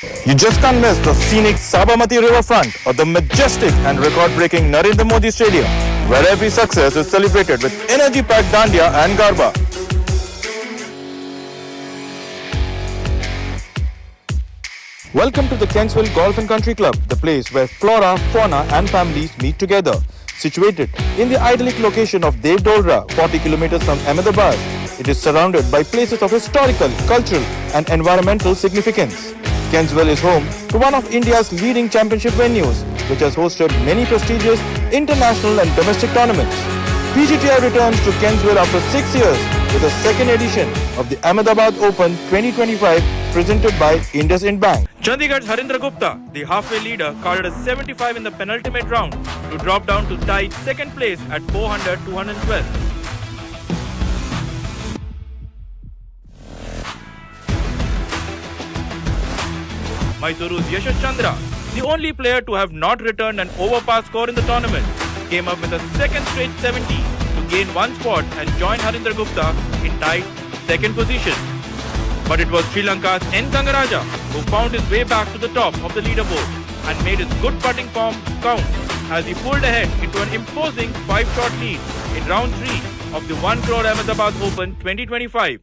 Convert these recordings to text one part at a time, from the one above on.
You just can't miss the scenic Sabarmati riverfront or the majestic and record-breaking Narendra Modi Stadium, where every success is celebrated with energy-packed dandiya and garba. Welcome to the Kensville Golf and Country Club, the place where flora, fauna and families meet together. Situated in the idyllic location of Devdolra, 40 kilometers from Ahmedabad, it is surrounded by places of historical, cultural and environmental significance. Kensville is home to one of India's leading championship venues, which has hosted many prestigious international and domestic tournaments. PGTI returns to Kensville after 6 years with a second edition of the Ahmedabad Open 2025 presented by IndusInd Bank. Chandigarh's Harindra Gupta, the halfway leader, carded a 75 in the penultimate round to drop down to tied second place at 400-212. Mysoru's Yashash Chandra, the only player to have not returned an overpass score in the tournament, came up with a second straight 70 to gain one spot and join Harindra Gupta in tied second position. But it was Sri Lanka's Thangaraja who found his way back to the top of the leaderboard and made his good putting form count as he pulled ahead into an imposing 5-shot lead in round 3 of the 1 crore Ahmedabad Open 2025.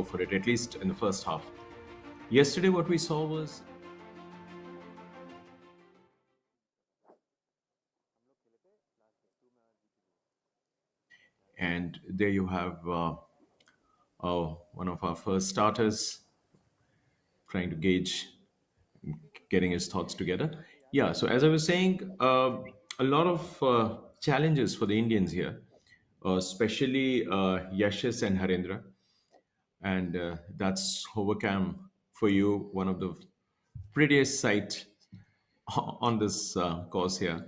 For it, at least in the first half. Yesterday, what we saw was and there you have one of our first starters trying to gauge, getting his thoughts together. Yeah, so as I was saying, a lot of challenges for the Indians here, especially Yashas and Harendra. And that's overcome for you, one of the prettiest sight on this course here.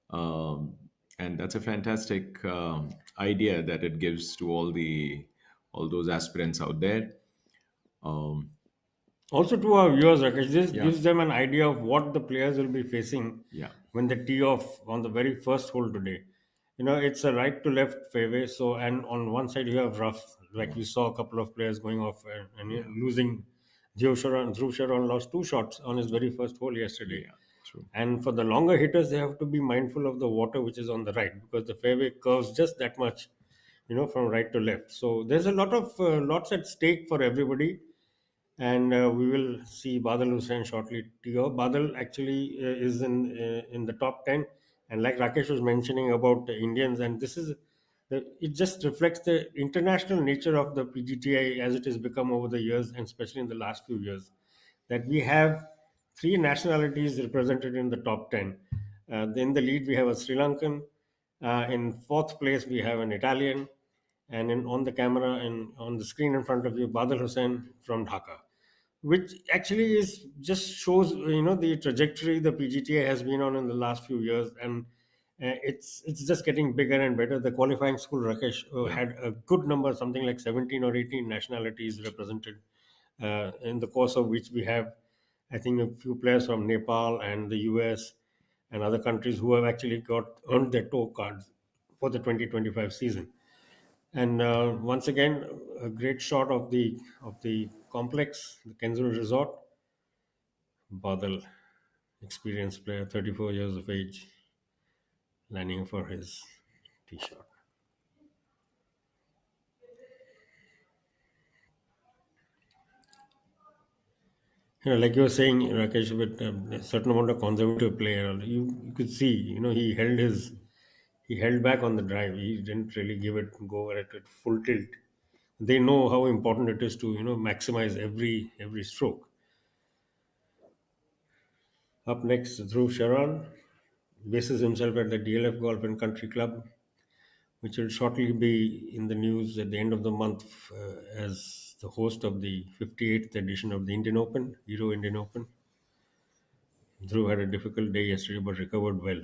Um, and that's a fantastic idea that it gives to all the all those aspirants out there. Um, Also, to our viewers, Rakesh, this yeah, gives them an idea of what the players will be facing yeah, when they tee off on the very first hole today. It's a right to left fairway. So, and on one side you have rough, like we saw a couple of players going off and yeah, losing. Dhruv Sharan lost two shots on his very first hole yesterday. yeah. True. And for the longer hitters, they have to be mindful of the water which is on the right because the fairway curves just that much, from right to left. So there's a lot of lots at stake for everybody, and we will see Badal Hussain shortly. Badal actually is in the top 10, and like Rakesh was mentioning about the Indians, and it just reflects the international nature of the PGTI as it has become over the years, and especially in the last few years, that we have three nationalities represented in the top 10. In the lead, we have a Sri Lankan. In fourth place, we have an Italian. And on the camera and on the screen in front of you, Badal Hussain from Dhaka, which actually is just shows the trajectory the PGTA has been on in the last few years, and it's just getting bigger and better. The qualifying school, Rakesh, Yeah, had a good number, something like 17 or 18 nationalities represented, in the course of which we have, I think, a few players from Nepal and the US and other countries who have actually got earned their tour cards for the 2025 season. And once again, a great shot of the complex, the Kensville Resort. Badal, experienced player, 34 years of age, landing for his tee shot. Like you were saying, Rakesh, with a certain amount of conservative play, you could see, he held back on the drive. He didn't really give it go at it full tilt. They know how important it is to maximize every stroke. Up next, Dhruv Sharan bases himself at the DLF Golf and Country Club, which will shortly be in the news at the end of the month as the host of the 58th edition of the Indian Open, Hero Indian Open. Dhruv had a difficult day yesterday but recovered well,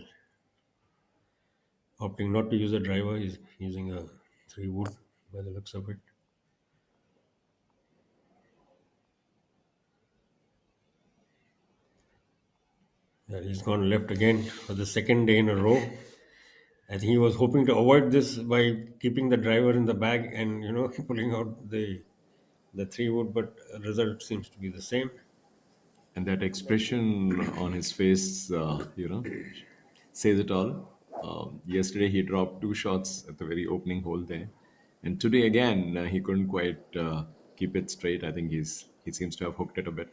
opting not to use a driver. He's using a 3 wood by the looks of it. Yeah, he's gone left again for the second day in a row. I think he was hoping to avoid this by keeping the driver in the bag and pulling out the 3 wood, but result seems to be the same. and that expression on his face, says it all. Yesterday he dropped two shots at the very opening hole there, and today again he couldn't quite keep it straight. I think he seems to have hooked it a bit.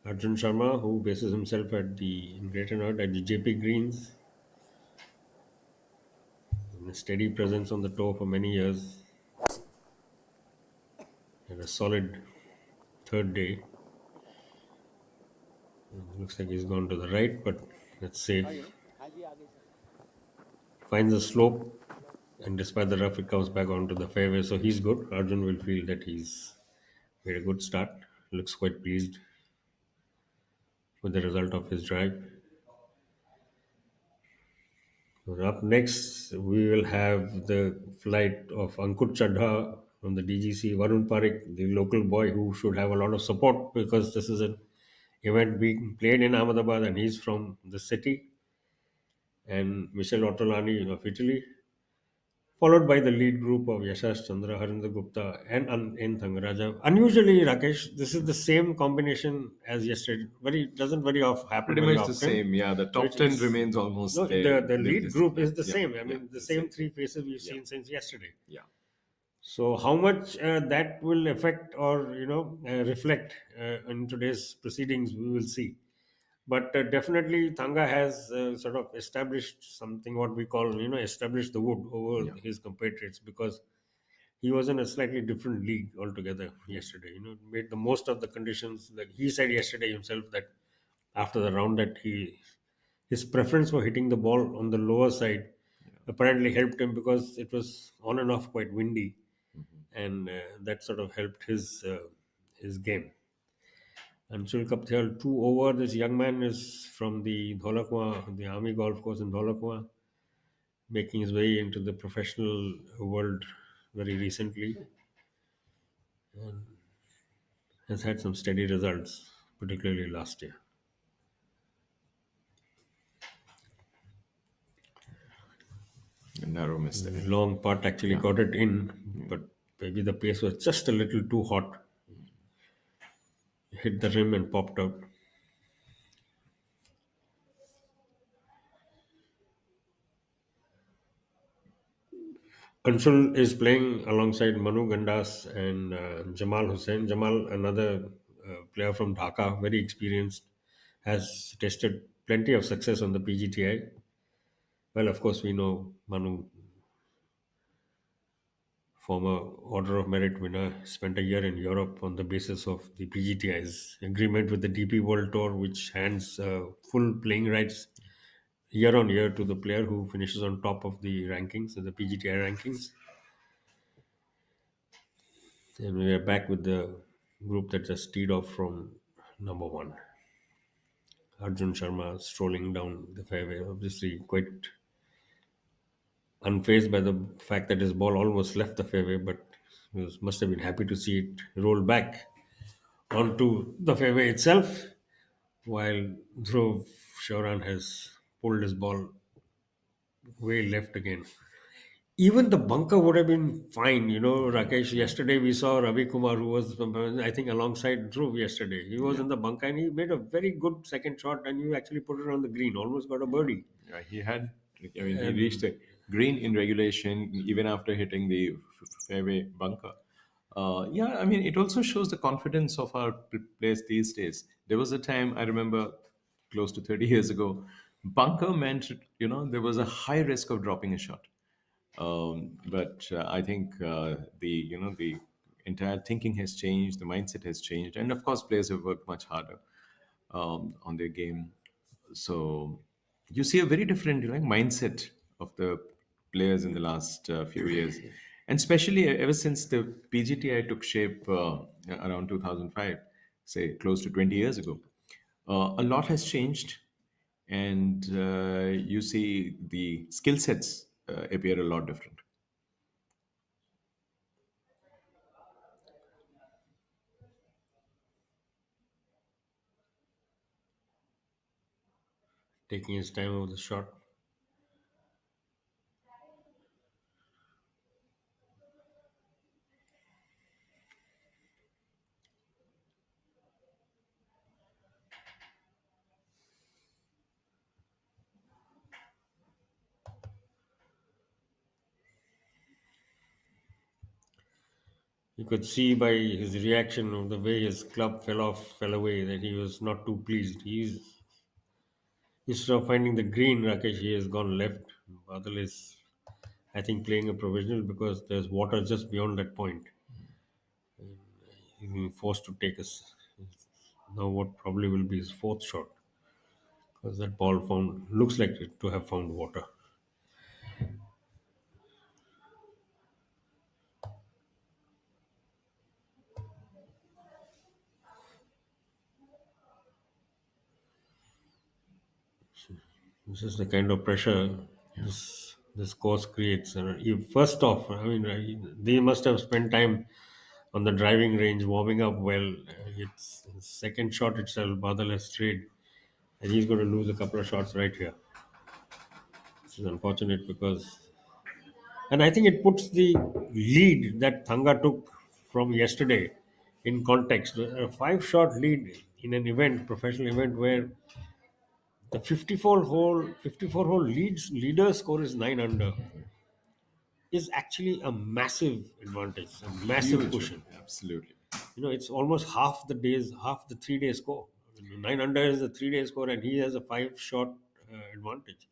Arjun Sharma, who bases himself in Greater Noida at the JP Greens, and a steady presence on the tour for many years, and a solid third day. Looks like he's gone to the right, but that's safe. Finds a slope, and despite the rough, it comes back onto the fairway, so he's good. Arjun will feel that he's made a good start. Looks quite pleased with the result of his drive. Up next, we will have the flight of Ankur Chadha from the DGC, Varun Parik, the local boy who should have a lot of support because this is an event being played in Ahmedabad and he's from the city, and Michel Ottolani of Italy, followed by the lead group of Yashash Chandra, Harinder Gupta, and N. Thangaraja. Unusually, Rakesh, this is the same combination as yesterday. Doesn't happen Pretty very much the often. same. Yeah, the So top 10 remains no, almost there. the lead group is the Yeah, same. I yeah, mean, the the same same. three faces we've Yeah, seen since yesterday. yeah. So, how much that will affect or reflect in today's proceedings, we will see. But definitely, Thanga has sort of established something what we call established the wood over Yeah. his compatriots because he was in a slightly different league altogether yesterday. Made the most of the conditions. Like he said yesterday himself that after the round that his preference for hitting the ball on the lower side apparently helped him because it was on and off quite windy, and that sort of helped his game. Anshul Kapthial, 2 over. This young man is from the Army Golf Course in Dholakwa, making his way into the professional world very recently, has had some steady results, particularly last year. A narrow miss there. Long putt actually Yeah. got it in, but maybe the pace was just a little too hot. Hit the rim and popped out. Anshul is playing alongside Manu Gandas and Jamal Hussain. Jamal, another player from Dhaka, very experienced, has tested plenty of success on the PGTI. Well, of course, we know Manu, former Order of Merit winner, spent a year in Europe on the basis of the PGTI's agreement with the DP World Tour, which hands full playing rights year on year to the player who finishes on top of the rankings, the PGTI rankings. And we are back with the group that just teed off from number one. Arjun Sharma strolling down the fairway, obviously quite unfazed by the fact that his ball almost left the fairway, but must have been happy to see it roll back onto the fairway itself, while Dhruv Shauran has pulled his ball way left again. Even the bunker would have been fine, Rakesh. Yesterday we saw Ravi Kumar, who was, I think, alongside Dhruv yesterday. He was Yeah. in the bunker and he made a very good second shot and he actually put it on the green, almost got a birdie. Yeah, he had. I mean, he reached And a green in regulation even after hitting the fairway bunker. Yeah, I mean, it also shows the confidence of our players these days. There was a time I remember, close to 30 years ago, bunker meant there was a high risk of dropping a shot. But I think the entire thinking has changed, the mindset has changed, and of course, players have worked much harder on their game. So you see a very different mindset of the players in the last few years, and especially ever since the PGTI took shape around 2005, say close to 20 years ago. A lot has changed, and you see the skill sets appear a lot different. taking his time over the shot. You could see by his reaction of the way his club fell away, that he was not too pleased. Instead of finding the green, Rakesh, he has gone left. Badal is, I think, playing a provisional because there's water just beyond that point. He's been forced to take us now what probably will be his fourth shot, because that ball found looks like it to have found water. This is the kind of pressure this course creates. First off, I mean, they must have spent time on the driving range warming up well. It's his second shot itself. Badal has strayed, and he's going to lose a couple of shots right here. This is unfortunate because, and I think it puts the lead that Thanga took from yesterday in context. A five-shot lead in an event, professional event, where the 54 hole leader score is 9 under, is actually a massive advantage, a massive Huge, cushion. absolutely. It's almost half the 3 day score. I mean, 9 under is the 3 day score, and he has a five shot advantage.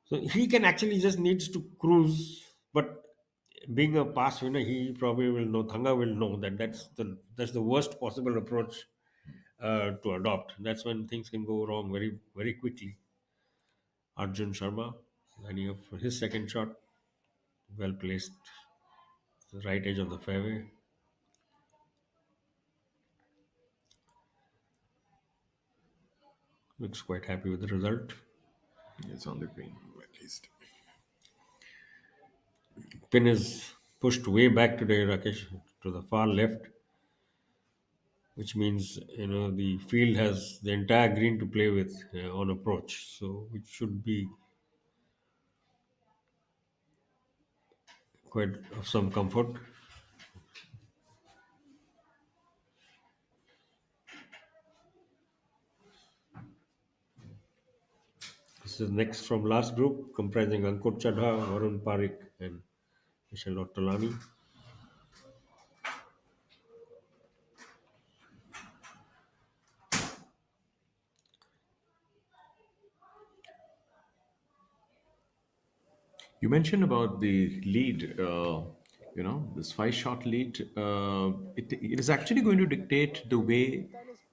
So he can actually just needs to cruise, but being a past winner, he probably will know. Thanga will know that that's the worst possible approach to adopt. That's when things can go wrong very very quickly. Arjun Sharma lining up for his second shot, well placed, the right edge of the fairway. Looks quite happy with the result. It's on the green, at least. Pin is pushed way back today, Rakesh, to the far left, which means the field has the entire green to play with on approach, so it should be quite of some comfort. This is next from last group, comprising Ankur Chadha, Varun Parik, and Michelle Ottolani. You mentioned about the lead, this five-shot lead. It is actually going to dictate the way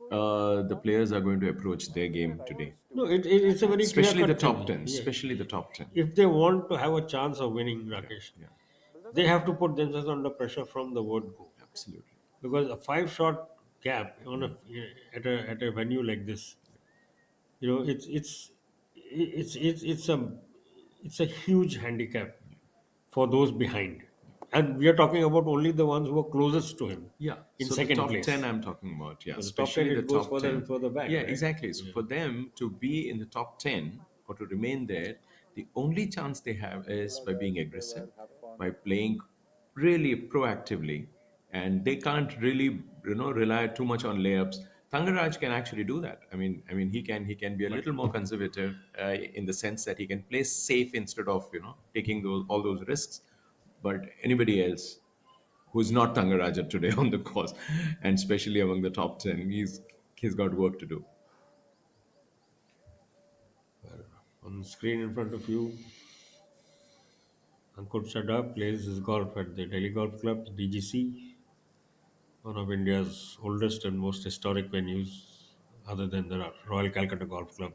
the players are going to approach their game today, No, it's a very clear especially the cut top thing. 10, Yeah. especially the top 10. If they want to have a chance of winning, Yeah, Rakesh, yeah, they have to put themselves under pressure from the word go. absolutely. Because a five-shot gap on at a venue like this, it's a huge handicap for those behind, and we are talking about only the ones who are closest to him Yeah, in so the second top place. 10 I'm talking about, yeah, For the top 10, especially the it goes top further 10. and further back, Yeah, right? exactly. So Yeah. for them to be in the top 10 or to remain there, the only chance they have is by being aggressive, by playing really proactively, and they can't really, rely too much on layups. Thangaraj can actually do that. I mean, he can be a But little more conservative in the sense that he can play safe instead of taking all those risks. But anybody else who's not Thangaraja today on the course, and especially among the top 10, he's got work to do. on the screen in front of you, Ankur Chadha plays his golf at the Delhi Golf Club, DGC, one of India's oldest and most historic venues, other than the Royal Calcutta Golf Club.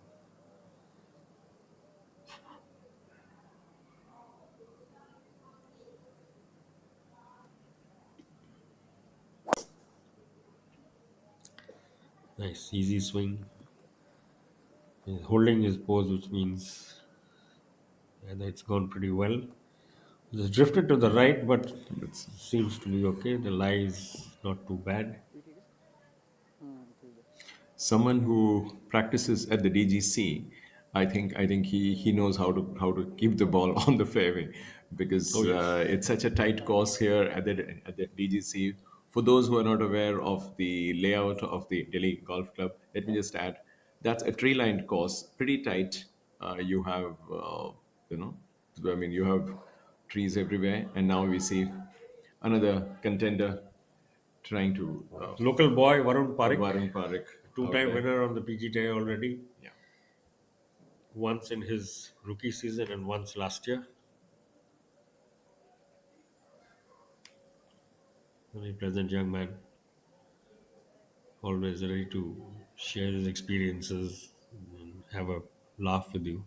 Nice, easy swing. He's holding his pose, which means either it's gone pretty well. It's drifted to the right, but That's seems to be okay. The lie is not too bad. someone who practices at the DGC. I think he knows how to keep the ball on the fairway, Oh because yes, it's such a tight course here at the DGC. For those who are not aware of the layout of the Delhi Golf Club, let me just add that's a tree-lined course, pretty tight. You have you know, I mean, you have trees everywhere, and now we see another contender trying to local boy Varun Parik, Varun Parik out two-time there. winner on the PGTI already. Yeah. Once in his rookie season and once last year. Very pleasant young man, always ready to share his experiences and have a laugh with you.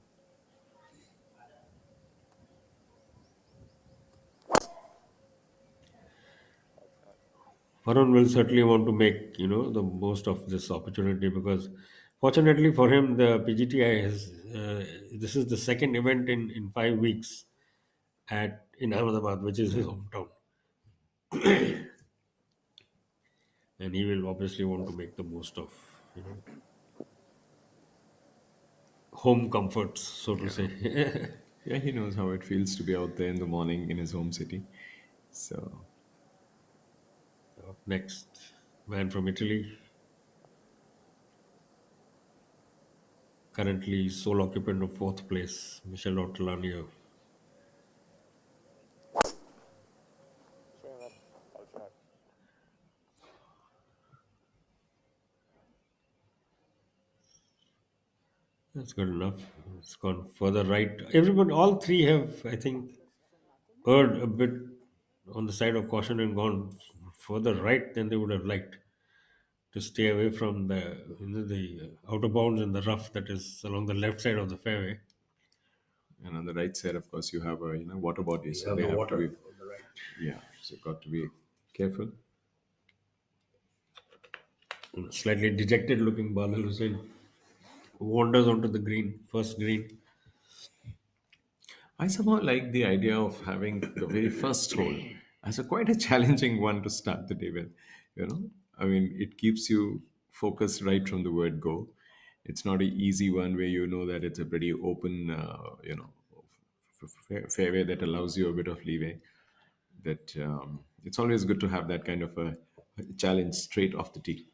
Varun will certainly want to make the most of this opportunity because, fortunately for him, the PGTI has this is the second event in 5 weeks at in Ahmedabad, which is his hometown, and he will obviously want to make the most of home comforts, so to Yeah. say. Yeah, he knows how it feels to be out there in the morning in his home city. So, Up next, man from Italy, currently sole occupant of fourth place, Michel Ortolani. That's good enough. It's gone further right. Everyone, all three have, I think, erred a bit on the side of caution and gone further right than they would have liked to stay away from the outer bounds and the rough that is along the left side of the fairway. and on the right side, of course, you have a water body, You so have they the have to water be, on the right. yeah, so got to be careful. Slightly dejected looking Balal Hussain wanders onto the green, first green. I somehow like the idea of having the very first hole as a quite a challenging one to start the day with. You know, I mean, it keeps you focused right from the word go. It's not an easy one where you know that it's a pretty open, fairway that allows you a bit of leeway. That it's always good to have that kind of a challenge straight off the tee.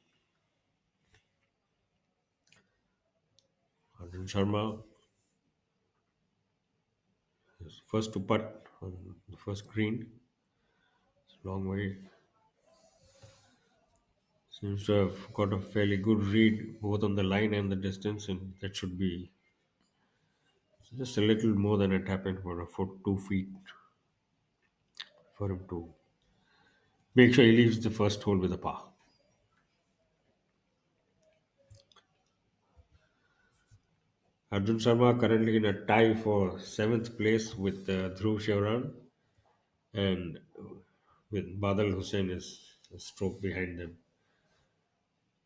Arjun Sharma is first to putt on the first green. It's a long way. Seems to have got a fairly good read both on the line and the distance, and that should be just a little more than a tap in, about a foot, 2 feet for him to make sure he leaves the first hole with a par. Arjun Sharma currently in a tie for seventh place with Dhruv Chevron, and with Badal Hussain is a stroke behind them.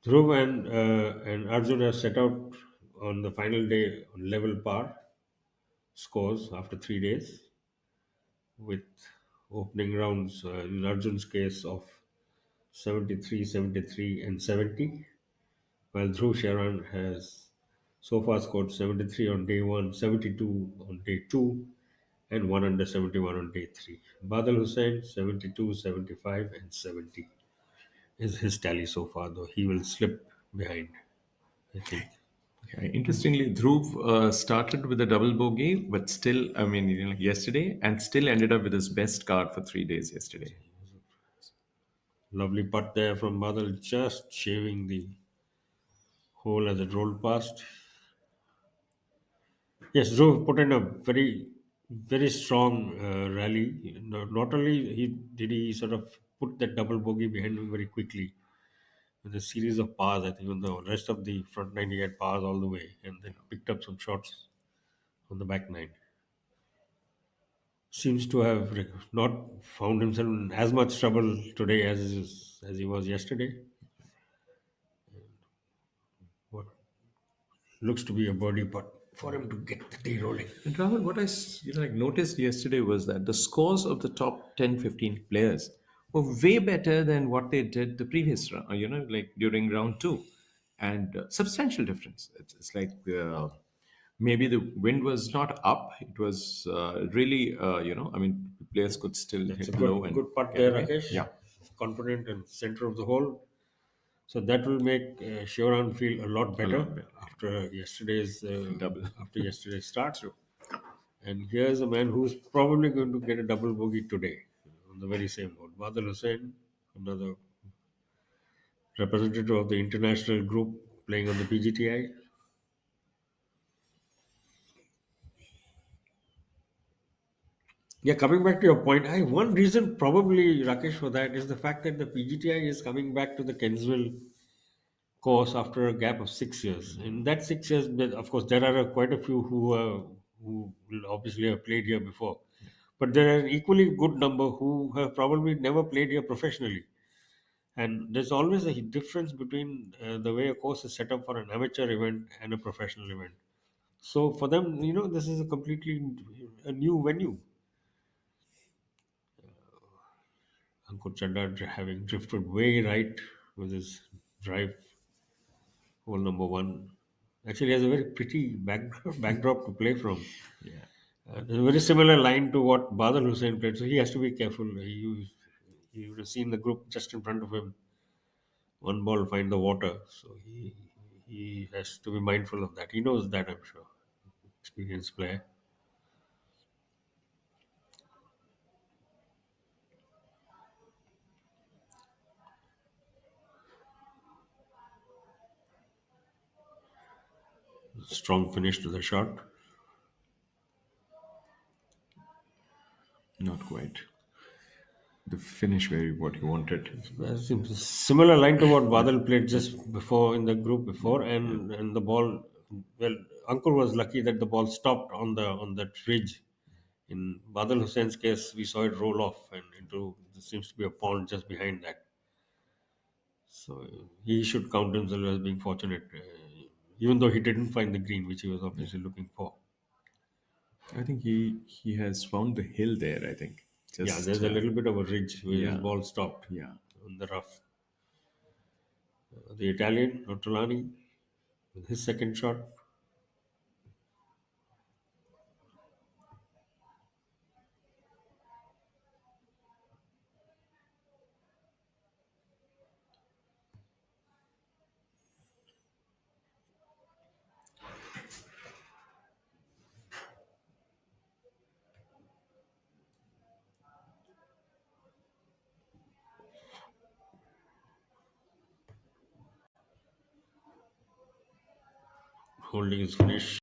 Dhruv and Arjun have set out on the final day on level par scores after 3 days, with opening rounds in Arjun's case of 73, 73, and 70, while Dhruv Sharan has so far scored 73 on day one, 72 on day two, and 1 under 71 on day three. Badal Hussain 72, 75, and 70 is his tally so far, though he will slip behind, I think. Yeah, interestingly, Dhruv started with a double bogey, but still, I mean, like yesterday, and still ended up with his best card for 3 days yesterday. Lovely putt there from Badal, just shaving the hole as it rolled past. Yes, Dhruv put in a very strong rally. Not only he sort of put that double bogey behind him very quickly with a series of pars. I think on the rest of the front nine he had pars all the way, and then picked up some shots on the back nine. Seems to have not found himself in as much trouble today as he was yesterday. What looks to be a birdie putt for him to get the day rolling. And Rahul, what like noticed yesterday was that the scores of the top 10, 15 players were way better than what they did the previous round, like during round two. And substantial difference. It's like maybe the wind was not up. It was really, I mean, players could still That's a hit low and good putt get there, away. Rakesh. Yeah, Confident and center of the hole. So that will make Chevron feel a lot a better lot better. after Double. yesterday's start. And here's a man who's probably going to get a double bogey today on the very same hole. Badal Hussain, another representative of the international group playing on the PGTI. Yeah, coming back to your point, one reason probably Rakesh for that is the fact that the PGTI is coming back to the Kensville course after a gap of 6 years. In that 6 years, of course, there are quite a few who will obviously have played here before, but there are an equally good number who have probably never played here professionally. And there's always a difference between the way a course is set up for an amateur event and a professional event. So for them, this is a completely a new venue. Ankur Chadda having drifted way right with his drive, hole number one. Actually, has a very pretty backdrop to play from. Yeah. There's a very similar line to what Badal Hussain played, so he has to be careful. He would have seen the group just in front of him. One ball find the water, so he has to be mindful of that. He knows that, I'm sure. Experienced player. Strong finish to the shot. Not quite the finish where what you wanted. Similar line to what Badal played just before in the group before, and the ball. Well, Ankur was lucky that the ball stopped on that ridge. In Badal Hussein's case, we saw it roll off and into there seems to be a pond just behind that. So he should count himself as being fortunate, even though he didn't find the green, which he was obviously looking for. I think he has found the hill there, I think. Yeah, Just there's a little bit of a ridge where his yeah, ball stopped yeah. on the rough. The Italian, Ottolani, with his second shot. Holding his finish,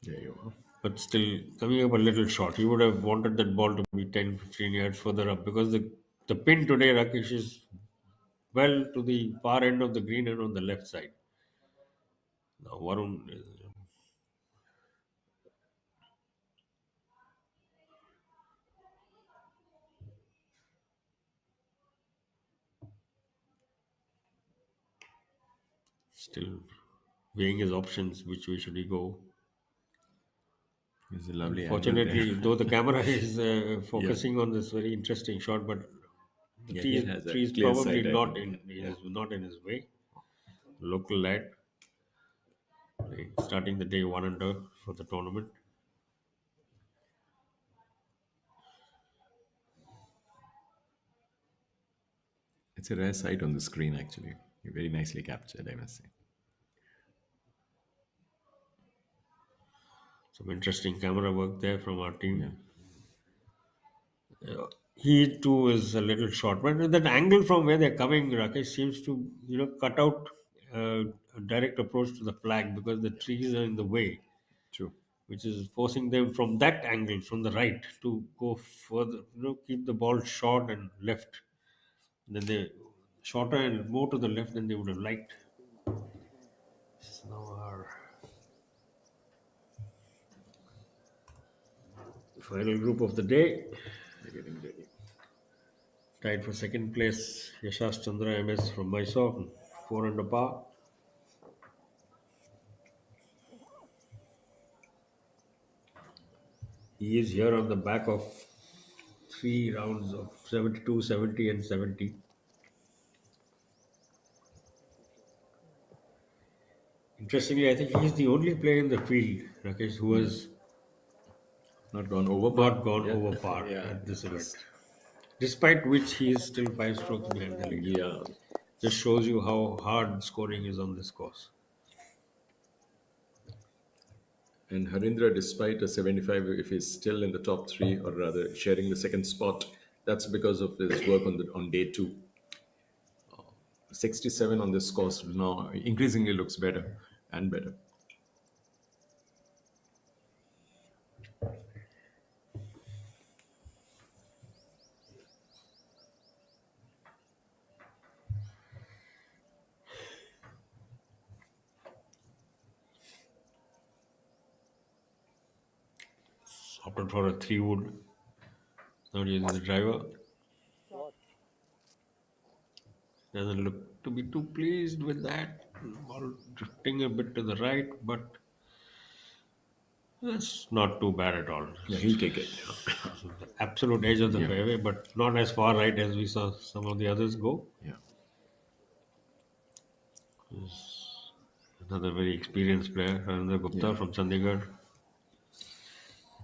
There you are. but still coming up a little short. He would have wanted that ball to be 10, 15 yards further up because the pin today, Rakesh, is well to the far end of the green and on the left side. Now, Varun is still weighing his options. Which way should he go? It's a lovely angle there. Unfortunately, though the camera is Yeah, focusing on this very interesting shot, but the yeah. tree He is, has a tree is clear probably sight, I not think. in Yeah, not in his way. Local lad starting the day one under for the tournament. it's a rare sight on the screen actually. Very nicely captured, I must say. Some interesting camera work there from our Yeah, team. He too is a little short, but that angle from where they're coming, Rakesh, seems to cut out a direct approach to the flag because the trees are in the way, true. which is forcing them from that angle, from the right, to go further. Keep the ball short and left. Then they shorter and more to the left than they would have liked. This is now our final group of the day. They're getting ready. Tied for second place, Yashash Chandra MS from Mysore, 4 under par. He is here on the back of 3 rounds of 72, 70, and 70. Interestingly, I think he's the only player in the field, Rakesh, who Yeah, has not gone over not par. gone Yeah, over par yeah. at this It event. was. Despite which, he is still 5 strokes behind the leader. Yeah, Just shows you how hard scoring is on this course. and Harindra, despite a 75, if he's still in the top three, or rather sharing the second spot, that's because of his work on day two. 67 on this course now increasingly looks better and better. Opted for a 3 wood. Not using the driver. Doesn't look to be too pleased with that. Ball drifting a bit to the right, but it's not too bad at all. Yeah, he'll take it. The absolute edge of the Yeah, fairway, but not as far right as we saw some of the others go. yeah. Another very experienced player, Arvinder Gupta Yeah. from Chandigarh,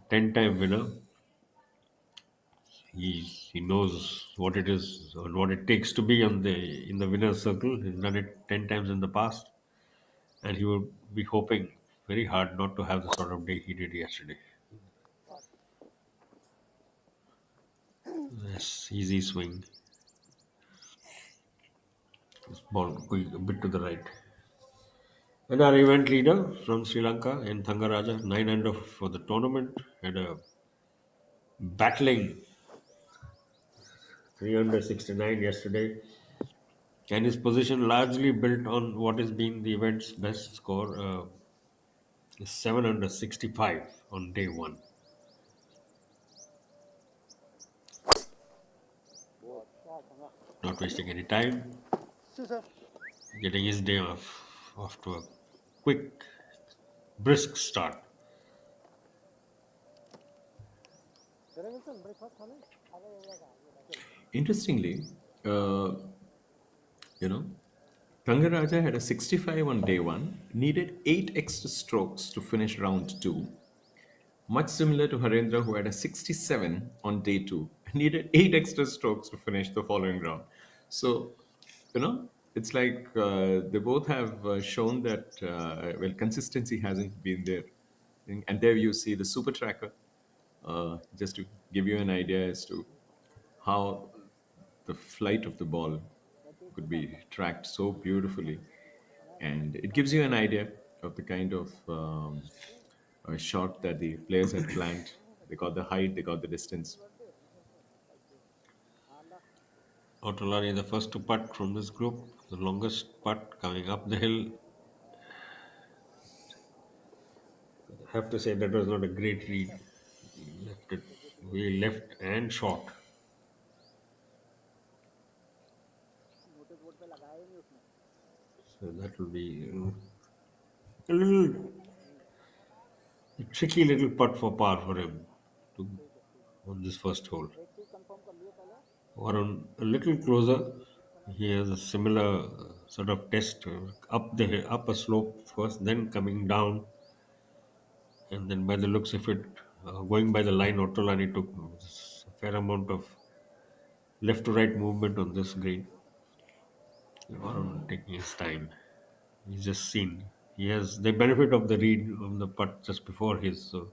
10-time winner. He knows what it is and what it takes to be on the in the winner's circle. He's done it 10 times in the past, and he will be hoping very hard not to have the sort of day he did yesterday. Yes, easy swing. This ball going a bit to the right. And our event leader from Sri Lanka in Thangaraja, 9 under for the tournament, had a battling 369 yesterday. And his position largely built on what has been the event's best score, 7 under 65 on day one. Not wasting any time, getting his day off to a quick, brisk start. Interestingly, uh, you know, Thangaraja had a 65 on day one, needed 8 extra strokes to finish round two, much similar to Harendra, who had a 67 on day two, needed 8 extra strokes to finish the following round. So, it's like they both have shown that, well, consistency hasn't been there. And there you see the super tracker, just to give you an idea as to how the flight of the ball could be tracked so beautifully. And it gives you an idea of the kind of shot that the players had planned. They got the height, they got the distance. Otolani, the first to putt from this group, the longest putt coming up the hill. I have to say that was not a great read. He left it way left and short. So that will be a little a tricky little putt for par for him to, on this first hole. Or on a little closer, he has a similar sort of test up a slope first, then coming down, and then by the looks of it, going by the line Ottolani took a fair amount of left to right movement on this green. Varun taking his time. He's just seen. He has the benefit of the read of the putt just before his, so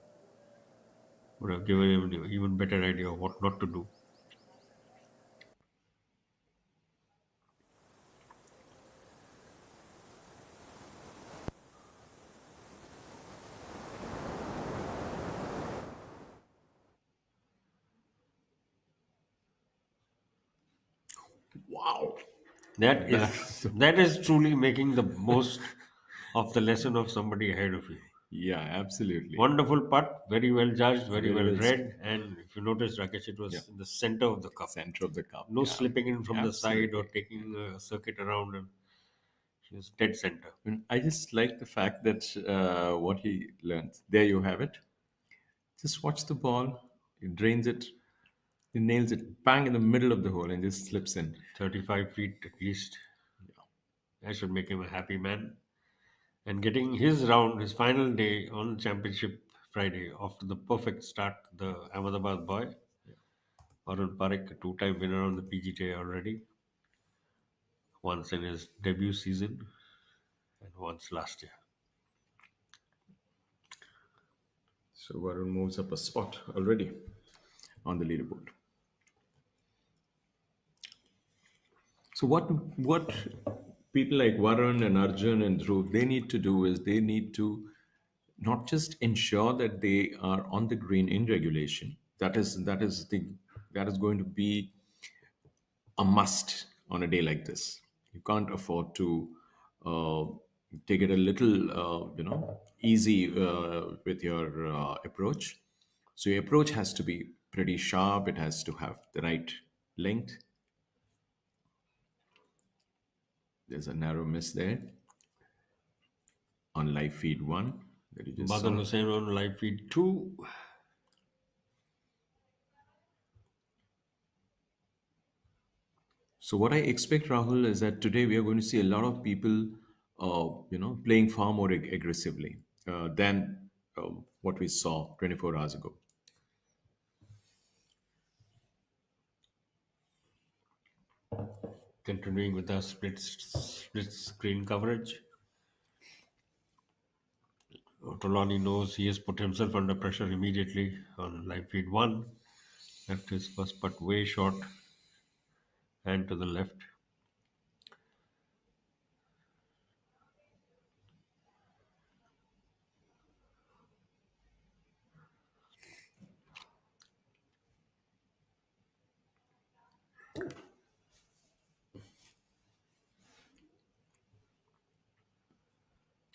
would have given him an even better idea of what not to do. Wow. That is truly making the most of the lesson of somebody ahead of you. Yeah, absolutely. Wonderful putt, very well judged, very Very well well said. read, and if you notice, Rakesh, it Yeah. was in the center of the cup. Center of the cup. No Yeah, slipping in from the side or absolutely. taking a circuit around, and he was dead center. And I just like the fact that what he learned. There you have it. Just watch the ball. He drains it. He nails it bang in the middle of the hole and just slips in. 35 feet at least. I should make him a happy man. And getting his round, his final day on Championship Friday, after the perfect start, the Ahmedabad boy, Arun Parekh, a two-time winner on the PGTI already, once in his debut season and once last year. So Varun moves up a spot already on the leaderboard. So what people like Varun and Arjun and Dhruv they need to do is they need to not just ensure that they are on the green in regulation. That is going to be a must on a day like this. You can't afford to uh, take it a little, easy with your approach. So your approach has to be pretty sharp. It has to have the right length. There's a narrow miss there on live feed one that you just Badal saw. Hussain on live feed 2. So what I expect, Rahul, is that today we are going to see a lot of people, playing far more aggressively than what we saw 24 hours ago. Continuing with our split screen coverage. Tolani knows he has put himself under pressure immediately on live feed 1. Left his first putt way short and to the left.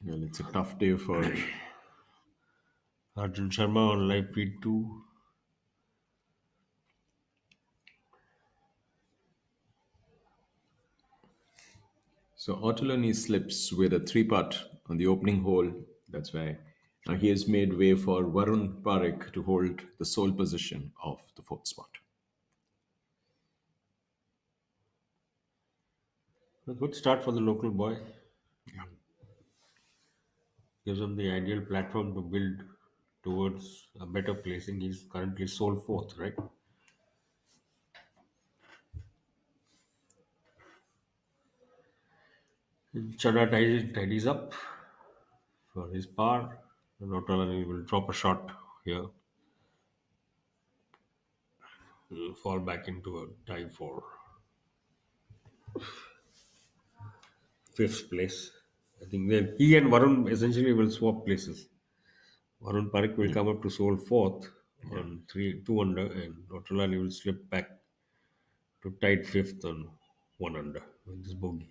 Well, it's a tough day for. Arjun Sharma on live feed 2. So Otoloni slips with a three putt on the opening hole. That's why He has made way for Varun Parekh to hold the sole position of the fourth spot. A good start for the local boy. Gives him the ideal platform to build towards a better placing. He's currently sole fourth, right? Chana tidies up for his par. Not only will drop a shot here, he'll fall back into a tie for fifth place. I think then he and Varun essentially will swap places. Varun Parekh will come up to sole fourth on 2 under, and Notolani will slip back to tied fifth on 1 under with this bogey.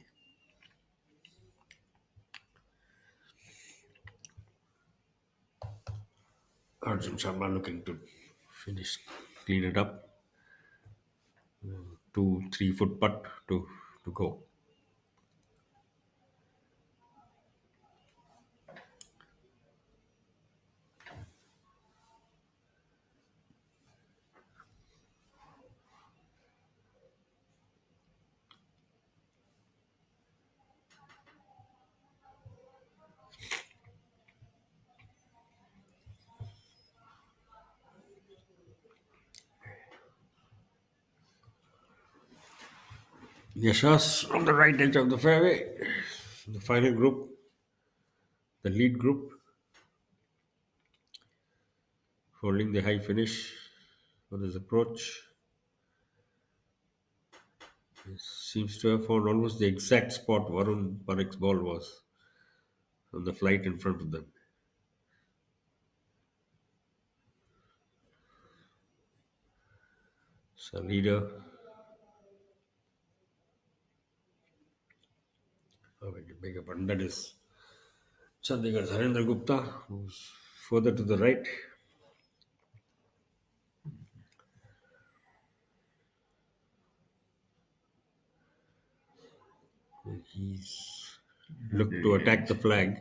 Arjun Sharma looking to finish, clean it up. 2-3 foot putt to go. Yashas on the right edge of the fairway. The final group, the lead group, holding the high finish for this approach. He seems to have found almost the exact spot Varun Parekh's ball was on the flight in front of them. So leader. Oh, I beg your pardon. That is Chandigarh Harendra Gupta, who's further to the right. He's looked to attack the flag.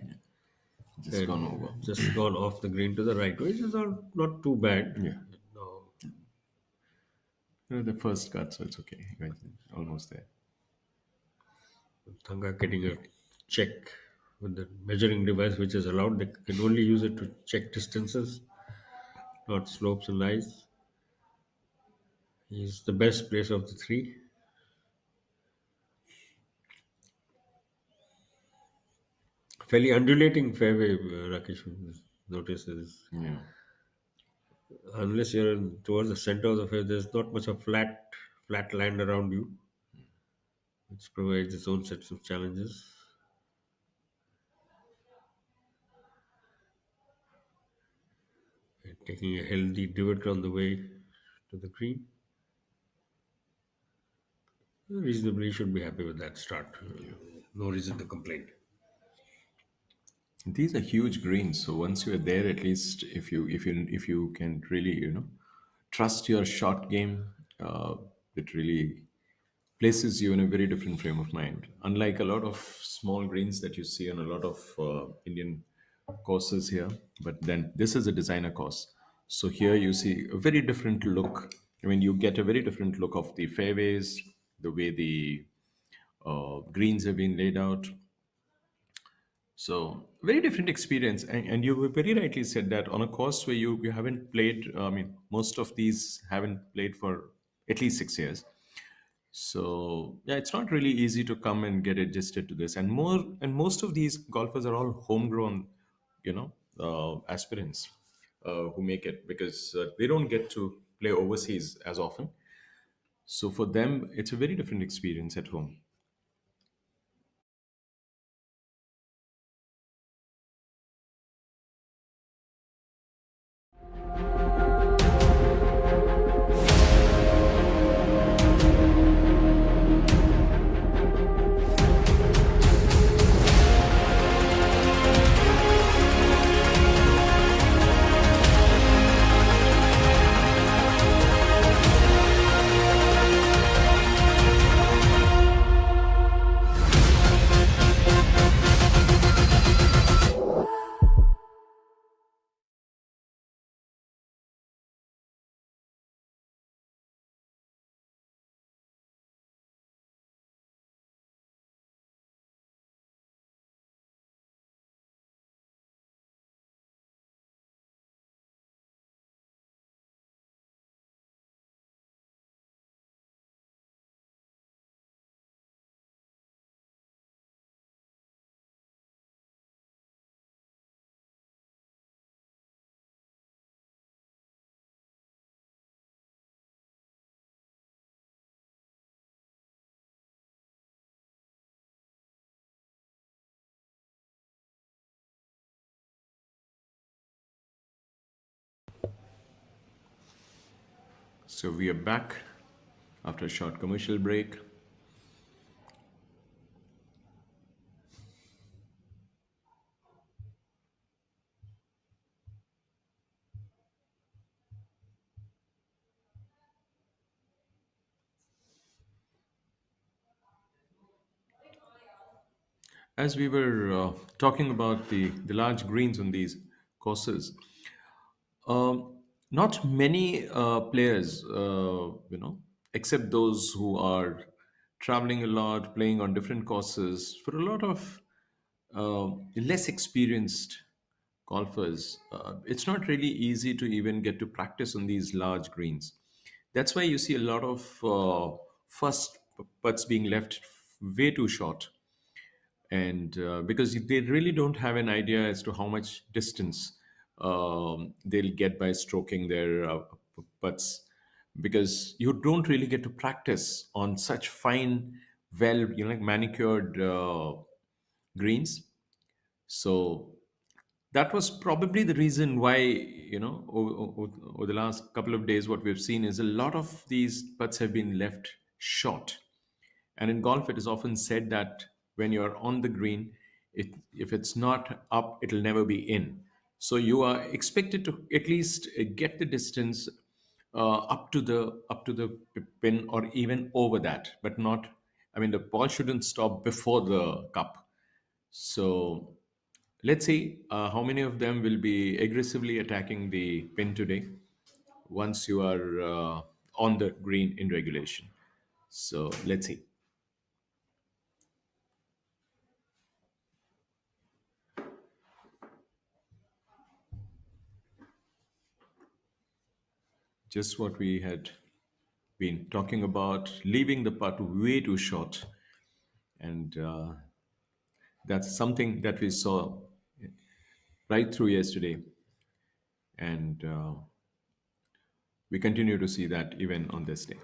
Just and gone over. Just gone off the green to the right, which is not too bad. Yeah. No. The first cut, so it's okay. Almost there. Thanga getting a check with the measuring device, which is allowed. They can only use it to check distances, not slopes and lies. He's the best placer of the three. Fairly undulating fairway, Rakesh. Notices. Yeah. Unless you're towards the center of the fairway, there's not much of flat land around you, which provides its own sets of challenges. And taking a healthy divot on the way to the green. Reasonably, should be happy with that start. No reason to complain. These are huge greens, so once you're there, at least if you can really trust your shot game, it really places you in a very different frame of mind. Unlike a lot of small greens that you see on a lot of Indian courses here, but then this is a designer course, so here you see a very different look. I mean, you get a very different look of the fairways, the way the greens have been laid out. So very different experience, and you very rightly said that on a course where you haven't played. I mean, most of these haven't played for at least 6 years. So yeah, it's not really easy to come and get adjusted to this. And most of these golfers are all homegrown, aspirants who make it because they don't get to play overseas as often. So for them, it's a very different experience at home. So we are back after a short commercial break. As we were talking about the large greens on these courses, not many players, except those who are traveling a lot, playing on different courses, for a lot of less experienced golfers, it's not really easy to even get to practice on these large greens. That's why you see a lot of first putts being left way too short, and because they really don't have an idea as to how much distance they'll get by stroking their putts, because you don't really get to practice on such fine, well, like manicured greens. So that was probably the reason why, over the last couple of days, what we've seen is a lot of these putts have been left short. And in golf, it is often said that when you're on the green, if it's not up, it'll never be in. So you are expected to at least get the distance up to the pin, or even over that, but not. I mean, the ball shouldn't stop before the cup. So let's see how many of them will be aggressively attacking the pin today once you are on the green in regulation. So let's see. Just what we had been talking about, leaving the putt way too short. And that's something that we saw right through yesterday. And we continue to see that even on this day.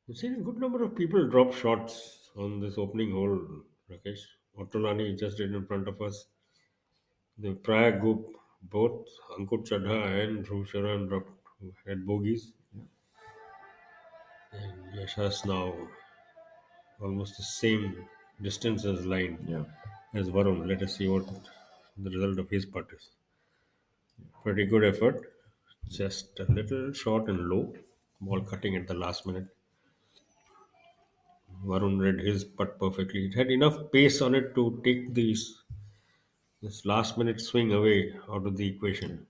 You've seen a good number of people drop shots on this opening hole, Rakesh. Otolani just did in front of us. The prior group, both Ankur Chadha and Dhruv Sharan dropped, had bogeys. And Yashas now almost the same distance as line Yeah. as Varun. Let us see what the result of his putt is. Pretty good effort. Just a little short and low. Ball cutting at the last minute. Varun read his putt perfectly. It had enough pace on it to take this last minute swing away out of the equation.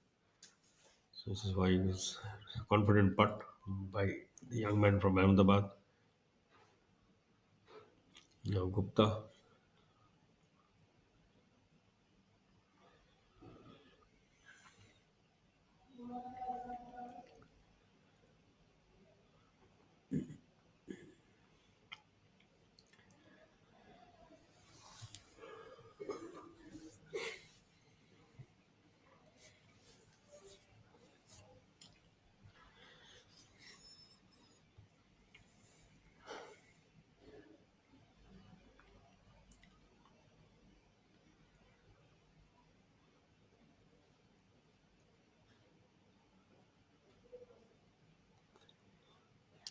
So this is why he was a confident putt by the young man from Ahmedabad. Now Gupta.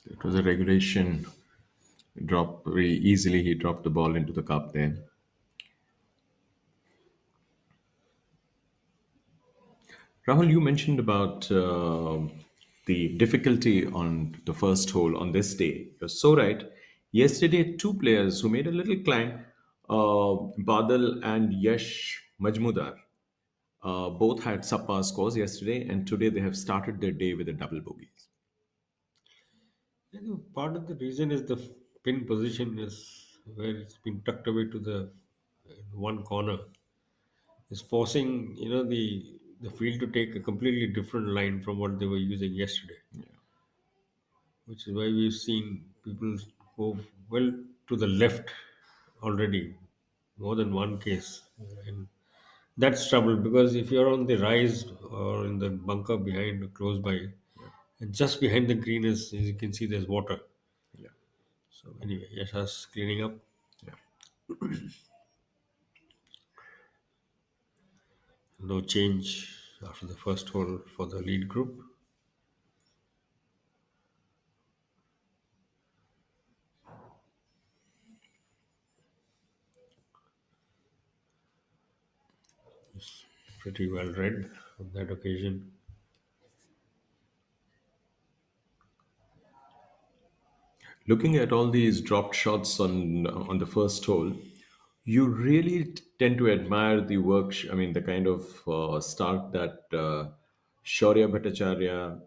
It was a regulation drop. Very easily, he dropped the ball into the cup there. Rahul, you mentioned about the difficulty on the first hole on this day. You're so right. Yesterday, two players who made a little climb, Badal and Yash Majmudar, both had subpar scores yesterday, and today they have started their day with a double bogey. I think part of the reason is the pin position is where it's been tucked away to the one corner. Is forcing the field to take a completely different line from what they were using yesterday, which is why we've seen people go well to the left already. more than one case. And that's trouble because if you're on the rise or in the bunker behind, close by, Yeah. and just behind the green is, as you can see, there's water. Yeah. So anyway, Yasha's cleaning up. Yeah. No change after the first hole for the lead group. Pretty well read on that occasion. Looking at all these dropped shots on the first hole, you really tend to admire the work. I mean, the kind of start that Shaurya Bhattacharya,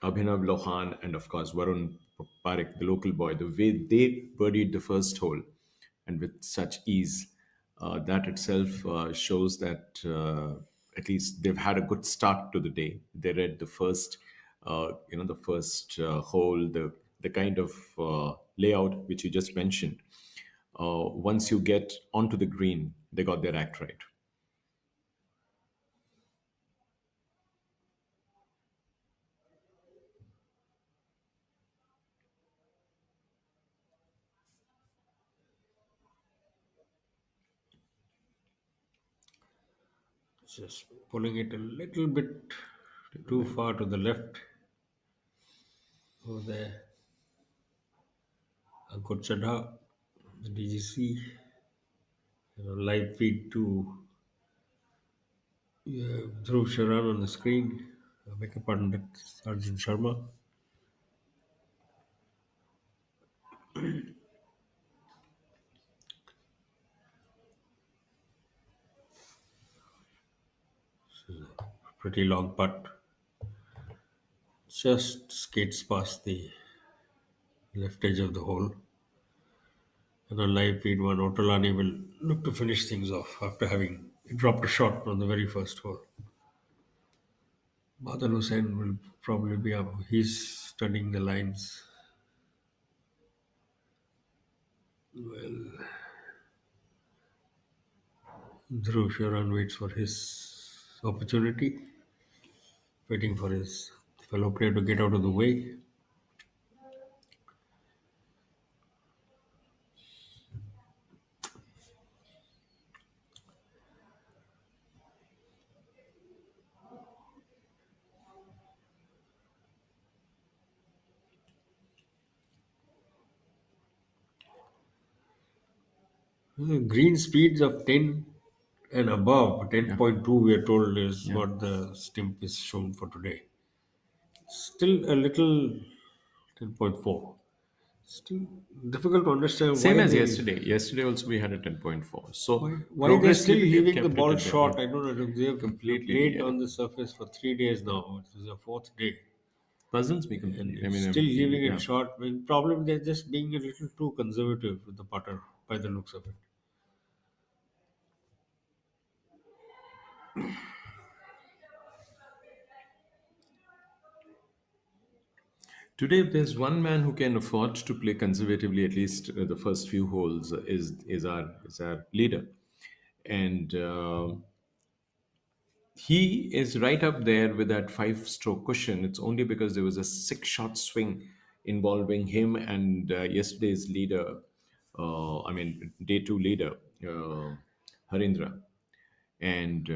Abhinav Lohan, and of course Varun Parekh, the local boy, the way they birdied the first hole, and with such ease, that itself shows that at least they've had a good start to the day. They read the first, the first hole, the kind of layout which you just mentioned. Once you get onto the green, they got their act right. Just pulling it a little bit too far to the left. Over there, Ankur Chadha, the DGC, live feed to Dhruv Sharan on the screen. I beg your pardon, that's Arjun Sharma. Pretty long putt. Just skates past the left edge of the hole. And on live feed, one Otolani will look to finish things off after having dropped a shot on the very first hole. Badal Hussain will probably be up. He's studying the lines. Well, Dhruv Sharan waits for his opportunity, waiting for his fellow player to get out of the way. Green speeds of 10 and above, Yeah. 10.2, we are told, is Yeah. what the stimp is shown for today. Still a little 10.4. Still difficult to understand Same why as they yesterday. Yesterday also we had a 10.4. So why they're still progressively they've leaving the kept it ball at the, yeah, short. I don't know. They've completely. played on the surface for 3 days now. It is the fourth day, Puzzles me and completely. I it's mean, still leaving it yeah. short. I mean, problem they're just being a little too conservative with the putter by the looks of it. Today, if there's one man who can afford to play conservatively, at least the first few holes, is our leader, and he is right up there with that five-stroke cushion. It's only because there was a six-shot swing involving him and yesterday's leader. I mean, day two leader, Harindra, and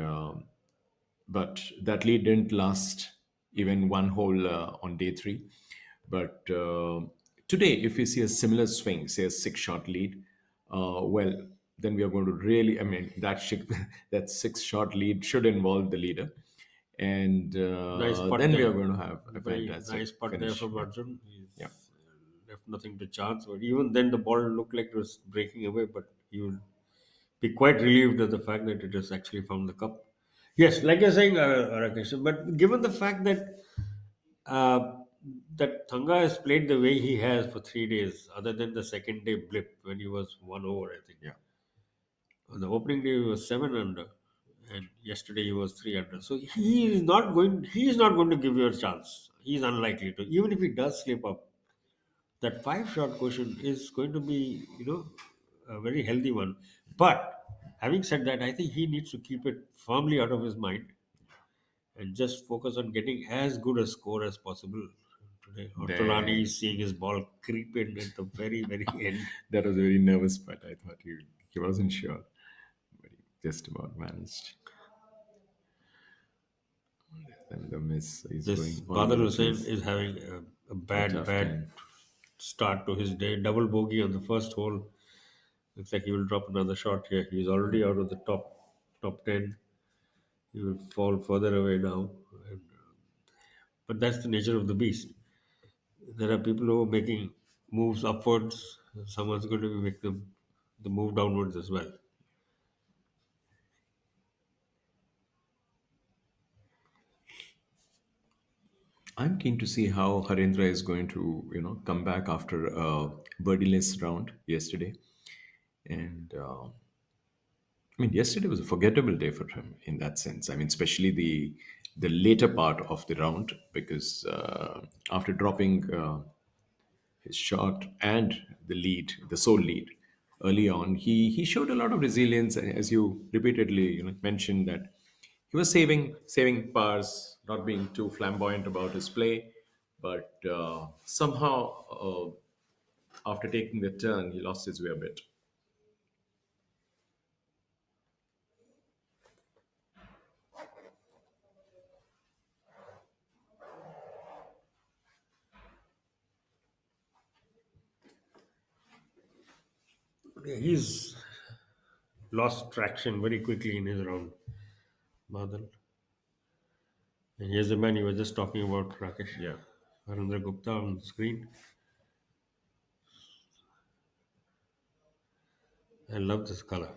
but that lead didn't last even one hole on day three. But today, if we see a similar swing, say a six-shot lead, well, then we are going to really, I mean, that six-shot lead should involve the leader, and Nice putt then we are there. going to have a Very fantastic nice putt there finish. from Yeah, Arjun. yeah. He's left nothing to chance. But even then, the ball looked like it was breaking away. But he will be quite relieved at the fact that it has actually found the cup. Yes, like you're saying, Rakesh. But given the fact that uh, that Thanga has played the way he has for 3 days, other than the second day blip when he was 1 over, I think. Yeah. On the opening day, he was 7 under, and yesterday he was 3 under. So he is not going. He is not going to give you a chance. He is unlikely to. Even if he does slip up, that five-shot cushion is going to be, a very healthy one. But Having said that, I think he needs to keep it firmly out of his mind and just focus on getting as good a score as possible. Today, Ortolani There, is seeing his ball creep in at the very, very end. that was a very nervous part. I thought he wasn't sure, but he just about managed. And the miss is This going all over Badal the Hussain place. is having a A bad, tough bad time. start to his day. Double bogey on the first hole. Looks like he will drop another shot here. He's already out of the top 10. He will fall further away now. And, but that's the nature of the beast. There are people who are making moves upwards. Someone's going to be making the move downwards as well. I'm keen to see how Harendra is going to, come back after a birdieless round yesterday. And I mean, yesterday was a forgettable day for him in that sense. I mean, especially the later part of the round because after dropping his shot and the lead, the sole lead early on, he showed a lot of resilience, as you repeatedly mentioned that he was saving pars, not being too flamboyant about his play, but somehow after taking the turn, he lost his way a bit. He's lost traction very quickly in his round, Badal. And here's the man you were just talking about, Rakesh. Yeah. Harendra Gupta on the screen. I love this color.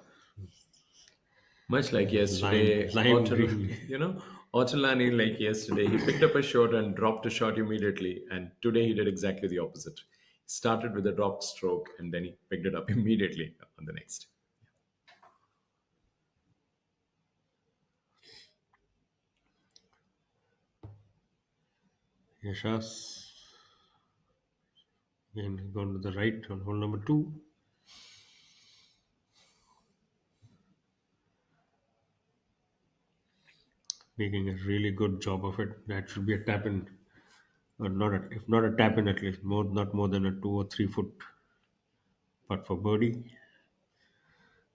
Much like yesterday, Lime green. Otolani, like yesterday, he picked up a shot and dropped a shot immediately. And today he did exactly the opposite. He started with a dropped stroke and then he picked it up immediately on the next. Yashas again gone to the right on hole number 2. Making a really good job of it. That should be a tap in, or not a, if not a tap in, at least not more than a 2 or 3 foot putt for birdie.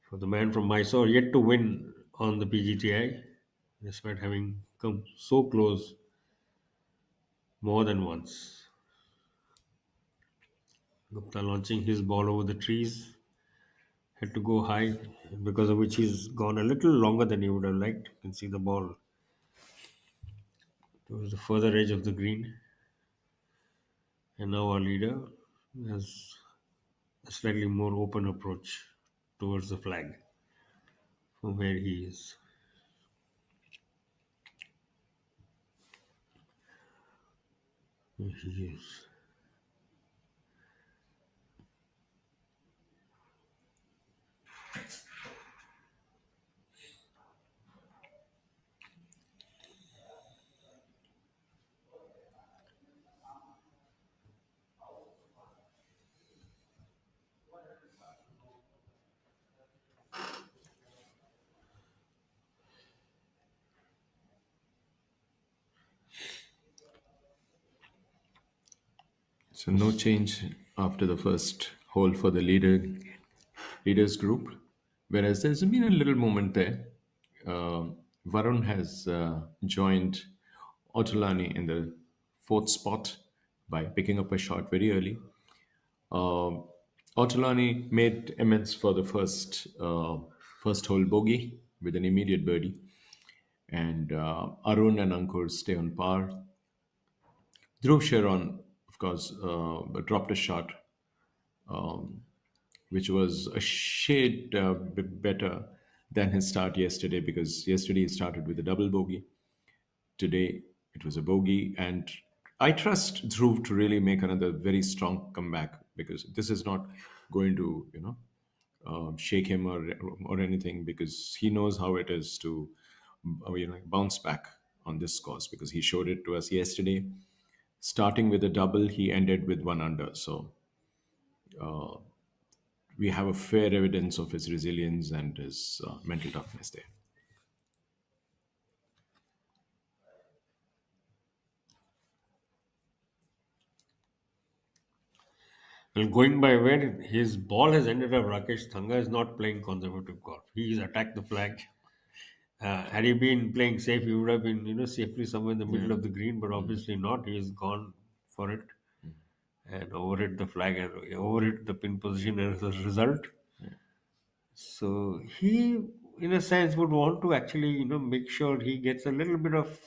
For the man from Mysore, yet to win on the PGTI, despite having come so close more than once. Gupta launching his ball over the trees, had to go high, because of which he's gone a little longer than he would have liked. You can see the ball towards the further edge of the green. And now our leader has a slightly more open approach towards the flag from where he is. There he is. So no change after the first hole for the leaders group. Whereas there's been a little moment there. Varun has joined Otolani in the fourth spot by picking up a shot very early. Uh, Otolani made amends for the first hole bogey with an immediate birdie, and Arun and Ankur stay on par. Dhruv Sharon, of course, dropped a shot which was a shade better than his start yesterday because yesterday he started with a double bogey. Today it was a bogey, and I trust Dhruv to really make another very strong comeback because this is not going to, shake him or anything because he knows how it is to, bounce back on this course because he showed it to us yesterday. Starting with a double, he ended with one under. So we have a fair evidence of his resilience and his mental toughness there. Well, going by where his ball has ended up, Rakesh, Thanga is not playing conservative golf. He's attacked the flag. Had he been playing safe, he would have been, safely somewhere in the middle of the green, but obviously not. He's gone for it and overhit the flag and overhit the pin position as a result. So he, in a sense, would want to actually, make sure he gets a little bit of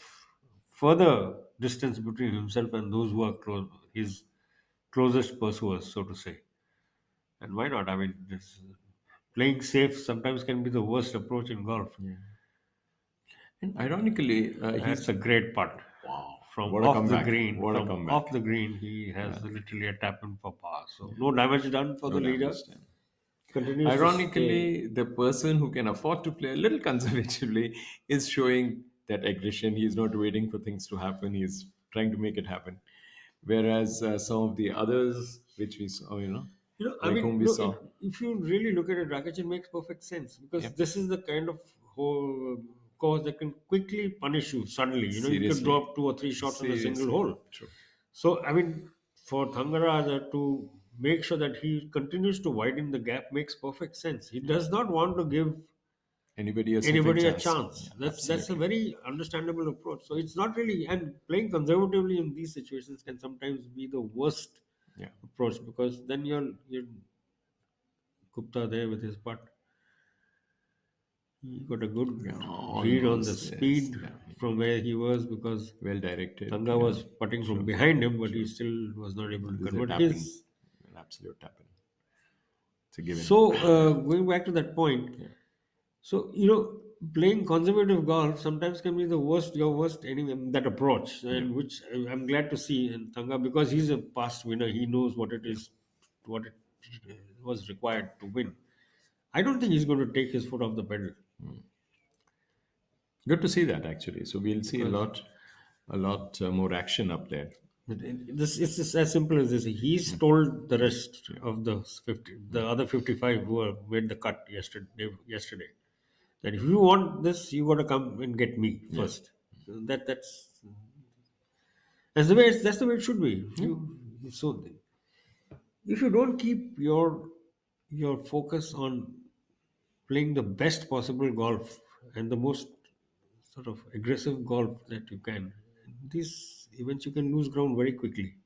further distance between himself and those who are close, his closest pursuers, so to say. And why not? I mean, playing safe sometimes can be the worst approach in golf. And ironically, That's a great putt. wow, From what a off the comeback! green, What a from comeback! off the green, he has literally a tap in for par. So no damage done for No the leader. damage done. Continues to stay. Ironically, the person who can afford to play a little conservatively is showing that aggression. He's not waiting for things to happen. He's trying to make it happen. Whereas some of the others, which we saw, I like mean, whom we saw, if you really look at it, Rakic, it makes perfect sense because Yep. this is the kind of whole course that can quickly punish you suddenly. You could Seriously. drop 2 or 3 shots in a single Seriously. hole. True. So, I mean, for Thangaraja to make sure that he continues to widen the gap makes perfect sense. He does not want to give Anybody a anybody a chance? chance. Yeah, That's a absolutely. very understandable approach. So it's not really, and playing conservatively in these situations can sometimes be the worst Yeah. approach because then you're Gupta there with his putt. He got a good read on the Almost, yes. speed Yeah. from where he was because Well directed. Thanga was putting from behind him, but he still was not able to This is a convert tap-in. his. An absolute tap in. It's a given. So going back to that point, so playing conservative golf sometimes can be your worst enemy. That approach, and which I'm glad to see in Thanga because he's a past winner. He knows what it is, what it was required to win. I don't think he's going to take his foot off the pedal. Good to see that actually. So we'll see Because- a lot more action up there. This it's just as simple as this. He's told the rest of the other 55 who made the cut yesterday, that if you want this, you got to come and get me first. So that's the way it should be. So if you don't keep your focus on playing the best possible golf and the most sort of aggressive golf that you can, these events you can lose ground very quickly.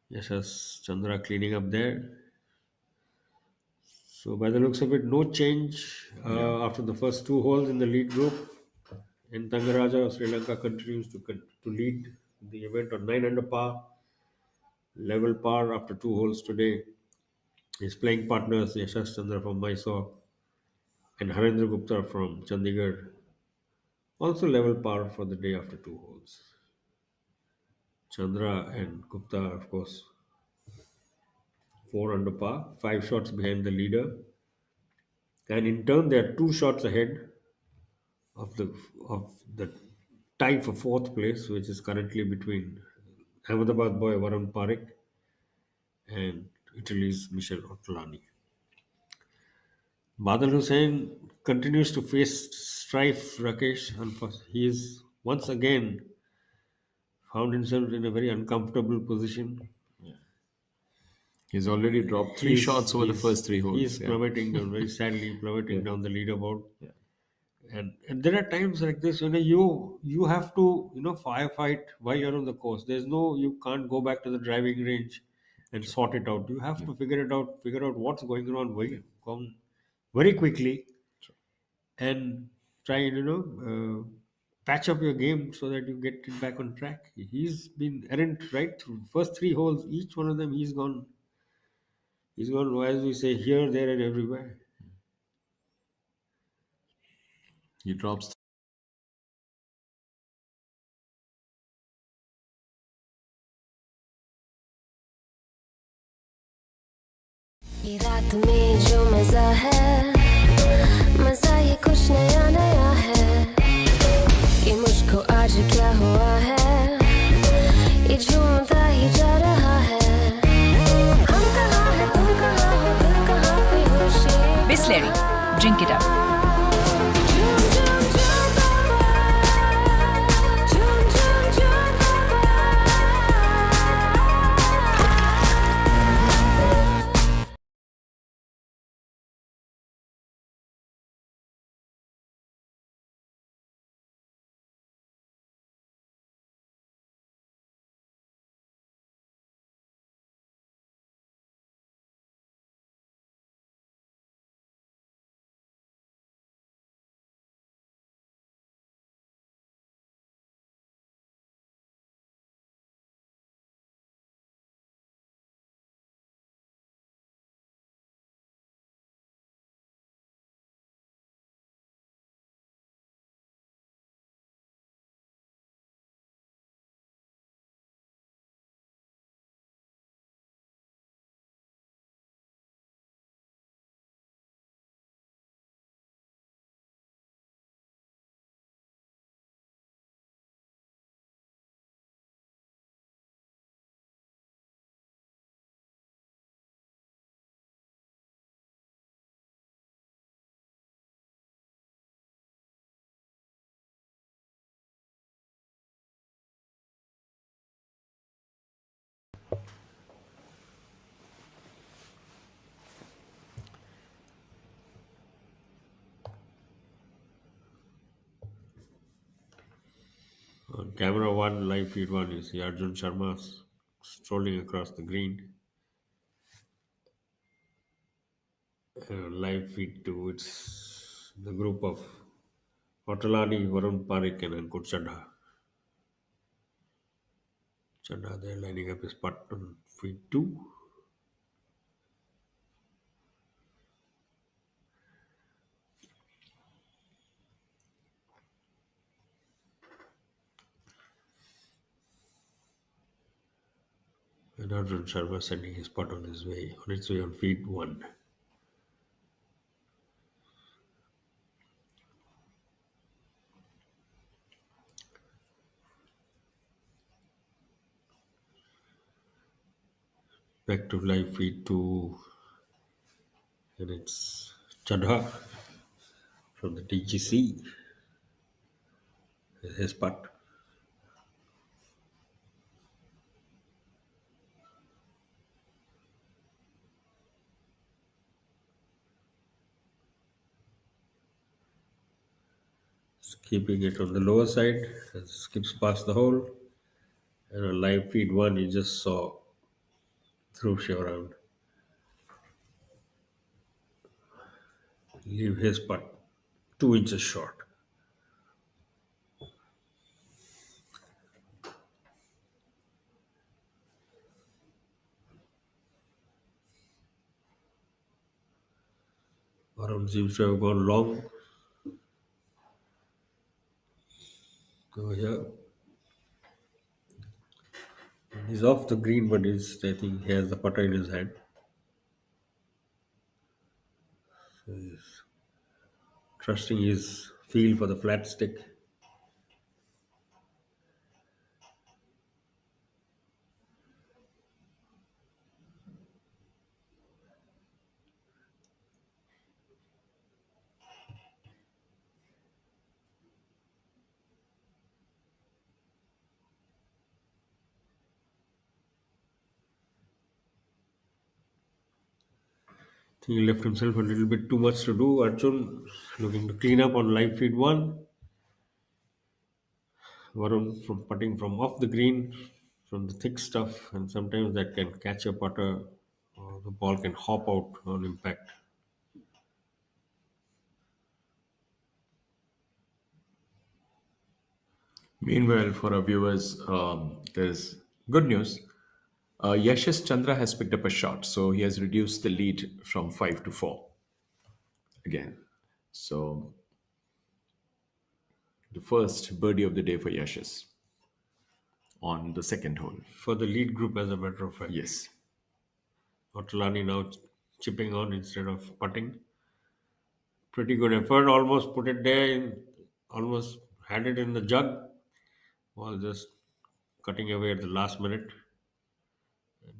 Yes, Chandra cleaning up there. So by the looks of it, no change after the first 2 holes in the lead group. And Thangaraja, Sri Lanka continues to lead the event on 9 under par, level par after 2 holes today. His playing partners Yashas Chandra from Mysore and Harendra Gupta from Chandigarh also level par for the day after 2 holes. Chandra and Gupta, of course, 4 under par, 5 shots behind the leader. And in turn, they are 2 shots ahead of the tie for fourth place, which is currently between Ahmedabad boy Varun Parekh and Italy's Michel Ortolani. Badal Hussain continues to face strife, Rakesh. He is once again found himself in a very uncomfortable position. He's already dropped 3 shots over the first 3 holes. He's plummeting down, very sadly plummeting down the leaderboard. And there are times like this when you have to firefight while you're on the course. You can't go back to the driving range and sort it out. You have to figure out what's going on very quickly and try and patch up your game so that you get it back on track. He's been errant right through first 3 holes. Each one of them he's gone, as we say, here, there, and everywhere. He drops. ये रात में जो मजा है मजा ये कुछ नया नया है ये मुझको आज क्या हुआ है ये झूमता ही जा रहा है हम कहाँ है On camera one, live feed one, you see Arjun Sharma strolling across the green. Live feed two, it's the group of Otalani, Varun Parik, and Ankur Chadha. Chadha there lining up his putt on feed two. And Arjun Sharma sending his putt on its way on feed one. Back to live feed two, and it's Chadha from the TGC. His putt. Keeping it on the lower side, and skips past the hole. And on live feed one, you just saw Dhruv around leave his putt 2 inches short. Varun seems to have gone long. Over here. He's off the green, but I think he has the putter in his hand. So he's trusting his feel for the flat stick. I think he left himself a little bit too much to do. Arjun looking to clean up on live feed one. Varun from putting from off the green, from the thick stuff, and sometimes that can catch a putter, or the ball can hop out on impact. Meanwhile, for our viewers, there's good news. Yashish Chandra has picked up a shot, so he has reduced the lead from 5 to 4 again. So the first birdie of the day for Yashish on the second hole. For the lead group, as a matter of fact. Yes. Otalani now chipping on instead of putting. Pretty good effort. Almost put it there. Almost had it in the jug. While just cutting away at the last minute.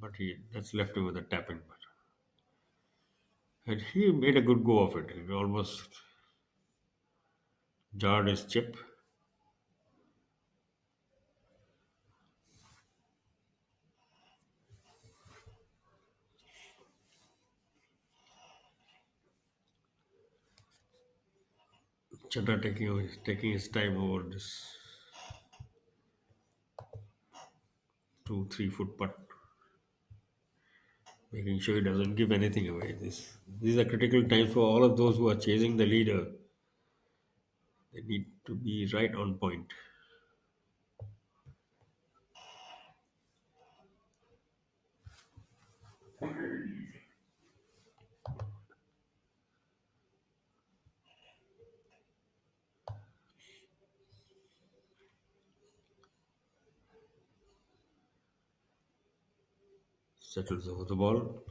But that's left him with a tapping. And he made a good go of it. He almost jarred his chip. Chandra taking his time over this 2-3 foot putt, making sure he doesn't give anything away. These are critical times for all of those who are chasing the leader. They need to be right on point. Settles over the ball.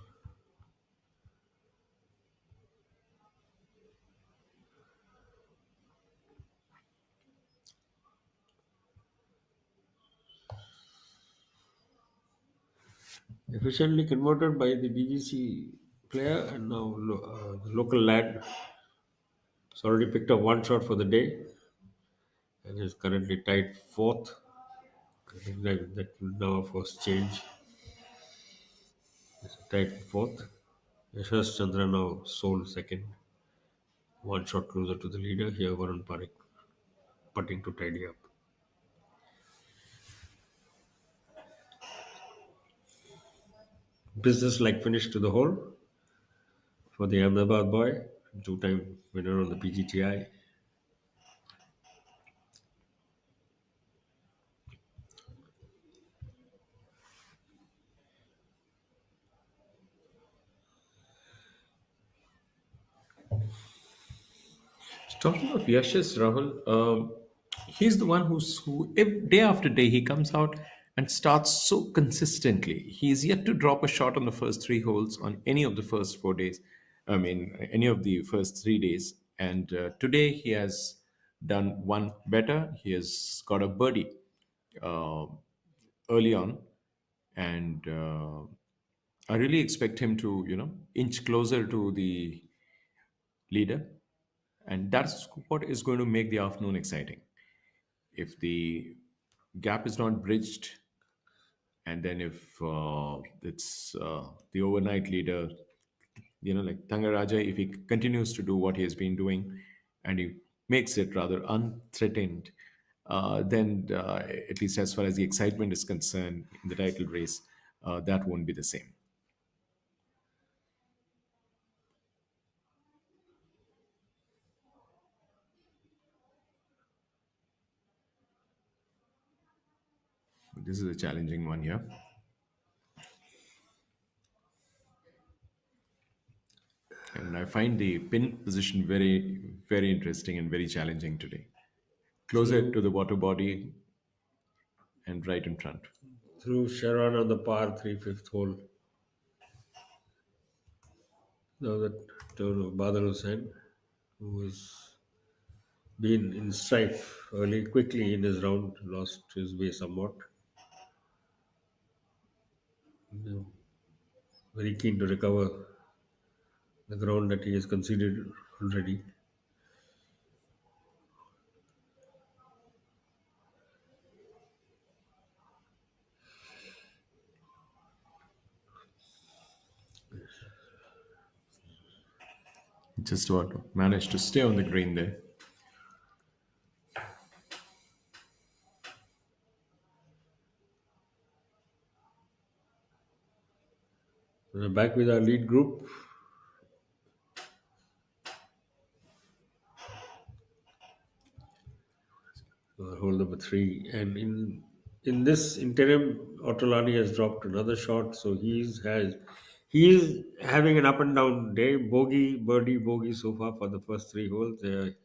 Efficiently converted by the DGC player, and now the local lad has already picked up one shot for the day and is currently tied fourth. I think that will now, of course, change. Tied fourth. Yashash Chandra now sole second. One shot closer to the leader. Here, Varun Parik putting to tidy up. business-like finish to the hole for the Ahmedabad boy, two-time winner on the PGTI. Talking of Yashas, Rahul, he's the one day after day he comes out and starts so consistently. He's yet to drop a shot on the first three holes on any of the first 4 days. I mean, any of the first 3 days. And today he has done one better. He has got a birdie uh, early on, and I really expect him to, inch closer to the leader, and that's what is going to make the afternoon exciting. If the gap is not bridged, and then if it's the overnight leader, like Thangaraja, if he continues to do what he has been doing and he makes it rather unthreatened, then at least as far as the excitement is concerned in the title race, that won't be the same. This is a challenging one here. And I find the pin position very, very interesting and very challenging today. Closer to the water body and right in front. Through Sharon on the par 3 fifth hole. Now that turn of Badal Hussain, who has been in strife early, quickly in his round, lost his way somewhat. You know, very keen to recover the ground that he has conceded already. Just about managed to stay on the green there. We're back with our lead group. Hole number 3, and in this interim, Ottolani has dropped another shot, so he's having an up and down day. Bogey, birdie, bogey so far for the first 3 holes.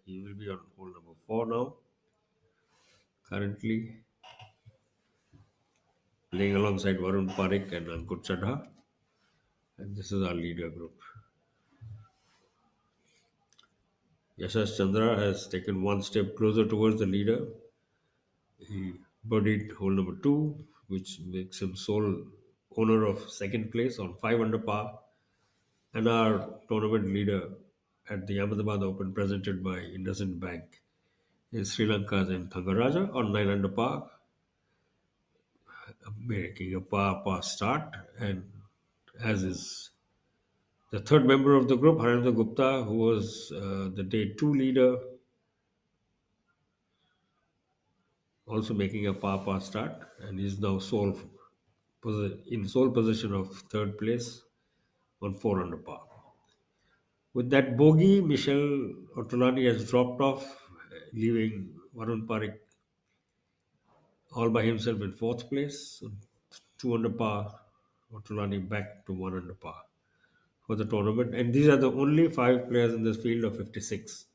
He will be on hole number 4 now. Currently playing alongside Varun Parik and Ankur Chadha, and this is our leader group. Yashash Chandra has taken one step closer towards the leader. He birdied hole number 2, which makes him sole owner of second place on 5 under par, and our tournament leader at the Ahmedabad Open presented by IndusInd Bank is Sri Lanka's Thangaraja on 9 under par, making a par start, and as is the third member of the group, Harendra Gupta, who was the day 2 leader, also making a par start, and is now in sole position of third place on 4 under par. With that bogey, Michel Ottolani has dropped off, leaving Varun Parik all by himself in fourth place. So 2 under par, Ottolani back to 1 under par for the tournament. And these are the only 5 players in this field of 56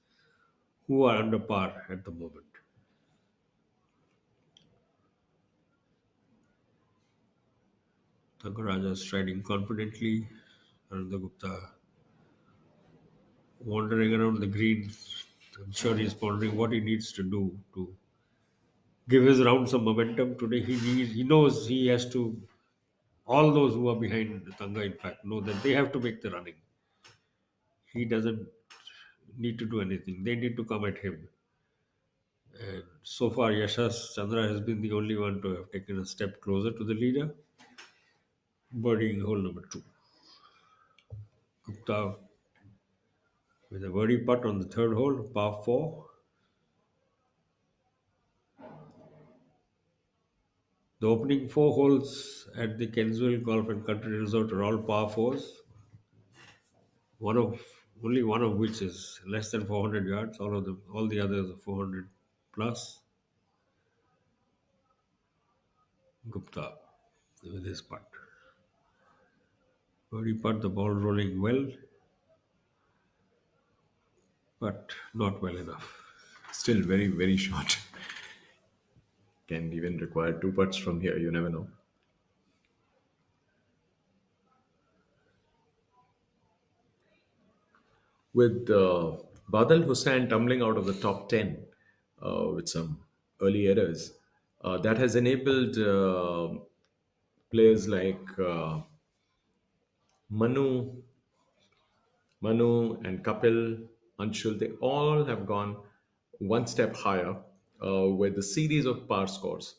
who are under par at the moment. Thangaraja striding confidently, Ananda Gupta wandering around the green. I'm sure he's pondering what he needs to do to give his round some momentum today. He knows he has to. All those who are behind Tanga, in fact, know that they have to make the running. He doesn't need to do anything. They need to come at him. And so far, Yashas Chandra has been the only one to have taken a step closer to the leader, birdieing hole number 2. Gupta with a birdie putt on the third hole, par 4. The opening four holes at the Kensville Golf and Country Resort are all par fours. Only one of which is less than 400 yards. All the others are 400 plus. Gupta with his putt. Birdie putt, the ball rolling well, but not well enough. Still very, very short. Can even require two putts from here. You never know. With Badal Hussain tumbling out of the top 10 with some early errors, that has enabled players like Manu, and Kapil, Anshul, they all have gone one step higher with the series of par scores.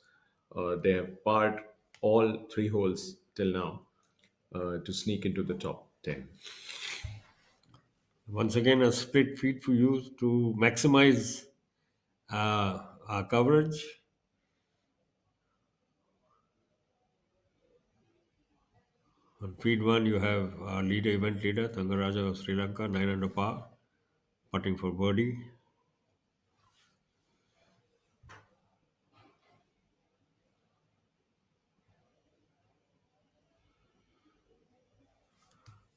They have parred all three holes till now to sneak into the top 10. Once again, a split feed for you to maximize our coverage. On feed one, you have our event leader, Thangaraja of Sri Lanka, 9 under par, putting for birdie.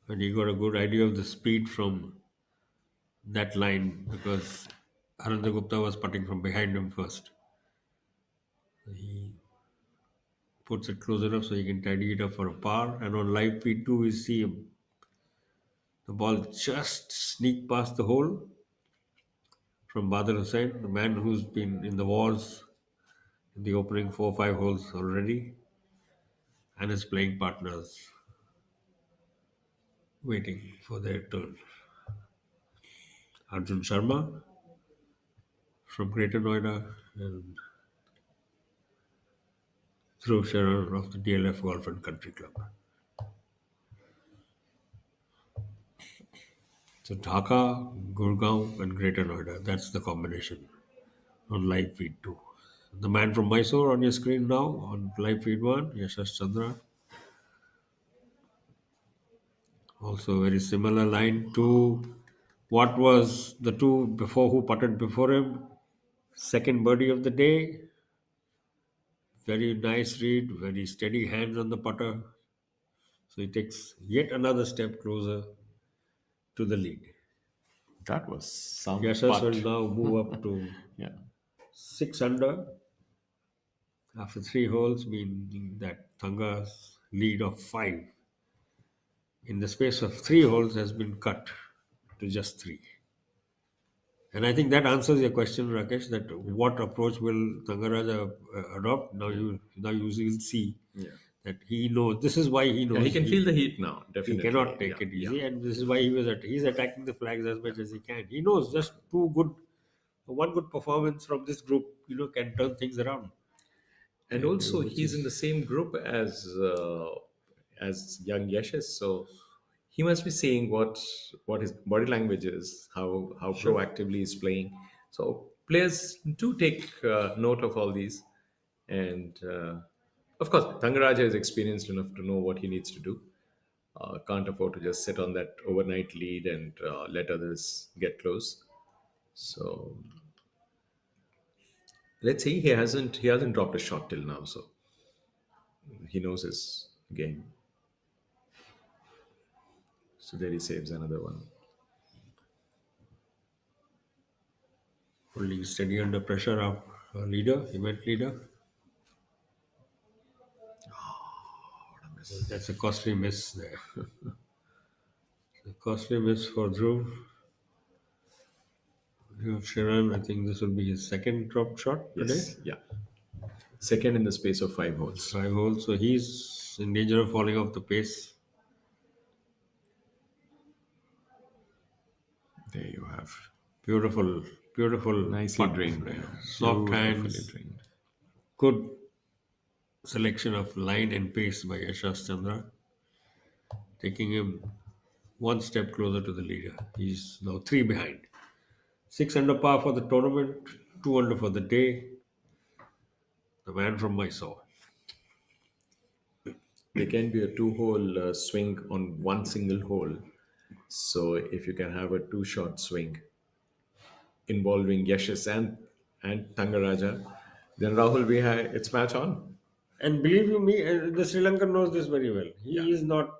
And he got a good idea of the speed from that line because Ananda Gupta was putting from behind him first. He puts it close enough so he can tidy it up for a par. And on live feed 2, we see him. The ball just sneaked past the hole from Badal Hussain, the man who's been in the wars in the opening 4 or 5 holes already, and his playing partners waiting for their turn. Arjun Sharma from Greater Noida and Dhruv Sharan of the DLF Golf and Country Club. So Dhaka, Gurgaon, and Greater Noida. That's the combination on live feed 2. The man from Mysore on your screen now on live feed 1, Yashash Chandra. Also very similar line to what was the two before who putted before him. Second birdie of the day. Very nice read, very steady hands on the putter. So he takes yet another step closer to the lead. That was some Yashas putt. will now move up to Yeah. 6 under after 3 holes, meaning that Thanga's lead of 5 in the space of 3 holes has been cut to just 3. And I think that answers your question, Rakesh, that what approach will Thangaraja adopt? Now you will see Yeah. that he knows. This is why he knows. Yeah, he can feel the heat now, He definitely. cannot take Yeah, it easy, yeah. and this is why he's attacking the flags as much as he can. He knows just one good performance from this group, can turn things around. And also, which he's is- in the same group as young Yashes, so he must be seeing what his body language is, how proactively he's playing. So players do take note of all these, and of course, Thangaraja is experienced enough to know what he needs to do. Can't afford to just sit on that overnight lead and let others get close. So let's see. He hasn't dropped a shot till now, so he knows his game. So there he saves another one. Holding steady under pressure of event leader. That's a costly miss there. A costly miss for Dhruv. Sharan, I think this will be his second drop shot today. Yes, yeah. Second in the space of 5 holes. 5 holes, so he's in danger of falling off the pace. There you have. Beautiful, beautiful. Nicely putt. drained. Yeah. Soft Beautifully hands. drained. Good selection of line and pace by Yashash Chandra, taking him one step closer to the leader. He's now 3 behind. 6 under par for the tournament, 2 under for the day. The man from Mysore. there can be a two-hole swing on one single hole. So if you can have a two-shot swing involving Yashas and Thangaraja, then Rahul, it's match on. And believe you me, the Sri Lankan knows this very well. Yeah, He is not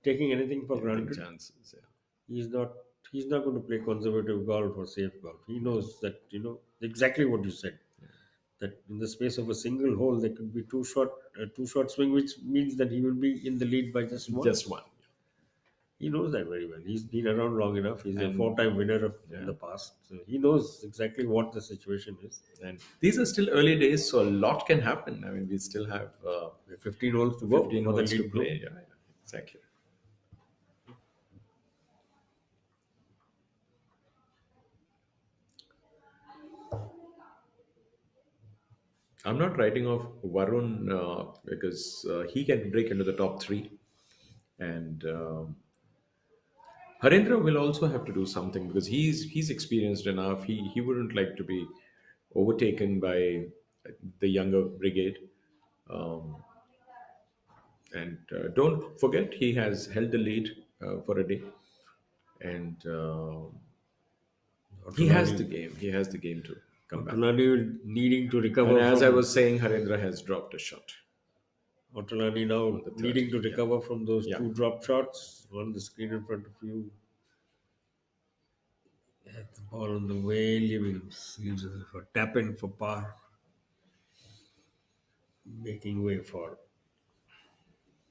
taking anything for anything granted. chances. Yeah. He's not he's not going to play conservative golf or safe golf. He knows that, exactly what you said. That in the space of a single hole there could be two shot swing, which means that he will be in the lead by just one. Just one. He knows that very well. He's been around long enough. He's a And four-time winner in yeah. the past. So he knows exactly what the situation is. And these are still early days, so a lot can happen. I mean, we still have We have 15 holes to go 15 for the holes to lead group. play. Yeah, yeah, exactly. I'm not writing off Varun because he can break into the top three, and Harendra will also have to do something because he's experienced enough. He wouldn't like to be overtaken by the younger brigade. Um, and don't forget, he has held the lead for a day, and he has the game. He has the game to come back. Otulani needing to And recover as I from was saying, Harendra has dropped a shot. Otulani now the third, needing to yeah. recover from those Yeah. two drop shots on the screen in front of you. Has the ball on the way, leaving for tap in for par, making way for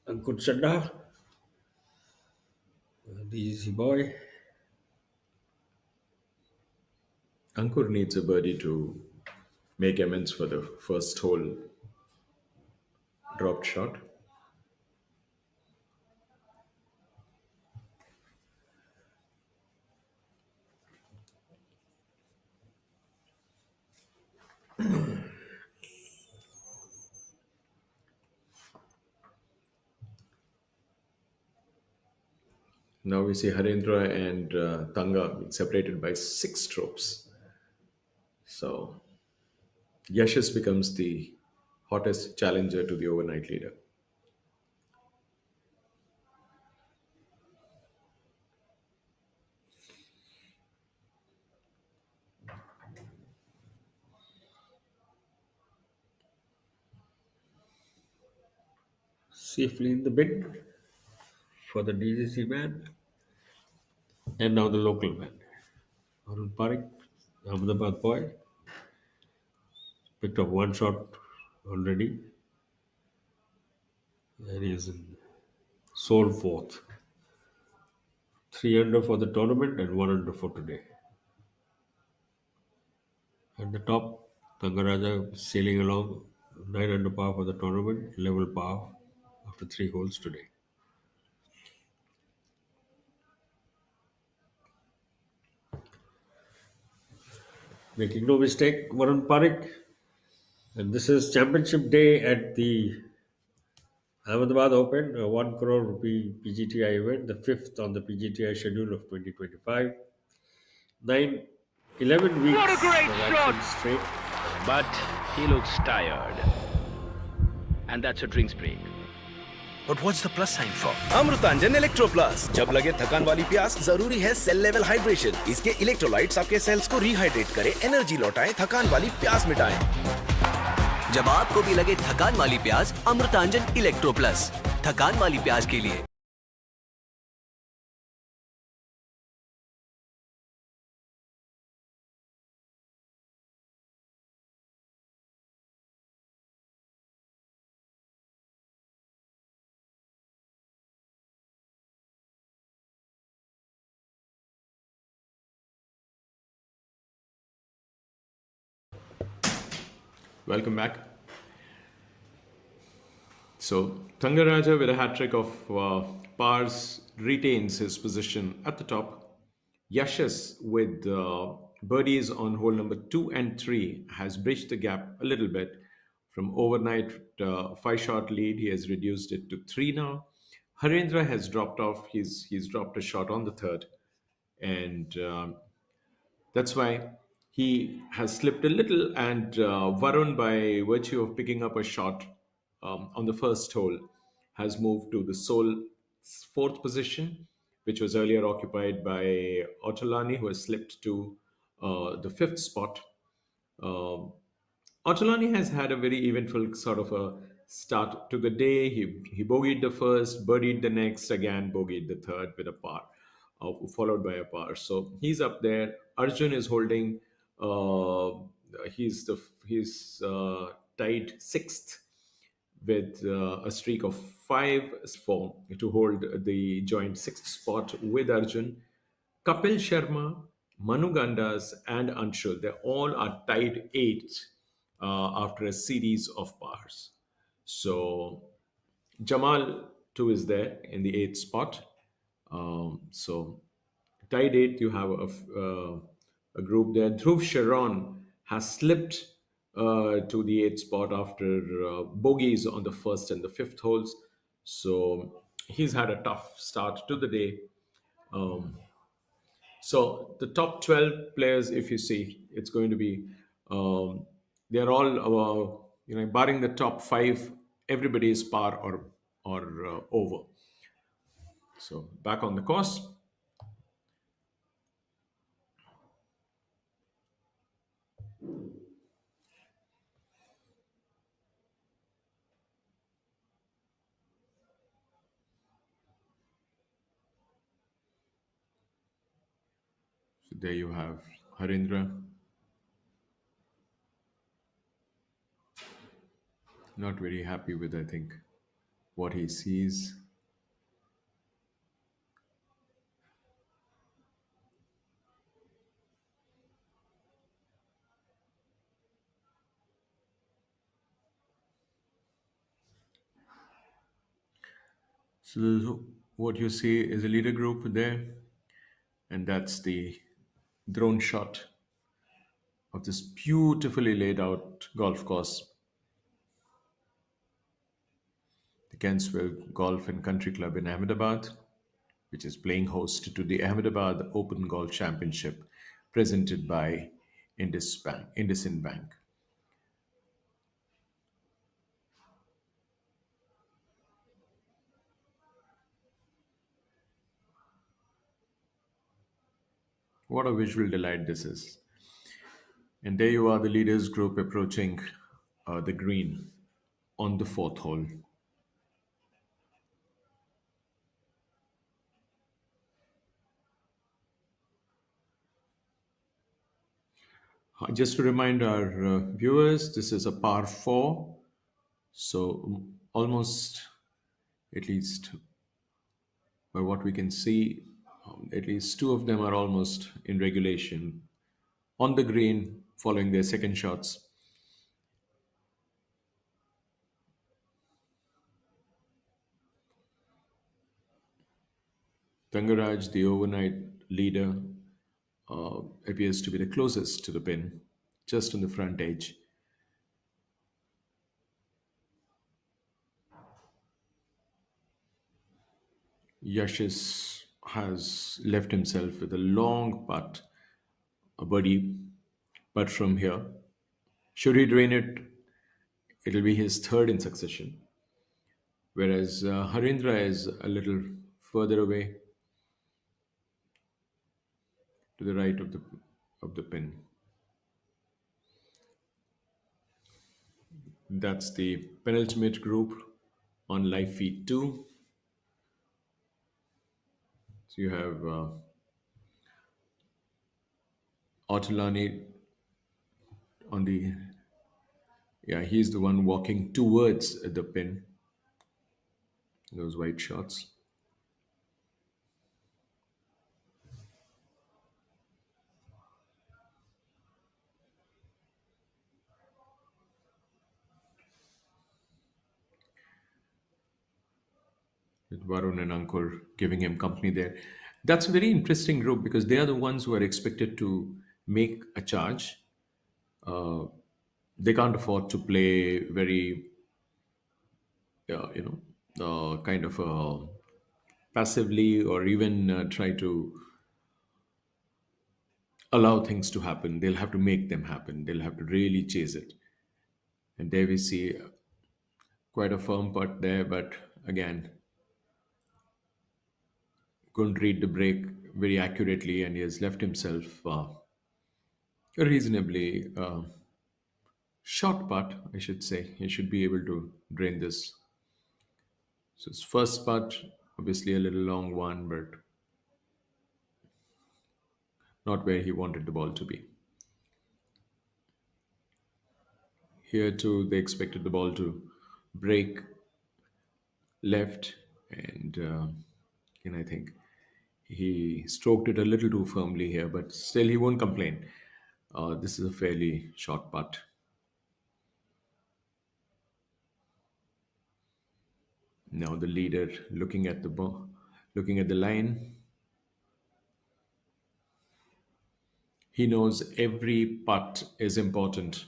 Ankur Chadda, the easy boy. Ankur needs a birdie to make amends for the first hole dropped shot. Now we see Harendra and Tanga being separated by 6 strokes. So Yashas becomes the hottest challenger to the overnight leader. Safely in the bin for the DCC man. And now the local man. Arun Parik, Ahmedabad boy, picked up one shot already. And he is in sole fourth. 3 under for the tournament and 1 under for today. At the top, Thangaraja sailing along 9 under par for the tournament, level par after 3 holes today. Making no mistake, Varun Parik. And this is championship day at the Ahmedabad Open, a 1 crore rupee PGTI event, the fifth on the PGTI schedule of 2025. 11 weeks What a great of shot! action straight. But he looks tired. And that's a drinks break. But what's the plus sign for? Amrutanjan electro plus. जब लगे थकान वाली प्यास, जरूरी है cell level hydration. इसके electrolytes आपके sales को रिहाइड्रेट करें, एनर्जी लौटाएं, थकान वाली प्यास मिटाएं। जब आपको भी लगे थकान वाली प्यास, अमृतांजन इलेक्ट्रो प्लस, थकान वाली प्यास के लिए। Welcome back. So Thangaraja with a hat trick of pars retains his position at the top. Yashas with birdies on hole number 2 and 3 has bridged the gap a little bit. From overnight 5-shot lead, he has reduced it to 3 now. Harendra has dropped off. He's dropped a shot on the third, and that's why he has slipped a little. And Varun, by virtue of picking up a shot on the first hole, has moved to the sole fourth position, which was earlier occupied by Otolani, who has slipped to the fifth spot. Um Otolani has had a very eventful sort of a start to the day. He bogeyed the first, birdied the next, again bogeyed the third with a par, followed by a par. So he's up there. Arjun is holding. Uh, he's tied sixth with a streak of five for to hold the joint sixth spot with Arjun. Kapil Sharma, Manu Gandas, and Anshul, they all are tied eighth after a series of pars. So Jamal too is there in the eighth spot. So tied eighth, you have a group there. Dhruv Sharon has slipped to the eighth spot after bogeys on the first and the fifth holes. So he's had a tough start to the day. Um, so the top 12 players, if you see, it's going to be, they're all, barring the top five, everybody is par or over. So back on the course. So there you have Harindra. Not very happy with, I think, what he sees. So what you see is a leader group there, and that's the drone shot of this beautifully laid out golf course, the Kensville Golf and Country Club in Ahmedabad, which is playing host to the Ahmedabad Open Golf Championship presented by IndusInd Bank. What a visual delight this is. And there you are, the leaders group approaching the green on the fourth hole. Just to remind our viewers, this is a par 4. So almost, at least by what we can see, at least two of them are almost in regulation on the green following their second shots. Thangaraja, the overnight leader, appears to be the closest to the pin, just on the front edge. Has left himself with a long putt, a birdie putt from here. Should he drain it, it'll be his third in succession. Whereas Harindra is a little further away to the right of the pin. That's the penultimate group on live feed 2. So you have Otolani on the, yeah, he's the one walking towards the pin. Those white shots. With Varun and Ankur giving him company there. That's a very interesting group because they are the ones who are expected to make a charge. They can't afford to play very, kind of passively or even try to allow things to happen. They'll have to make them happen. They'll have to really chase it. And there we see quite a firm putt there, but again, couldn't read the break very accurately, and he has left himself a reasonably short putt, I should say. He should be able to drain this. So his first putt, obviously a little long one, but not where he wanted the ball to be. Here too, they expected the ball to break left, and I think he stroked it a little too firmly here, but still he won't complain. This is a fairly short putt. Now the leader looking at the ball, looking at the line. He knows every putt is important.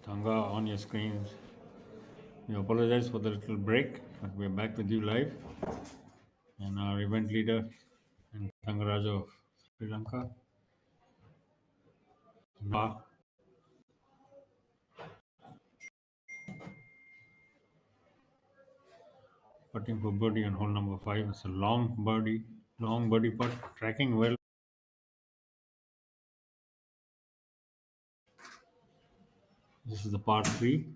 Thanga, on your screens. We apologize for the little break, but we're back with you live. And our event leader and Thangaraja of Sri Lanka, Ma, putting for birdie on hole number 5. It's a long birdie putt, tracking well. This is the par 3.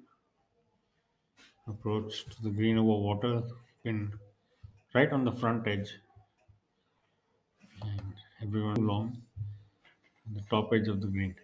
approach to the green over water, pin right on the front edge, and everyone too long on the top edge of the green.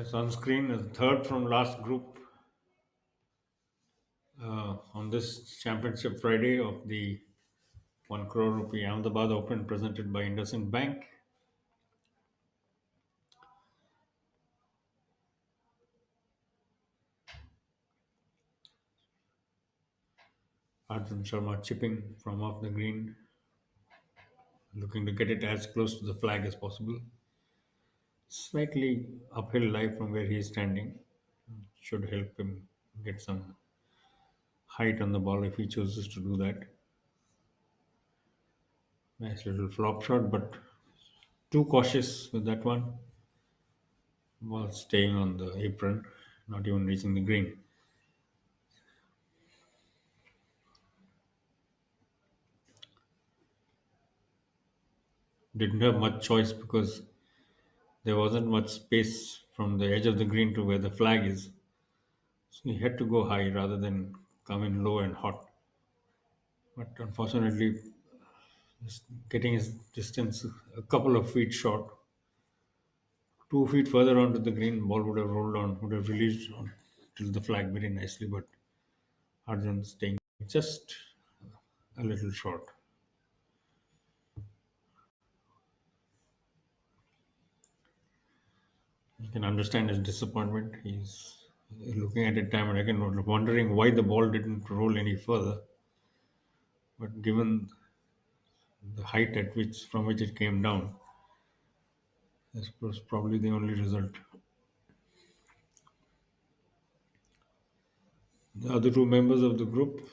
Sunscreen is third from last group on this Championship Friday of the 1 crore rupee Ahmedabad Open presented by IndusInd Bank. Arjun Sharma chipping from off the green, looking to get it as close to the flag as possible. Slightly uphill lie from where he is standing. Should help him get some height on the ball if he chooses to do that. Nice little flop shot, but too cautious with that one. Ball staying on the apron, not even reaching the green. Didn't have much choice because there wasn't much space from the edge of the green to where the flag is. So he had to go high rather than come in low and hot. But unfortunately, just getting his distance a couple of feet short. 2 feet further onto the green, ball would have rolled on, would have released on till the flag very nicely. But Arjun staying just a little short. You can understand his disappointment. He's looking at it time and again, wondering why the ball didn't roll any further. But given the height at which from which it came down, this was probably the only result. The other two members of the group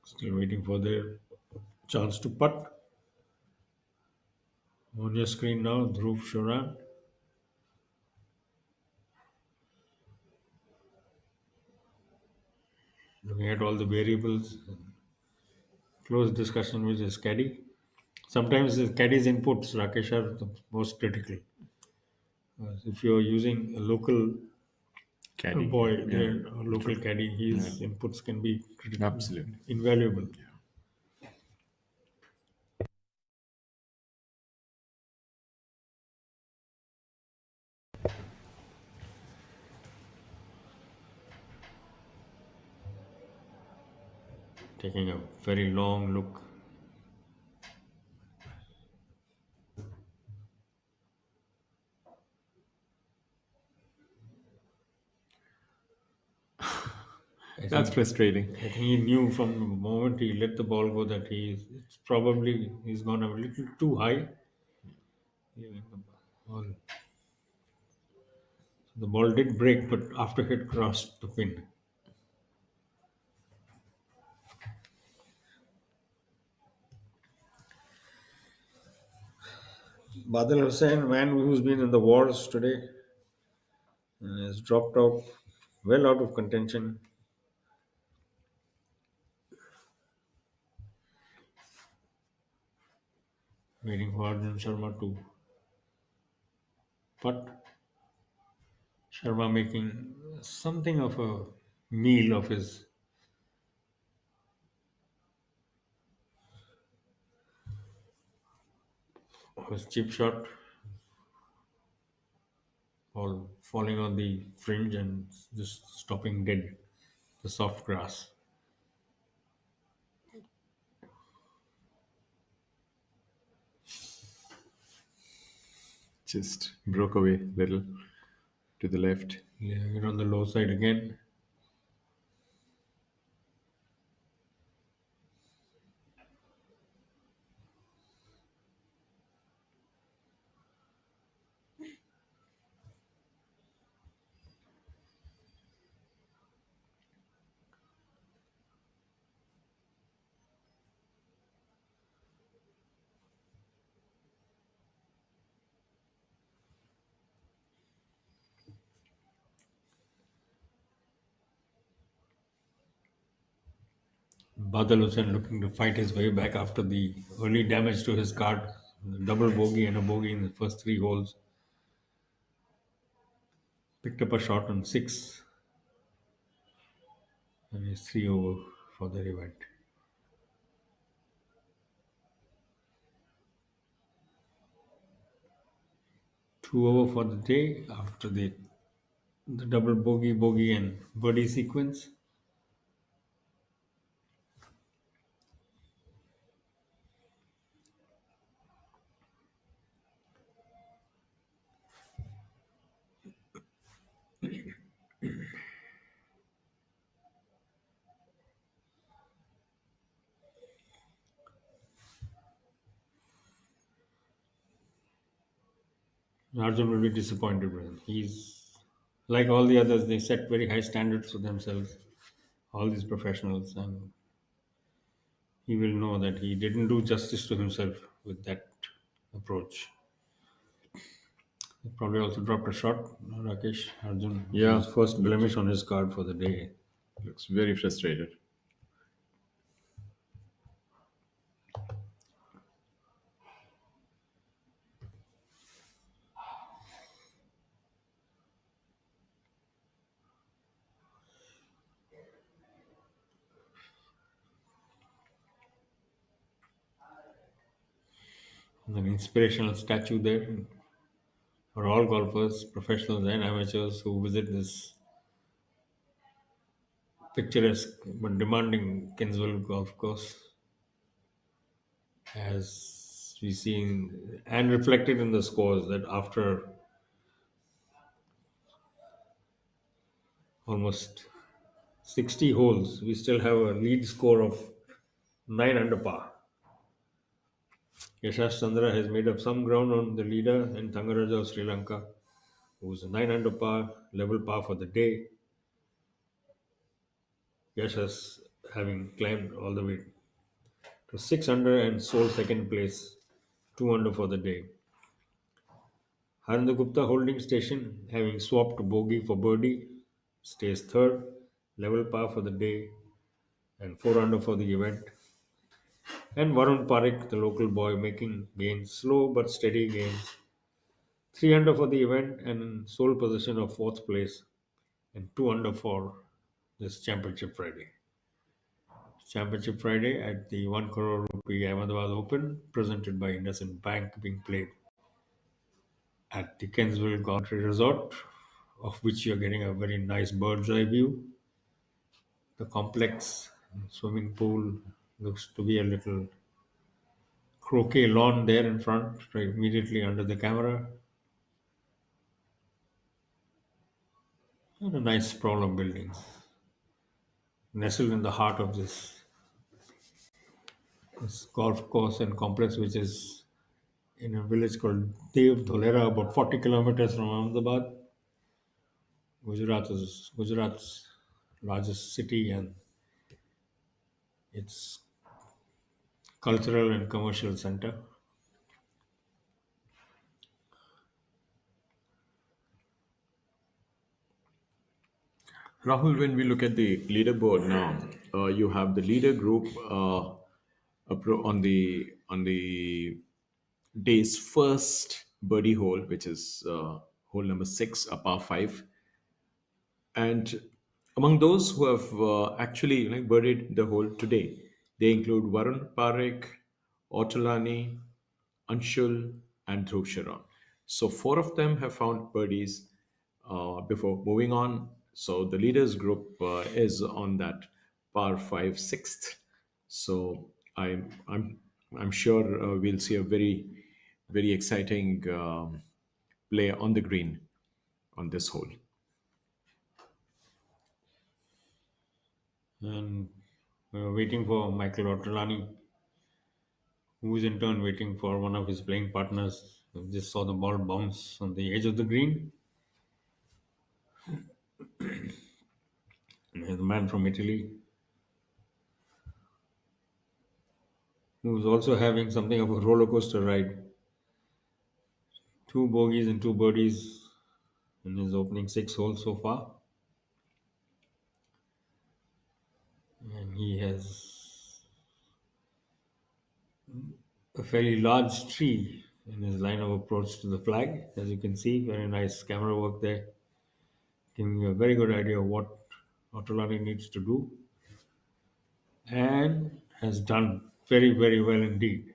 still waiting for their chance to putt. On your screen now, Dhruv Shoran. Looking at all the variables, close discussion with his caddy. Sometimes the caddy's inputs, Rakesh, are the most critical. If you're using a local Caddy. boy, Yeah. a local caddy, his inputs can be critical, Absolutely. invaluable. Taking a very long look. That's frustrating. I think he knew from the moment he let the ball go that he's gone a little too high. The ball did break, but after it crossed the pin. Badal Hussain, man who's been in the wars today, has dropped out, well out of contention. Waiting for Arjun Sharma to putt. Sharma making something of a meal of his chip shot. Ball falling on the fringe and just stopping dead. The soft grass. Just broke away little to the left. Leaving it on the low side again. Badal Hussain looking to fight his way back after the early damage to his card. The double bogey and a bogey in the first three holes. Picked up a shot on 6. And he's 3 over for the event. Two over for the day after the double bogey and birdie sequence. Arjun will be disappointed with him. He's like all the others, they set very high standards for themselves, all these professionals, and he will know that he didn't do justice to himself with that approach. He probably also dropped a shot, Rakesh Arjun. Yeah, His first blemish on his card for the day. looks very frustrated. And an inspirational statue there for all golfers, professionals and amateurs who visit this picturesque but demanding Kensville golf course, as we seen and reflected in the scores that after almost 60 holes, we still have a lead score of 9 under par. Yashash Chandra has made up some ground on the leader and Thangaraja of Sri Lanka, who's a 9 under par, level par for the day. Yashash having climbed all the way to 6 under and sole second place, 2 under for the day. Haranda Gupta holding station, having swapped bogey for birdie, stays third, level par for the day, and 4 under for the event. And Varun Parik, the local boy, making gains, slow but steady gains. 3 under for the event and in sole possession of fourth place, and 2 under for this Championship Friday. Championship Friday at the 1 crore rupee Ahmedabad Open, presented by IndusInd Bank, being played at the Kensville Golf Resort, of which you're getting a very nice bird's eye view. The complex swimming pool looks to be a little croquet lawn there in front, right immediately under the camera. And a nice sprawl of buildings nestled in the heart of this golf course and complex, which is in a village called Dev Dholera, about 40 kilometers from Ahmedabad. Gujarat is Gujarat's largest city, and its cultural and commercial center. Rahul, when we look at the leaderboard now, you have the leader group on the day's first birdie hole, which is hole number 6, a par 5. And among those who have actually birdied the hole today, they include Varun Parekh, Otolani, Anshul, and Dhruv Sharon. So 4 of them have found birdies before moving on. So the leaders group is on that par 5 sixth. So I'm sure we'll see a very exciting play on the green on this hole. And we were waiting for Michael Otolani, who is in turn waiting for one of his playing partners. We just saw the ball bounce on the edge of the green. And the man from Italy, who is also having something of a roller coaster ride. 2 bogeys and 2 birdies in his opening 6 holes so far. And he has a fairly large tree in his line of approach to the flag. As you can see, very nice camera work there, giving you a very good idea of what Otolani needs to do, and has done very well indeed.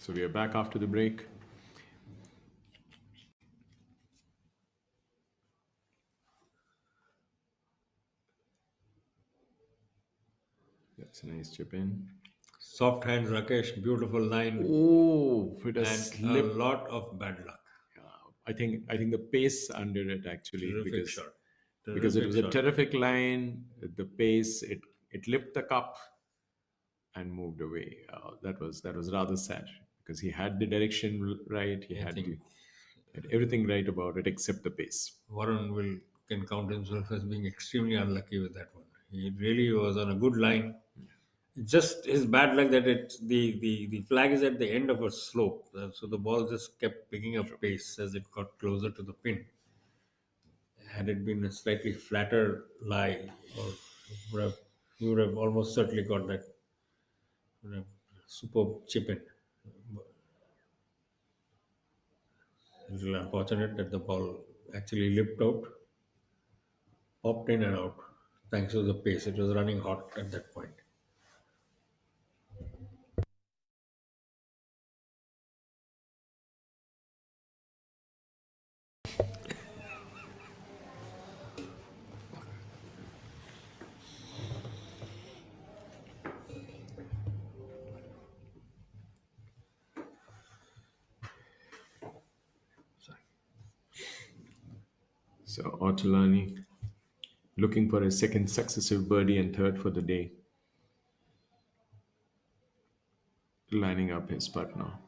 So we are back after the break. That's a nice chip in. Soft hands, Rakesh. Beautiful line. Oh, it has And slipped. a lot of bad luck. I think the pace under it actually, Terrific shot. because it was a shot. terrific line. The pace, it lipped the cup and moved away. That was rather sad because he had the direction right. He had everything right about it except the pace. Warren can count himself as being extremely unlucky with that one. He really was on a good line. It's just his bad luck that the flag is at the end of a slope, so the ball just kept picking up pace as it got closer to the pin. Had it been a slightly flatter lie, or he would have almost certainly got that superb chip in. A little unfortunate that the ball actually lipped out, popped in and out, thanks to the pace. It was running hot at that point. So Ortolani looking for a second successive birdie and third for the day. Lining up his putt now.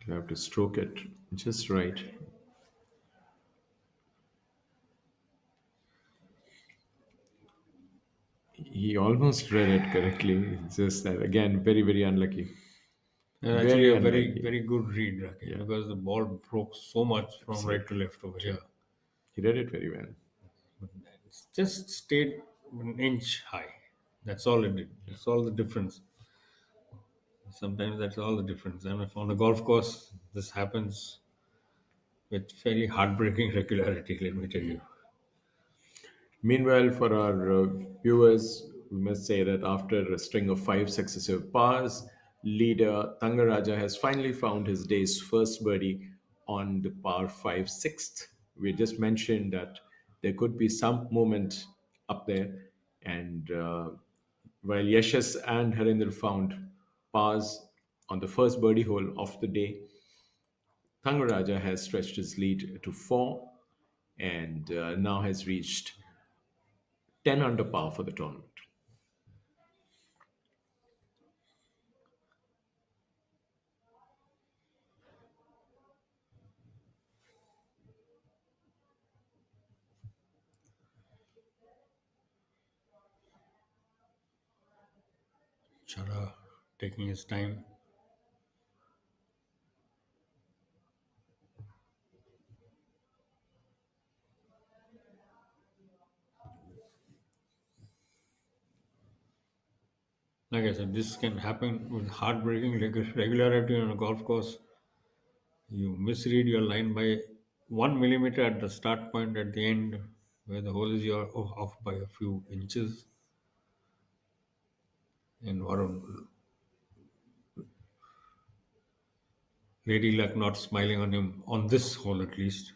You have to stroke it just right. He almost read it correctly. It's just that again, very, very unlucky. Actually, a very, unlucky. very good read, Rakesh, because the ball broke so much from right to left over here. He read it very well. It's just stayed an inch high. That's all it did. That's all the difference. Sometimes that's all the difference. And if on a golf course, this happens with fairly heartbreaking regularity, let me tell you. Meanwhile, for our viewers, we must say that after a string of 5 successive pars, leader Thangaraja has finally found his day's first birdie on the par 5 sixth. We just mentioned that there could be some movement up there, and while Yashas and Harinder found pars on the first birdie hole of the day, Thangaraja has stretched his lead to 4 and now has reached 10 under par for the tournament. Chara taking his time. Like I said, this can happen with heartbreaking regularity on a golf course. You misread your line by 1 millimeter at the start point, at the end, where the hole is off by a few inches. And Varun, Lady Luck not smiling on him on this hole at least.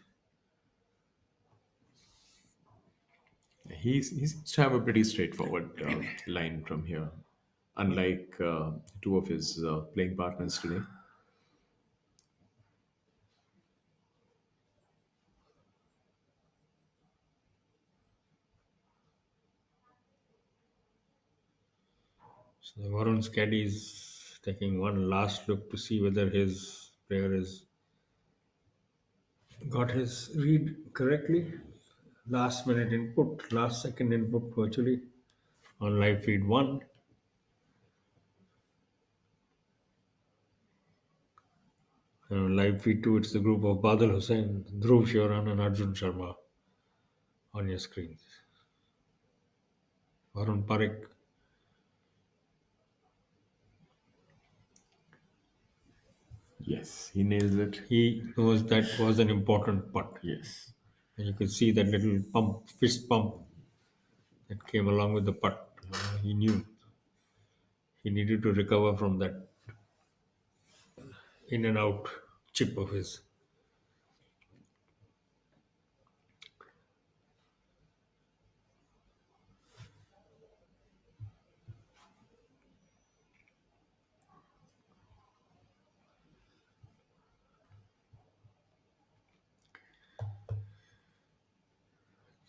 He seems to have a pretty straightforward line from here, unlike two of his playing partners today. So the Varun's caddy is taking one last look to see whether his player has got his read correctly. Last minute input, last second input virtually on live feed 1. And on live feed 2, it's the group of Badal Hussain, Dhruv Shivaran, and Arjun Sharma on your screens. Varun Parekh Yes, he nails it. He knows that was an important putt. Yes. And you could see that little pump, fist pump that came along with the putt. He knew he needed to recover from that in and out chip of his.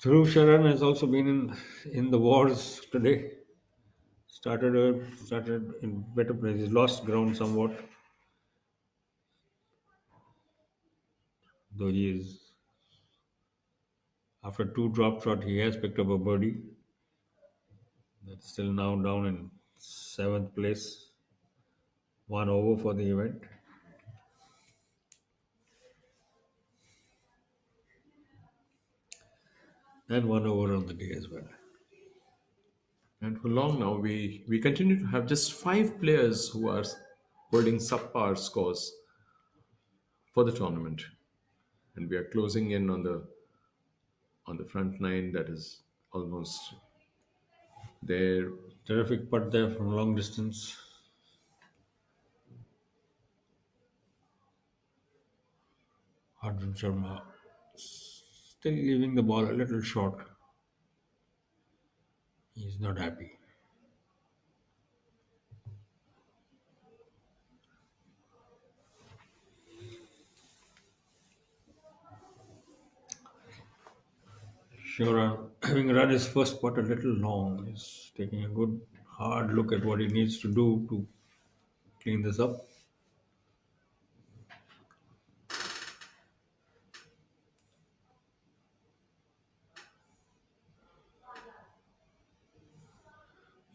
Dhruv Sharan has also been in the wars today. Started in better places, lost ground somewhat, though he is after two drop shot he has picked up a birdie. That's still now down in seventh place, one over for the event. And one over on the day as well. And for long now, we continue to have just 5 players who are holding subpar scores for the tournament, and we are closing in on the front line that is almost there. Terrific putt there from long distance. Arjun Sharma still leaving the ball a little short. He's not happy. Sure, having run his first putt a little long, he's taking a good hard look at what he needs to do to clean this up.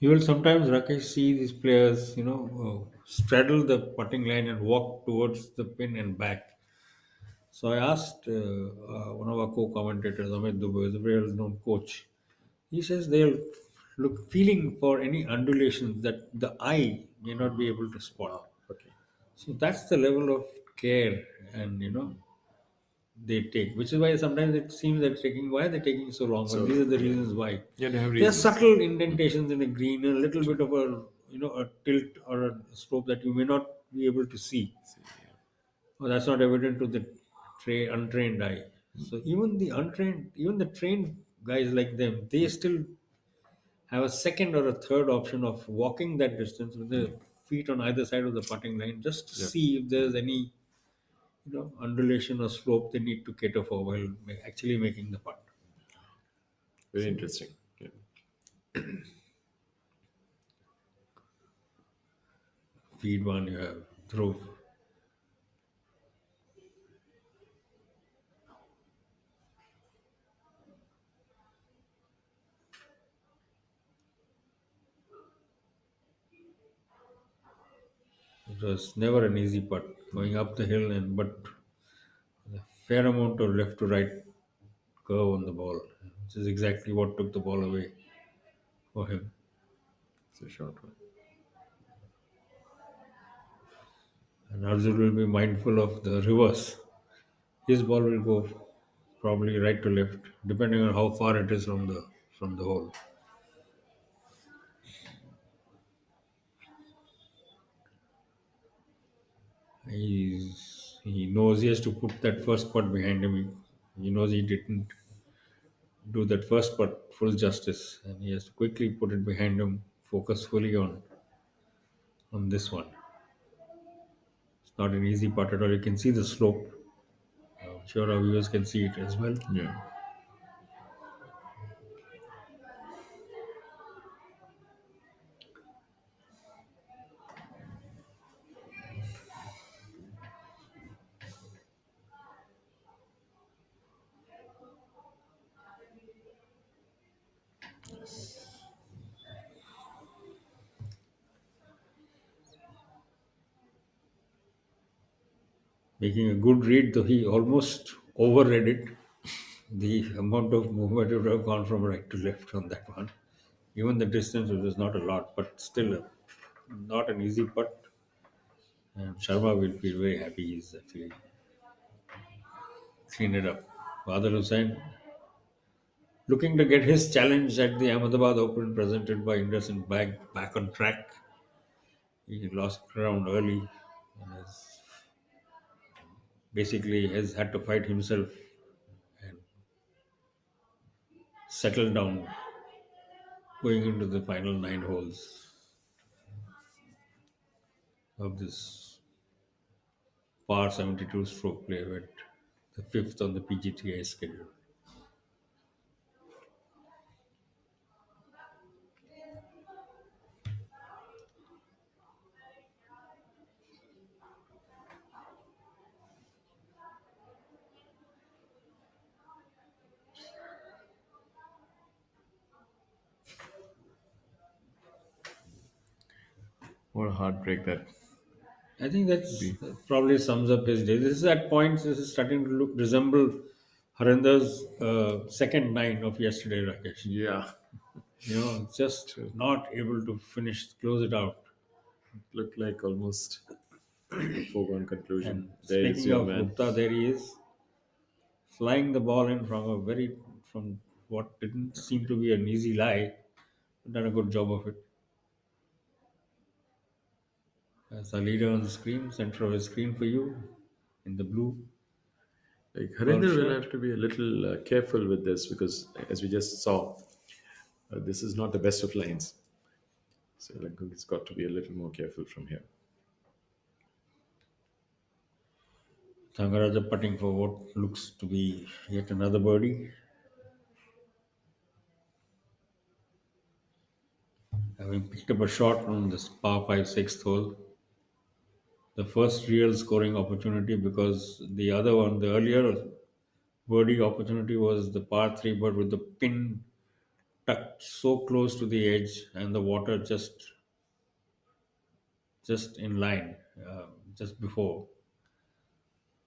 You will sometimes, Rakesh, see these players, straddle the putting line and walk towards the pin and back. So I asked one of our co-commentators, Ahmed Dubey, who's a very well-known coach. He says they'll look feeling for any undulations that the eye may not be able to spot. Okay. So that's the level of care and they take, which is why sometimes it seems that taking why they're taking so long. But these are the reasons why. Yeah, they have There are reasons. subtle indentations in the green, a little bit of a tilt or a slope that you may not be able to see. Well, that's not evident to the untrained eye. So even the trained guys like them, they still have a second or a third option of walking that distance with the feet on either side of the putting line, just to Yeah. see if there's any undulation or slope they need to cater for while actually making the putt. Very interesting. Yeah. Feed one, you have throw. It was never an easy putt going up the hill, but a fair amount of left to right curve on the ball, which is exactly what took the ball away for him. It's a short one. And Arjun will be mindful of the reverse. His ball will go probably right to left, depending on how far it is from the hole. He knows he has to put that first putt behind him. He knows he didn't do that first putt full justice, and he has to quickly put it behind him, focus fully on this one. It's not an easy putt at all. You can see the slope. I'm sure our viewers can see it as well. Yeah. Making a good read, though he almost overread it. The amount of movement would have gone from right to left on that one. Even the distance, which was not a lot, but still not an easy putt. And Sharma will feel very happy he's actually cleaned it up. Badal Hussain looking to get his challenge at the Ahmedabad Open presented by IndusInd Bank back on track. He lost ground early and has basically has had to fight himself and settle down going into the final 9 holes of this par 72 stroke play with the fifth on the PGTI schedule. What a heartbreak that I think be. that probably sums up his day. This is at points, this is starting to resemble Harinder's second nine of yesterday, Rakesh. Yeah, Just true. not able to close it out. Looked like almost a foregone conclusion. And There is speaking your of man. Gupta, there he is, flying the ball in from what didn't seem to be an easy lie. Done a good job of it. As a leader on the screen, center of the screen for you, in the blue Like golf Harinder will shirt. have to be a little careful with this because, as we just saw, this is not the best of lines. So like he's got to be a little more careful from here. Thangaraja putting for what looks to be yet another birdie. Having picked up a shot on this par 5 sixth hole. The first real scoring opportunity because the other one, the earlier birdie opportunity was the par 3, but with the pin tucked so close to the edge and the water just in line, just before.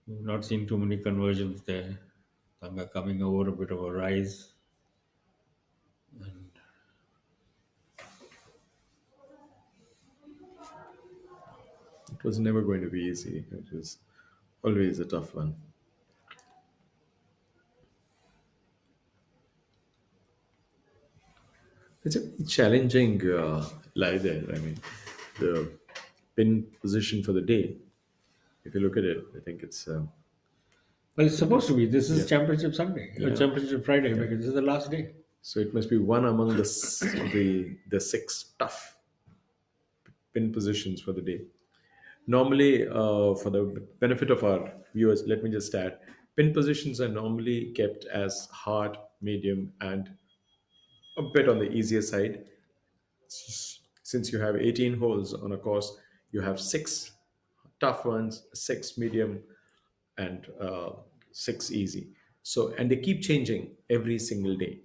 We've not seen too many conversions there. Tanga coming over a bit of a rise. It was never going to be easy. It was always a tough one. It's a challenging lie there. I mean, the pin position for the day. If you look at it, I think it's Well, it's supposed to be. This is yeah, Championship Sunday, or yeah. Championship Friday, Yeah. because this is the last day. So it must be one among the six tough pin positions for the day. Normally, for the benefit of our viewers, let me just add, pin positions are normally kept as hard, medium, and a bit on the easier side. Since you have 18 holes on a course, you have six tough ones, six medium, and six easy. So, and they keep changing every single day.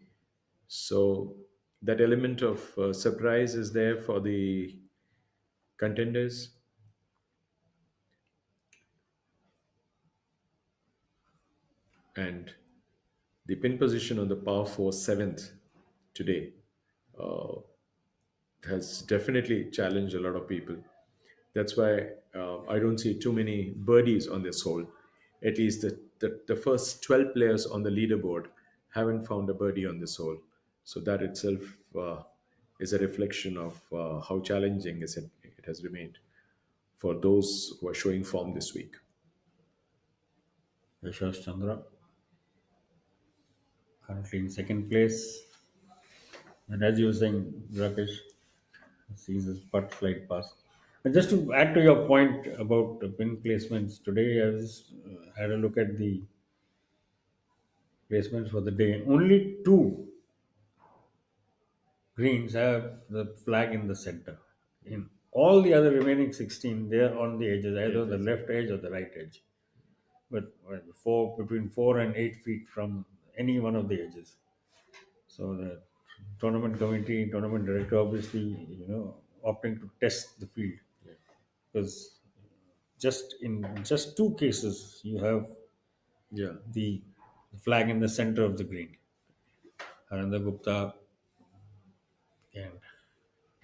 So that element of surprise is there for the contenders. And the pin position on the par 4 seventh today has definitely challenged a lot of people. That's why I don't see too many birdies on this hole. At least the first 12 players on the leaderboard haven't found a birdie on this hole. So that itself is a reflection of how challenging it has remained for those who are showing form this week. Yashash Chandra currently in second place. And as you were saying, Rakesh sees his putt slide past. And just to add to your point about the pin placements, today I just had a look at the placements for the day. Only two greens have the flag in the center. In all the other remaining 16, they are on the edges, either on the left edge or the right edge. But between 4 and 8 feet from any one of the edges. So the tournament director, obviously, opting to test the field because just two cases you have Yeah. the flag in the center of the green. Ananda Gupta can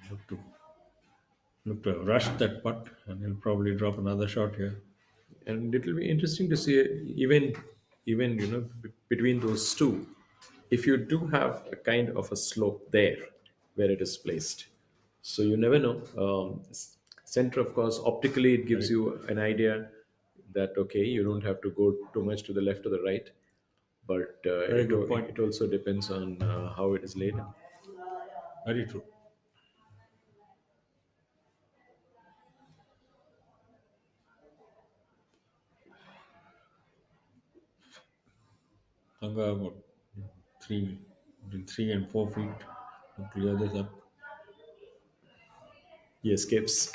look to Looked to have rushed that putt, and he'll probably drop another shot here. And it will be interesting to see even between those two, if you do have a kind of a slope there where it is placed, so you never know. Center, of course, optically it gives Right. you an idea that okay, you don't have to go too much to the left or the right, but Very good point. it also depends on how it is laid. Very true. Thanga about three, between 3 and 4 feet to clear this up. He escapes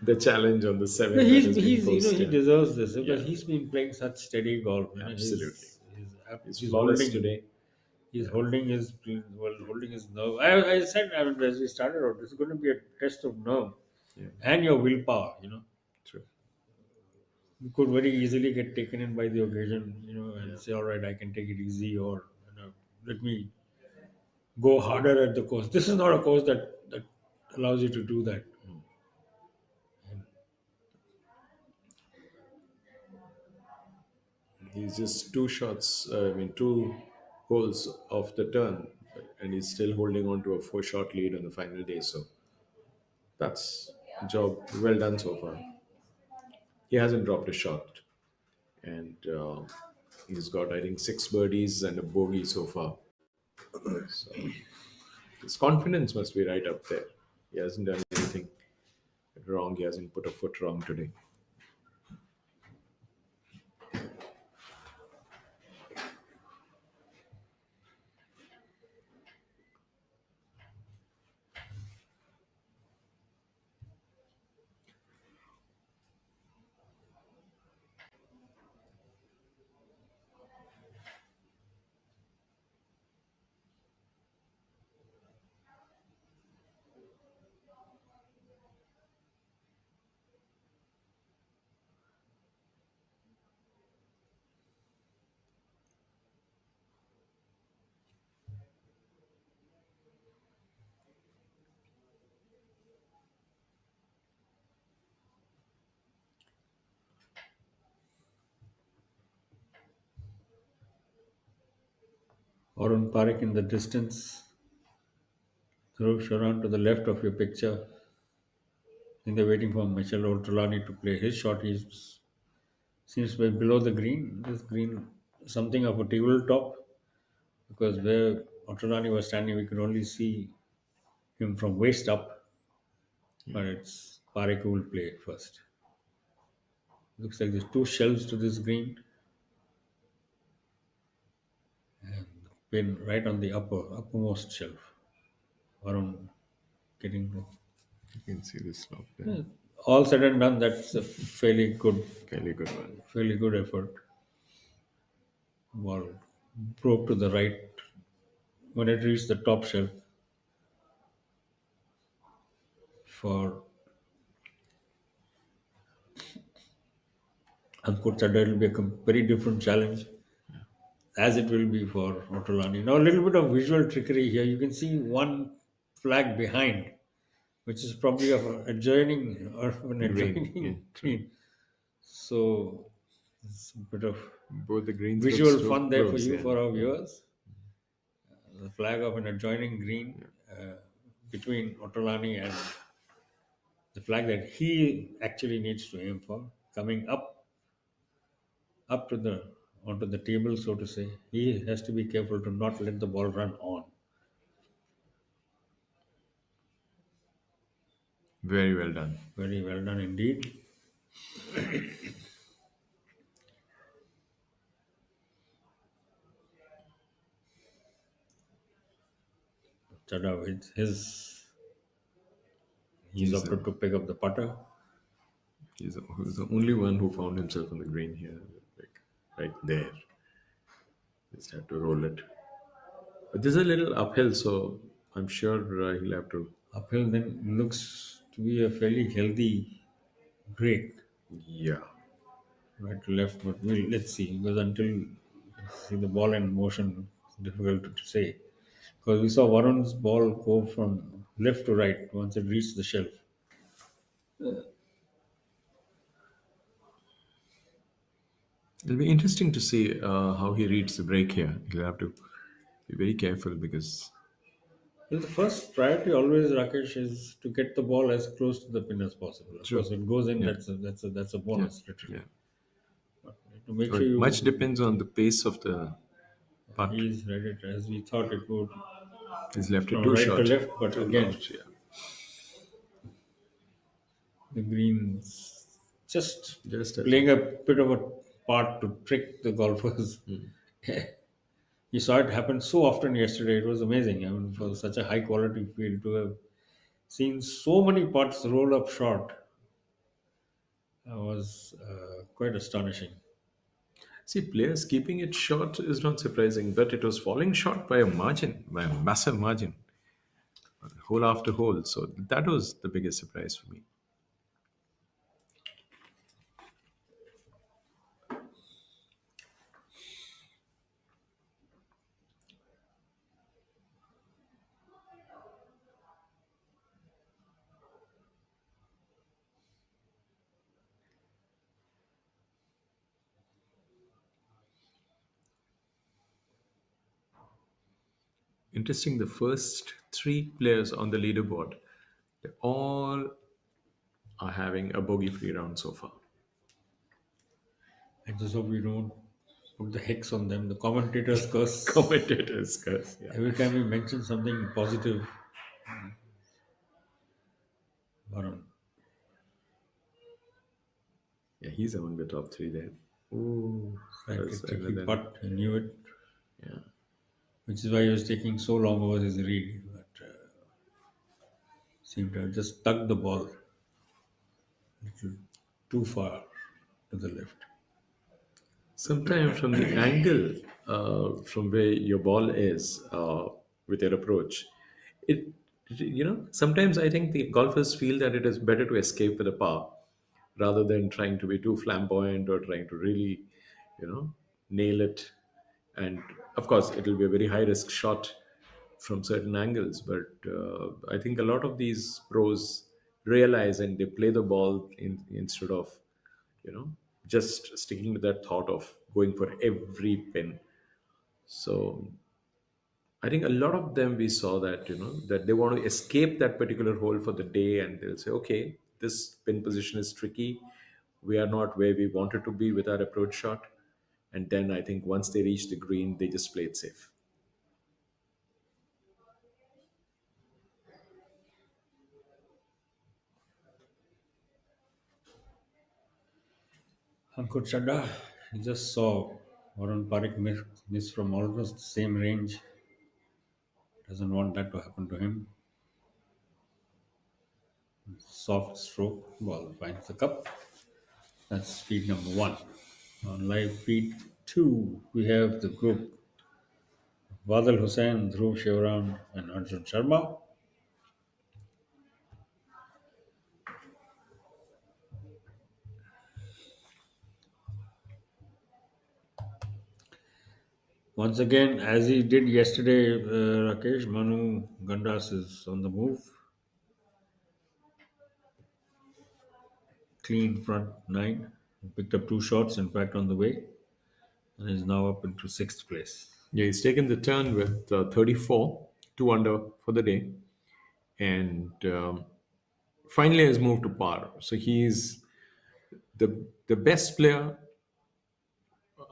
the challenge on the seven No, that has been he's posed. he Yeah. deserves this because Yeah, he's been playing such steady golf. absolutely. He's He's flawless holding. today. He's holding his holding his nerve. I said, I mean, as we started out, this is going to be a test of nerve Yeah, and your willpower. true. You could very easily get taken in by the occasion, Yeah. and say, all right, I can take it easy, or let me go harder at the course. This is not a course that allows you to do that. He's just two shots, two holes off the turn, and he's still holding on to a four-shot lead on the final day. So that's a job well done so far. He hasn't dropped a shot, and he's got, I think, six birdies and a bogey so far. So his confidence must be right up there. He hasn't done anything wrong. He hasn't put a foot wrong today. Arun Parik in the distance, Dhruv Sharan to the left of your picture. I think they're waiting for Michel Ortolani to play his shot. He seems to be below the green. This green, something of a tabletop, because where Ortolani was standing, we could only see him from waist up. But it's Parik who will play it first. Looks like there's two shelves to this green. Pin right on the uppermost shelf. Arun getting the, You can see the slope there. all said and done. That's a Fairly good one. fairly good effort. Ball broke to the right when it reached the top shelf. For Ankur Chadha, it will be a very different challenge, as it will be for Otolani. Now, a little bit of visual trickery here. You can see one flag behind, which is probably of an adjoining or of an Green, adjoining yeah, green. So, it's a bit of Both the greens look visual so fun there for close, you, yeah. for our viewers. The flag of an adjoining green between Otolani and the flag that he actually needs to aim for, coming up to the onto the table, so to say. He has to be careful to not let the ball run on. Very well done. Very well done indeed. Chada with he's He's, opted to pick up the putter. he's the only one who found himself on the green here, like right there. Just had to roll it. But this is a little uphill, so I'm sure he'll have to. Uphill then looks to be a fairly healthy break, Yeah, right to left, but let's see, because until you see the ball in motion, it's difficult to say. Because we saw Varun's ball go from left to right once it reached the shelf. It'll be interesting to see how he reads the break here. He'll have to be very careful because Well, the first priority always, Rakesh, is to get the ball as close to the pin as possible. Of true. course, if it goes in, Yeah, that's a yeah, bonus, literally. yeah. To make Well, sure much you, depends on the pace of the putt. he's read it as we thought it would, He's left it from too right to short. left. But Too again, short, yeah. the greens just Just a playing a bit of a part to trick the golfers. You saw it happen so often yesterday. It was amazing. I mean, for such a high quality field to have seen so many putts roll up short was quite astonishing. See, players keeping it short is not surprising, but it was falling short by a margin, by a massive margin, hole after hole. So that was the biggest surprise for me. Interesting, the first three players on the leaderboard, they all are having a bogey free round so far. I just hope we don't put the hex on them. The commentators curse Commentators, guys. Yeah. every time we mention something positive. Varun. Yeah, he's among the top three there. Ooh, Like a that's tricky another. putt. He knew it, Yeah. which is why he was taking so long over his read. But seemed to have just tugged the ball a little too far to the left. Sometimes from the angle from where your ball is with your approach, sometimes I think the golfers feel that it is better to escape with a par rather than trying to be too flamboyant or trying to really, nail it. And of course, it will be a very high risk shot from certain angles. But I think a lot of these pros realize and they play the ball instead of, just sticking to that thought of going for every pin. So I think a lot of them we saw that that they want to escape that particular hole for the day, and they'll say, okay, this pin position is tricky. We are not where we wanted to be with our approach shot, and then I think once they reach the green, they just play it safe. Ankur Chadda, he just saw Varun Parik miss from almost the same range. Doesn't want that to happen to him. Soft stroke, ball finds the cup. That's feed number one. On live feed two, we have the group Badal Hussain, Dhruv Shivram, and Arjun Sharma. Once again, as he did yesterday, Rakesh, Manu Gandas is on the move. Clean front nine. Picked up two shots, in fact, on the way, and is now up into sixth place. Yeah, he's taken the turn with 34, 2 under for the day, and finally has moved to par. So he's the best player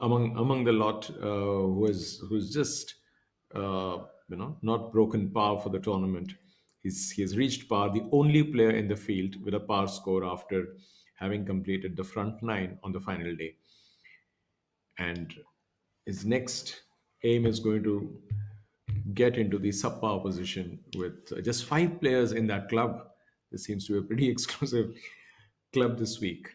among the lot who's just not broken par for the tournament. He's reached par, the only player in the field with a par score after having completed the front nine on the final day. And his next aim is going to get into the subpar position with just 5 players in that club. This seems to be a pretty exclusive club this week.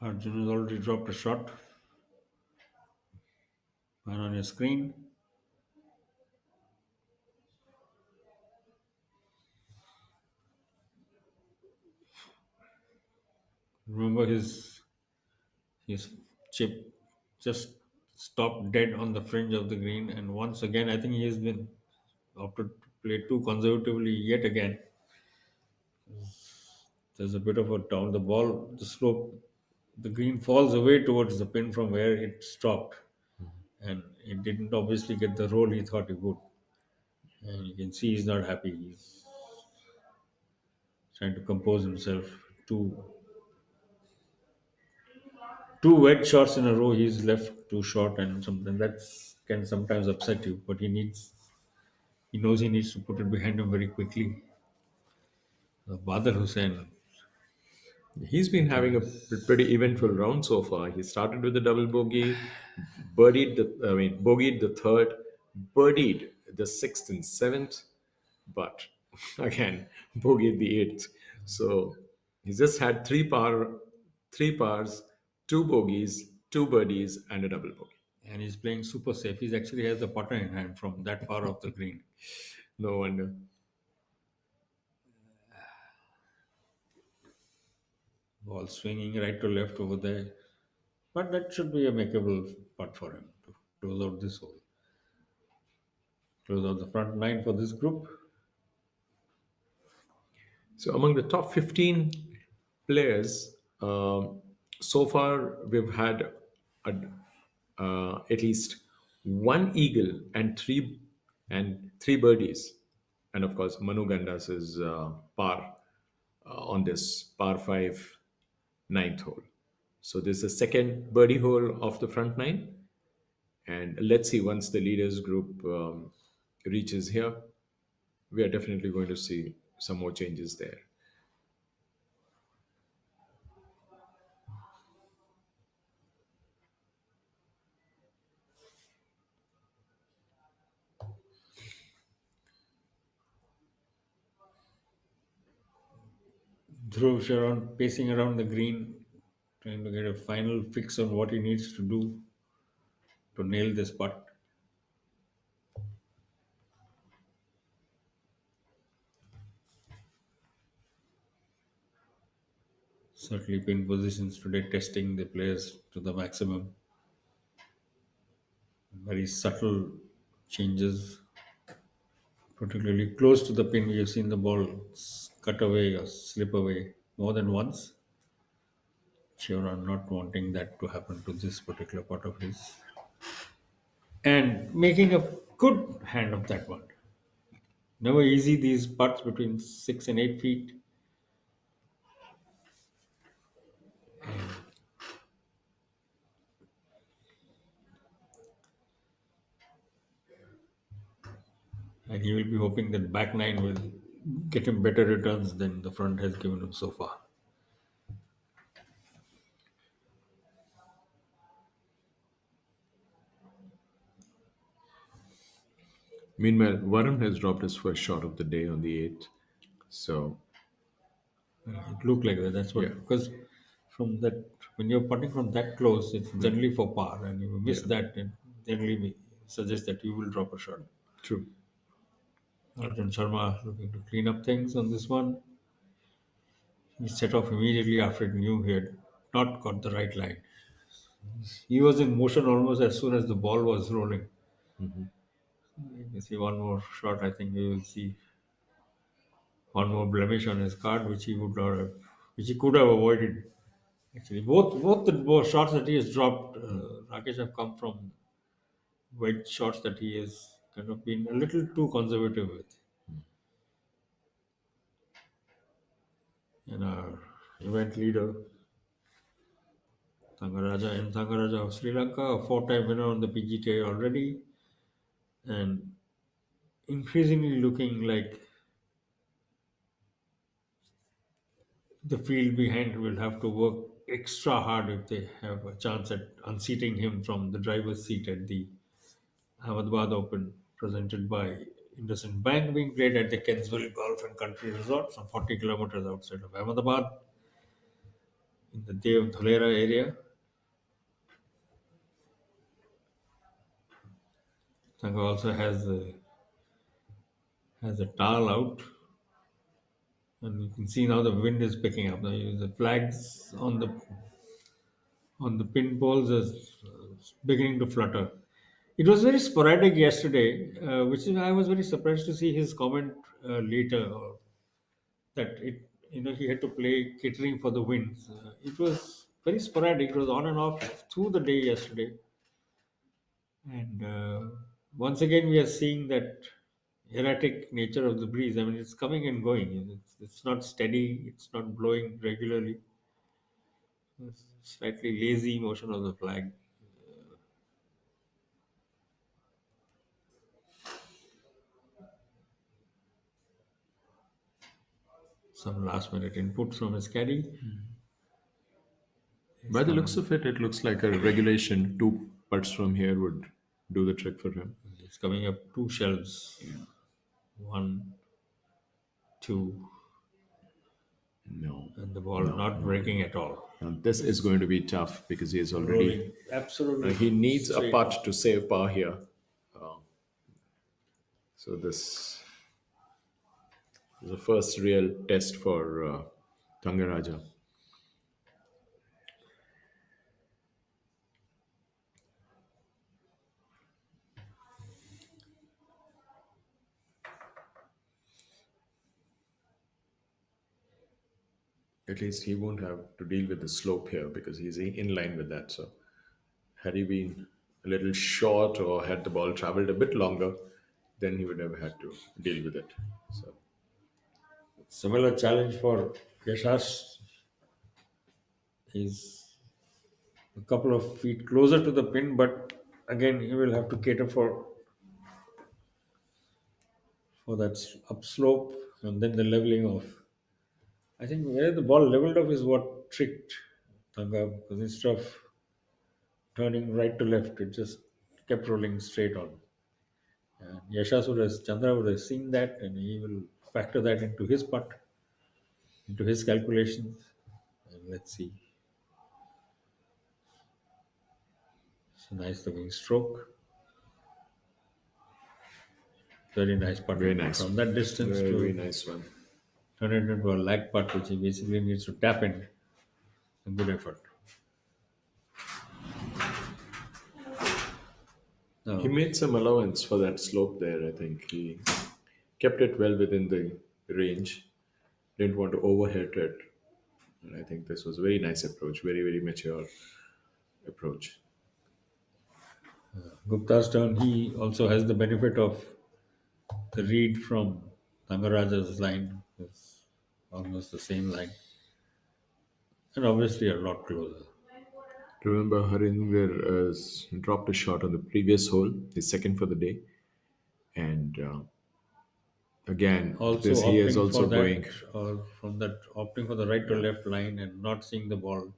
Arjun has already dropped a shot. One on your screen. Remember his chip just stopped dead on the fringe of the green. And once again, I think he has been opted to play too conservatively yet again. There's a bit of a down the ball, the slope, the green falls away towards the pin from where it stopped, and it didn't obviously get the roll he thought he would. And you can see he's not happy. He's trying to compose himself. Two wet shots in a row, he's left too short, and something that's can sometimes upset you. But he knows he needs to put it behind him very quickly. Badr Hussain, He's been having a pretty eventful round so far. He started with a double bogey, bogeyed the third, birdied the sixth and seventh, but again, bogeyed the eighth. So he just had three pars, two bogeys, two birdies, and a double bogey. and he's playing super safe. He actually has the putter in hand from that far off the green. No wonder. Ball swinging right to left over there. But that should be a makeable putt for him to close out this hole. Close out the front nine for this group. So among the top 15 players, so far we've had at least one eagle and three birdies, and of course Manu Gandas is par on this par five ninth hole. So this is the second birdie hole of the front nine, and let's see once the leaders group reaches here, we are definitely going to see some more changes there. Dhruv Sharon pacing around the green, trying to get a final fix on what he needs to do to nail this putt. Certainly pin positions today, testing the players to the maximum. Very subtle changes, particularly close to the pin. We have seen the ball cut away or slip away more than once. Chevron not wanting that to happen to this particular putt of his. And making a good hand of that one. Never easy, these putts between 6 and 8 feet. And he will be hoping that back nine will get him better returns than the front has given him so far. Meanwhile, Varun has dropped his first shot of the day on the 8th. So, It looked like that. That's what, Yeah. because from that, when you're putting from that close, it's generally for par, and you miss Yeah. that, it generally suggests that you will drop a shot. true. Arjun Sharma looking to clean up things on this one. He set off immediately after he knew he had not got the right line. He was in motion almost as soon as the ball was rolling. You can see one more shot. I think you will see one more blemish on his card, which he would not have, which he could have avoided. Actually, both shots that he has dropped, Rakesh, have come from wedge shots that he has kind of been a little too conservative with. And our event leader, Thangaraja of Sri Lanka, a four-time winner on the PGTI already, and increasingly looking like the field behind will have to work extra hard if they have a chance at unseating him from the driver's seat at the Ahmedabad Open, presented by IndusInd Bank, being played at the Kensville Golf and Country Resort, some 40 kilometers outside of Ahmedabad, in the Dev Dholera area. Sangha also has a towel out, and you can see now the wind is picking up. Now the flags on on the pin poles is beginning to flutter. It was very sporadic yesterday, which is I was very surprised to see his comment later that he had to play catering for the winds. It was very sporadic. It was on and off through the day yesterday, and once again we are seeing that erratic nature of the breeze. I mean, it's coming and going. It's not steady. It's not blowing regularly. It's slightly lazy motion of the flag. Some last minute input from his caddy. By the looks of it, it looks like a regulation. Two putts from here would do the trick for him. It's coming up two shells. One, two, No. and the ball not breaking at all. Now, this is going to be tough because he is already. Rolling absolutely. He needs a straight. putt to save par here. So this is the first real test for Thangaraja. At least he won't have to deal with the slope here because he's in line with that. So had he been a little short or had the ball traveled a bit longer, then he would have had to deal with it. So Similar challenge for Yashash. He's a couple of feet closer to the pin, but again he will have to cater for that upslope and then the leveling off. I think where the ball leveled off is what tricked Thanga, because instead of turning right to left, it just kept rolling straight on. And Chandra would have seen that, and he will factor that into his putt, into his calculations. And let's see. It's a nice looking stroke. Very nice putt. very nice. From that distance Very, to very nice one. turn it into a lag putt, which he basically needs to tap in. A good effort. Now, He made some allowance for that slope there. I think he kept it well within the range. Didn't want to overhit it. And I think this was a very nice approach. Very, very mature approach. Gupta's turn, he also has the benefit of the read from Thangaraja's line. It's almost the same line. And obviously a lot closer. Remember, Harinder dropped a shot on the previous hole, his second for the day. And again, Also this he is opting also for that, going. or from that opting for the right to left line and not seeing the ball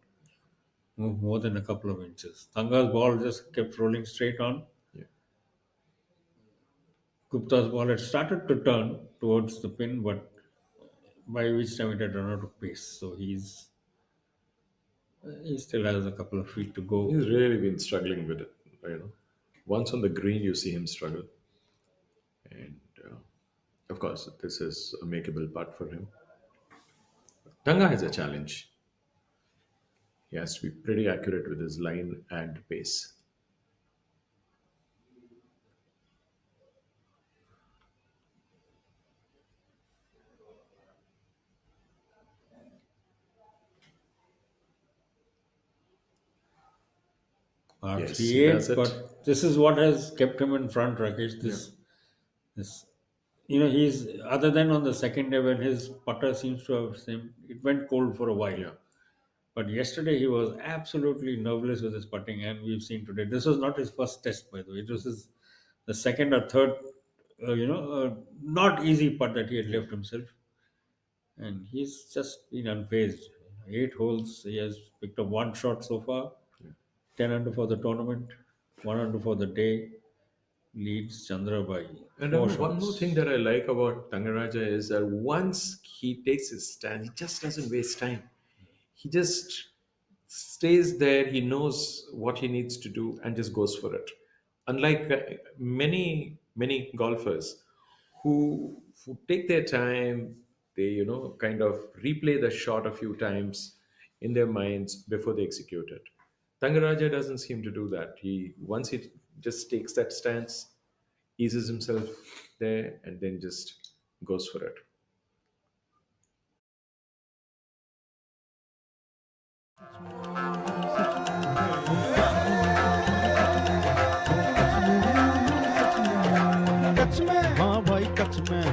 move more than a couple of inches. Thanga's ball just kept rolling straight on. Yeah. Gupta's ball had started to turn towards the pin, but by which time it had run out of pace. So he still has a couple of feet to go. He's really been struggling with it. Once on the green, you see him struggle. And of course, this is a makeable putt for him. Tanga has a challenge. He has to be pretty accurate with his line and pace. Yes, he does it. But this is what has kept him in front, Rakesh. This, he's other than on the second day when his putter seems to have it went cold for a while. Yeah. But yesterday he was absolutely nerveless with his putting, and we've seen today. This was not his first test, by the way. It was the second or third, not easy putt that he had left himself, and he's just been unfazed. 8 holes, he has picked up one shot so far. 10 under for the tournament, 1 under for the day. Leads Chandra by And 4 one more shots. thing that I like about Thangaraja is that once he takes his stand, he just doesn't waste time. He just stays there. He knows what he needs to do and just goes for it. Unlike many golfers who take their time, they kind of replay the shot a few times in their minds before they execute it. Thangaraja doesn't seem to do that. He once he just takes that stance, eases himself there, and then just goes for it. सच में हाँ भाई सच में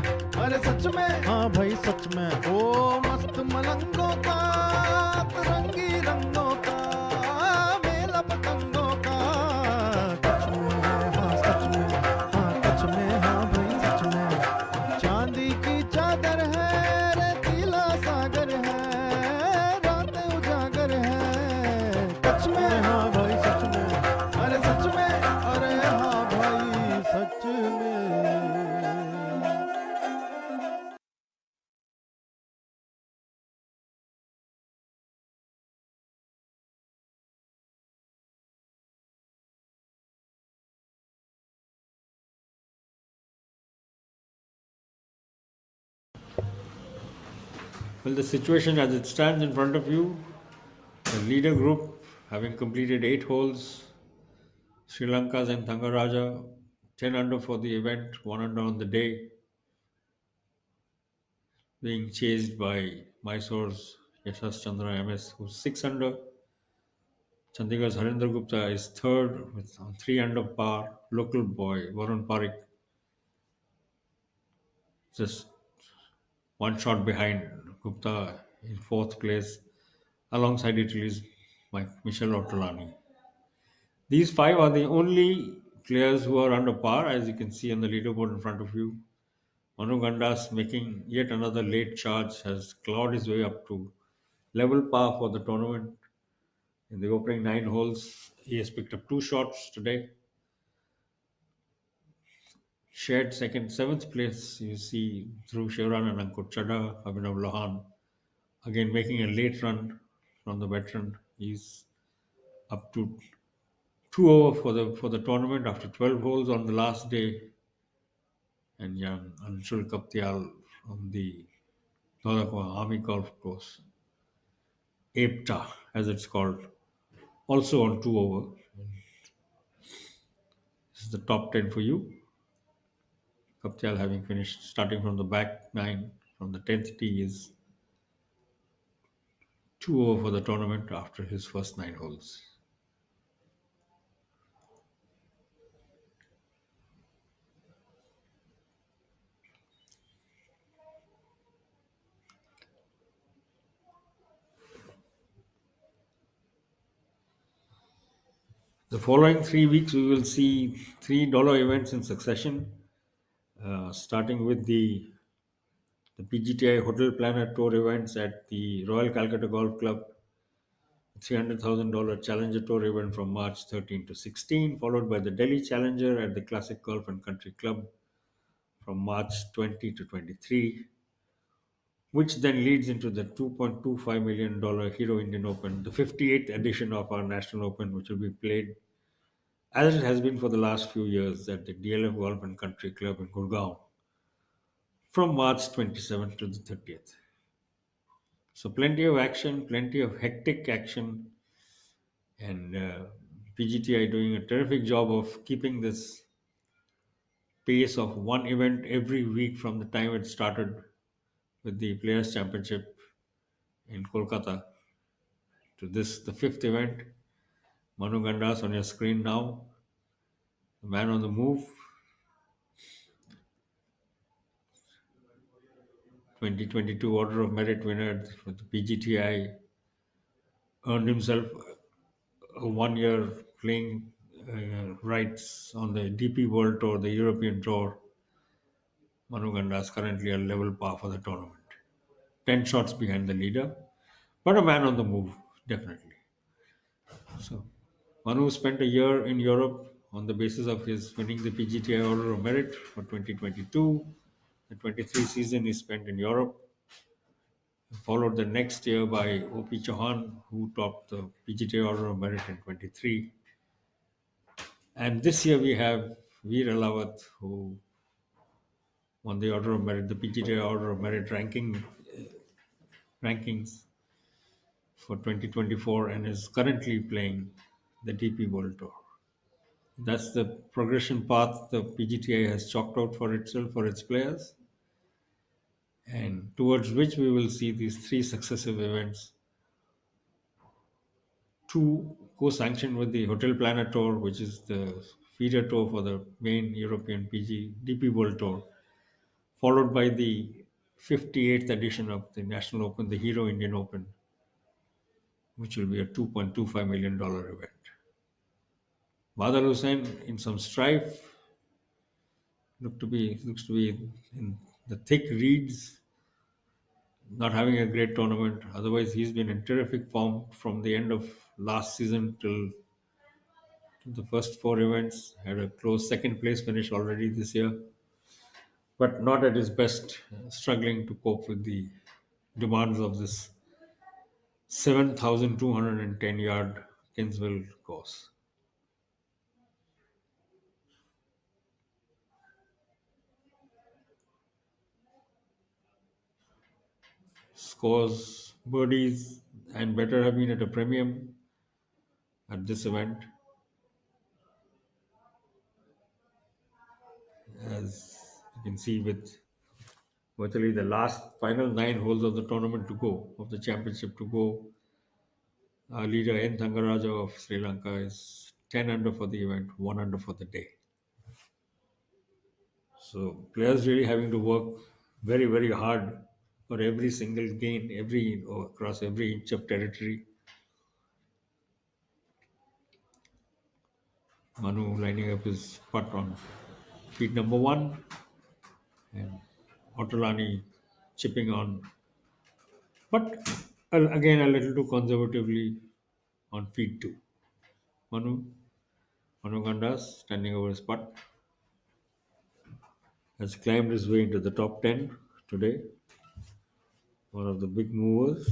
अरे सच में हाँ भाई सच में ओ मस्त मलंगों का रंगी रंगों का मेला पतंगों का सच में हाँ सच में हाँ सच में हाँ भाई सच में चांदी की चादर है रेतीला सागर है रातें उजागर है सच में हाँ भाई सच में अरे सच में अरे हाँ भाई सच में Well, the situation as it stands in front of you, the leader group having completed 8 holes, Sri Lanka's and Thangaraja 10 under for the event, 1 under on the day, being chased by Mysore's Yashas Chandra MS, who's 6 under. Chandigarh's Harinder Gupta is third with on 3 under par. Local boy Varun Parik just one shot behind Gupta in fourth place, alongside Italy's Michel Ortolani. These 5 are the only players who are under par, as you can see on the leaderboard in front of you. Manu Gandas making yet another late charge has clawed his way up to level par for the tournament. In the opening 9 holes, he has picked up 2 shots today. Shared second, 7th place, you see through Shivran and Ankur Chadha, Abhinav Lohan, again making a late run from the veteran. He's up to 2 over for the tournament after 12 holes on the last day. And young Anshul Kaptial from the Dodakwa Army Golf Course, APTA as it's called, also on 2 over. This is the top 10 for you. Kaptial having finished starting from the back 9 from the 10th tee is 2 over for the tournament after his first 9 holes. The following 3 weeks, we will see $3 events in succession, starting with the PGTI Hotel Planner Tour events at the Royal Calcutta Golf Club, $300,000 Challenger Tour event from March 13 to 16, followed by the Delhi Challenger at the Classic Golf and Country Club from March 20 to 23, which then leads into the $2.25 million Hero Indian Open, the 58th edition of our National Open, which will be played as it has been for the last few years at the DLF Golf and Country Club in Gurgaon from March 27th to the 30th. So plenty of action, plenty of hectic action, and PGTI doing a terrific job of keeping this pace of one event every week from the time it started with the Players' Championship in Kolkata to this, the 5th event. Manu Gandas on your screen now, the man on the move. 2022 Order of Merit winner for the PGTI, earned himself a 1-year playing rights on the DP World Tour, the European Tour. Manu Gandas currently a level par for the tournament. 10 shots behind the leader, but a man on the move, definitely. So, Manu spent a year in Europe on the basis of his winning the PGTI Order of Merit for 2022. The 23 season he spent in Europe, followed the next year by O.P. Chauhan, who topped the PGTI Order of Merit in 23. And this year we have Veer Alawat, who won the Order of Merit, the PGTI Order of Merit rankings for 2024, and is currently playing the DP World Tour. That's the progression path the PGTI has chalked out for itself, for its players, and towards which we will see these three successive events. Two co-sanctioned with the Hotel Planet Tour, which is the feeder tour for the main European DP World Tour, followed by the 58th edition of the National Open, the Hero Indian Open, which will be a $2.25 million event. Badal Hussain, in some strife, looks to be in the thick reeds, not having a great tournament. Otherwise, he's been in terrific form from the end of last season till the first four events. Had a close second place finish already this year, but not at his best, struggling to cope with the demands of this 7,210-yard Kensville course. Scores, birdies, and better have been at a premium at this event. As you can see, with virtually the last final 9 holes of the tournament to go, of the championship to go, our leader Thangaraja of Sri Lanka is 10 under for the event, 1 under for the day. So players really having to work very, very hard for every single gain, across every inch of territory. Manu lining up his putt on feet number 1, and Otolani chipping on, but again a little too conservatively on feet 2. Manu Gandas, standing over his putt, has climbed his way into the top 10 today. One of the big movers.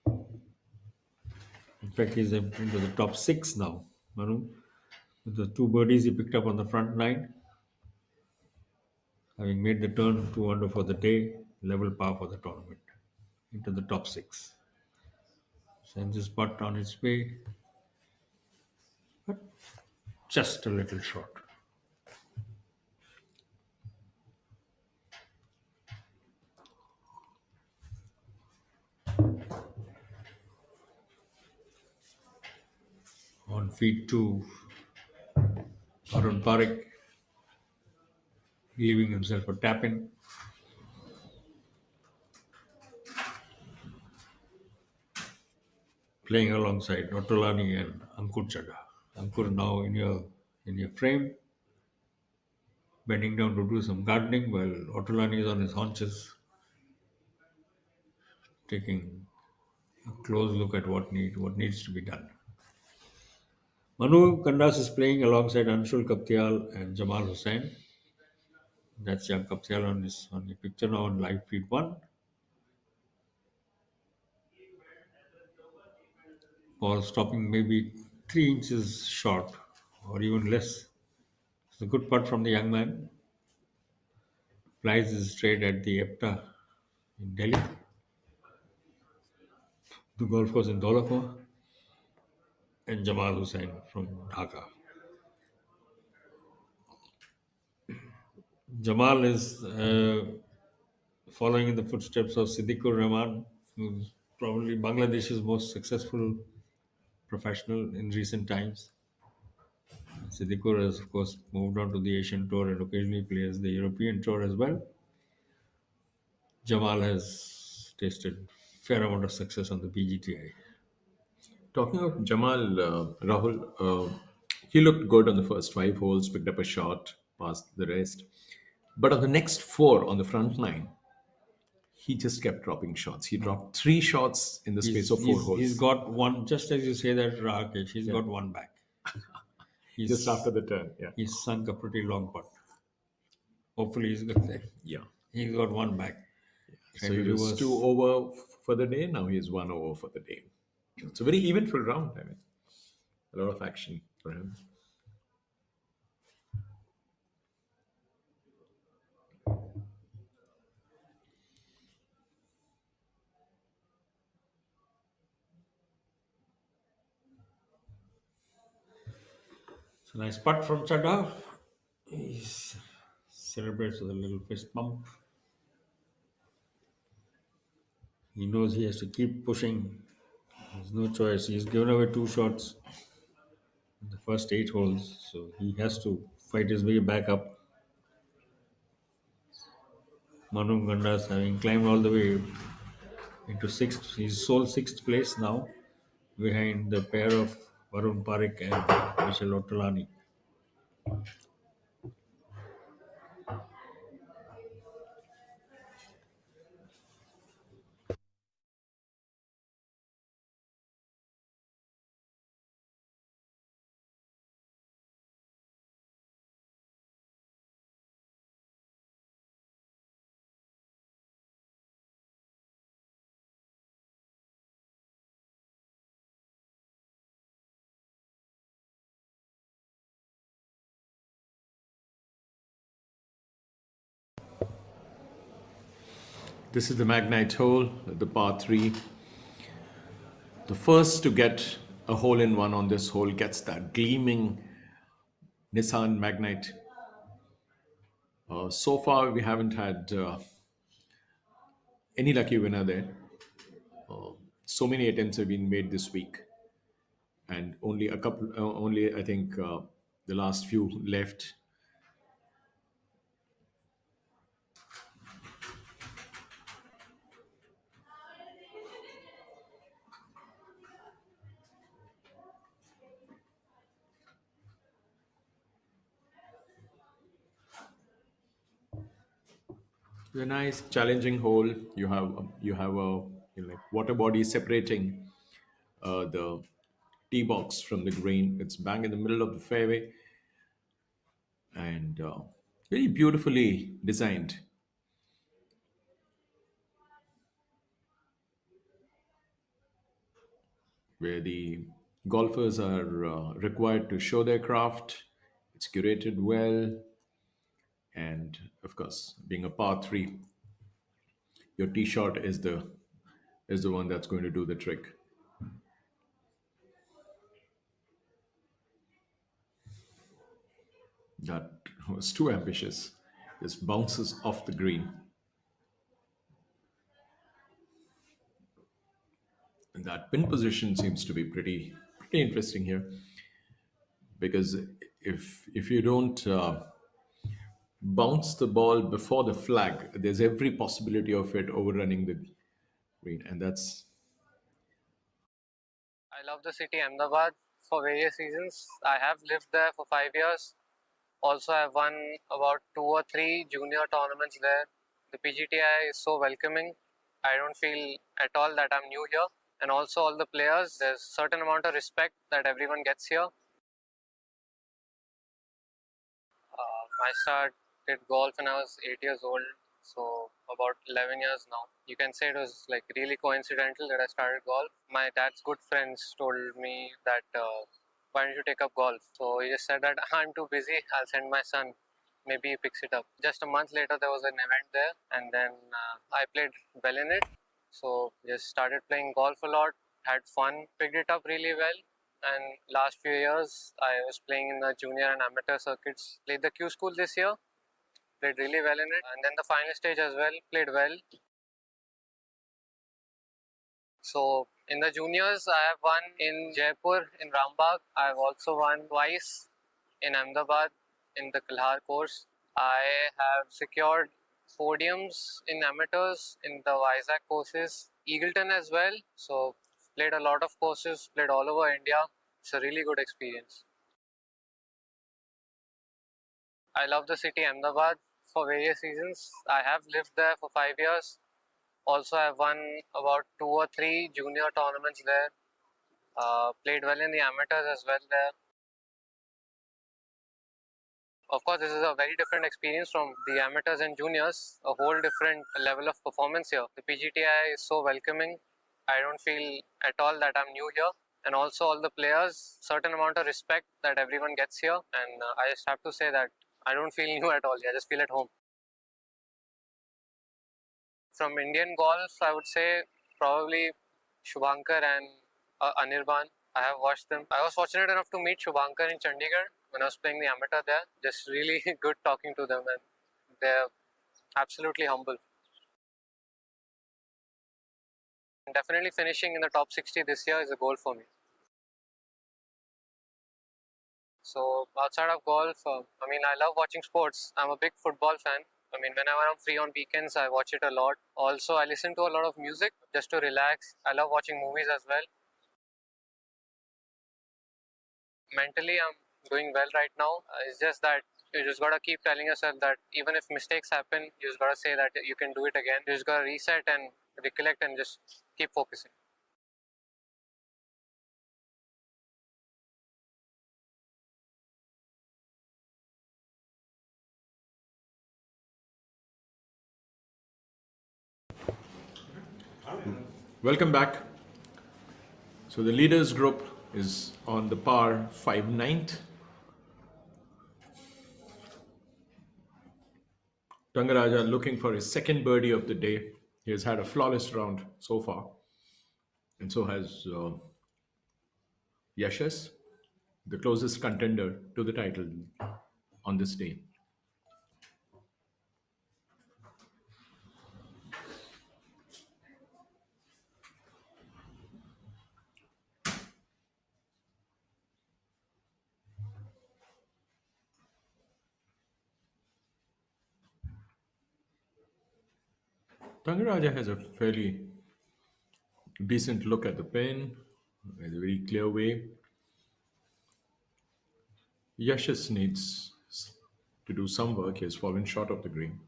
In fact, he's into the top 6 now. Manu, with the 2 birdies he picked up on the front 9, having made the turn 2 under for the day, level par for the tournament, into the top 6. Sends his putt on its way, but just a little short. On feet 2, Arun Parekh leaving himself a tap-in. Playing alongside Otolani and Ankur Chadha. Ankur now in your frame, bending down to do some gardening while Otolani is on his haunches, taking a close look at what needs to be done. Manu Kandas is playing alongside Anshul Kaptial and Jamal Hussain. That's young Kaptial on the picture now on live feed 1. Ball stopping maybe 3 inches short or even less. It's a good putt from the young man. Flies his straight at the EPTA in Delhi, the golf course in Dholakwa, and Jamal Hussain from Dhaka. Jamal is following in the footsteps of Siddiqur Rahman, who's probably Bangladesh's most successful professional in recent times. Siddiqur has, of course, moved on to the Asian Tour and occasionally plays the European Tour as well. Jamal has tasted fair amount of success on the PGTI. Talking of Jamal, Rahul, he looked good on the first 5 holes, picked up a shot, passed the rest. But on the next 4 on the front 9, he just kept dropping shots. He dropped 3 shots in the space of 4 holes. He's got one, just as you say that, Rakesh, he's got one back. Just after the turn, yeah. He's sunk a pretty long putt. Hopefully he's got that. Yeah. He's got one back. So he was 2 over for the day. Now he's 1 over for the day. It's a very eventful round. I mean, a lot of action for him. Nice putt from Chadha. He celebrates with a little fist bump. He knows he has to keep pushing. There's no choice. He's given away 2 shots in the first 8 holes, so he has to fight his way back up. Manu Gandas, having climbed all the way into sixth, he's sole sixth place now, behind the pair of Varun Parik and Michel Ottolani. This is the Magnite hole, the par 3. The first to get a hole in one on this hole gets that gleaming Nissan Magnite. So far, we haven't had any lucky winner there. So many attempts have been made this week, and only a couple, only I think the last few left. It's a nice, challenging hole. You have a like water body separating the tee box from the green. It's bang in the middle of the fairway, and very beautifully designed. Where the golfers are required to show their craft. It's curated well, and of course, being a par 3, your tee shot is the one that's going to do the trick. That was too ambitious. Just bounces off the green. And that pin position seems to be pretty interesting here, because if you don't bounce the ball before the flag, there's every possibility of it overrunning the green, and that's I love the city Ahmedabad for various reasons. I have lived there for 5 years. Also, I've won about 2 or 3 junior tournaments there. The PGTI is so welcoming. I don't feel at all that I'm new here. And also all the players, there's a certain amount of respect that everyone gets here. I started golf when I was 8 years old, so about 11 years now. You can say it was like really coincidental that I started golf. My dad's good friends told me that why don't you take up golf? So he just said that I'm too busy, I'll send my son, maybe he picks it up. Just a month later there was an event there, and then I played well in it. So just started playing golf a lot, had fun, picked it up really well. And last few years I was playing in the junior and amateur circuits. Played the Q school this year, played really well in it, and then the final stage as well, played well. So in the juniors I have won in Jaipur, in Rambagh. I have also won twice in Ahmedabad in the Kalhar course. I have secured podiums in amateurs in the Vizag courses, Eagleton as well. So played a lot of courses, played all over India. It's a really good experience. I love the city Ahmedabad for various reasons. I have lived there for 5 years. Also, I've won about 2 or 3 junior tournaments there. Played well in the amateurs as well there. Of course, this is a very different experience from the amateurs and juniors, a whole different level of performance here. The PGTI is so welcoming. I don't feel at all that I'm new here. And also all the players, certain amount of respect that everyone gets here. And I just have to say that I don't feel new at all. I just feel at home. From Indian golf, I would say probably Shubhankar and Anirban. I have watched them. I was fortunate enough to meet Shubhankar in Chandigarh when I was playing the amateur there. Just really good talking to them, and they're absolutely humble. And definitely finishing in the top 60 this year is a goal for me. So outside of golf, I mean, I love watching sports. I'm a big football fan. I mean, whenever I'm free on weekends, I watch it a lot. Also, I listen to a lot of music just to relax. I love watching movies as well. Mentally, I'm doing well right now. It's just that you just gotta keep telling yourself that even if mistakes happen, you just gotta say that you can do it again. You just gotta reset and recollect and just keep focusing. Welcome back. So the leaders group is on the par 5/9. Thangaraja looking for his second birdie of the day. He has had a flawless round so far, and so has Yashas, the closest contender to the title on this day. Thangaraja has a fairly decent look at the pin, in a very clear way. Yashas needs to do some work. He has fallen short of the green.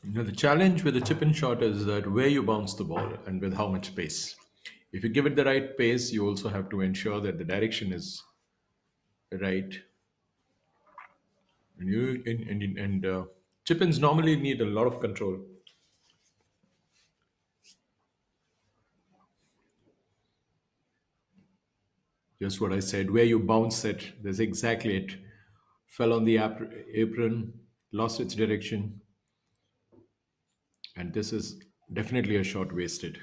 The challenge with the chip and shot is that where you bounce the ball and with how much pace. If you give it the right pace, you also have to ensure that the direction is right. And chip ins normally need a lot of control. Just what I said, where you bounce it, that's exactly it. Fell on the apron, lost its direction, and this is definitely a shot wasted.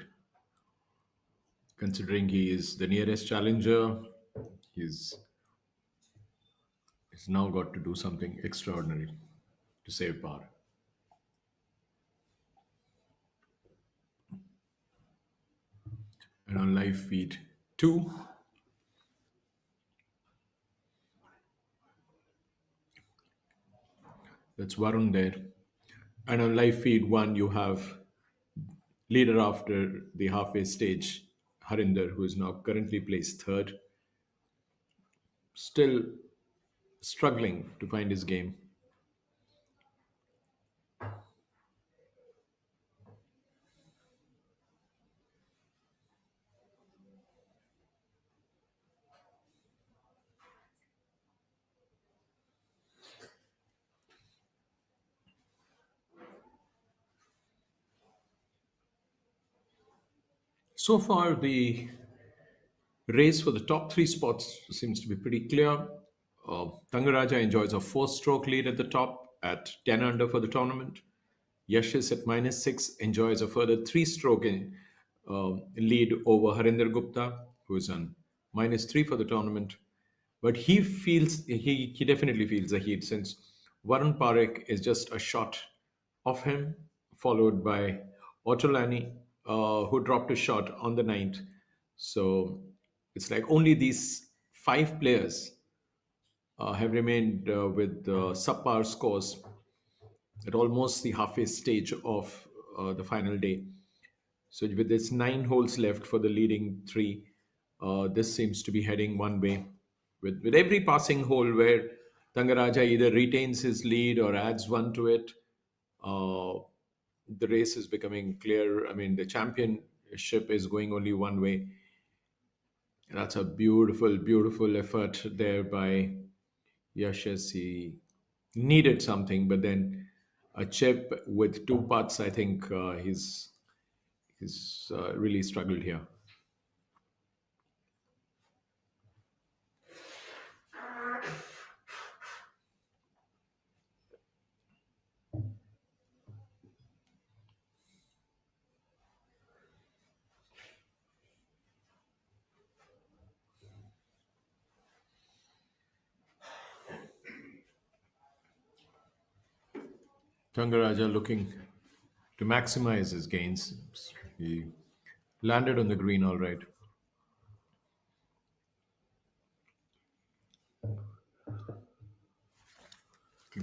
Considering he is the nearest challenger, he's he's now got to do something extraordinary to save par. And on live feed 2, that's Varun there. And on live feed 1, you have leader after the halfway stage, Harinder, who is now currently placed third, still struggling to find his game. So far, the race for the top 3 spots seems to be pretty clear. Thangaraja enjoys a 4 stroke lead at the top at 10 under for the tournament. Yashis at -6 enjoys a further 3 stroke lead over Harinder Gupta, who is on -3 for the tournament. But he definitely feels the heat since Varun Parekh is just a shot off him, followed by Ottolani, who dropped a shot on the ninth. So it's like only these 5 players have remained with subpar scores at almost the halfway stage of the final day. So with this 9 holes left for the leading 3, this seems to be heading one way. With every passing hole where Thangaraja either retains his lead or adds one to it, uh, the race is becoming clear. I mean, the championship is going only one way. That's a beautiful, beautiful effort there by Yashas. He needed something, but then a chip with 2 putts, I think he's really struggled here. Thangaraja looking to maximize his gains. He landed on the green all right.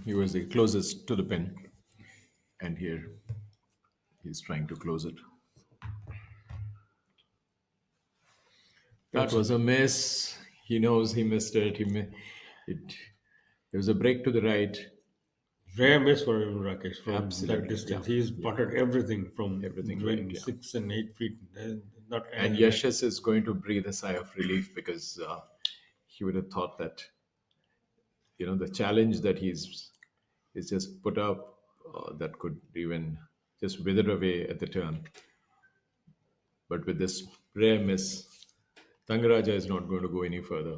He was the closest to the pin, and here he's trying to close it. That was a miss. He knows he missed it. It. There was a break to the right. Rare miss for him, Rakesh, from Absolutely, that distance. yeah. He's spotted everything from Everything between right, yeah. 6 and 8 feet. Not And Yashas is going to breathe a sigh of relief because he would have thought that the challenge that he's just put up that could even just wither away at the turn. But with this rare miss, Thangaraja is not going to go any further.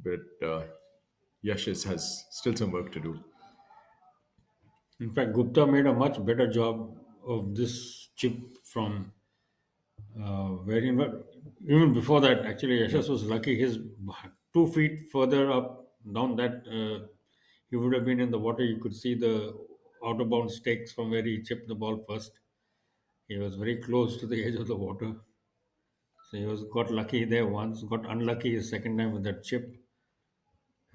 But Yashas has still some work to do. In fact, Gupta made a much better job of this chip from very even before that. Actually, Yashas was lucky. His 2 feet further up down that he would have been in the water. You could see the outer bound stakes from where he chipped the ball first. He was very close to the edge of the water. So he was got lucky there once, got unlucky his second time with that chip,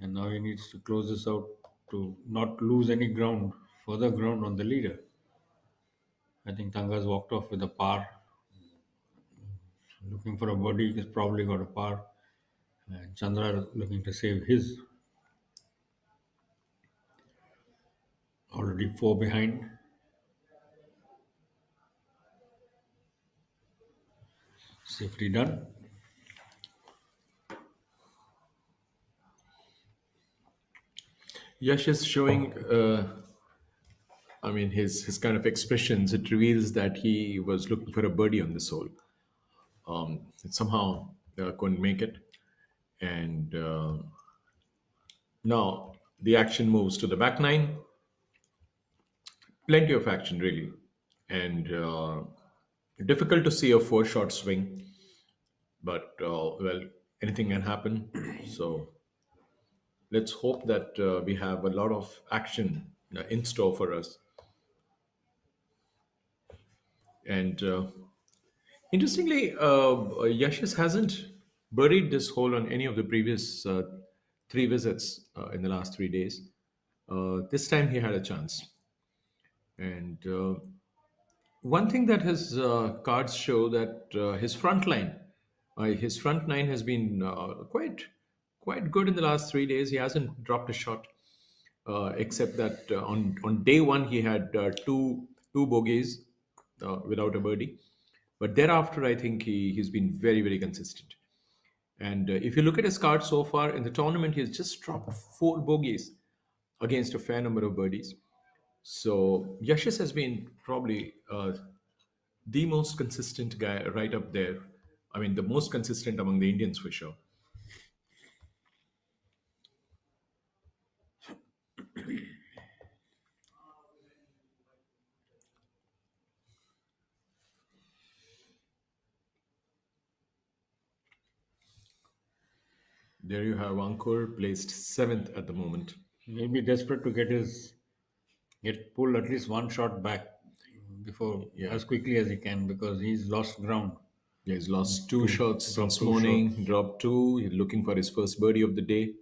and now he needs to close this out to not lose any ground, further ground on the leader. I think Tanga's walked off with a par, looking for a birdie. He's probably got a par, and Chandra looking to save his. Already 4 behind. Safety done. Yash is showing, his kind of expressions. It reveals that he was looking for a birdie on this hole. It somehow couldn't make it. And now the action moves to the back nine. Plenty of action, really. And difficult to see a 4-shot swing. But, anything can happen. So let's hope that we have a lot of action in store for us. And interestingly, Yashis hasn't buried this hole on any of the previous 3 visits in the last 3 days. This time he had a chance. And one thing that his cards show that his front nine has been quite good in the last 3 days. He hasn't dropped a shot, except that on day one he had two bogeys without a birdie. But thereafter, I think he's been very, very consistent. And if you look at his cards so far in the tournament, he's just dropped 4 bogeys against a fair number of birdies. So Yashis has been probably the most consistent guy right up there. I mean, the most consistent among the Indians for sure. There you have Ankur, placed 7th at the moment. He'll be desperate to get pulled at least one shot back before as quickly as he can, because he's lost ground. Yeah, he's lost two shots this morning, dropped 2. He's looking for his first birdie of the day.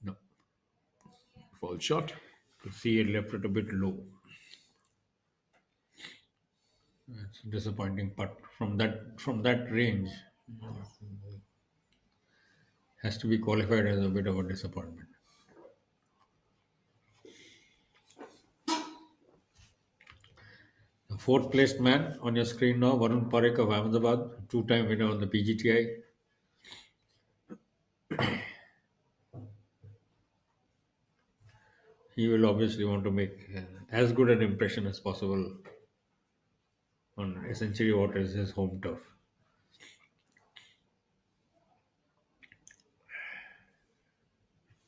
No. Fall shot. To see it left it a bit low. It's a disappointing putt from that range. Has to be qualified as a bit of a disappointment. The 4th placed man on your screen now, Varun Parekh of Ahmedabad, 2-time winner on the PGTI. He will obviously want to make as good an impression as possible on Century Waters, his home turf.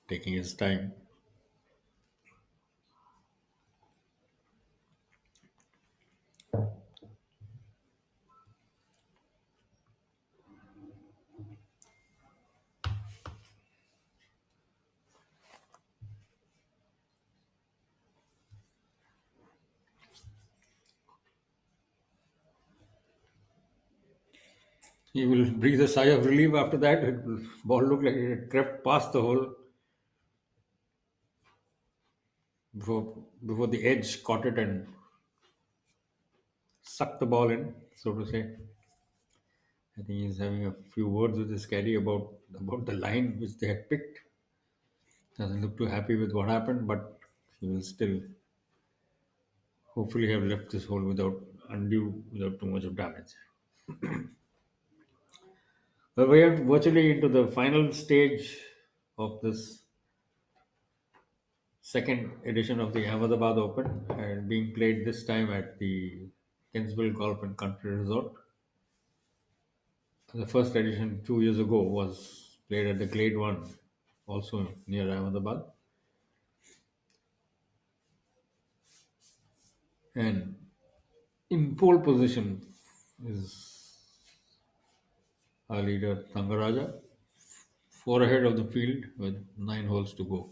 Taking his time. He will breathe a sigh of relief after that. The ball looked like it had crept past the hole before the edge caught it and sucked the ball in, so to say. I think he's having a few words with his caddy about the line which they had picked. Doesn't look too happy with what happened, but he will still hopefully have left this hole without too much of damage. Well, we are virtually into the final stage of this second edition of the Ahmedabad Open, and being played this time at the Kensville Golf and Country Resort. The first edition 2 years ago was played at the Glade One, also near Ahmedabad. And in pole position is our leader Thangaraja, 4 ahead of the field with 9 holes to go.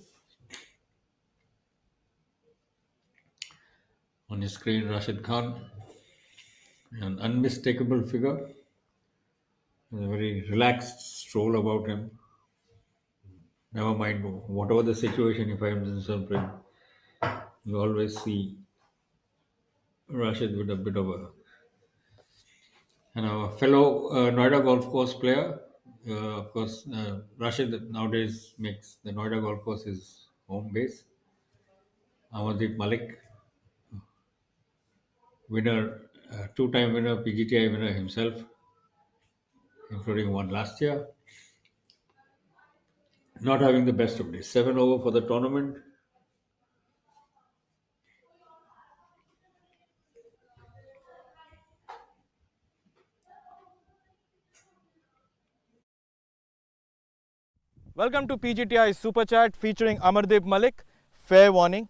On his screen, Rashid Khan, an unmistakable figure, with a very relaxed stroll about him. Never mind whatever the situation he finds himself in, you always see Rashid with a bit of a, and our fellow Noida golf course player. Of course, Rashid nowadays makes the Noida golf course his home base. Amardeep Malik, winner, two-time winner, PGTI winner himself, including one last year. Not having the best of days. 7 over for the tournament. Welcome to PGTI super chat featuring Amardeep Malik. Fair warning,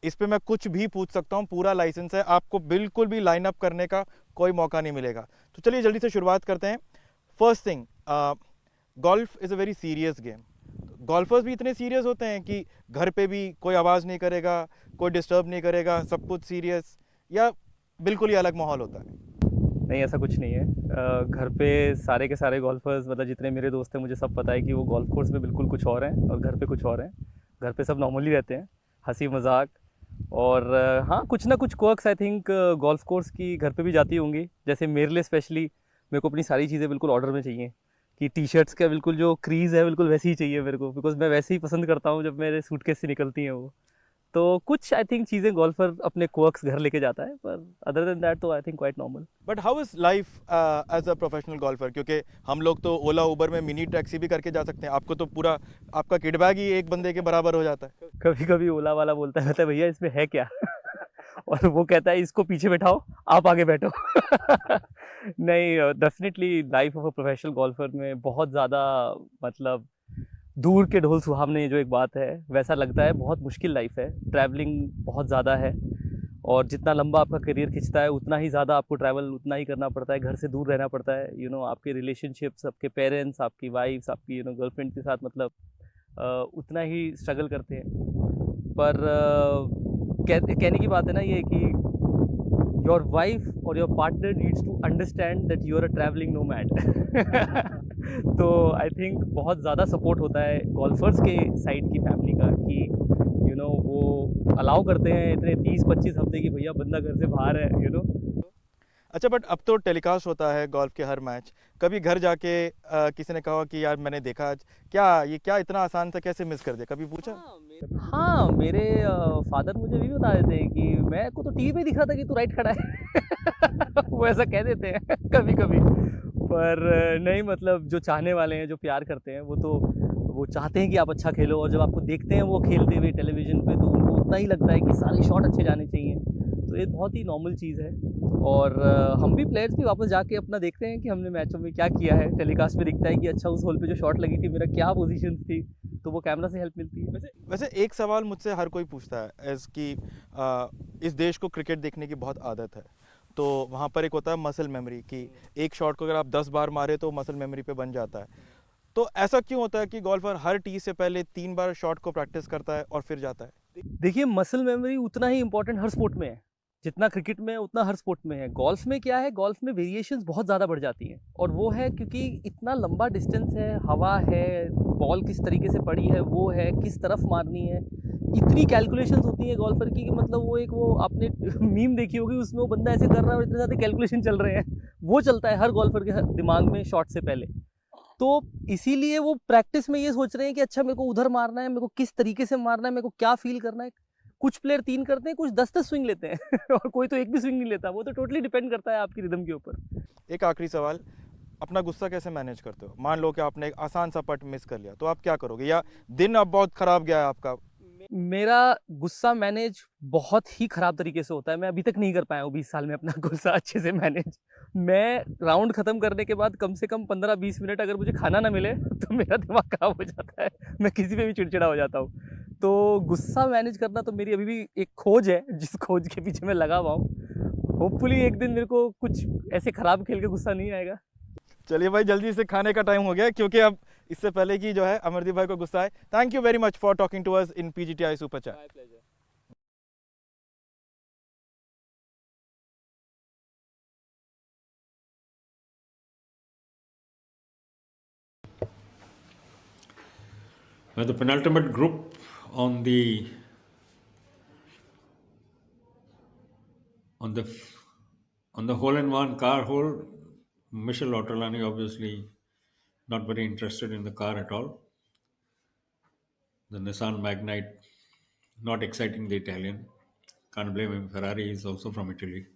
इस पे मैं कुछ भी पूछ सकता हूँ, पूरा licence है, आपको बिल्कुल भी लाइन अप करने का कोई मौका नहीं मिलेगा. तो चलिए जल्दी से शुरुआत करते हैं. First thing, golf is a very serious game. Golfer's भी इतने सीरियस होते हैं कि घर पे भी कोई आवाज़ नहीं करेगा, कोई डिस्टर्ब नहीं करेगा, सब कुछ सीरियस, या बिल्कुल ही अलग माहौल होता है? नहीं, ऐसा कुछ नहीं है. घर पे सारे के सारे गोल्फर्स, मतलब जितने मेरे दोस्त हैं, मुझे सब पता है कि वो गोल्फ कोर्स में बिल्कुल कुछ और हैं और घर पे कुछ और हैं. घर पे सब नॉर्मली रहते हैं, हंसी मजाक, और हाँ, कुछ ना कुछ quirks I think golf course की घर पे भी जाती होंगी. जैसे मेरे लिए स्पेशली, मेरे को अपनी सारी चीज़ें बिल्कुल ऑर्डर में चाहिए, कि टी शर्ट्स का बिल्कुल जो क्रीज़ है बिल्कुल वैसे ही चाहिए मेरे को, बिकॉज मैं वैसे ही पसंद करता हूँ जब मेरे सूटकेस से निकलती हैं वो. तो कुछ आई थिंक चीज़ें गोल्फर अपने क्वर्क्स घर लेके जाता है, पर अदर देन दैट तो I think quite normal. But how is life as a professional golfer? क्योंकि हम लोग तो ओला उबर में मिनी टैक्सी भी करके जा सकते हैं, आपको तो पूरा आपका किट बैग ही एक बंदे के बराबर हो जाता है. कभी कभी ओला वाला बोलता है भैया इसमें है क्या और वो कहता है इसको पीछे बैठाओ, आप आगे बैठो. नहीं, definitely life of a professional golfer में बहुत ज़्यादा, मतलब दूर के ढोल सुहावने जो एक बात है, वैसा लगता है. बहुत मुश्किल लाइफ है, ट्रैवलिंग बहुत ज़्यादा है, और जितना लंबा आपका करियर खिंचता है उतना ही ज़्यादा आपको ट्रैवल उतना ही करना पड़ता है, घर से दूर रहना पड़ता है. यू नो, आपके रिलेशनशिप्स, आपके पेरेंट्स, आपकी वाइफ्स, आपकी गर्लफ्रेंड के साथ, मतलब उतना ही स्ट्रगल करते हैं. पर कहने की बात है ना ये कि योर वाइफ और your partner needs to understand that you are a travelling nomad. तो आई थिंक बहुत ज़्यादा सपोर्ट होता है गोल्फर्स के साइड की फैमिली का, कि यू नो वो अलाउ करते हैं इतने 30-25 हफ्ते की, भैया बंदा घर से बाहर है, यू नो. अच्छा, बट अब तो टेलीकास्ट होता है गोल्फ के हर मैच. कभी घर जाके किसी ने कहा कि यार मैंने देखा आज, क्या इतना आसान था, कैसे मिस कर दिया, कभी पूछा? हाँ, मेरे फादर मुझे भी बता देते हैं कि मैं को तो टीवी पे दिख रहा था कि तू राइट खड़ा है. वो ऐसा कह देते हैं कभी कभी. पर नहीं, मतलब जो चाहने वाले हैं, जो प्यार करते हैं, वो चाहते हैं कि आप अच्छा खेलो, और जब आपको देखते हैं वो खेलते हुए टेलीविज़न पे, तो उनको उतना ही लगता है कि सारे शॉट अच्छे जाने चाहिए. तो ये बहुत ही नॉर्मल चीज़ है. और हम भी प्लेयर्स भी वापस जाके अपना देखते हैं कि हमने मैचों में क्या किया है. टेलीकास्ट में दिखता है कि अच्छा उस होल पे जो शॉट लगी थी, मेरा क्या पोजीशन थी, तो वो कैमरा से हेल्प मिलती है. वैसे एक सवाल मुझसे हर कोई पूछता है, एज कि इस देश को क्रिकेट देखने की बहुत आदत है, तो वहाँ पर एक होता है मसल मेमोरी, कि एक शॉट को अगर आप 10 बार मारे तो मसल मेमोरी पे बन जाता है. तो ऐसा क्यों होता है कि गोल्फर हर टी से पहले 3 बार शॉट को प्रैक्टिस करता है और फिर जाता है? देखिए, मसल मेमोरी उतना ही इम्पोर्टेंट हर स्पोर्ट में है. जितना क्रिकेट में है उतना हर स्पोर्ट में है। गोल्फ में क्या है, गोल्फ में वेरिएशंस बहुत ज़्यादा बढ़ जाती हैं, और वो है क्योंकि इतना लंबा डिस्टेंस है, हवा है, बॉल किस तरीके से पड़ी है, वो है किस तरफ मारनी है, इतनी कैलकुलेशंस होती हैं गोल्फर की कि मतलब वो आपने मीम देखी होगी, उसमें वो बंदा ऐसे कर रहा है और इतने ज़्यादा कैलकुलेशन चल रहे हैं, वो चलता है हर गोल्फर के दिमाग में शॉट से पहले। तो इसीलिए वो प्रैक्टिस में ये सोच रहे हैं कि अच्छा मेरे को उधर मारना है, मेरे को किस तरीके से मारना है, मेरे को क्या फील करना है। कुछ प्लेयर 3 करते हैं, कुछ 10-10 स्विंग लेते हैं और कोई तो एक भी स्विंग नहीं लेता। वो तो टोटली डिपेंड करता है आपकी रिदम के ऊपर। एक आखिरी सवाल, अपना गुस्सा कैसे मैनेज करते हो? मान लो कि आपने एक आसान सा पट मिस कर लिया, तो आप क्या करोगे? या दिन अब बहुत खराब गया है आपका? मेरा गुस्सा मैनेज बहुत ही खराब तरीके से होता है। मैं अभी तक नहीं कर पाया हूँ 20 साल में अपना गुस्सा अच्छे से मैनेज। मैं राउंड खत्म करने के बाद कम से कम 15-20 मिनट अगर मुझे खाना ना मिले तो मेरा दिमाग खराब हो जाता है, मैं किसी पे भी चिड़चिड़ा हो जाता हूँ। तो गुस्सा मैनेज करना तो मेरी अभी भी एक खोज है, जिस खोज के पीछे मैं लगा हुआ हूँ। होपफुली एक दिन मेरे को कुछ ऐसे खराब खेल के गुस्सा नहीं आएगा। चलिए भाई, जल्दी से खाने का टाइम हो गया, क्योंकि अब इससे पहले कि जो है अमरदीप भाई को गुस्सा है। Thank you very much for talking to us in PGTI super chat. The penultimate group on the hole-in-one car hole, Michel Ottolani obviously not very interested in the car at all. The Nissan Magnite not exciting the Italian. Can't blame him. Ferrari is also from Italy.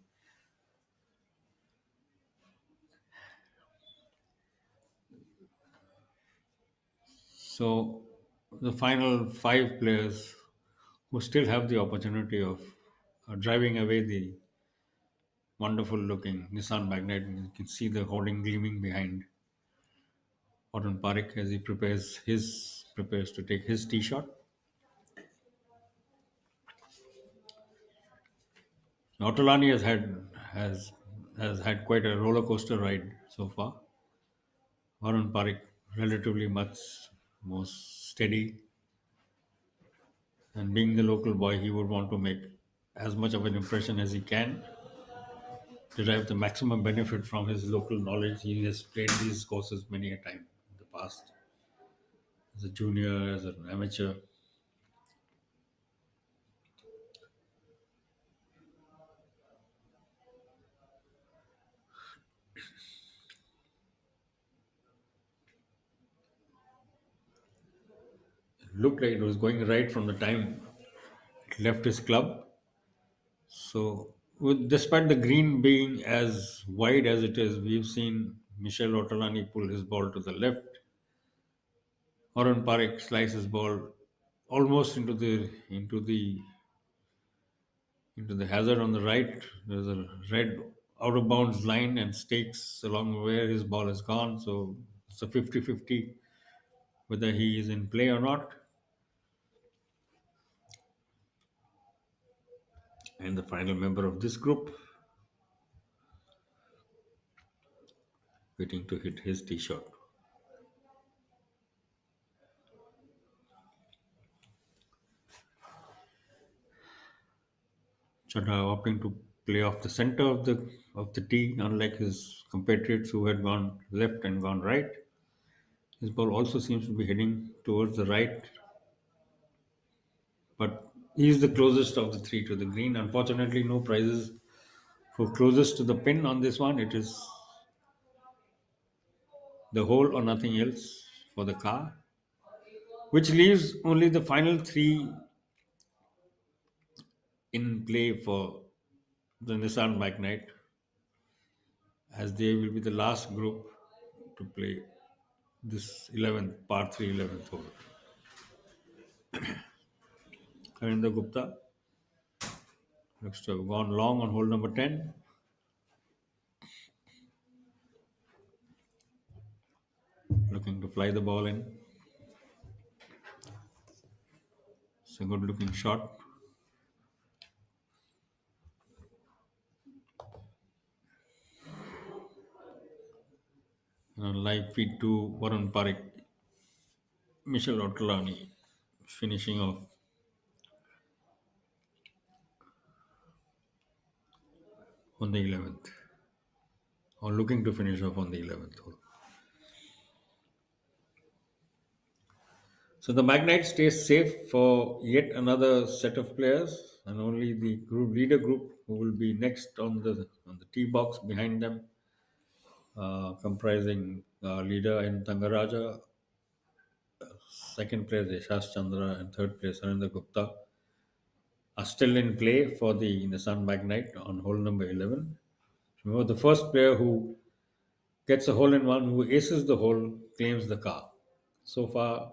So the final 5 players who still have the opportunity of driving away the wonderful looking Nissan Magnite. You can see the hoarding gleaming behind Warren Parik as he prepares to take his tee shot. Ottolani has had quite a roller coaster ride so far. Warren Parik relatively much more steady, and being the local boy, he would want to make as much of an impression as he can, derive the maximum benefit from his local knowledge. He has played these courses many a time in the past, as a junior, as an amateur. It looked like it was going right from the time it left his club. So, despite the green being as wide as it is, we've seen Michel Ottolani pull his ball to the left. Warren Parik slice his ball almost into the hazard on the right. There's a red out of bounds line and stakes along where his ball has gone. So it's a 50-50 whether he is in play or not. And the final member of this group waiting to hit his tee shot. Chadha opting to play off the center of the tee, unlike his compatriots who had gone left and gone right. His ball also seems to be heading towards the right, but he is the closest of the three to the green. Unfortunately, no prizes for closest to the pin on this one. It is the hole or nothing else for the car, which leaves only the final 3 in play for the Nissan Magnite, as they will be the last group to play this 11th par 3 11th hole. Harinder Gupta looks to have gone long on hole number 10. Looking to fly the ball in. It's a good looking shot. And on live feed to Warren Parik, Michel Ottolani finishing off. on the 11th, or looking to finish off on the 11th hole. So the Magnite stays safe for yet another set of players, and only the leader group who will be next on the tee box behind them, comprising leader in Thangaraja, second place Yashash Chandra, and third place Harinder Gupta, are still in play for the Nissan Magnite on hole number 11. Remember, the first player who gets a hole in one, who aces the hole, claims the car. So far,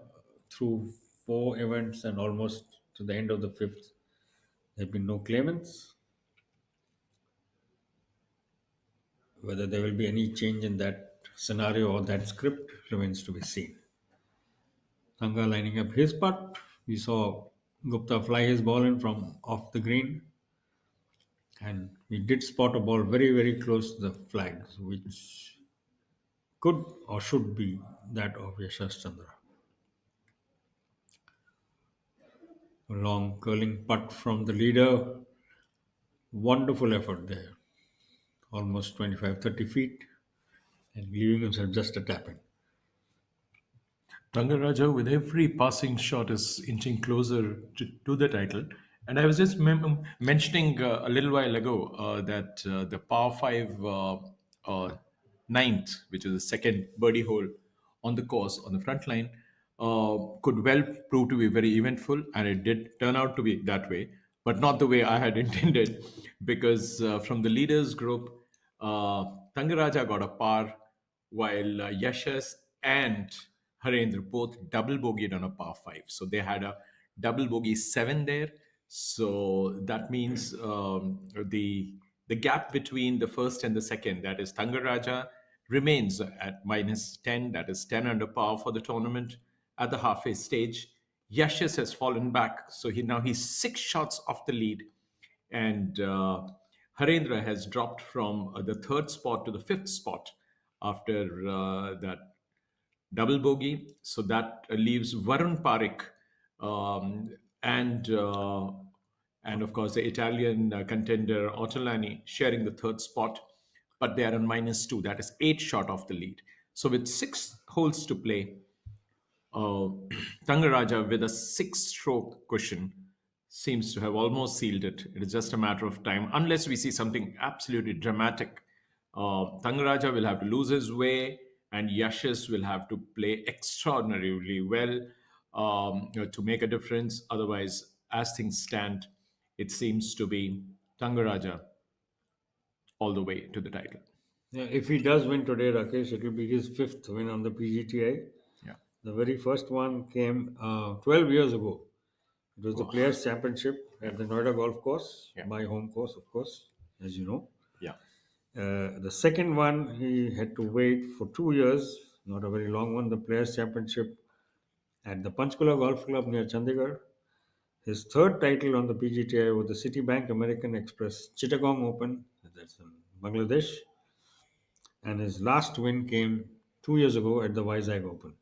through 4 events and almost to the end of the fifth, there have been no claimants. Whether there will be any change in that scenario or that script remains to be seen. Thanga lining up his putt. We saw Gupta fly his ball in from off the green. And we did spot a ball very, very close to the flags, which could or should be that of Yashash Chandra. A long curling putt from the leader. Wonderful effort there. Almost 25-30 feet, and leaving himself just a tap in. Thangaraja, with every passing shot, is inching closer to the title. And I was just mentioning a little while ago that the par 5 ninth, which is the second birdie hole on the course, on the front line, could well prove to be very eventful. And it did turn out to be that way, but not the way I had intended, because from the leaders group, Thangaraja got a par, while Yashas and Harendra both double bogeyed on a par 5. So they had a double bogey 7 there. So that means the gap between the first and the second, that is Thangaraja, remains at minus 10. That is 10 under par for the tournament at the halfway stage. Yashas has fallen back. So he's 6 shots off the lead. And Harendra has dropped from the 3rd spot to the 5th spot after that double bogey. So that leaves Varun Parekh and of course the Italian contender Ortolani sharing the 3rd spot, but they are on minus 2. That is 8 shot off the lead. So with 6 holes to play, Thangaraja with a 6-stroke cushion seems to have almost sealed it. It is just a matter of time, unless we see something absolutely dramatic. Thangaraja will have to lose his way, and Yashas will have to play extraordinarily well to make a difference. Otherwise, as things stand, it seems to be Thangaraja all the way to the title. Yeah, if he does win today, Rakesh, it will be his 5th win on the PGTI. Yeah. The very first one came 12 years ago. It was the Players' Championship at the Noida Golf Course, my home course, of course, as you know. Yeah. The second one, he had to wait for 2 years, not a very long one, the Players' Championship at the Panchkula Golf Club near Chandigarh. His third title on the PGTI was the Citibank American Express Chittagong Open, that's in Bangladesh. And his last win came 2 years ago at the Vizag Open.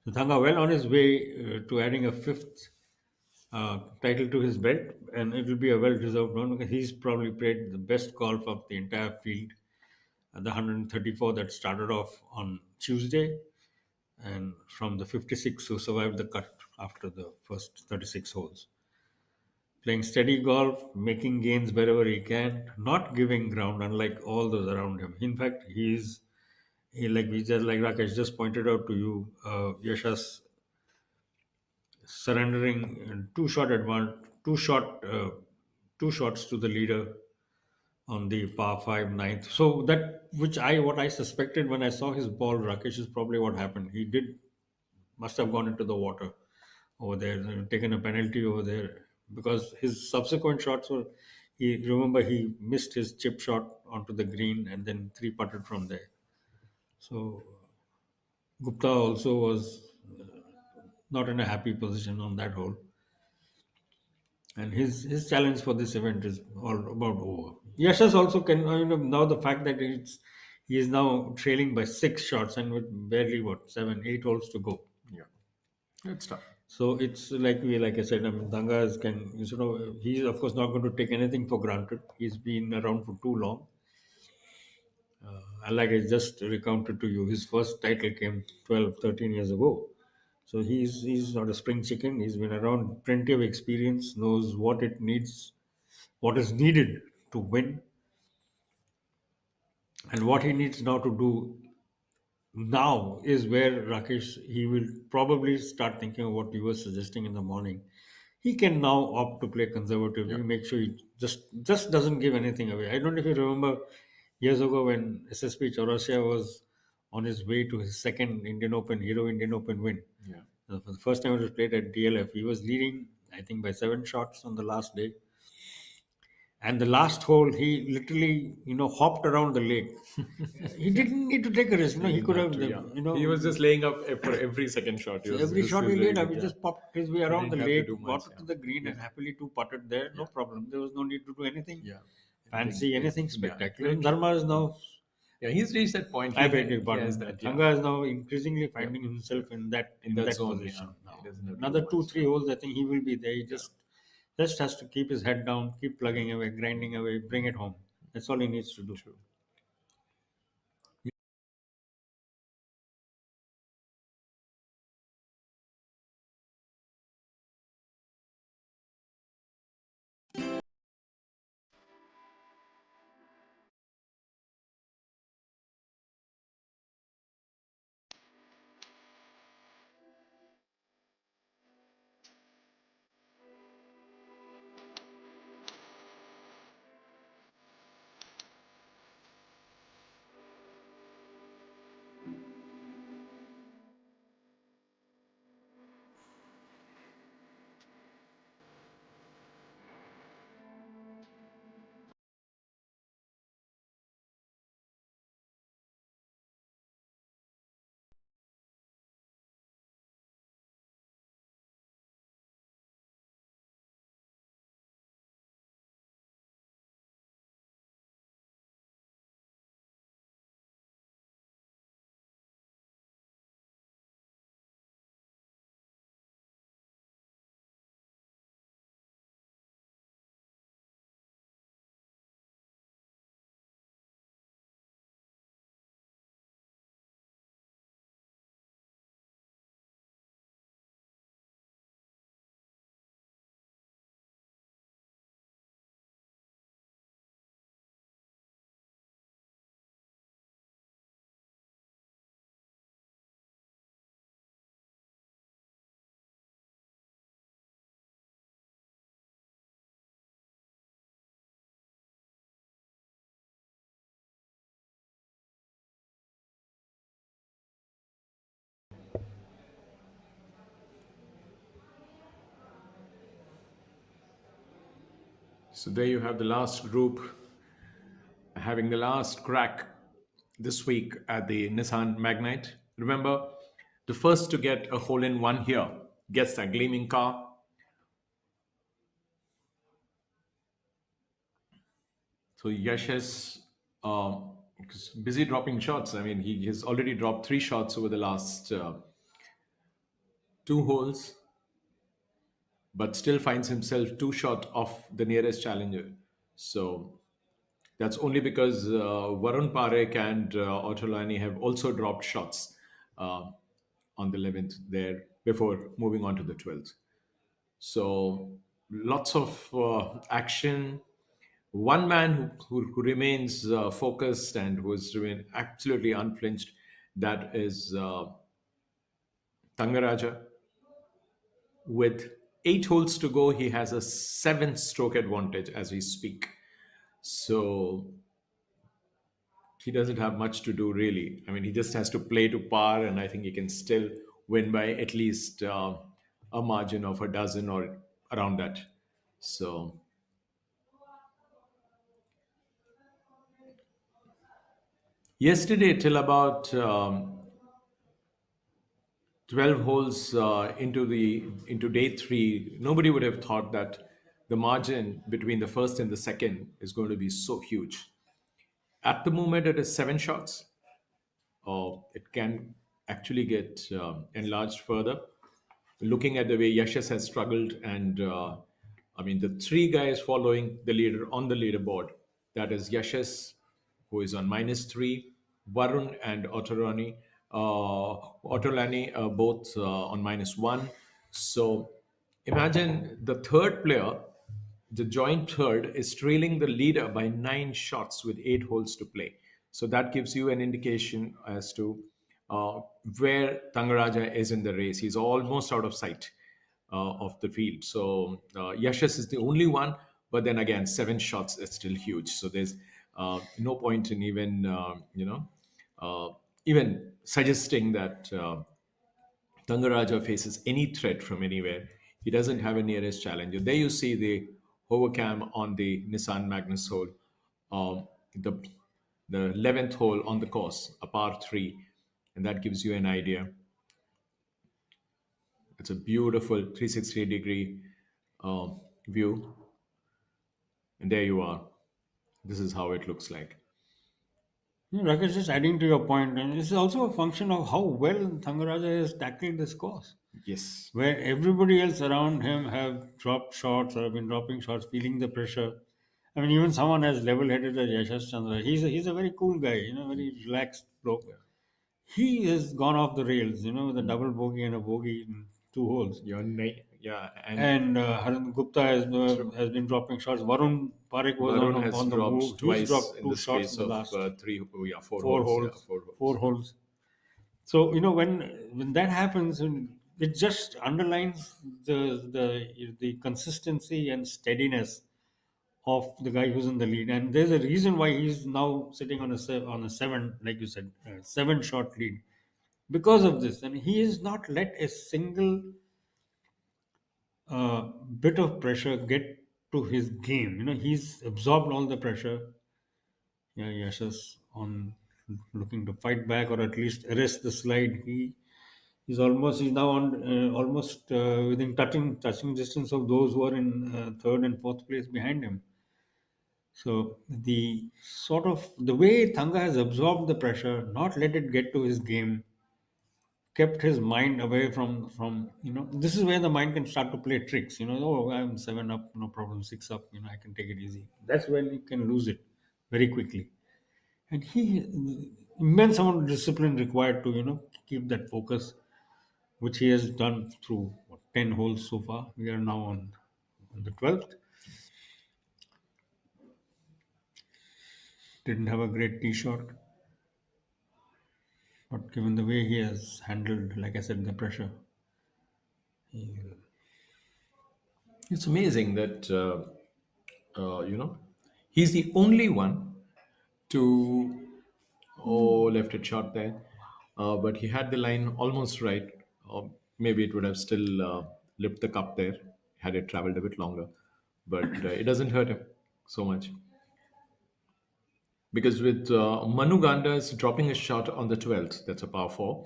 So Thanga well on his way to adding a 5th title to his belt, and it will be a well-deserved one because he's probably played the best golf of the entire field. The 134 that started off on Tuesday, and from the 56 who survived the cut after the first 36 holes. Playing steady golf, making gains wherever he can, not giving ground, unlike all those around him. In fact, he like Rakesh just pointed out to you, Yashas surrendering two shots to the leader on the par 5 ninth. So that what I suspected when I saw his ball, Rakesh, is probably what happened. He must have gone into the water over there and taken a penalty over there, because his subsequent shots were, he missed his chip shot onto the green and then 3-putted from there. So Gupta also was not in a happy position on that hole. And his challenge for this event is all about over. Yashas also can, now the fact that he is now trailing by 6 shots and with barely 7-8 holes to go. Yeah. It's tough. So it's like I said, I mean, Dangas can, he's of course not going to take anything for granted. He's been around for too long. And like I just recounted to you, his first title came 12, 13 years ago. So he's not a spring chicken. He's been around, plenty of experience, knows what it needs, what is needed to win, and what he needs now to do now is where Rakesh, he will probably start thinking of what you were suggesting in the morning. He can now opt to play conservatively, Yeah. make sure he just doesn't give anything away. I don't know if you remember years ago when SSP Chaurasia was on his way to his second Hero Indian Open win. Yeah. For the first time it was played at DLF, he was leading, I think, by 7 shots on the last day. And the last hole, he literally, hopped around the lake. He didn't need to take a risk. He could have, Yeah. He was just laying up for every second shot. so every shot he laid up, he just popped his way around the didn't have to lake, do much, got to the green, and happily two putted there. No problem. There was no need to do anything Yeah. fancy, anything Yeah. spectacular. And Dharma is now, Yeah, he's reached that point. I He beg your has pardon, that, yeah. Thanga is now increasingly finding himself in that zone, position yeah. now. He doesn't have to Another do two, much, 3 holes, I think he will be there. He just has to keep his head down, keep plugging away, grinding away, bring it home. That's all he needs to do. True. So there you have the last group having the last crack this week at the Nissan Magnite. Remember, the first to get a hole in one here gets that gleaming car. So Yash is busy dropping shots. I mean, he has already dropped 3 shots over the last 2 holes, but still finds himself 2 shot off the nearest challenger. So that's only because Varun Parekh and Ottolani have also dropped shots uh, on the 11th there before moving on to the 12th. So lots of action. One man who remains focused and who has remained absolutely unflinched, that is Thangaraja. With 8 holes to go, he has a 7 stroke advantage as we speak. So he doesn't have much to do really. I mean, he just has to play to par, and I think he can still win by at least a margin of a dozen or around that. So yesterday, till about 12 holes into day three, nobody would have thought that the margin between the first and the second is going to be so huge. At the moment, it is 7 shots. It can actually get enlarged further. looking at the way Yashas has struggled, and I mean, the three guys following the leader on the leaderboard, that is Yashas, who is on -3, Varun and Otolani, both on -1. So imagine the third player, the joint third, is trailing the leader by 9 shots with 8 holes to play. So that gives you an indication as to uh, where Thangaraja is in the race. He's almost out of sight of the field. So Yashas is the only one, but then again, 7 shots is still huge. So there's no point in even even suggesting that Thangaraja faces any threat from anywhere. He doesn't have a nearest challenger. There you see the hovercam on the Nissan Magnus hole, um, the the 11th hole on the course, a par 3, and that gives you an idea. It's a beautiful 360-degree view, and there you are. This is how it looks like. Rakesh, just adding to your point, and this is also a function of how well Thangaraja has tackled this course, Yes. where everybody else around him have dropped shots or have been dropping shots, feeling the pressure. I mean, even someone as level-headed as Yashash Chandra, he's a very cool guy, very relaxed bloke. He has gone off the rails, with a double bogey and a bogey in 2 holes. Yeah, And Haran Gupta has been dropping shots. Varun Parekh was Varun has on the dropped move. He's twice dropped in two the shots space in the of last 4 4 holes. holes. Yeah, 4 holes. 4 holes. So when that happens, it just underlines the consistency and steadiness of the guy who's in the lead. And there's a reason why he's now sitting on a 7, like you said, 7 shot lead because of this. And he has not let a single bit of pressure get to his game. He's absorbed all the pressure. Yeah, Yashas on looking to fight back or at least arrest the slide. He's now on almost within touching distance of those who are in third and fourth place behind him. So the way Thanga has absorbed the pressure, not let it get to his game, kept his mind away from this is where the mind can start to play tricks. Oh, I'm 7 up, no problem, 6 up, I can take it easy. That's when you can lose it very quickly. And immense amount of discipline required to keep that focus, which he has done through 10 holes so far. We are now on the 12th. Didn't have a great tee shot, but given the way he has handled, like I said, the pressure, It's amazing that he's the only one to left it short there, but he had the line almost right. Maybe it would have still lifted the cup there had it traveled a bit longer, but it doesn't hurt him so much because with Manu Gandas dropping a shot on the 12th, that's a par 4.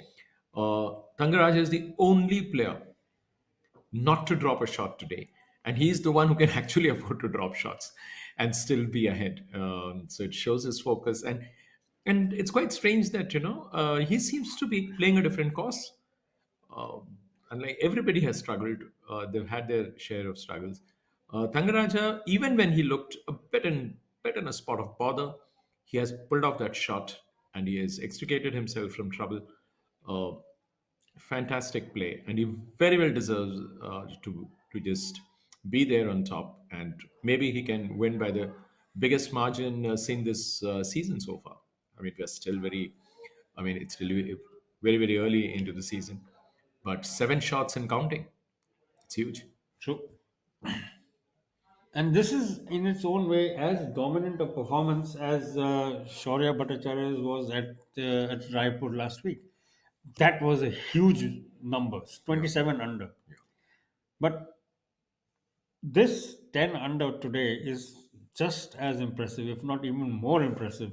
Thangaraja is the only player not to drop a shot today. And he's the one who can actually afford to drop shots and still be ahead. So it shows his focus. And it's quite strange that, he seems to be playing a different course. And like everybody has struggled, they've had their share of struggles. Thangaraja, even when he looked a bit in a spot of bother, he has pulled off that shot and he has extricated himself from trouble. Uh, Fantastic play, and he very well deserves to just be there on top, and maybe he can win by the biggest margin seen this season so far. I mean, we're still I mean, it's still very early into the season, but 7 shots and counting, it's huge. true. And this is in its own way as dominant a performance as Shaurya Bhattacharya's was at Raipur last week. That was a huge number, 27 under. But this 10 under today is just as impressive, if not even more impressive.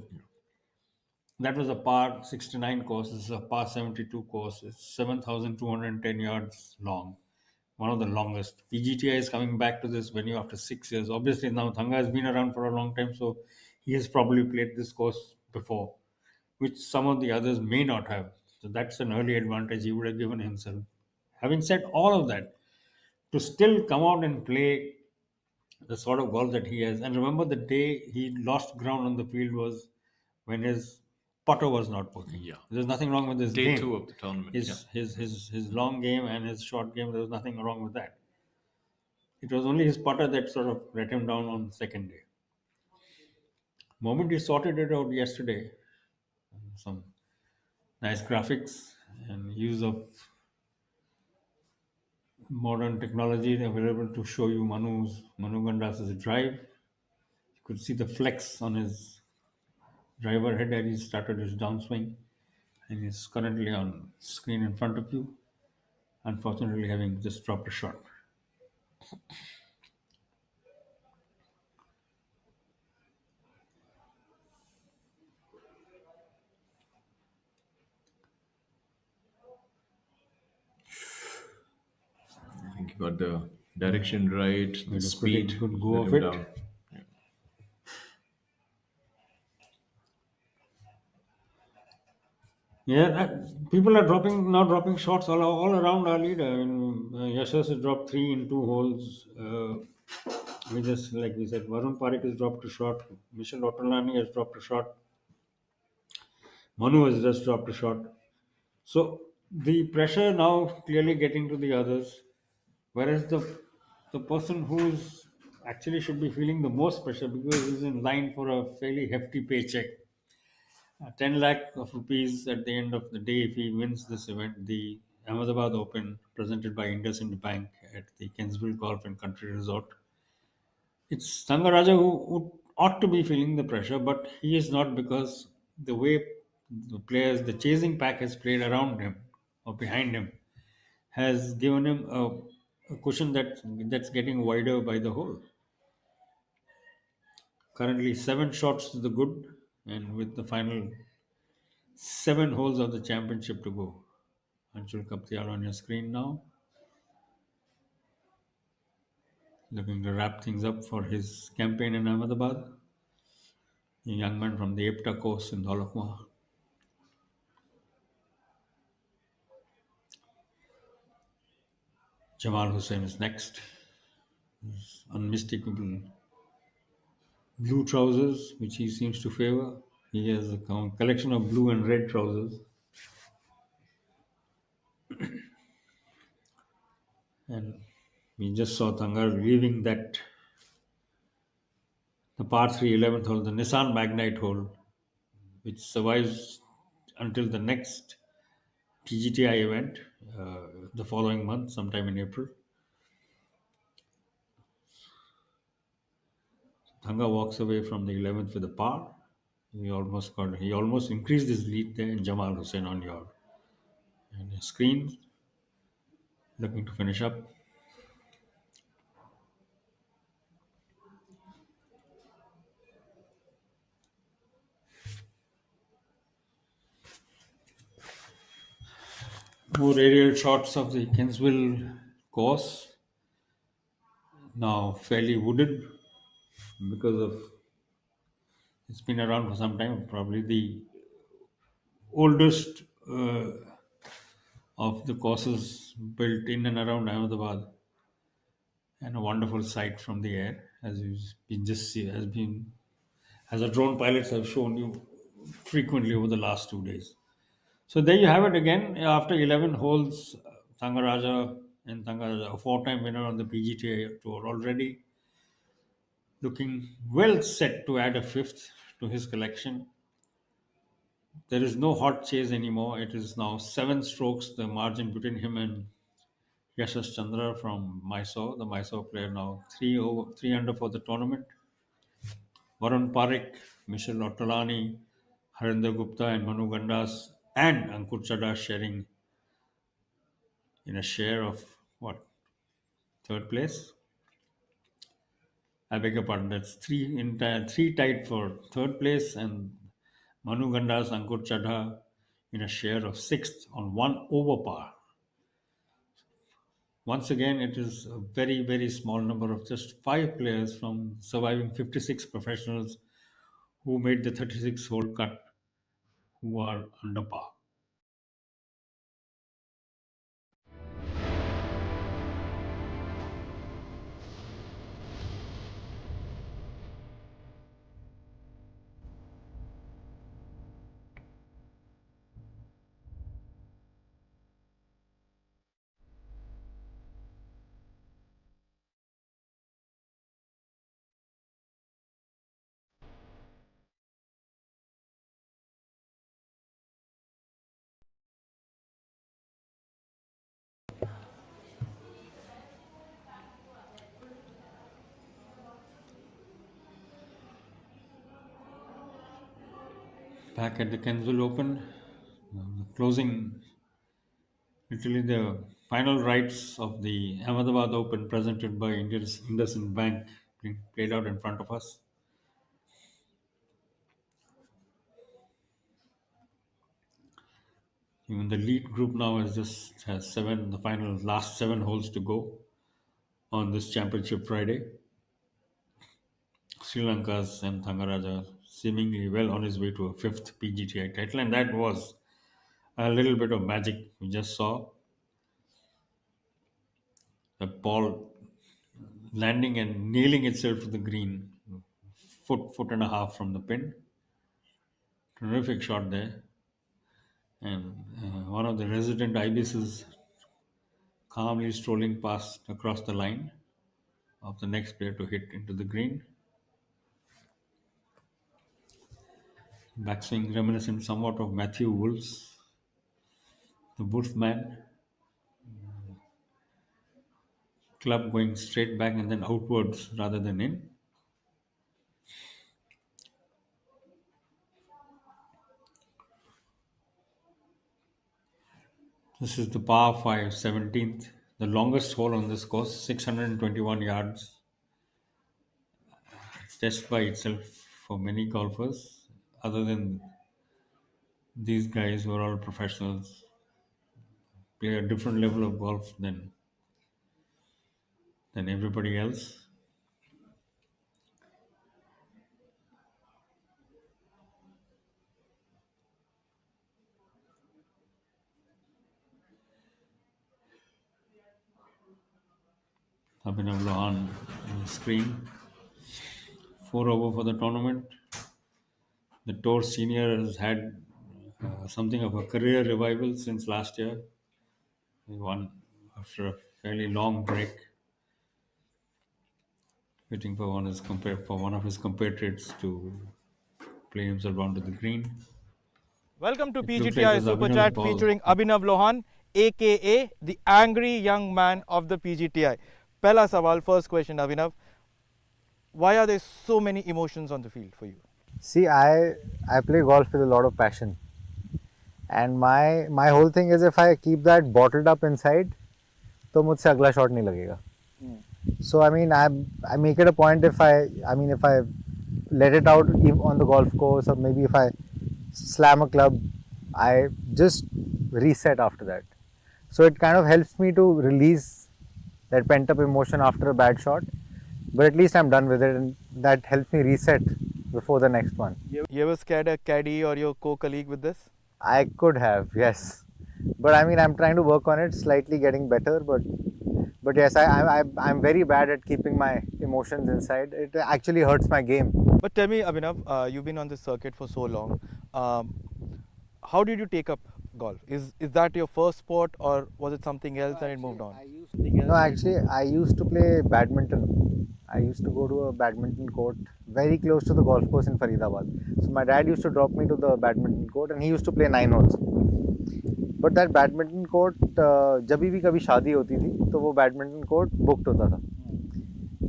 That was a par 69 course. This is a par 72 course. It's 7,210 yards long, one of the longest. PGTI is coming back to this venue after 6 years. Obviously, now Thanga has been around for a long time, so he has probably played this course before, which some of the others may not have. So that's an early advantage he would have given himself Having said all of that, to still come out and play the sort of golf that he has, and remember the day he lost ground on the field was when his putter was not working. Yeah. There's nothing wrong with his Day game. 2 of the tournament. His long game and his short game, there was nothing wrong with that. It was only his putter that sort of let him down on the second day. Moment he sorted it out yesterday, some nice graphics and use of modern technology available to show you Manu Gandas's drive. You could see the flex on his driver head as he started his downswing, and he's currently on screen in front of you. Unfortunately, having just dropped a shot. I think he got the direction right, the Made a speed. pretty good go let of him it. down. People are now dropping shots all around our leader. I mean, Yashas has dropped 3 in 2 holes. We just, like we said, Varun Parekh has dropped a shot. Michel Otolani has dropped a shot. Manu has just dropped a shot. So the pressure now clearly getting to the others, whereas the person who's actually should be feeling the most pressure because he's in line for a fairly hefty paycheck. 10 lakh of rupees at the end of the day if he wins this event, the Ahmedabad Open presented by IndusInd Bank at the Kensville Golf and Country Resort. It's Thangaraja who ought to be feeling the pressure, but he is not because the way the chasing pack has played around him or behind him has given him a cushion that's getting wider by the hole. Currently 7 shots to the good, and with the final 7 holes of the championship to go. Anshul Kaptial on your screen now. Looking to wrap things up for his campaign in Ahmedabad. A young man from the Epta course in Dholakma. Jamal Hussain is next. His unmistakable blue trousers, which he seems to favor. He has a collection of blue and red trousers. And we just saw Thangar leaving the par 3 11th hole, the Nissan Magnite hole, which survives until the next PGTI event the following month, sometime in April. Thanga walks away from the 11th with a par. He almost increased his lead there. And Jamal Hussain on your screen, looking to finish up. More aerial shots of the Kensville course. Now fairly wooded because of it's been around for some time. Probably the oldest of the courses built in and around Ahmedabad, and a wonderful sight from the air, as our drone pilots have shown you frequently over the last 2 days. So there you have it again. After 11 holes, Thangaraja, a 4-time winner on the PGTI Tour, already looking well set to add a 5th to his collection. There is no hot chase anymore. It is now 7 strokes, the margin between him and Yashas Chandra from Mysore, the Mysore player, now 3 under for the tournament. Varun Parekh, Michel Otolani, Harinder Gupta, and Manu Gandas and Ankur Chadha sharing in a share of what? 3rd place? I beg your pardon, that's 3 tied for 3rd place, and Manu Gandas, Ankur Chadha in a share of 6th on 1 over par. Once again, it is a very, very small number of just 5 players from surviving 56 professionals who made the 36-hole cut who are under par. Back at the Kensville Open, closing, literally the final rites of the Ahmedabad Open presented by India's IndusInd Bank being played out in front of us. Even the lead group now has the final last 7 holes to go on this championship Friday. Sri Lanka's and Thangaraja seemingly well on his way to a 5th PGTI title, and that was a little bit of magic we just saw. The ball landing and nailing itself to the green, foot and a half from the pin. Terrific shot there. And one of the resident ibises calmly strolling past across the line of the next player to hit into the green. Backswing reminiscent somewhat of Matthew Wolf's, the Wolfman. Club going straight back and then outwards rather than in. This is the par 5 17th, the longest hole on this course, 621 yards. It's test by itself for many golfers, other than these guys who are all professionals, play a different level of golf than everybody else. Abhinav Lohan on the screen. 4 over for the tournament. The Tour Senior has had something of a career revival since last year. He won after a fairly long break, waiting for one of his compatriots to play himself onto the green. Welcome to It looks like PGTI there's Super Abhinav's Chat ball. featuring Abhinav Lohan, aka the angry young man of the PGTI. Pehla sawal, first question, Abhinav. Why are there so many emotions on the field for you? See, I play golf with a lot of passion, and my whole thing is if I keep that bottled up inside, तो मुझसे अगला shot नहीं लगेगा. So I mean I make it a point if I let it out on the golf course, or maybe if I slam a club, I just reset after that. So it kind of helps me to release that pent up emotion after a bad shot, but at least I'm done with it, and that helps me reset before the next one. You ever scared a caddy or your co-colleague with this? I could have, yes, but I mean I'm trying to work on it, slightly getting better, but yes, I'm very bad at keeping my emotions inside. It actually hurts my game. But tell me, Abhinav, you've been on this circuit for so long. How did you take up golf? Is that your first sport, or was it something else and it moved on? No, actually, I used to play badminton. I used to go to a badminton court very close to the golf course in Faridabad. So my dad used to drop me to the badminton court, and he used to play 9 holes. But that badminton court, जब भी कभी शादी होती थी, तो वो badminton court booked होता था.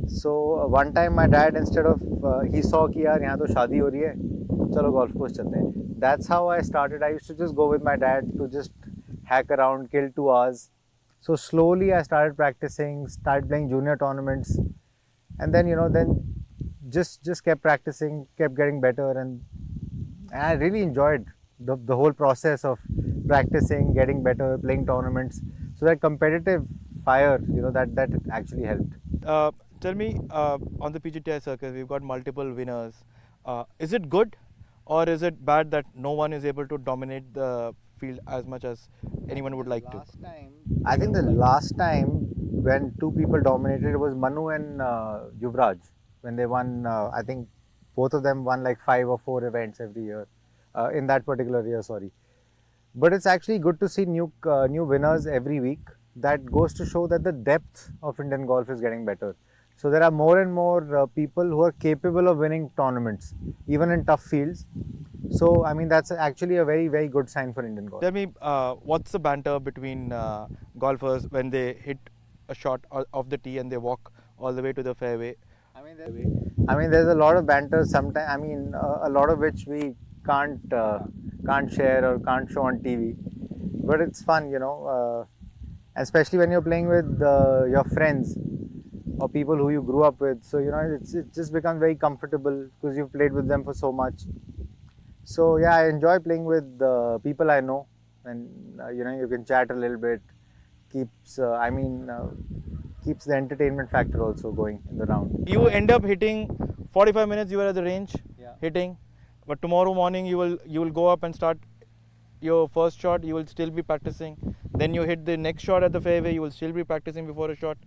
So one time my dad, instead of he saw कि यार यहाँ तो शादी हो रही है, चलो golf course चलते हैं. That's how I started. I used to just go with my dad to just hack around, kill 2 hours. So slowly I started practicing, started playing junior tournaments, and then just kept practicing, kept getting better, and I really enjoyed the whole process of practicing, getting better, playing tournaments. So that competitive fire, that actually helped. Tell me, on the PGTI circuit, we've got multiple winners. Is it good, or is it bad that no one is able to dominate the field as much as anyone would like to? I think the last time when 2 people dominated, it was Manu and Yuvraj. When they won, I think both of them won like 5 or 4 events every year, in that particular year, sorry. But it's actually good to see new winners every week. That goes to show that the depth of Indian golf is getting better. So there are more and more people who are capable of winning tournaments, even in tough fields. So I mean that's actually a very, very good sign for Indian golf. Tell me, what's the banter between golfers when they hit a shot off the tee and they walk all the way to the fairway? I mean there's a lot of banter sometimes. I mean a lot of which we can't share or can't show on TV. But it's fun, especially when you're playing with your friends or people who you grew up with. So it just becomes very comfortable because you've played with them for so much. So yeah, I enjoy playing with people I know, and you can chat a little bit. Keeps the entertainment factor also going in the round. You end up hitting 45 minutes. You are at the range, Yeah. hitting, but tomorrow morning you will go up and start your first shot. You will still be practicing. Then you hit the next shot at the fairway. You will still be practicing before a shot.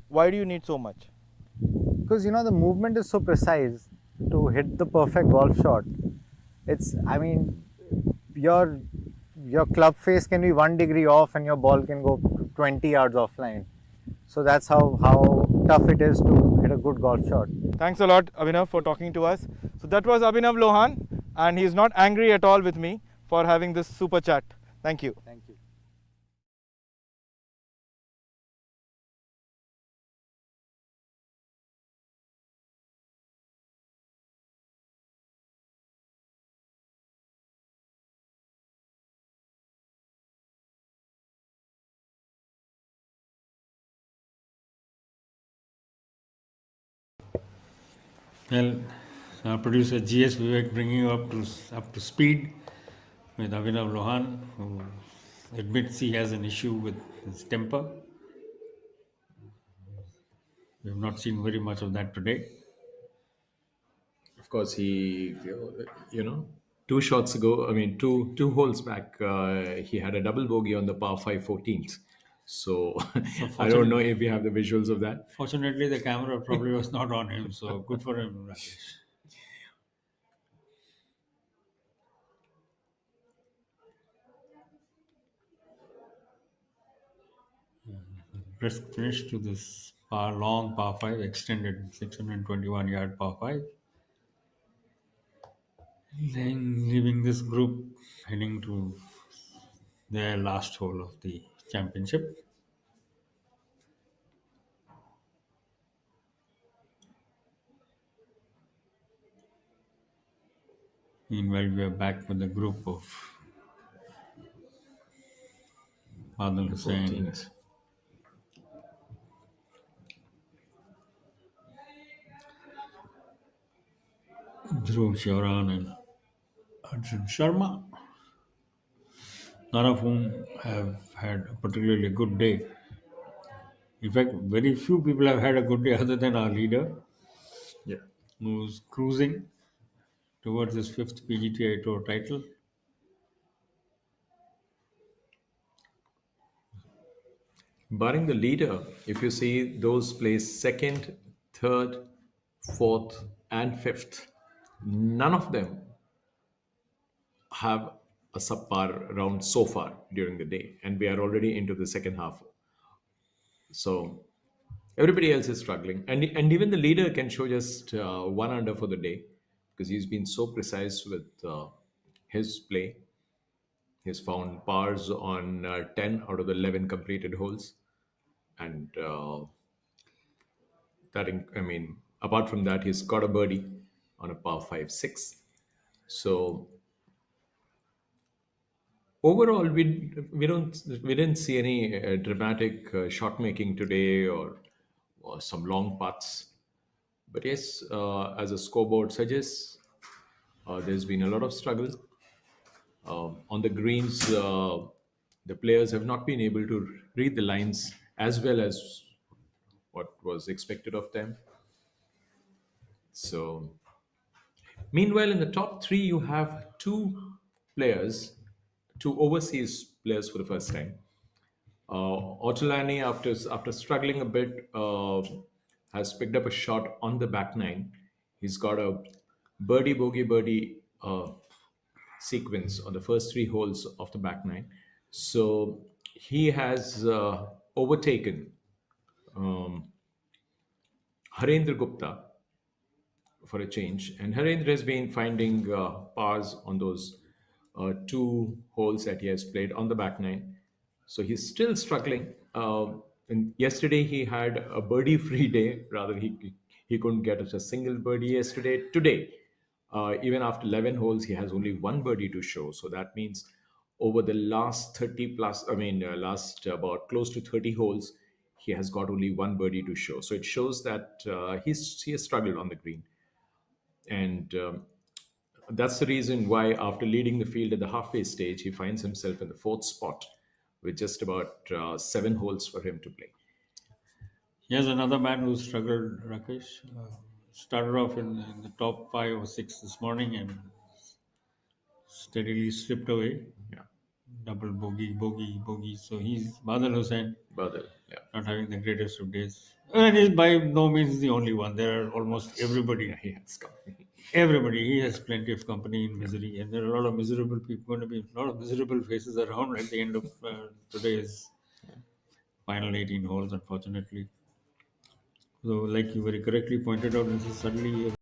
Why do you need so much? Because the movement is so precise to hit the perfect golf shot. Your club face can be 1 degree off and your ball can go 20 yards offline. So that's how tough it is to hit a good golf shot. Thanks a lot, Abhinav, for talking to us. So that was Abhinav Lohan, and he's not angry at all with me for having this super chat. Thank you. Thank you. Well, our producer GS Vivek bringing you up to speed with Abhinav Lohan, who admits he has an issue with his temper. We have not seen very much of that today. Of course, he, two shots ago, two holes back, he had a double bogey on the par 5 14th. So I don't know if we have the visuals of that. Fortunately, the camera probably was not on him, so good for him, Rakesh. Brisk finish to this long par 5, extended 621 yard par 5. Then leaving this group, heading to their last hole of the championship. Meanwhile, we are back with a group of Adil Hussain, Dhruv Shivran, and Arjun Sharma, none of whom have had a particularly good day. In fact, very few people have had a good day other than our leader, who's cruising towards his 5th PGTI Tour title. Barring the leader, if you see those placed second, third, fourth, and fifth, none of them have a subpar round so far during the day, and we are already into the second half. So everybody else is struggling, and even the leader can show just 1 under for the day because he's been so precise with his play. He's found pars on 10 out of the 11 completed holes, and apart from that, he's got a birdie on a par 5 6. So overall, we didn't see any dramatic shot making today or some long putts. But yes, as a scoreboard suggests, there's been a lot of struggle on the greens. The players have not been able to read the lines as well as what was expected of them. So, meanwhile, in the top three, you have two overseas players for the first time. Otolani, after struggling a bit, has picked up a shot on the back nine. He's got a birdie bogey birdie sequence on the first three holes of the back nine. So he has overtaken Harendra Gupta for a change, and Harendra has been finding pars on those two holes that he has played on the back nine. So he's still struggling. And yesterday he had a birdie-free day. Rather, he couldn't get a single birdie yesterday. Today, Even after 11 holes, he has only one birdie to show. So that means over the last 30 plus, last about close to 30 holes, he has got only one birdie to show. So it shows that he has struggled on the green. And that's the reason why, after leading the field at the halfway stage, he finds himself in the fourth spot with just about 7 holes for him to play. Here's another man who struggled, Rakesh. Started off in the top 5 or 6 this morning and steadily slipped away. Yeah. Double bogey, bogey, bogey. So he's Badal Hussain, Badal, yeah. not having the greatest of days. And he's by no means the only one. There are almost everybody. Yeah, he has company. Everybody. He has plenty of company in misery. And there are a lot of miserable people, going to be a lot of miserable faces around at the end of today's final 18 holes, unfortunately. So, like you very correctly pointed out, this is suddenly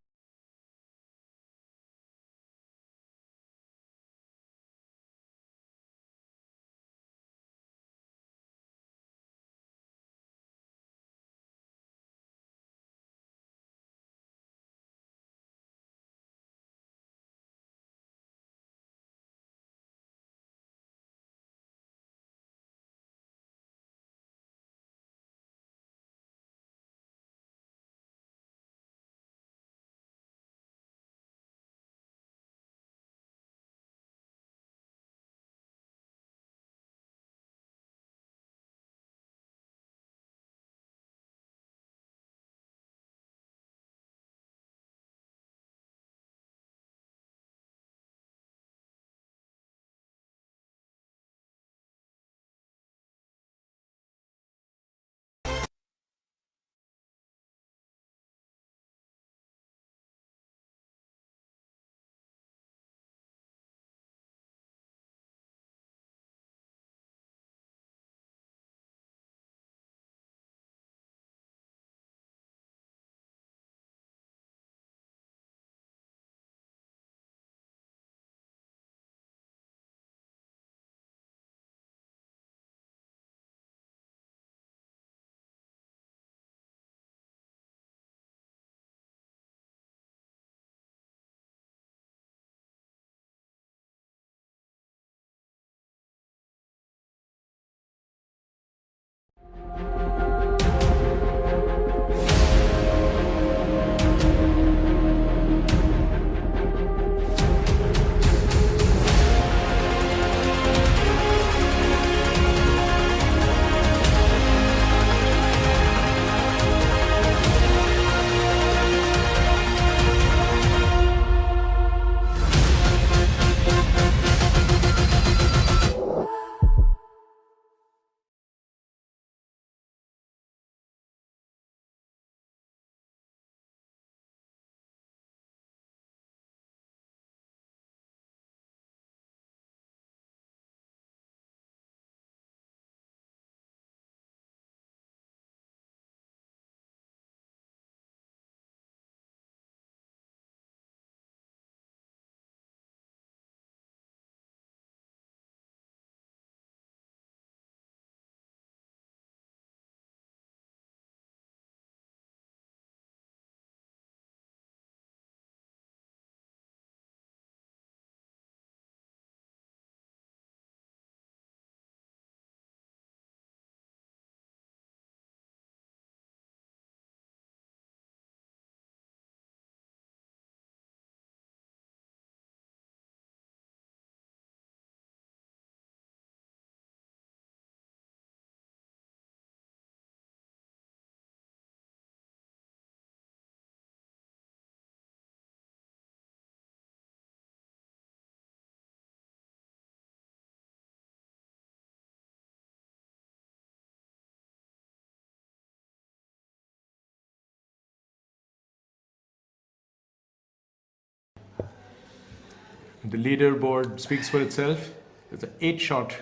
The leaderboard speaks for itself. There's an 8-shot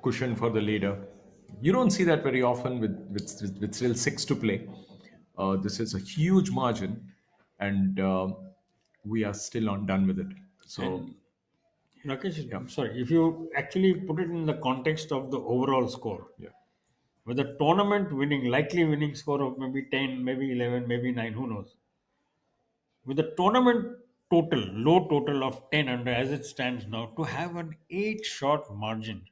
cushion for the leader. You don't see that very often with still 6 to play. This is a huge margin, and we are still not done with it. So, And Rakesh, Yeah. I'm sorry, if you actually put it in the context of the overall score, yeah, with a tournament winning, likely winning score of maybe 10, maybe 11, maybe 9, who knows? with the tournament total, low total of 10 under as it stands now, to have an 8-shot margin.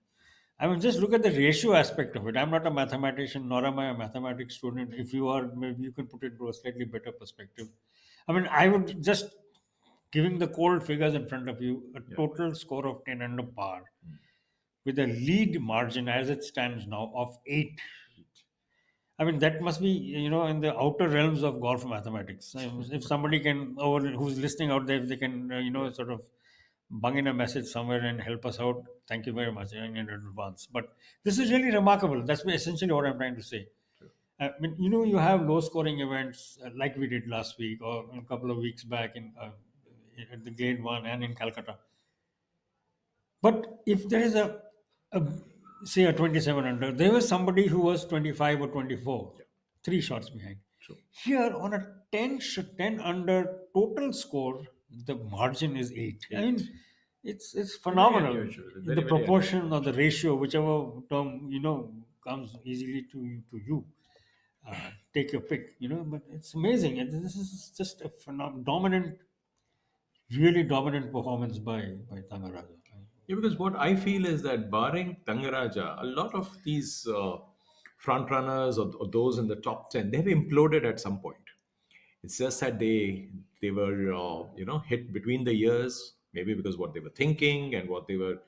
I mean, just look at the ratio aspect of it. I'm not a mathematician, nor am I a mathematics student. If you are, maybe you can put it into a slightly better perspective. I mean, I would just, giving the cold figures in front of you, a total score of 10 under par with a lead margin as it stands now of 8. I mean, that must be, in the outer realms of golf mathematics. If somebody can, or who's listening out there, if they can, sort of bung in a message somewhere and help us out, thank you very much in advance. But this is really remarkable. That's essentially what I'm trying to say. I mean, you have low scoring events like we did last week or a couple of weeks back at the Grade 1 and in Calcutta. But if there is a say a 27 under, there was somebody who was 25 or 24, 3 shots behind. Here on a 10 under total score, the margin is 8. I mean, it's phenomenal. The proportion or the ratio, whichever term comes easily to you. Take your pick, but it's amazing. And this is just a really dominant performance by Thangaraja. Yeah, because what I feel is that barring Thangaraja, a lot of these front runners or those in the top 10, they've imploded at some point. It's just that they were hit between the years, maybe because what they were thinking and what they were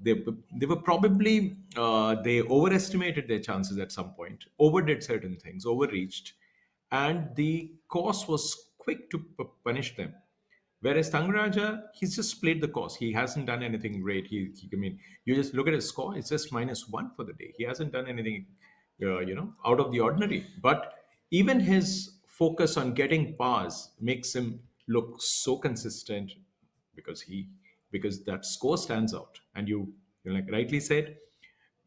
they were probably they overestimated their chances at some point, overdid certain things, overreached, and the course was quick to punish them. Whereas Thangaraja, he's just played the course. He hasn't done anything great. I mean, you just look at his score; it's just -1 for the day. He hasn't done anything, out of the ordinary. But even his focus on getting pars makes him look so consistent because that score stands out. And you like rightly said,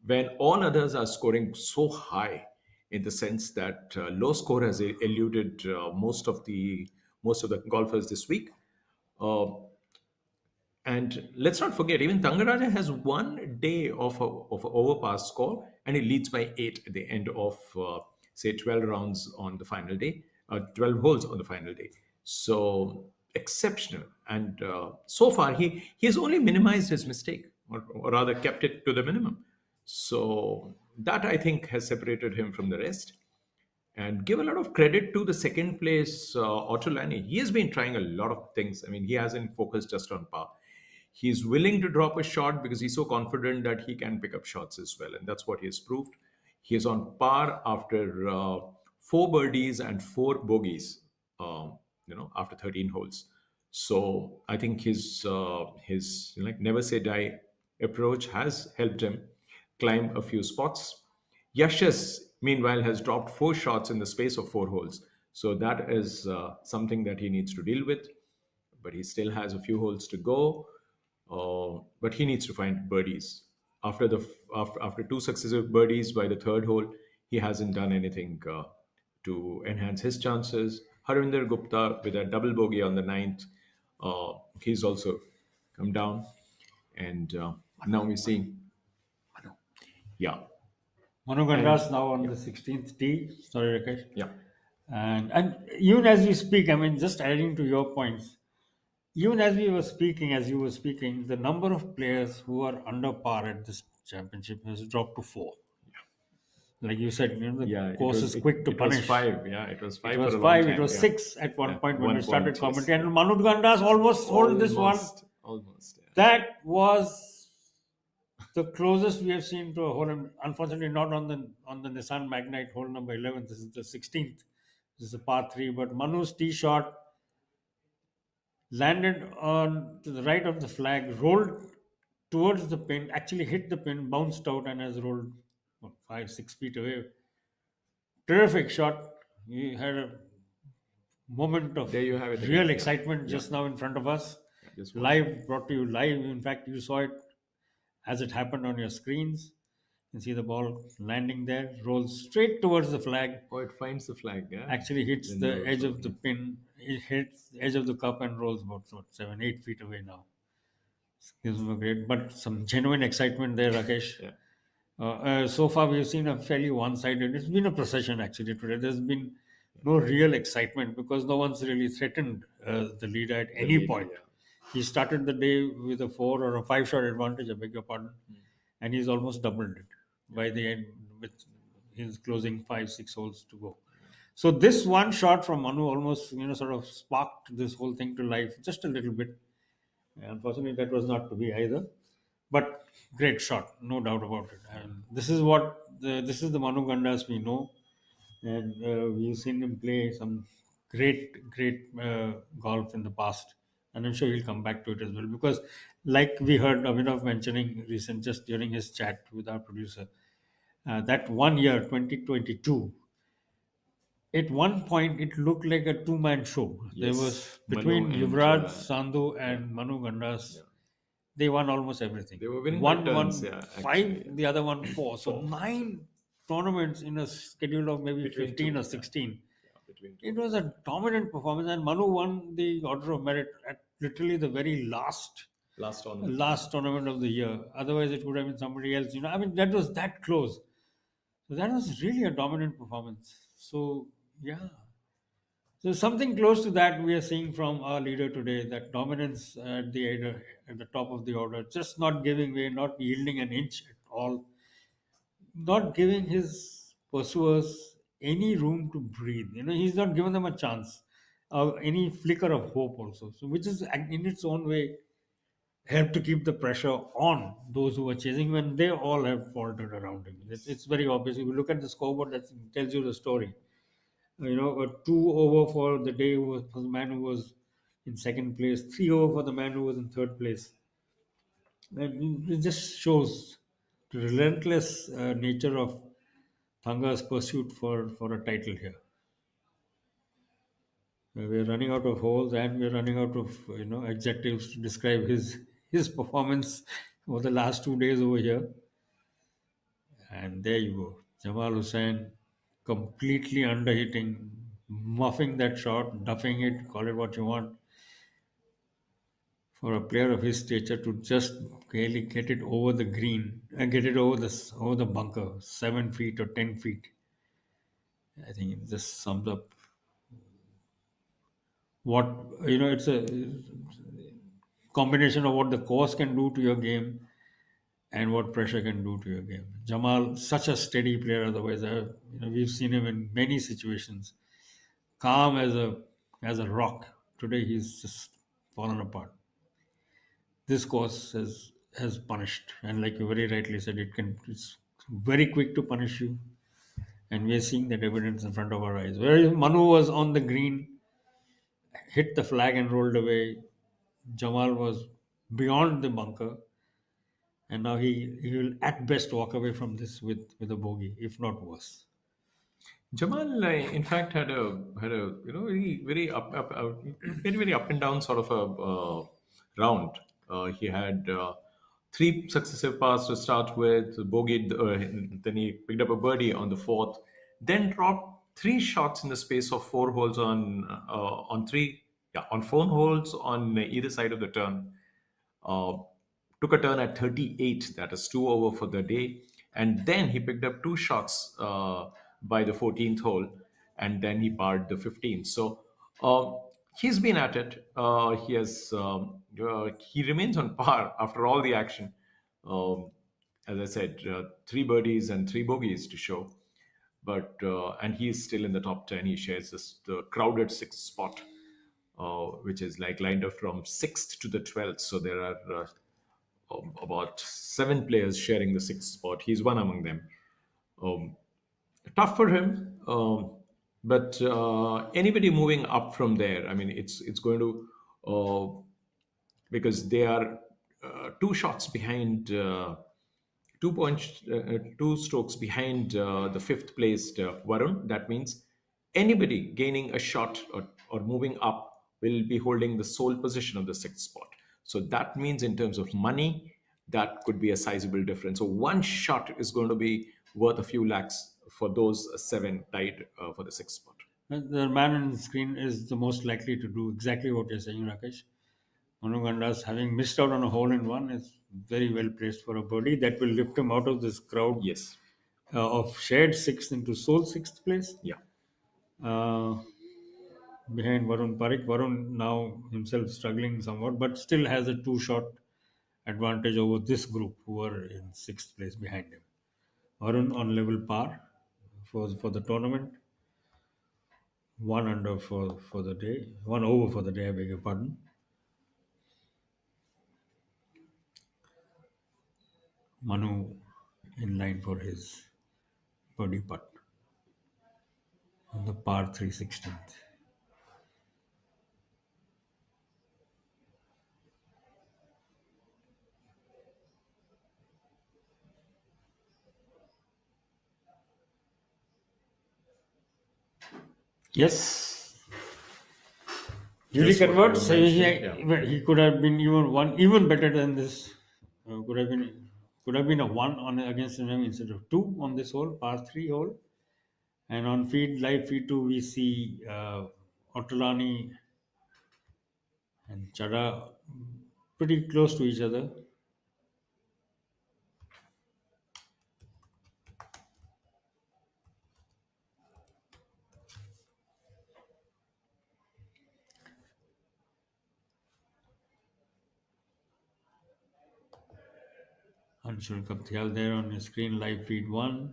when all others are scoring so high, in the sense that low score has eluded most of the golfers this week. And let's not forget, even Thangaraja has 1 day of a overpass score, and he leads by 8 at the end of say 12 rounds on the final day, 12 holes on the final day. So exceptional, and so far he has only minimized his mistake, or rather kept it to the minimum. So that, I think, has separated him from the rest. And give a lot of credit to the second place Ottolani. He has been trying a lot of things. I mean, he hasn't focused just on par. He's willing to drop a shot because he's so confident that he can pick up shots as well, and that's what he has proved. He is on par after 4 birdies and 4 bogeys, after 13 holes. So I think his never say die approach has helped him climb a few spots. Yashas, meanwhile, has dropped 4 shots in the space of 4 holes. So that is something that he needs to deal with. But he still has a few holes to go. But he needs to find birdies. After 2 successive birdies by the 3rd hole, he hasn't done anything to enhance his chances. Harvinder Gupta with a double bogey on the 9th. He's also come down. And now we're seeing... Yeah. Manu Gandas now on the 16th tee. Sorry, Rakesh. Yeah. And even as we speak, I mean, just adding to your points, even as you were speaking, the number of players who are under par at this championship has dropped to 4. Like you said, the course is quick to punish. It was 5, yeah. It was 5 It was for a 5, long time, it was yeah. 6 at one point when we started point, commenting. And Manu Gandas almost hold this one. Almost. Yeah. That was the closest we have seen to a hole. Unfortunately, not on the Nissan Magnite hole number 11. This is the 16th. This is a par 3. But Manu's tee shot landed on to the right of the flag, rolled towards the pin, actually hit the pin, bounced out, and has rolled 5-6 feet away. Terrific shot. He had a moment of There you have it real again. excitement just now in front of us. Just Live, brought to you live. In fact, you saw it as it happened on your screens. You can see the ball landing there, rolls straight towards the flag. Oh, it finds the flag, yeah. Actually hits Then the rolls edge of over, the pin. It hits the edge of the cup and rolls about 7-8 feet away now. Gives him a great, but some genuine excitement there, Rakesh. Yeah. So far, we've seen a fairly one-sided. It's been a procession actually today. There's been no real excitement because no one's really threatened the leader at any leader, point. yeah. He started the day with a 4 or a 5 shot advantage, I beg your pardon, and he's almost doubled it by the end with his closing 5-6 holes to go. So this one shot from Manu almost sort of sparked this whole thing to life just a little bit. Unfortunately, that was not to be either. But great shot, no doubt about it. And this is this is the Manu Gandas we know, and we've seen him play some great golf in the past, and I'm sure he'll come back to it as well. Because, like we heard Abhinav mentioning just during his chat with our producer, that one year, 2022. At one point, it looked like a two-man show. There Yes, was Manu between and Yuvraj, Sandhu, and Manu Gandas. Yeah. They won almost everything. They were winning by One turns, won yeah, five, actually, yeah. the other one four. So Four. 9 tournaments in a schedule of maybe Between 15 two, or yeah. 16. between two. It was a dominant performance, and Manu won the Order of Merit at literally the very last tournament of the year. Otherwise, it would have been somebody else. I mean, that was that close. So that was really a dominant performance. So yeah. So something close to that we are seeing from our leader today, that dominance at the top of the order, just not giving way, not yielding an inch at all, not giving his pursuers any room to breathe. He's not given them a chance, any flicker of hope also. So which is in its own way helped to keep the pressure on those who are chasing when they all have faltered around him. It's very obvious. If you look at the scoreboard, that tells you the story. A 2 over for the day for the man who was in second place, 3 over for the man who was in third place. And it just shows the relentless nature of Thanga's pursuit for a title here. We're running out of holes, and we're running out of adjectives to describe his performance over the last 2 days over here. And there you go, Jamal Hussain completely underhitting, muffing that shot, duffing it, call it what you want. For a player of his stature to just really get it over the green and get it over the bunker, 7 feet or 10 feet, I think it just sums up what it's a combination of what the course can do to your game and what pressure can do to your game. Jamal, such a steady player. Otherwise, we've seen him in many situations, calm as a rock. Today, he's just fallen apart. This course has punished, and like you very rightly said, it's very quick to punish you, and we are seeing that evidence in front of our eyes. Where Manu was on the green, hit the flag and rolled away. Jamal was beyond the bunker, and now he will at best walk away from this with a bogey, if not worse. Jamal, in fact, had a very very up and down sort of a round. He had 3 successive pars to start with, bogeyed, then he picked up a birdie on the 4th, then dropped 3 shots in the space of 4 holes on 4 holes on either side of the turn. Took a turn at 38, that is 2 over for the day, and then he picked up 2 shots by the 14th hole, and then he parred the 15th. So he's been at it. He remains on par after all the action. As I said, 3 birdies and 3 bogeys to show, but and he's still in the top 10. He shares the crowded 6th spot, which is like lined up from 6th to the 12th. So there are about 7 players sharing the 6th spot. He's one among them. Tough for him, but anybody moving up from there, I mean, it's going to because they are 2 shots behind, 2 strokes behind the 5th placed Varun. That means anybody gaining a shot or moving up will be holding the sole position of the 6th spot. So that means in terms of money, that could be a sizable difference. So 1 shot is going to be worth a few lakhs for those 7 tied for the 6th spot. The man on the screen is the most likely to do exactly what you're saying, Rakesh. Manu Gandas, having missed out on a hole in one, is very well placed for a birdie that will lift him out of this crowd. Yes. Of shared 6th into sole 6th place. Yeah. uh, behind Varun Parik. Varun now himself struggling somewhat, but still has a two-shot advantage over this group who are in sixth place behind him. Varun on level par for the tournament, one under for the day, one over for the day. I beg your pardon. Manu in line for his birdie putt on the par 3/16. Yes, Julie Just what you converts. mentioned, yeah. He could have been even better than this. Could have been a one on against him instead of two on this hole, par three hole. And on live feed two, we see Otolani and Chada pretty close to each other. Anshul Kaptial there on your screen, live feed one.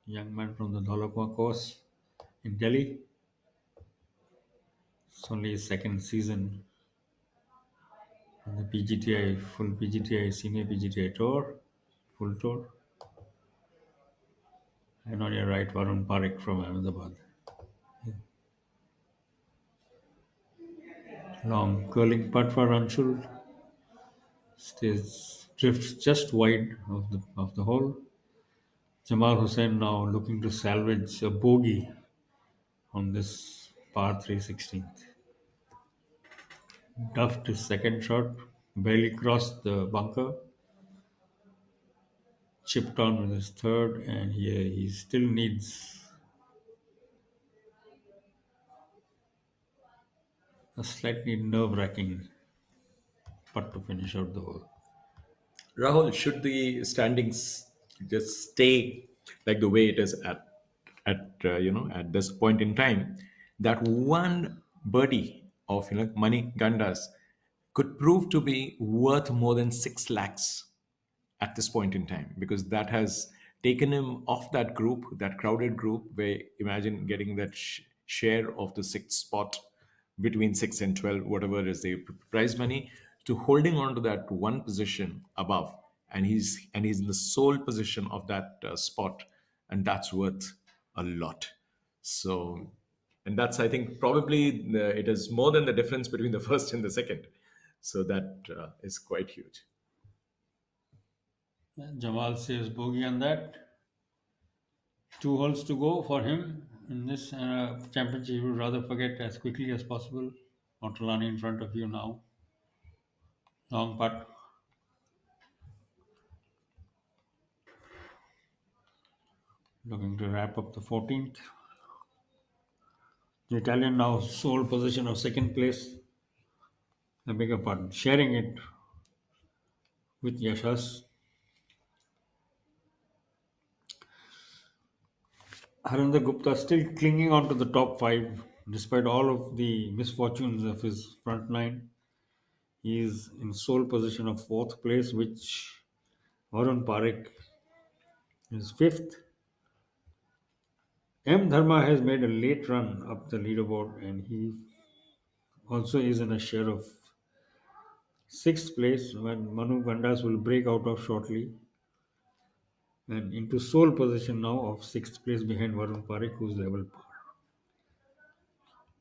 Young man from the Dholakwa course in Delhi. It's only his second season on the PGTI, full PGTI, senior PGTI tour, full tour. And on your right, Varun Parik from Ahmedabad. Long curling putt for Anshul. Drifts just wide of the hole. Jamal Hussain now looking to salvage a bogey on this par 3/16. Duffed his second shot, barely crossed the bunker, chipped on with his third, and he still needs a slightly nerve-wracking putt to finish out the hole. Rahul, should the standings just stay like the way it is at this point in time, that one birdie of Mani Gandas could prove to be worth more than 6 lakhs at this point in time, because that has taken him off that group, that crowded group, where imagine getting that share of the sixth spot between 6 and 12, whatever is the prize money, to holding on to that one position above, and he's in the sole position of that spot, and that's worth a lot. So, and that's, I think, probably it is more than the difference between the first and the second. So that is quite huge. Jamal saves bogey on that. 2 holes to go for him in this championship. He would rather forget as quickly as possible. Otolani in front of you now. Long putt. Looking to wrap up the 14th. The Italian now sole position of second place. I beg your pardon. Sharing it with Yashas. Harinder Gupta still clinging on to the top five despite all of the misfortunes of his front line. He is in sole position of fourth place, which Varun Parik is fifth. M. Dharma has made a late run up the leaderboard, and he also is in a share of sixth place when Manu Gandas will break out of shortly, and into sole position now of sixth place behind Varun Parik, who's level par.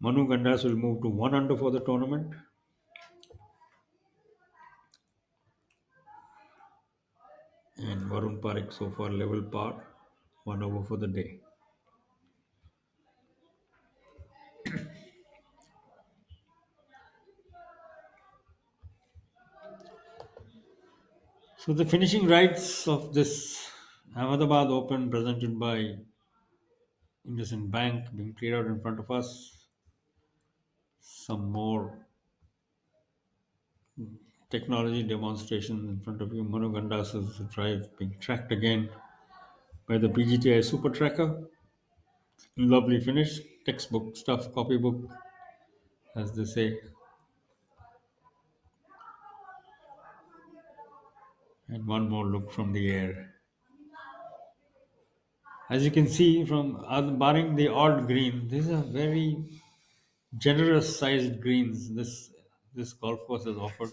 Manu Gandas will move to 1 under for the tournament. And Varun Parik so far level par, 1 over for the day. So the finishing rights of this Ahmedabad Open presented by IndusInd Bank being played out in front of us. Some more technology demonstrations in front of you. Manu Gandas' drive being tracked again by the PGTI Super Tracker. Lovely finish, textbook stuff, copybook, as they say. And one more look from the air. As you can see, from barring the odd green, these are very generous sized greens this golf course has offered,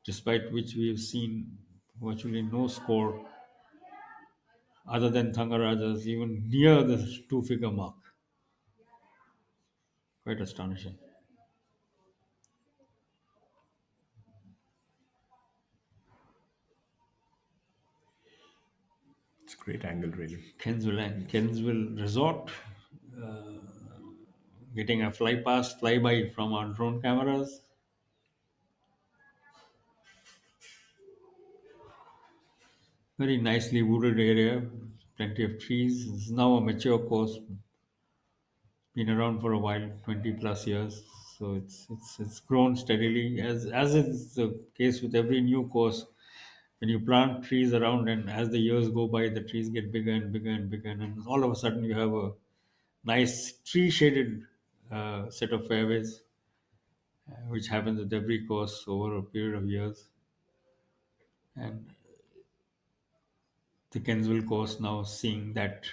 despite which we have seen virtually no score other than Thangaraja's even near the two-figure mark. Quite astonishing. It's a great angle, really. Kensville Resort, getting a flyby from our drone cameras. Very nicely wooded area, plenty of trees. It's now a mature course, been around for a while, 20 plus years. So it's grown steadily, as is the case with every new course. When you plant trees around, and as the years go by, the trees get bigger and bigger and bigger, and all of a sudden you have a nice tree shaded set of fairways, which happens with every course over a period of years. And the Kensville course now seeing that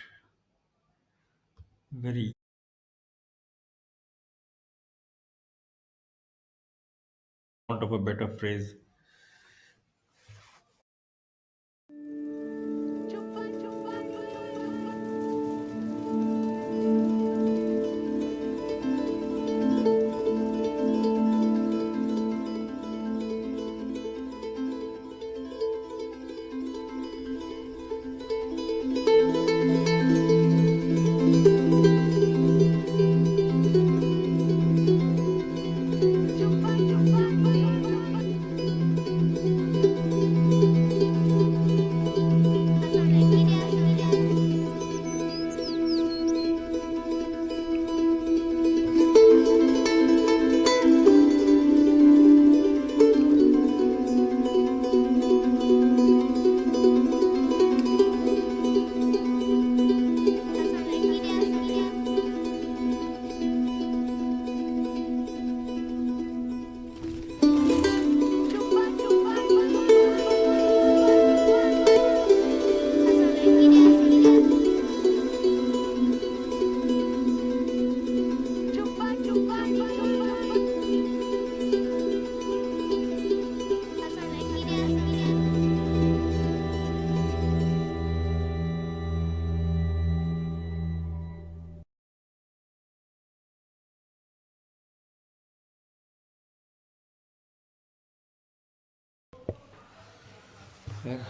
very want of a better phrase.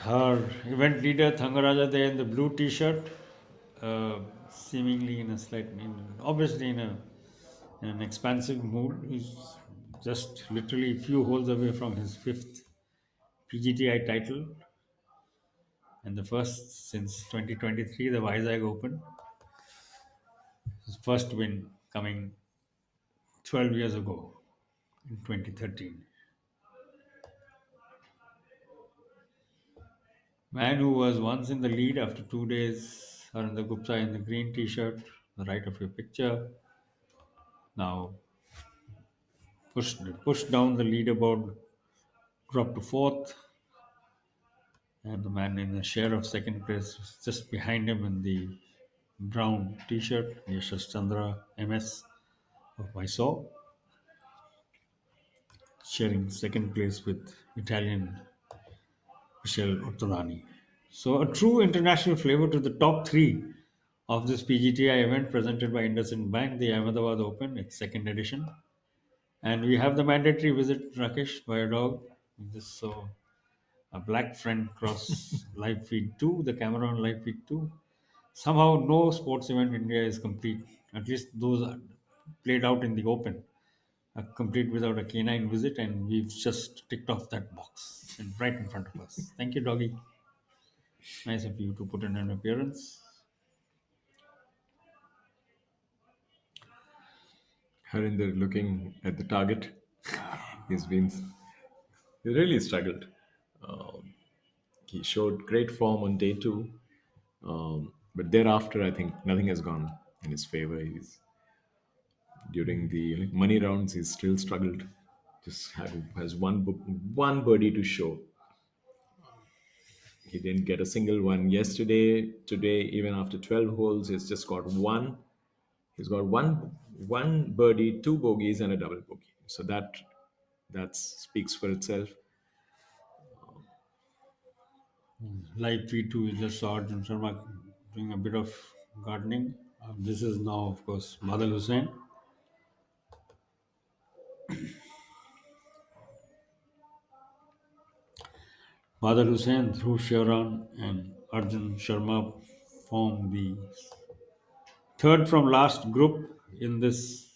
Our event leader Thangaraja there in the blue T-shirt, seemingly in a obviously in an expansive mood. He's just literally a few holes away from his fifth PGTI title, and the first since 2023, the Vizag Open. His first win coming 12 years ago in 2013. Man who was once in the lead after 2 days, Arvind Gupta in the green T-shirt, the right of your picture, now pushed down the leaderboard, dropped to fourth, and the man in the share of second place was just behind him in the brown T-shirt, Yashas Chandra MS of Mysore, sharing second place with Italian Michelle Ottolani. So a true international flavor to the top three of this PGTI event presented by IndusInd Bank, the Ahmedabad Open, its second edition. And we have the mandatory visit, Rakesh, by a dog. This so a black friend cross live feed 2, the camera on live feed 2. Somehow no sports event in India is complete. At least those are played out in the open. Complete without a canine visit, and we've just ticked off that box and right in front of us. Thank you, doggy. Nice of you to put in an appearance. Harinder looking at the target. He's he really struggled. He showed great form on day two. But thereafter, I think nothing has gone in his favor. He's during the money rounds, he's still struggled. Has one birdie to show. He didn't get a single one yesterday. Today, even after 12 holes, he's just got one. He's got one birdie, two bogeys, and a double bogey. So that speaks for itself. Live feed too, we just saw Arjun Sharma doing a bit of gardening. This is now, of course, Badal Hussain. Badal Hussain, Dhruv Shevran, and Arjun Sharma form the third from last group in this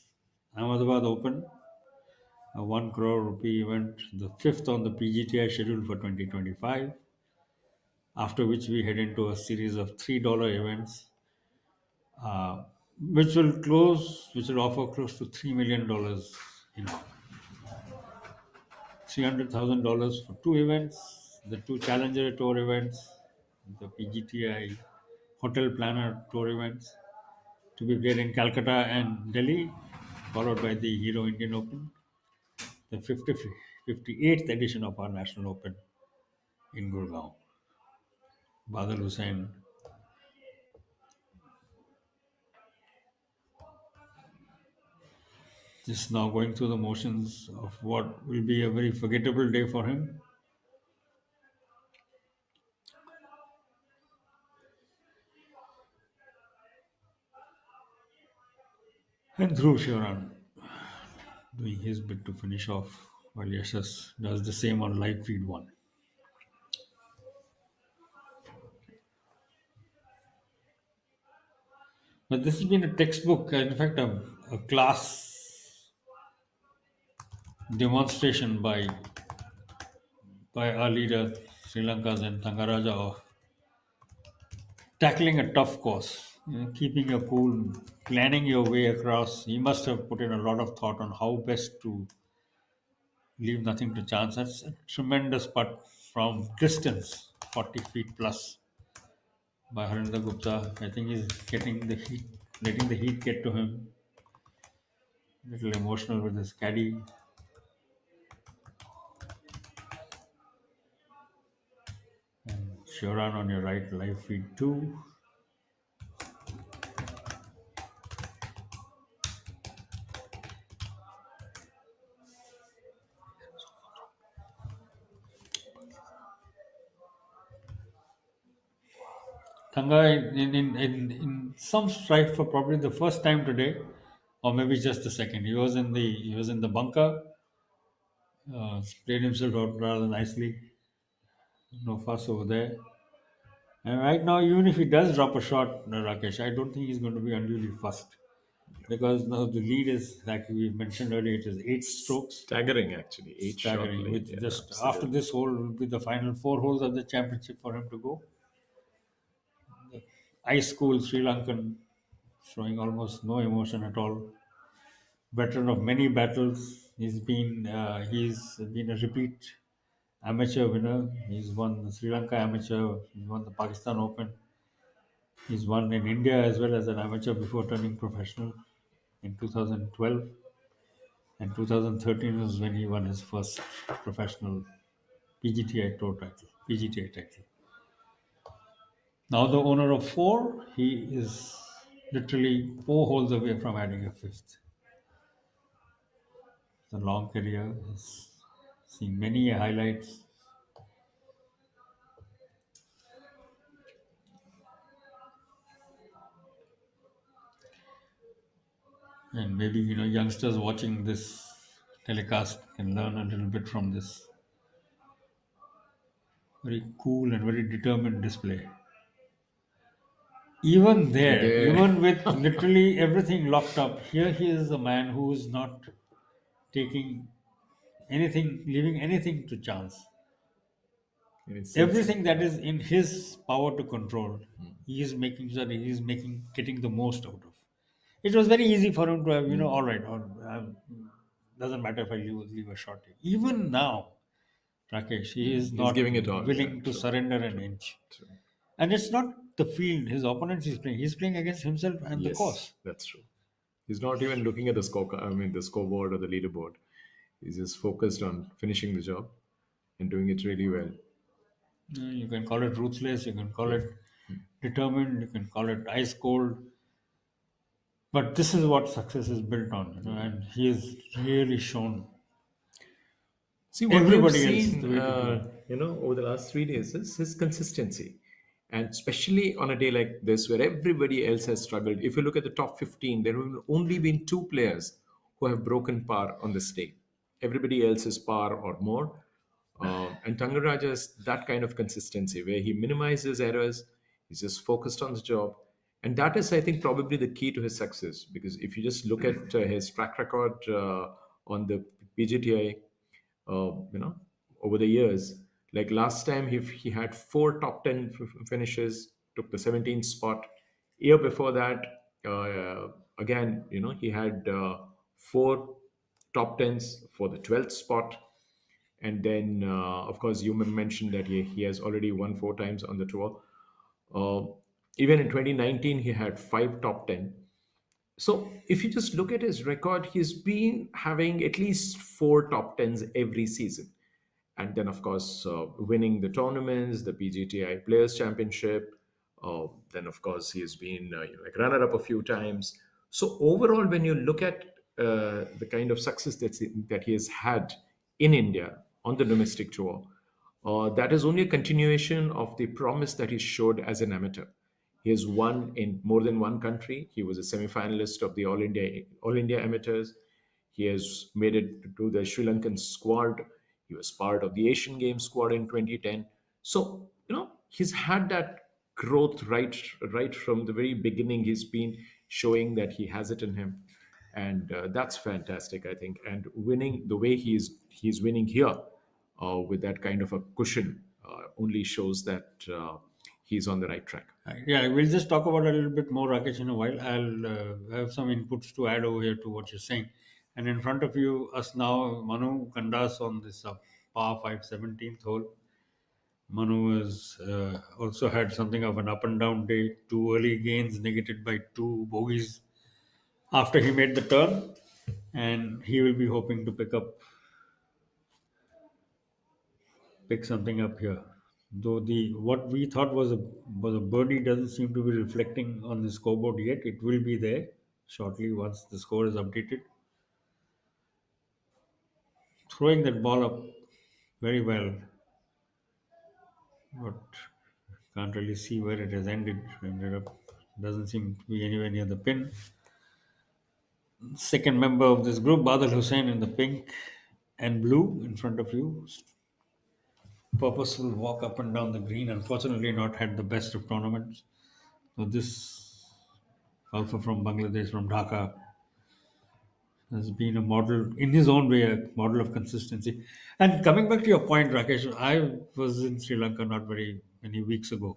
Ahmedabad Open, a 1 crore rupee event, the fifth on the PGTI schedule for 2025. After which we head into a series of $3 events, which will offer close to $3 million, $300,000 for two events, the two Challenger Tour events, the PGTI Hotel Planner Tour events, to be played in Calcutta and Delhi, followed by the Hero Indian Open, the 58th edition of our National Open in Gurgaon. Badal Hussain just now going through the motions of what will be a very forgettable day for him. And Dhruv Shevran doing his bit to finish off while Yashas does the same on live feed 1. But this has been a textbook, in fact, a class demonstration by our leader, Sri Lanka's and Thangaraja, of tackling a tough course, keeping your cool, planning your way across. He must have put in a lot of thought on how best to leave nothing to chance. That's a tremendous putt from distance, 40 feet plus, by Harinder Gupta. I think he's getting the heat, letting the heat get to him. A little emotional with his caddy. And Shevran on your right, live feed 2. Thanga in some strife for probably the first time today, or maybe just the second. He was in the bunker, played himself out rather nicely. No fuss over there. And right now, even if he does drop a shot, Rakesh, I don't think he's going to be unduly fussed, because now the lead is, like we mentioned earlier, it is 8 strokes. Staggering, actually. 8 Staggering. shot lead. With Yeah, just absolutely. after this hole will be the final 4 holes of the championship for him to go. Ice cool Sri Lankan, showing almost no emotion at all. Veteran of many battles. He's been a repeat amateur winner. He's won the Sri Lanka Amateur. He's won the Pakistan Open. He's won in India as well as an amateur before turning professional in 2012. And 2013 was when he won his first professional PGTI Tour title. PGTI title. Now the owner of 4, he is literally 4 holes away from adding a 5th. It's a long career. He's seen many highlights. And maybe youngsters watching this telecast can learn a little bit from this very cool and very determined display. Even there, even with literally everything locked up, here he is a man who is not taking anything, leaving anything to chance. Everything that is in his power to control, he is making sure that he is getting the most out of. It was very easy for him to have, all right, doesn't matter if I leave a shot. Even now, Rakesh, he is not giving it all, willing yeah, to true, surrender an inch. True. And it's not the field, his opponents he's playing against himself and the course. That's true. He's not even looking at the the scoreboard or the leaderboard. He's just focused on finishing the job and doing it really well. You can call it ruthless, you can call it determined, you can call it ice cold. But this is what success is built on, and he has really shown See, what we've everybody else seen, the way to do it. over the last 3 days is his consistency. And especially on a day like this where everybody else has struggled. If you look at the top 15, there have only been two players who have broken par on this day. Everybody else is par or more. And Thangaraja has that kind of consistency where he minimizes errors, he's just focused on the job. And that is, I think, probably the key to his success. Because if you just look at his track record on the PGTI, over the years. Like last time, he had four top 10 finishes, took the 17th spot. Year before that, again, he had four top 10s for the 12th spot. And then, of course, you mentioned that he has already won 4 times on the tour. Even in 2019, he had 5 top 10. So if you just look at his record, he's been having at least 4 top 10s every season. And then, of course, winning the tournaments, the PGTI Players Championship. Then, of course, he has been like runner-up a few times. So overall, when you look at the kind of success that he has had in India on the domestic tour, that is only a continuation of the promise that he showed as an amateur. He has won in more than one country. He was a semi-finalist of the All India Amateurs. He has made it to the Sri Lankan squad. He was part of the Asian Games squad in 2010. So he's had that growth right from the very beginning. He's been showing that he has it in him, and that's fantastic, I think. And winning the way he's winning here with that kind of a cushion only shows that he's on the right track. Yeah, we'll just talk about it a little bit more, Rakesh, in a while. I'll have some inputs to add over here to what you're saying. And in front of you, us now, Manu Kandas on this par 5 17th hole. Manu has also had something of an up and down day. 2 early gains negated by 2 bogeys after he made the turn. And he will be hoping to pick something up here. Though what we thought was a birdie doesn't seem to be reflecting on the scoreboard yet. It will be there shortly once the score is updated. Throwing that ball up very well, but can't really see where it has ended. Ended up doesn't seem to be anywhere near the pin. Second member of this group, Badal Hussain in the pink and blue in front of you. Purposeful walk up and down the green. Unfortunately, not had the best of tournaments. So this golfer from Bangladesh, from Dhaka, has been a model in his own way, a model of consistency. And coming back to your point, Rakesh, I was in Sri Lanka not very many weeks ago,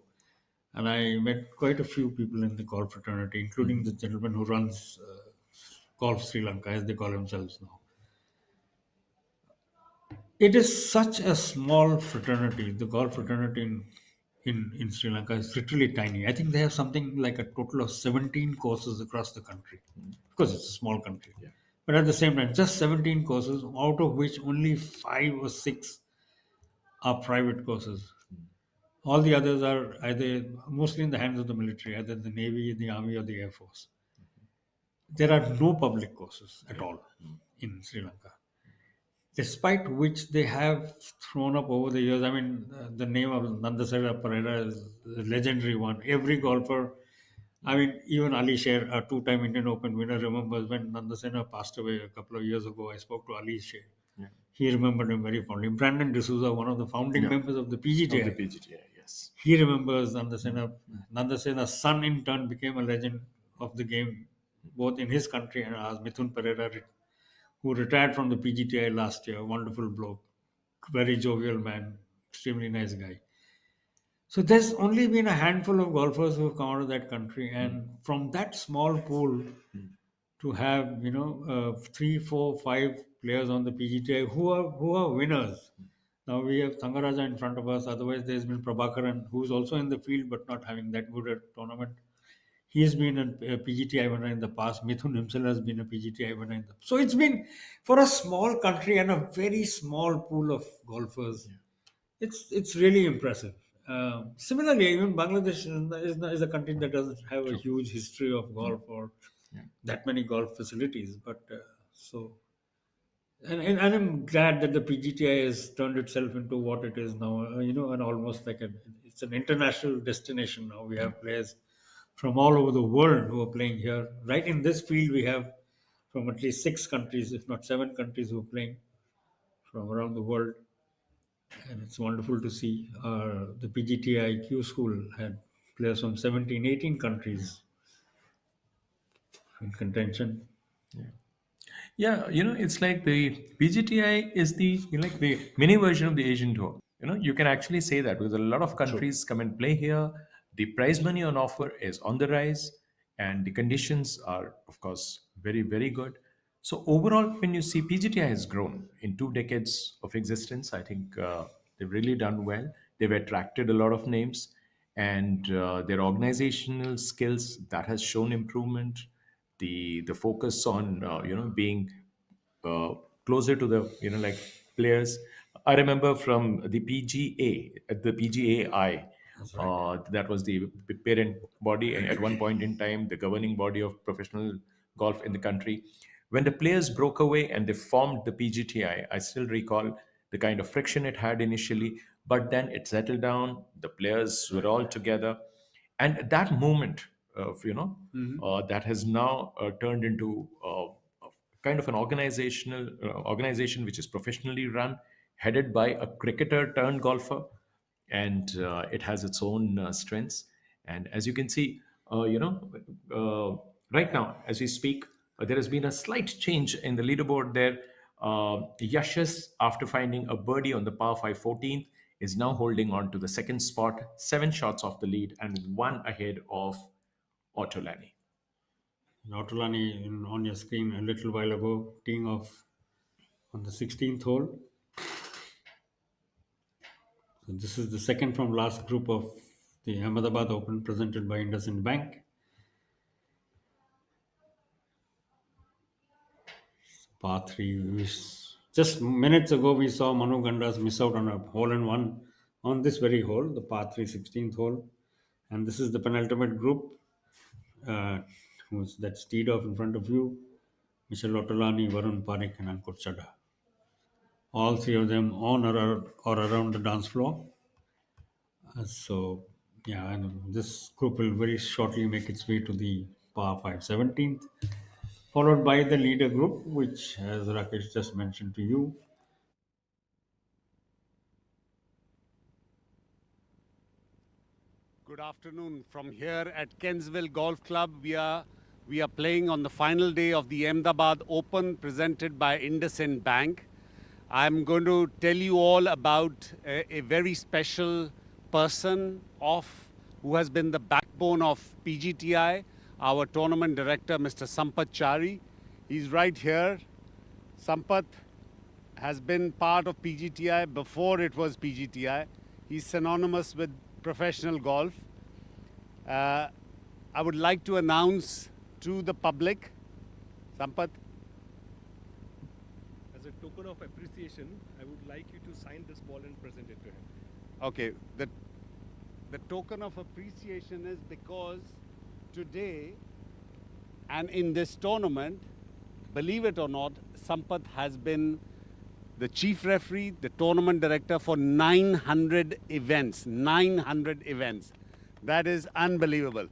and I met quite a few people in the golf fraternity, including the gentleman who runs Golf Sri Lanka, as they call themselves now. It is such a small fraternity. The golf fraternity in Sri Lanka is literally tiny. I think they have something like a total of 17 courses across the country. Of course, it's a small country. Yeah. But at the same time, just 17 courses, out of which only 5 or 6 are private courses. All the others are either mostly in the hands of the military, either the Navy, the Army, or the Air Force. There are no public courses at all in Sri Lanka. Despite which they have thrown up over the years. I mean, the name of Nandasena Pereira is a legendary one. Every golfer, I mean, even Ali Sher, a 2-time Indian Open winner, remembers when Nandasena passed away a couple of years ago. I spoke to Ali Sher. Yeah. He remembered him very fondly. Brandon D'Souza, one of the founding members of the PGTI. Of the PGTI, yes. He remembers Nandasena. Nandasena's son, in turn, became a legend of the game, both in his country and ours. Mithun Pereira, who retired from the PGTI last year, wonderful bloke, very jovial man, extremely nice guy. So there's only been a handful of golfers who have come out of that country, and from that small pool to have 3, 4, 5 players on the PGTI who are winners, Now we have Thangaraja in front of us. Otherwise, there's been Prabhakaran, who's also in the field but not having that good a tournament. He has been a PGTI winner in the past. Mithun himself has been a PGTI winner. So it's been, for a small country and a very small pool of golfers, it's really impressive. Similarly, even Bangladesh is a country that doesn't have a huge history of golf or that many golf facilities. But so, and I'm glad that the PGTI has turned itself into what it is now. And almost like it's an international destination now. We have players from all over the world who are playing here. Right in this field, we have from at least 6 countries, if not 7 countries, who are playing from around the world. And it's wonderful to see the PGTI Q school had players from 17, 18 countries in contention. Yeah, it's like the PGTI is the like the mini version of the Asian Tour. You can actually say that because a lot of countries come and play here. The prize money on offer is on the rise, and the conditions are, of course, very, very good. So overall, when you see PGTI has grown in 2 decades of existence, I think they've really done well. They've attracted a lot of names, and their organizational skills that has shown improvement. The focus on being uh, closer to the like players. I remember from the PGAI. That was the parent body at one point in time, the governing body of professional golf in the country. When the players broke away and they formed the PGTI, I still recall the kind of friction it had initially, but then it settled down. The players were all together, and that movement of that has now turned into kind of an organization which is professionally run, headed by a cricketer turned golfer, and it has its own strengths. And as you can see, right now as we speak, there has been a slight change in the leaderboard there. Yashas, after finding a birdie on the par 5 14th, is now holding on to the second spot, 7 shots off the lead and 1 ahead of Otolani. Otolani on your screen a little while ago, teeing off on the 16th hole. So this is the second from last group of the Ahmedabad Open presented by IndusInd Bank. Par 3. Just minutes ago, we saw Manu Gandas miss out on a hole-in-one on this very hole, the par 3 16th hole. And this is the penultimate group that's teed off in front of you. Michel Otolani, Varun Parekh, and Ankur Chadha. All 3 of them on or around the dance floor. And this group will very shortly make its way to the par 5 17th, followed by the leader group, which, as Rakesh just mentioned to you, Good afternoon from here at Kensville Golf Club. We are playing on the final day of the Ahmedabad Open presented by IndusInd Bank. I'm going to tell you all about a very special person who has been the backbone of PGTI, our tournament director, Mr. Sampath Chari. He's right here. Sampath has been part of PGTI before it was PGTI. He's synonymous with professional golf. I would like to announce to the public, Sampath. As a token of appreciation, I would like you to sign this ball and present it to him. Okay, the token of appreciation is because today and in this tournament, believe it or not, Sampath has been the chief referee, the tournament director for 900 events. 900 events. That is unbelievable.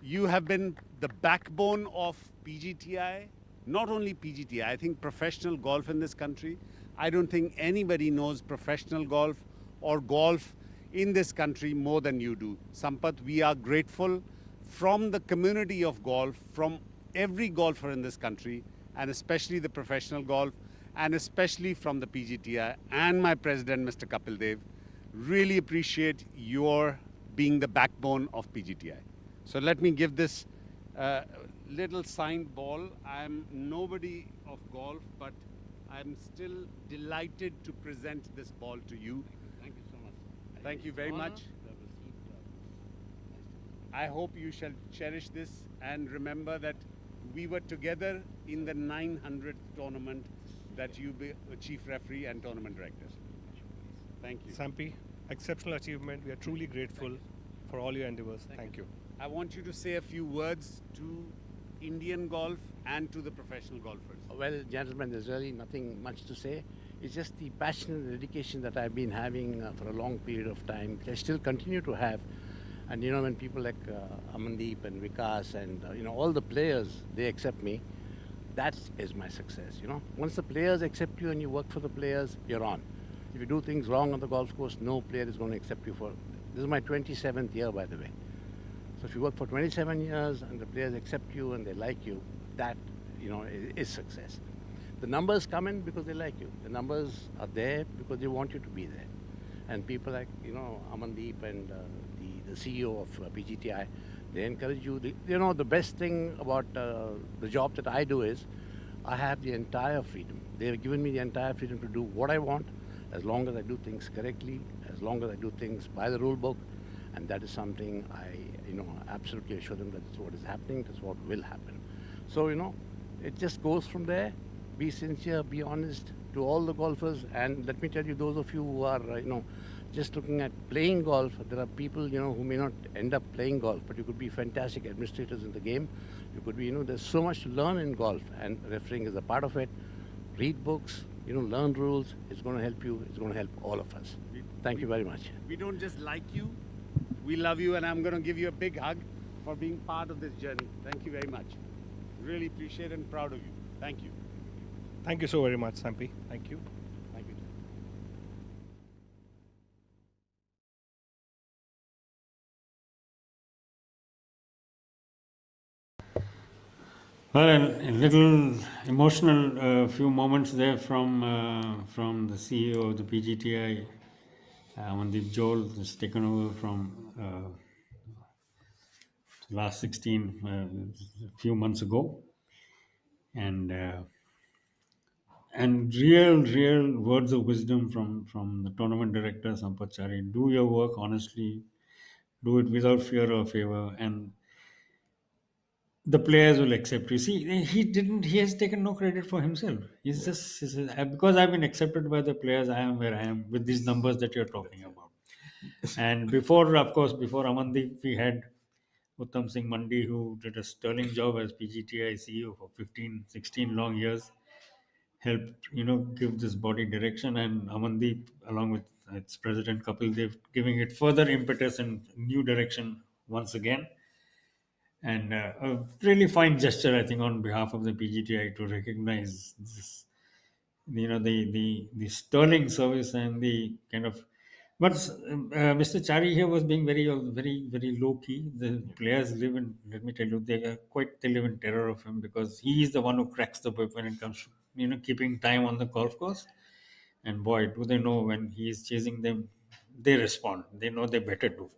You have been the backbone of PGTI, not only PGTI, I think professional golf in this country. I don't think anybody knows professional golf or golf in this country more than you do. Sampath, we are grateful from the community of golf, from every golfer in this country, and especially the professional golf, and especially from the PGTI and my president, Mr. Kapil Dev. Really appreciate your being the backbone of PGTI. So let me give this little signed ball. I'm nobody of golf, but I'm still delighted to present this ball to you. Thank you so much. Thank you very much. I hope you shall cherish this and remember that we were together in the 900th tournament that you be chief referee and tournament director. Thank you. Sampi, exceptional achievement. We are truly grateful for all your endeavors. Thank you. I want you to say a few words to Indian golf and to the professional golfers. Well, gentlemen, there's really nothing much to say. It's just the passion and dedication that I've been having for a long period of time, which I still continue to have. And you know, when people like Amandeep and Vikas and you know, all the players, they accept me, that is my success. You know, once the players accept you and you work for the players, you're on. If you do things wrong on the golf course, no player is going to accept you for. This is my 27th year, by the way. So if you work for 27 years and the players accept you and they like you, that, you know, is success. The numbers come in because they like you. The numbers are there because they want you to be there. And people like, you know, Amandeep and the CEO of PGTI, they encourage you. You know, the best thing about the job that I do is I have the entire freedom. They've given me the entire freedom to do what I want, as long as I do things correctly, as long as I do things by the rule book. And that is something I, you know, absolutely assure them that that's what is happening, that's what will happen. So, you know, it just goes from there. Be sincere, be honest to all the golfers. And let me tell you, those of you who are, you know, just looking at playing golf, there are people, you know, who may not end up playing golf, but you could be fantastic administrators in the game. You could be, you know, there's so much to learn in golf, and refereeing is a part of it. Read books, you know, learn rules. It's going to help you. It's going to help all of us. Thank you very much. We don't just like you, we love you, and I'm going to give you a big hug for being part of this journey. Thank you very much. Really appreciate and proud of you. Thank you. Thank you so very much, Sampi. Thank you. Thank you. Well, a little emotional few moments there from the CEO of the PGTI, Amandeep Joel, has taken over from last 16 a few months ago, and real words of wisdom from the tournament director Sampath Chari. Do your work honestly, do it without fear or favor, and the players will accept you. See, he has taken no credit for himself. He's just, because I've been accepted by the players, I am where I am with these numbers that you're talking about. And before, of course, before Amandeep, we had Uttam Singh Mandi, who did a sterling job as PGTI CEO for 15, 16 long years, helped, you know, give this body direction. And Amandeep, along with its president Kapil Dev, giving it further impetus and new direction once again. And a really fine gesture, I think, on behalf of the PGTI to recognize this, you know, the sterling service and the kind of. But Mr. Chari here was being very low key. The players live in, let me tell you, they live in terror of him, because he is the one who cracks the whip when it comes to, you know, keeping time on the golf course. And boy, do they know when he is chasing them, they respond. They know they better do.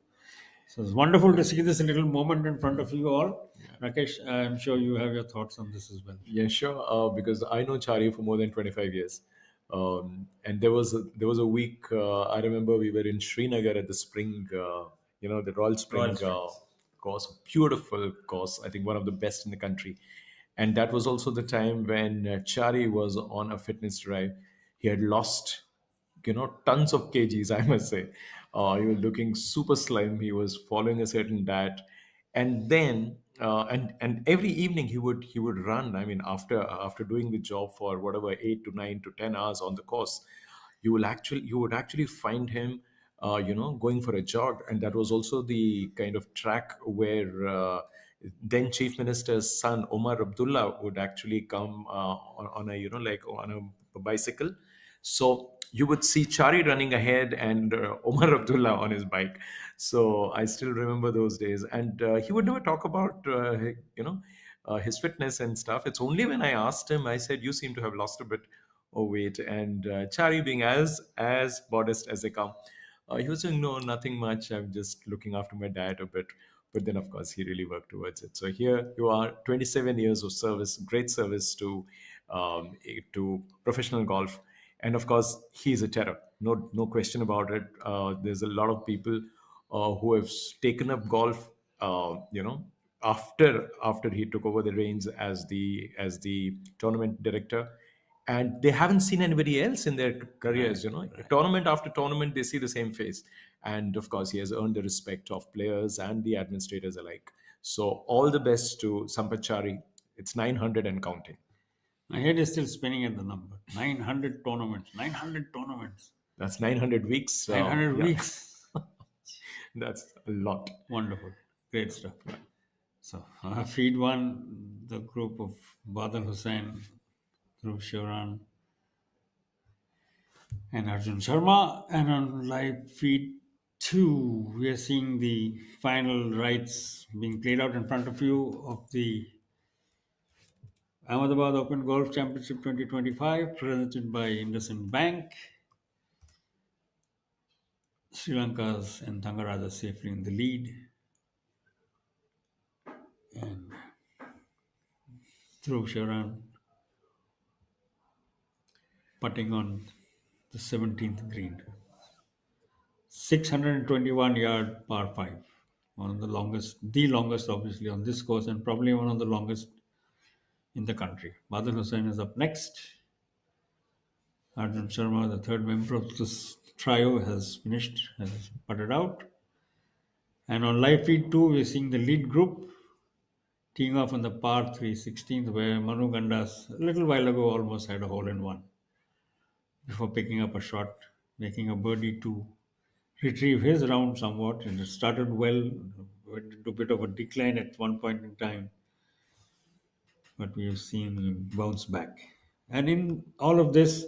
So it's wonderful to see this little moment in front of you all. Rakesh, I'm sure you have your thoughts on this as well. Yeah, sure. Because I know Chari for more than 25 years. And there was a week, I remember we were in Srinagar at the spring, the Royal Spring course, beautiful course. I think one of the best in the country. And that was also the time when Chari was on a fitness drive. He had lost, tons of kgs, I must say. He was looking super slim. He was following a certain diet, and then and every evening he would run. I mean, after doing the job for whatever 8 to 9 to 10 hours on the course, you would actually find him, going for a jog. And that was also the kind of track where then Chief Minister's son Omar Abdullah would actually come on a, like on a bicycle. So you would see Chari running ahead and Omar Abdullah on his bike. So I still remember those days. And he would never talk about, his fitness and stuff. It's only when I asked him, I said, "You seem to have lost a bit of weight." And Chari, being as modest as they come, he was saying, "No, nothing much. I'm just looking after my diet a bit." But then, of course, he really worked towards it. So here you are, 27 years of service, great service to to professional golf. And of course, he's a terror. No question about it. There's a lot of people who have taken up golf. After he took over the reins as the tournament director, and they haven't seen anybody else in their careers. Tournament after tournament, they see the same face. And of course, he has earned the respect of players and the administrators alike. So all the best to Sampachari. It's 900 and counting. My head is still spinning at the number. 900 tournaments. 900 tournaments. That's 900 weeks. 900 yeah. weeks. That's a lot. Wonderful. Great stuff. So, feed one, the group of Badal Hussain, Dhruv Shivran, and Arjun Sharma. And on live feed 2, we are seeing the final rites being played out in front of you of the Ahmedabad Open Golf Championship 2025, presented by IndusInd Bank. Sri Lanka's and Thangaraja safely in the lead. And Dhruv Shivran putting on the 17th green. 621-yard par 5. One of the longest obviously on this course, and probably one of the longest in the country. Badal Hussain is up next. Arjun Sharma, the third member of this trio, has putted out. And on live feed 2, we're seeing the lead group teeing off on the par 3 16th, where Manu Gandas a little while ago almost had a hole in one before picking up a shot, making a birdie to retrieve his round somewhat. And it started well, went into a bit of a decline at one point in time, but we have seen him bounce back. And in all of this,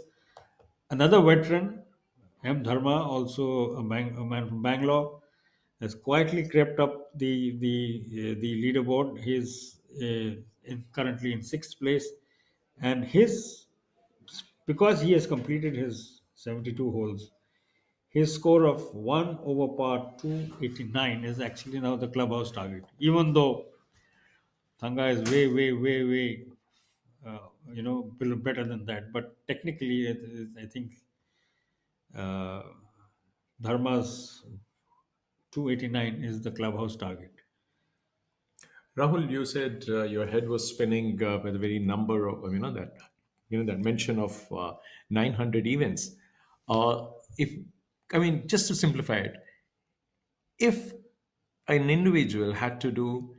another veteran, M. Dharma, also a man from Bangalore, has quietly crept up the leaderboard. He's currently in 6th place, and because he has completed his 72 holes, his score of 1 over par 289 is actually now the clubhouse target. Even though Thanga is way better than that, but technically, I think Dharma's 289 is the clubhouse target. Rahul, you said your head was spinning by the very number of that mention of 900 events. Just to simplify it, if an individual had to do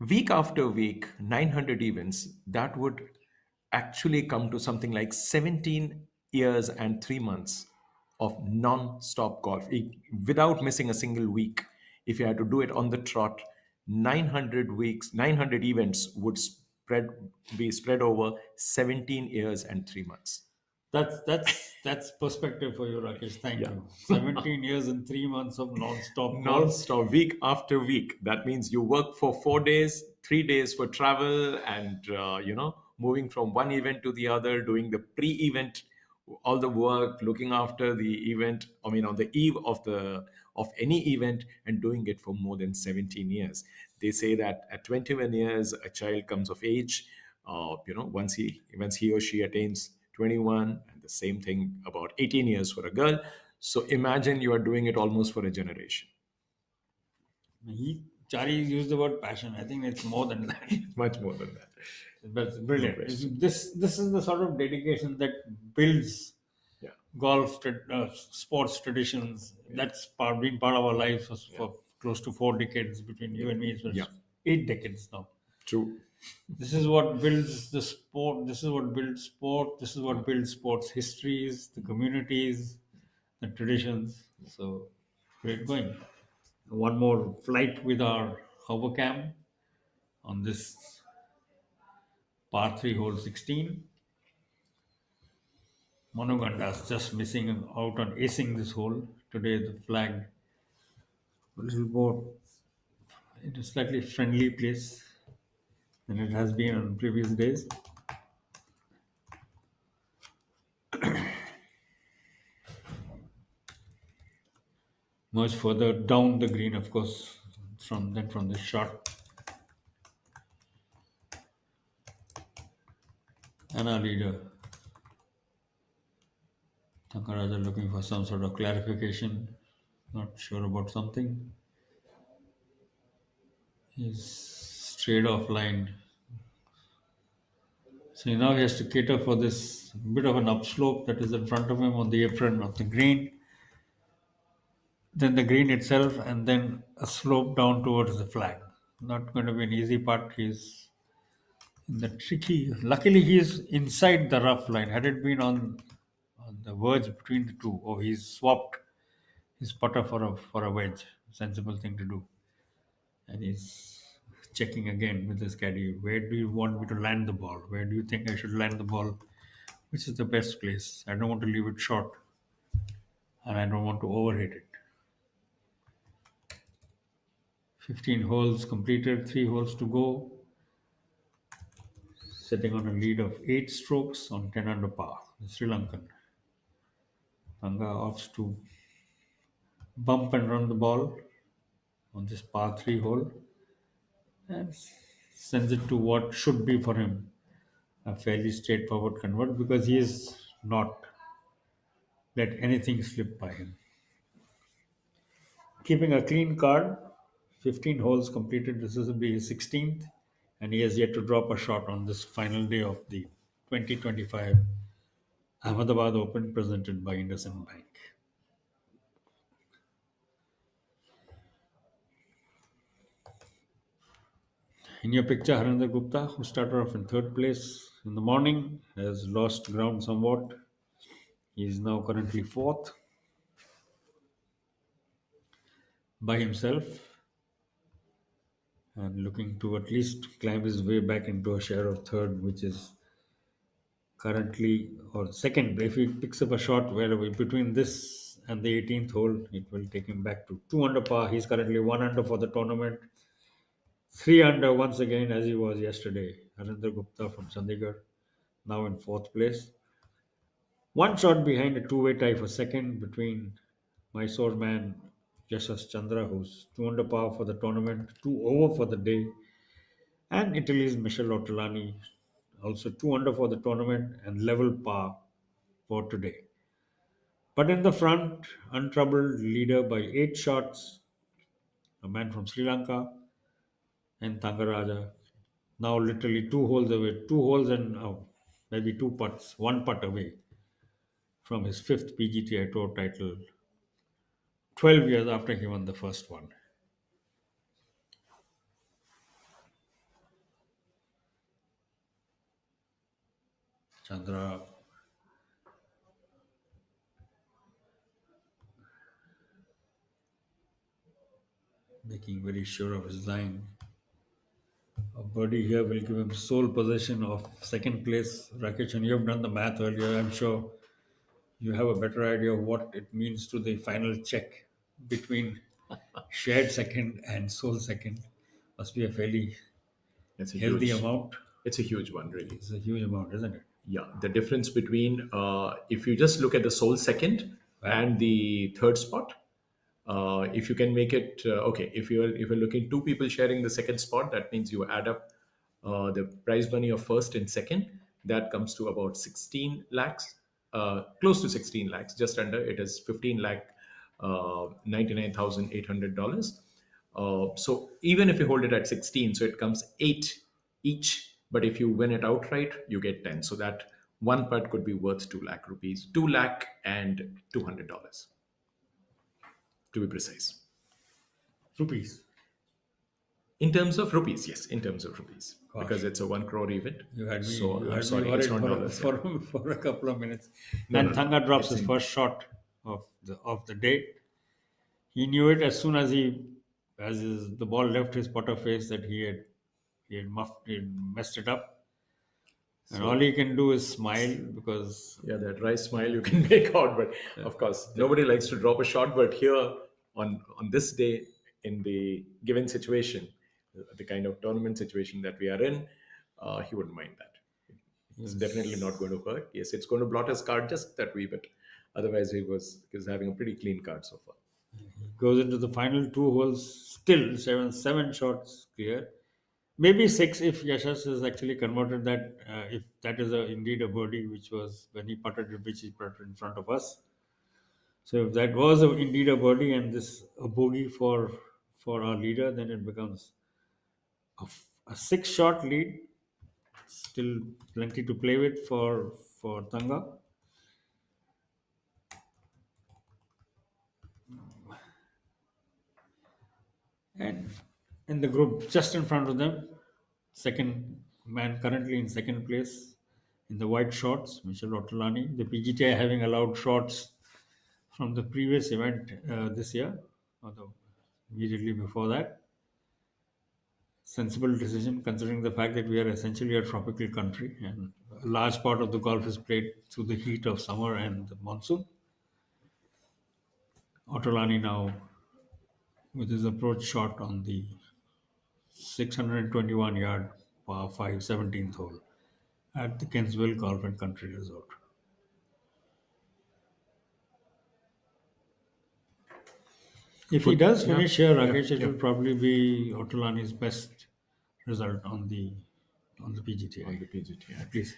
week after week 900 events, that would actually come to something like 17 years and 3 months of non-stop golf without missing a single week. If you had to do it on the trot, 900 events would be spread over 17 years and 3 months. That's perspective for you, Rakesh. Thank you. 17 years and 3 months of non-stop golf. Non-stop, week after week. That means you work for 4 days, 3 days for travel, and moving from one event to the other, doing the pre-event, all the work, looking after the event. On the eve of any event, and doing it for more than 17 years. They say that at 21 years, a child comes of age. Once he or she attains 21, and the same thing about 18 years for a girl. So imagine you are doing it almost for a generation. Chari used the word passion. I think it's more than that. Much more than that. But it's brilliant. This is the sort of dedication that builds golf sports traditions. That's been part of our lives for close to 4 decades between you and me. So 8 decades now. True. This is what builds the sport. This is what builds sport. This is what builds sports histories, the communities, the traditions. So great going. One more flight with our hovercam on this par 3 hole 16. Manu Gandas just missing out on acing this hole. Today the flag a little more in a slightly friendly place than it has been on previous days. Much further down the green, of course, from this shot. And our leader, Thangaraja, looking for some sort of clarification, not sure about something. He's straight offline. So now he has to cater for this bit of an upslope that is in front of him on the apron of the green, then the green itself, and then a slope down towards the flag. Not going to be an easy putt. He's in the tricky. Luckily, he's inside the rough line. Had it been on the verge between the two, or he's swapped his putter for a wedge. Sensible thing to do. And he's checking again with his caddy. Where do you want me to land the ball? Where do you think I should land the ball? Which is the best place? I don't want to leave it short, and I don't want to overhit it. 15 holes completed, 3 holes to go. Sitting on a lead of 8 strokes on 10 under par. The Sri Lankan. Thanga opts to bump and run the ball on this par 3 hole and sends it to what should be for him a fairly straightforward convert, because he is not let anything slip by him. Keeping a clean card, 15 holes completed. This will be his 16th, and he has yet to drop a shot on this final day of the 2025 Ahmedabad Open presented by IndusInd Bank. In your picture, Harinder Gupta, who started off in third place in the morning, has lost ground somewhat. He is now currently fourth by himself and looking to at least climb his way back into a share of third, which is currently, or second. If he picks up a shot where between this and the 18th hole, it will take him back to 2 under par. He's currently 1 under for the tournament, 3 under once again as he was yesterday. Harinder Gupta from Chandigarh, now in fourth place. 1 shot behind a two-way tie for second between Mysore man Yashas Chandra, who's 2 under par for the tournament, 2 over for the day, and Italy's Michel Ortolani, also 2 under for the tournament and level par for today. But in the front, untroubled leader by 8 shots, a man from Sri Lanka, and Thangaraja, now literally 2 holes away, 2 holes and maybe 2 putts, 1 putt away from his 5th PGTI Tour title, 12 years after he won the first one. Chandra making very sure of his line. A birdie here will give him sole possession of second place. Rakesh, and you have done the math earlier. I'm sure you have a better idea of what it means to the final check between shared second and sole second. Must be a fairly healthy amount. It's a huge one, really. It's a huge amount, isn't it? Yeah, the difference between if you just look at the sole second and the third spot, if you can make it okay, if you're looking 2 people sharing the second spot, that means you add up the prize money of first and second. That comes to about 16 lakhs, close to 16 lakhs, just under. It is 15 lakh $99,800. So even if you hold it at 16, so it comes 8 each. But if you win it outright, you get 10. So that 1 putt could be worth 2 lakh rupees, 2 lakh and $200 to be precise. Rupees. In terms of rupees, yes, in terms of rupees. Gosh. Because it's a 1 crore event. You had me, so you I'm had sorry, me it's worried not dollars. for a couple of minutes. No, And no, Thanga drops it's his first shot of the day. He knew it as soon as the ball left his putter face that he had messed it up. And So- all he can do is smile, because that dry smile you can make out, but of course nobody likes to drop a shot. But here on this day, in the given situation, the kind of tournament situation that we are in, he wouldn't mind that. It's definitely not going to hurt. Yes, it's going to blot his card just that wee bit. Otherwise, he was having a pretty clean card so far. goes into the final 2 holes, still seven shots clear. Maybe 6 if Yashas has actually converted that. If that is indeed a birdie, which was when he putted it, which he putted in front of us. So if that was indeed a birdie and this a bogey for our leader, then it becomes a 6-shot lead. Still plenty to play with for Tanga. And in the group just in front of them, second man currently in second place in the white shorts, Michel Ottolani. The PGTI having allowed shorts from the previous event this year, or immediately before that. Sensible decision considering the fact that we are essentially a tropical country and a large part of the golf is played through the heat of summer and the monsoon. Ottolani now with his approach shot on the 621 yard par 5 17th hole at the Kensville Golf and Country Resort. If he does finish here, Rakesh, it will probably be Ottolani's best result on the PGTI. On the PGTI. At least.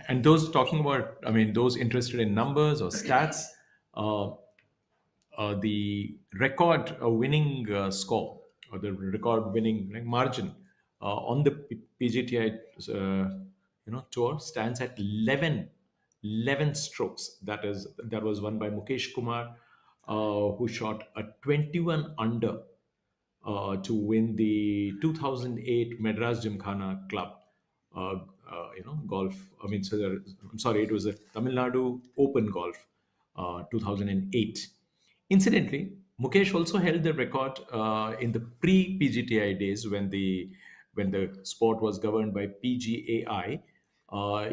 And those talking about, I mean, those interested in numbers or stats, the record winning score or the record winning margin on the PGTI tour stands at 11 strokes. That was won by Mukesh Kumar, who shot a 21 under to win the 2008 Madras Gymkhana Club golf. I mean, I'm sorry, it was a Tamil Nadu Open Golf 2008. Incidentally, Mukesh also held the record in the pre-PGTI days when the sport was governed by PGAI.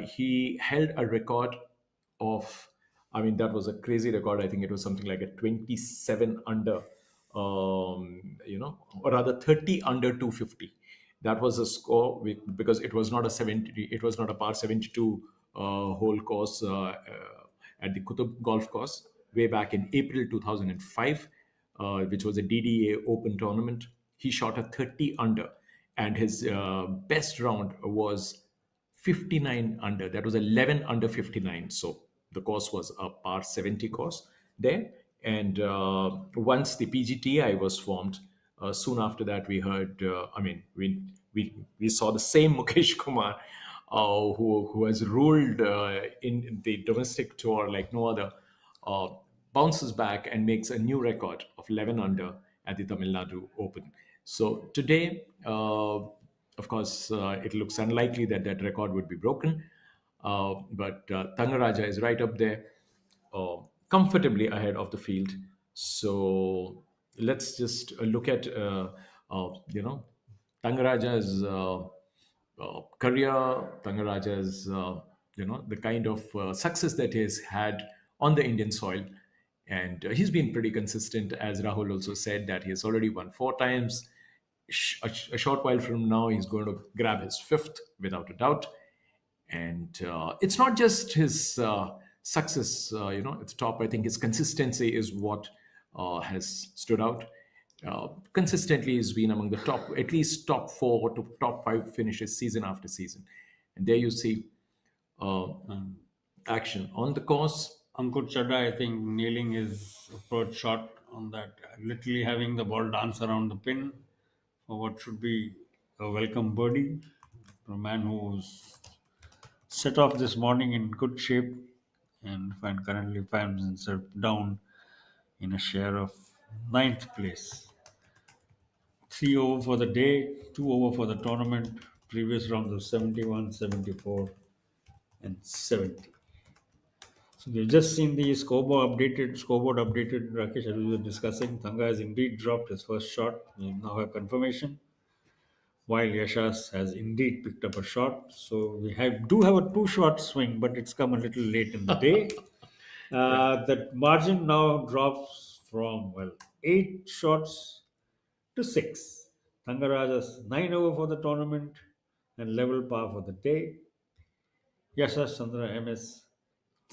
He held a record of, I mean, that was a crazy record. I think it was something like a 27 under, or rather 30 under 250. That was a score because it was not a 70. It was not a par 72 hole course at the Kutub Golf Course way back in April 2005, which was a DDA Open tournament. He shot a 30 under, and his best round was 59 under. That was 11 under 59. So the course was a par 70 course there. And once the PGTI was formed, soon after that, we heard, we saw the same Mukesh Kumar, who has ruled in the domestic tour like no other, bounces back and makes a new record of 11 under at the Tamil Nadu Open. So today, of course, it looks unlikely that that record would be broken. But Thangaraja is right up there, comfortably ahead of the field. So let's just look at, Thangaraja's career, Thangaraja's, the kind of success that he's had on the Indian soil. And he's been pretty consistent, as Rahul also said, that he has already won 4 times. A short while from now, he's going to grab his 5th without a doubt. And it's not just his success, at the top. I think his consistency is what has stood out. Consistently, he's been among the top, at least top 4 to top 5 finishes season after season. And there you see action on the course. Ankur Chadha, I think, nailing his approach shot on that, literally having the ball dance around the pin for what should be a welcome birdie for a man who's set off this morning in good shape and currently finds himself down in a share of 9th place. 3 over for the day, 2 over for the tournament. Previous rounds of 71, 74, and 70. So we've just seen the scoreboard updated. Rakesh, as we were discussing, Thanga has indeed dropped his first shot. We now have confirmation. While Yashas has indeed picked up a shot. So we do have a 2-shot swing, but it's come a little late in the day. The margin now drops from 8 shots to 6. Thangaraja's 9 over for the tournament and level par for the day. Yashas Chandra MS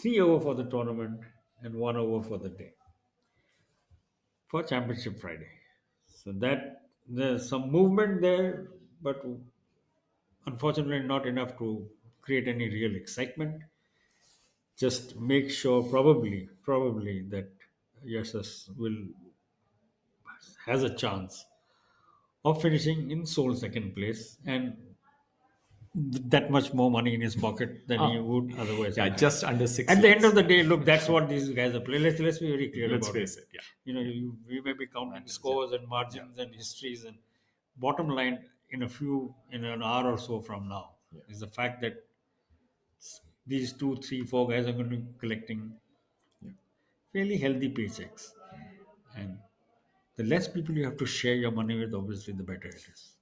3 over for the tournament and 1 over for the day for Championship Friday. So that there's some movement there, but unfortunately not enough to create any real excitement. Just make sure, probably that Yashas will has a chance of finishing in sole second place and with that much more money in his pocket than he would otherwise Yeah, have had. just under 6 At the end lakhs. of the day, look, that's what these guys are playing. Let's be very clear Let's about face it, yeah. You know, we may be counting scores and margins and histories, and bottom line, in an hour or so from now, is the fact that these 2, 3, 4 guys are going to be collecting fairly healthy paychecks, and the less people you have to share your money with, obviously, the better it is.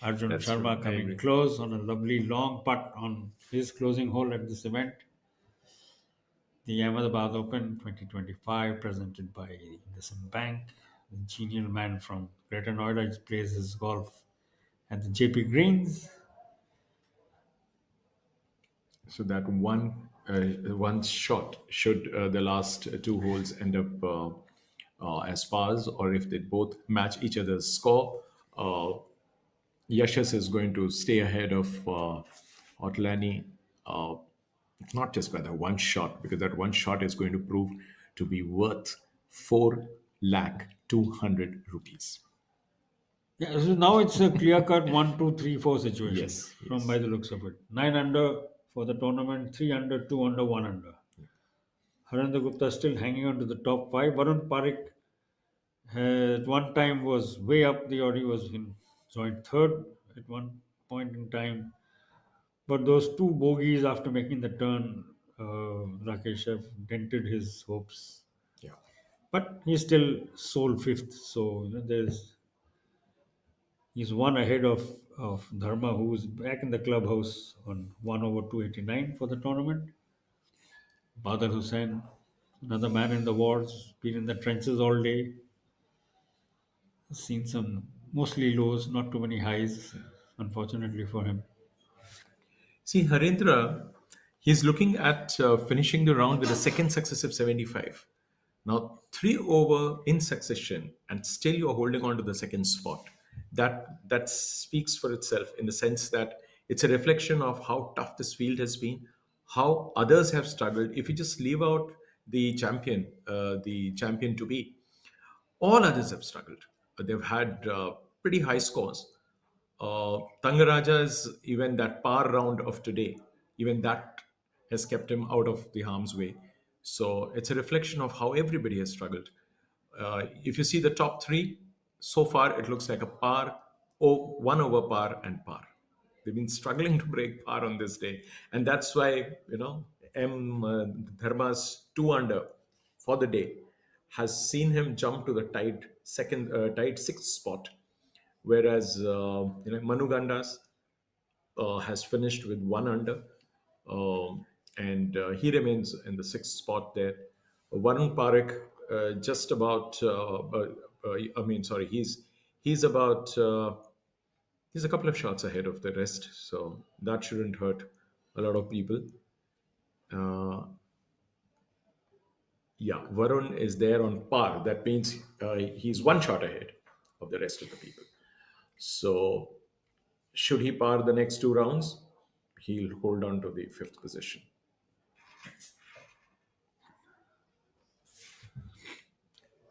Arjun That's Sharma true. I coming agree. close on a lovely long putt on his closing hole at this event. The Ahmedabad Open 2025, presented by IndusInd Bank. The genial man from Greater Noida plays his golf at the JP Greens. So that one shot, should the last two holes end up as pars, or if they both match each other's score, Yashas is going to stay ahead of Otlani, not just by the one shot, because that one shot is going to prove to be worth 4,200,000 rupees. Yeah, so now it's a clear cut 1, 2, 3, 4 situation Yes, from by the looks of it. 9 under for the tournament, 3 under, 2 under, 1 under. Harinder Gupta still hanging on to the top 5. Varun Parik at one time was way up the order. He was joined third at one point in time. But those two bogeys after making the turn, Rakesh have dented his hopes. Yeah. But he's still sole fifth. So he's one ahead of Dharma, who's back in the clubhouse on 1/289 for the tournament. Badr Hussain, another man in the wars, been in the trenches all day. Seen some mostly lows, not too many highs, unfortunately for him. See, Harendra, he's looking at finishing the round with a second successive 75. Now, 3 over in succession, and still you're holding on to the second spot. That speaks for itself in the sense that it's a reflection of how tough this field has been, how others have struggled. If you just leave out the champion to be, all others have struggled. They've had pretty high scores. Thangaraja is even that par round of today, even that has kept him out of the harm's way. So it's a reflection of how everybody has struggled. If you see the top three, so far it looks like a par, 1 over par and par. They've been struggling to break par on this day. And that's why, Dharma's 2 under for the day has seen him jump to the tied sixth spot. Whereas Manu Gandas has finished with 1 under, and he remains in the sixth spot there. Varun Parekh just about. He's about. He's a couple of shots ahead of the rest, so that shouldn't hurt a lot of people. Varun is there on par. That means he's 1 shot ahead of the rest of the people. So, should he par the next 2 rounds, he'll hold on to the 5th position.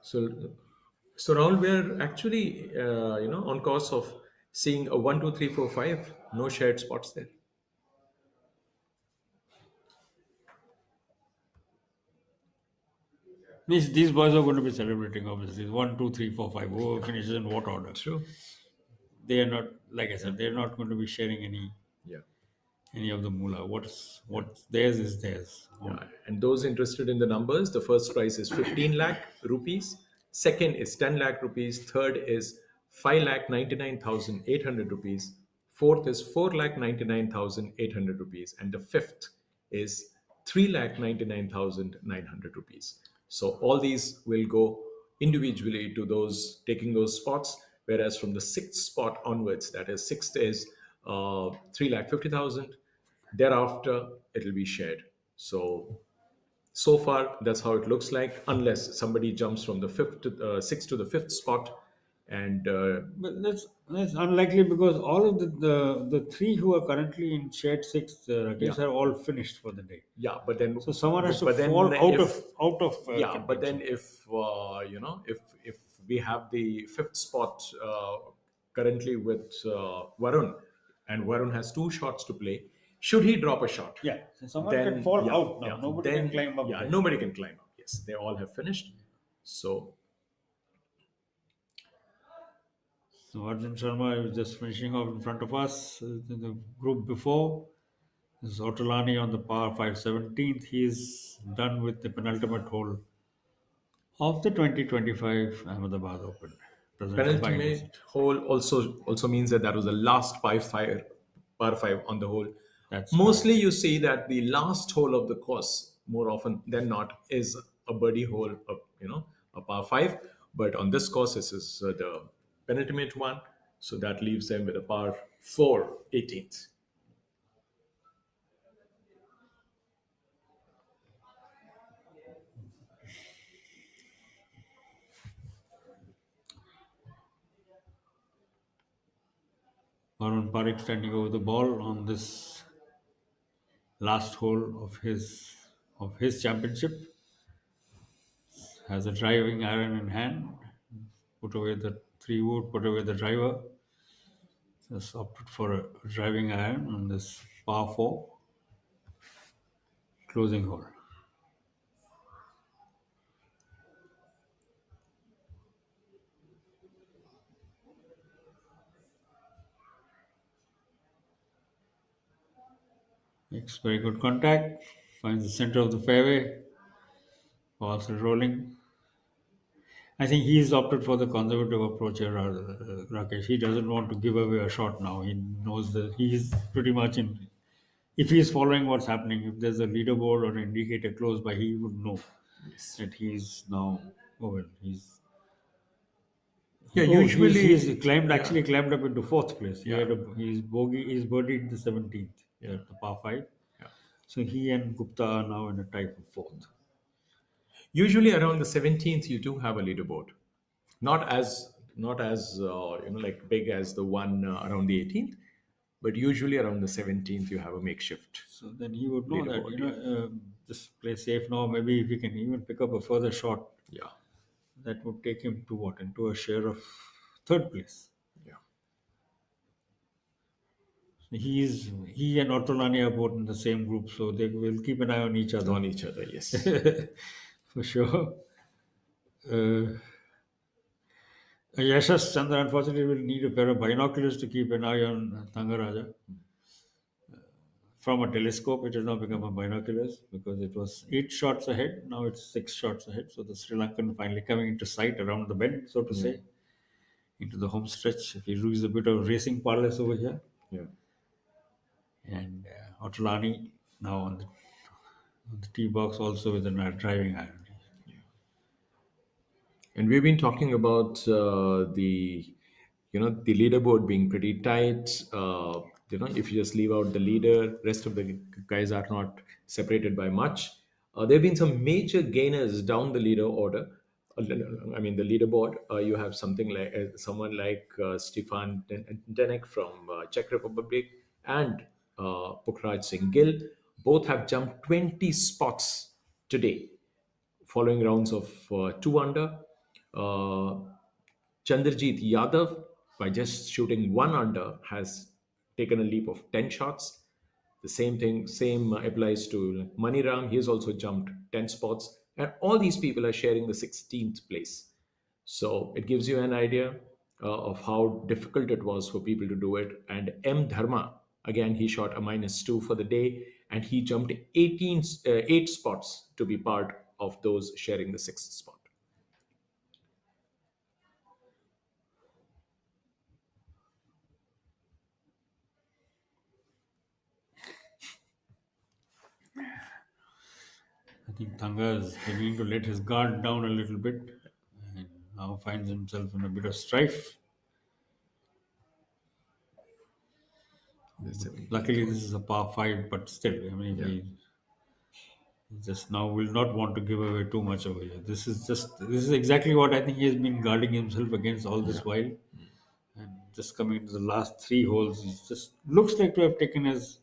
So Rahul, we're actually, on course of seeing a 1, 2, 3, 4, 5, no shared spots there. These boys are going to be celebrating, obviously. 1, 2, 3, 4, 5. Who finishes in what order? True. They are not, like I said, they're not going to be sharing any of the moolah. What's theirs is theirs. And those interested in the numbers, the first prize is 15 lakh rupees. Second is 10 lakh rupees. Third is 5,99,800 rupees. Fourth is 4,99,800 rupees. And the fifth is 3,99,900 rupees. So all these will go individually to those taking those spots. Whereas from the 6th spot onwards, that is 6th is 3,50,000. Thereafter, it will be shared. So far, that's how it looks like, unless somebody jumps from the 6th to the 5th spot. And but It's unlikely because all of the three who are currently in shared sixth, Rakesh, Yeah. are all finished for the day. Yeah, but then So someone has to but then fall out if of yeah, but then contention. if if we have the fifth spot currently with Varun, and Varun has two shots to play, should he drop a shot? Yeah, so someone can Then fall yeah, out now. yeah, Nobody then can climb up. yeah, there. nobody can climb up. Yes, they all have finished. So So Arjun Sharma is just finishing off in front of us. In the group before, this is Otolani on the par 5 17th. He's done with the penultimate hole of the 2025 Ahmedabad Open. Presented by penultimate hole also means that was the last par five on the hole. That's Mostly you see that the last hole of the course, more often than not, is a birdie hole, a par five. But on this course, this is the penultimate one, so that leaves them with a par 4 18th. Arun Parik standing over the ball on this last hole of his championship. Has a driving iron in hand. Put away the 3-wood, put away the driver. Just opted for a driving iron on this par 4 closing hole. Makes very good contact. Finds the center of the fairway. Balls are rolling. I think he's opted for the conservative approach here, Rakesh. He doesn't want to give away a shot now. He knows that he's pretty much in. If he's following what's happening, if there's a leaderboard or an indicator close by, he would know that he's now. Oh well, he's. Yeah, Oh, usually he's climbed actually climbed up into fourth place. Yeah. He's birdied the 17th, the par 5. Yeah. So he and Gupta are now in a tie for fourth. Usually around the 17th, you do have a leaderboard, not as like big as the one around the 18th, but usually around the 17th you have a makeshift. So then he would know that leaderboard, just play safe now. Maybe if he can even pick up a further shot, yeah, that would take him to what? Into a share of third place. Yeah. He and Ortolani are both in the same group, so they will keep an eye on each other. On each other, yes. For sure. Yashas Chandra unfortunately will need a pair of binoculars to keep an eye on Thangaraja. From a telescope, it has now become a binoculars because it was 8 shots ahead. Now it's 6 shots ahead. So the Sri Lankan finally coming into sight around the bend, so to say, into the home stretch. If he loses a bit of racing parlance over here. Yeah. And Otolani now on the tee box also with a driving iron. And we've been talking about the leaderboard being pretty tight. If you just leave out the leader, rest of the guys are not separated by much. There have been some major gainers down the leader order. I mean, the leaderboard. You have someone like Stefan Denek from Czech Republic and Pukhraj Singh Gill. Both have jumped 20 spots today, following rounds of 2 under. Chandrajit Yadav, by just shooting 1 under, has taken a leap of 10 shots. The same applies to Maniram. He has also jumped 10 spots. And all these people are sharing the 16th place. So it gives you an idea of how difficult it was for people to do it. And M. Dharma, again, he shot a -2 for the day, and he jumped 8 spots to be part of those sharing the 6th spot. I think Thanga is beginning to let his guard down a little bit and now finds himself in a bit of strife. Luckily, this is a par 5, but still, I mean, he just now will not want to give away too much over here. This is exactly what I think he has been guarding himself against all this while. And just coming to the last 3 holes, he just looks like to have taken his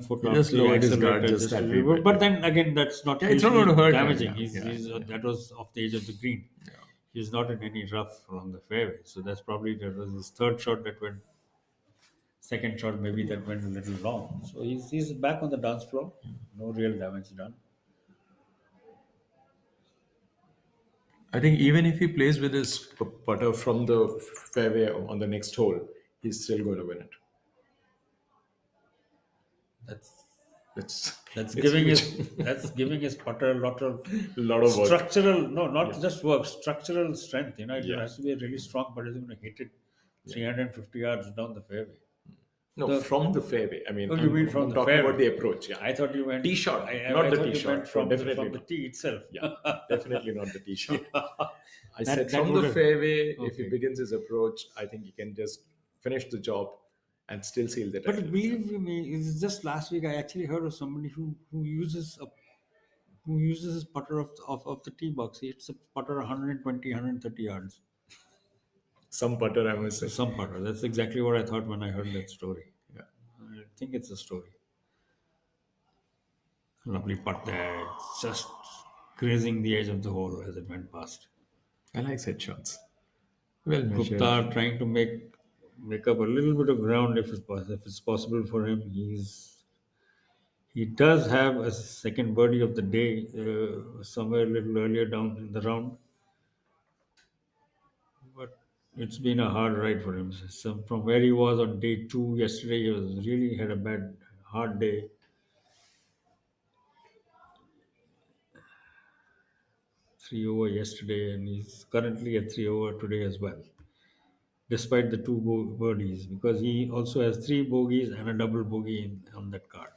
foot He off just the lowered his guard accelerator just a a little wee bit. But bit. then again, that's not Yeah, it's not going hugely to hurt him, damaging. yeah. That was off the edge of the green. He's not in any rough along the fairway. So that was his third shot that went. Second shot maybe that went a little long. So he's back on the dance floor. No real damage done. I think even if he plays with his putter from the fairway on the next hole, he's still going to win it. That's it's giving huge. his putter a lot of work. structural, not just work, structural strength. It has to be a really strong putter. He's going to hit it 350 yards down the fairway. No, from the fairway. I mean, you mean from I'm the talking fairway? about the approach. Yeah, I thought you meant tee shot, I not the thought tee you shot. meant from Definitely the not. tee itself. Yeah, definitely not the tee shot. I That- said that from the would've- fairway, if he Okay. begins his approach, I think he can just finish the job and still seal the title. But believe me, it's just last week I actually heard of somebody who uses his putter of the tee box. It's a putter 120, 130 yards. Some putter, I must say. Some putter. That's exactly what I thought when I heard that story. Yeah. I think it's a story. Lovely putt there. It's just grazing the edge of the hole as it went past. I like set shots. Well measured. Gupta trying to make up a little bit of ground if it's possible for him. He does have a second birdie of the day somewhere a little earlier down in the round, but it's been a hard ride for him. So from where he was on day 2 yesterday, he was really had a hard day. Three over yesterday, and he's currently at 3 over today as well, despite the 2 birdies, because he also has 3 bogeys and a double bogey on that card.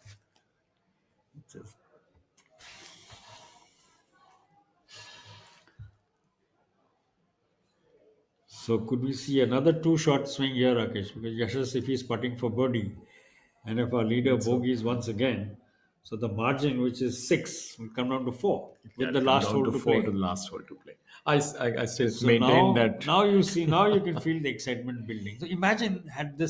So could we see another 2-shot swing here, Rakesh? Because Yashas, if he's putting for birdie, and if our leader bogeys once again, so the margin, which is 6, will come down to 4 with the last hole to play. To the last hole to play. I still So maintain now, that. now you see, now you can feel the excitement building. So imagine had the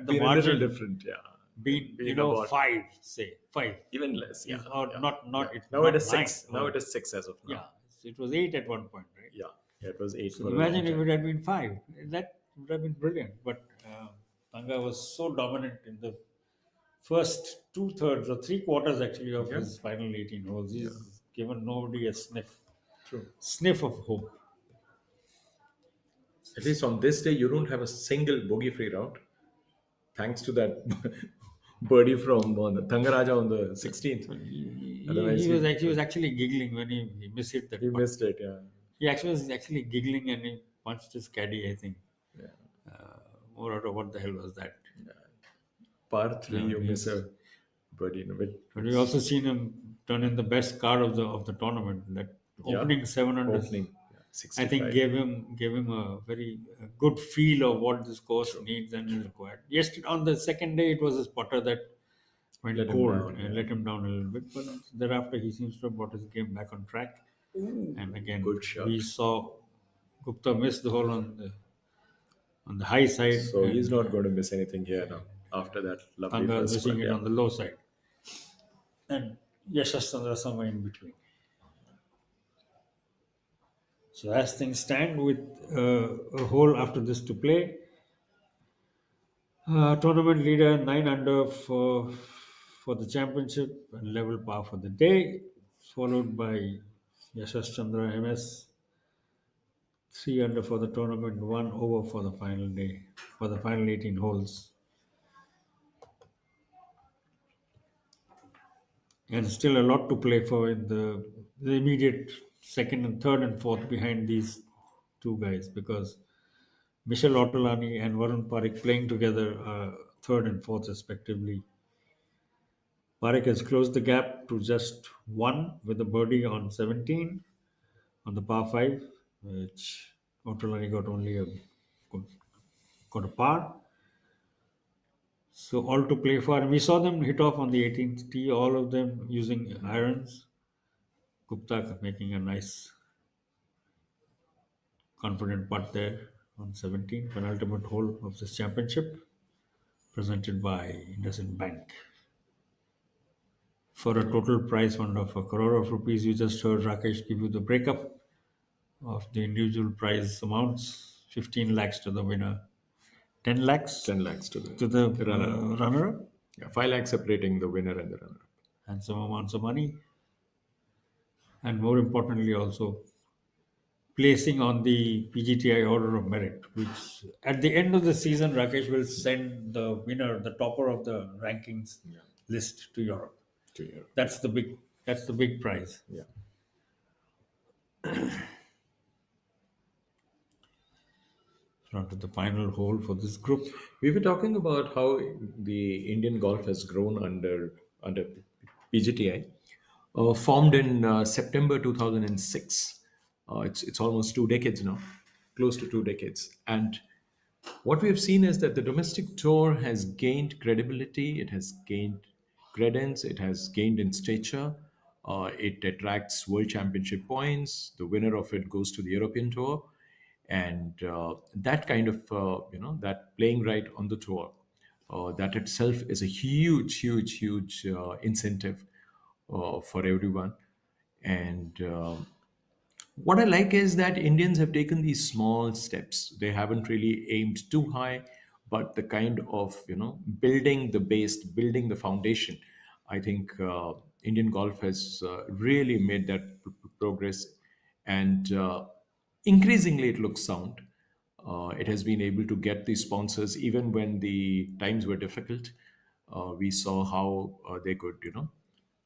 been margin a little different, yeah. been about 5, say 5, even less, yeah. or not. It's Now not it is 6. 9. Now it is 6 as of now. Yeah, it was 8 at one point, right? Yeah, it was 8. So for a imagine long if time. it had been 5. That would have been brilliant. But Thanga was so dominant in the first 2/3 or 3/4 actually of his final 18 holes. He's given nobody a sniff of hope. At least on this day, you don't have a single bogey-free round, thanks to that birdie from the Thangaraja on the 16th. He was actually giggling when he missed that. He missed it, yeah. He actually was giggling and he punched his caddy, I think. Yeah. More out of what the hell was that? Par 3, Yeah, you miss a birdie in a bit. But we also seen him turn in the best card of the tournament. That opening 7 under, Opening, I think gave him a very good feel of what this course needs and is required. Yesterday on the second day, it was his putter that went cold and let him down a little bit. But thereafter, he seems to have brought his game back on track. And again, good shot. we saw Gupta miss the hole on the high side. So he's not going to miss anything here now. After that lovely Thanga first missing putt, it on the low side. And Yashas Chandra somewhere in between. So as things stand with a hole after this to play, tournament leader 9 under for the championship and level par for the day, followed by Yashas Chandra MS 3 under for the tournament, 1 over for the final day, for the final 18 holes. And still a lot to play for in the immediate second and third and fourth behind these 2 guys, because Michel Ortolani and Varun Parekh playing together third and fourth respectively. Parekh has closed the gap to just 1 with a birdie on 17 on the par 5, which Ortolani got only got a par. So all to play for. And we saw them hit off on the 18th tee, all of them using irons. Gupta making a nice confident putt there. on 17, penultimate hole of this championship, presented by IndusInd Bank. For a total prize fund of 1 crore of rupees, you just heard Rakesh give you the breakup of the individual prize amounts. 15 lakhs to the winner, 10 lakhs 10 lakhs to to the runner-up. runner-up, Yeah, 5 lakhs separating the winner and the runner-up. and some amounts of money. And more importantly, also placing on the PGTI Order of Merit, which at the end of the season, Rakesh will send the winner, the topper of the rankings list to Europe. To Europe. That's the big prize. Yeah. On to the final hole for this group. We were talking about how the Indian golf has grown under PGTI, formed in September 2006. It's almost 2 decades now, close to 2 decades. And what we have seen is that the domestic tour has gained credibility, it has gained credence, it has gained in stature. It attracts world championship points. The winner of it goes to the European tour, and that kind of that playing right on the tour, that itself is a huge incentive for everyone. And what I like is that Indians have taken these small steps. They haven't really aimed too high, but the kind of building the base, building the foundation. I think Indian golf has really made that progress, and increasingly it looks sound. It has been able to get the sponsors even when the times were difficult. We saw how they could,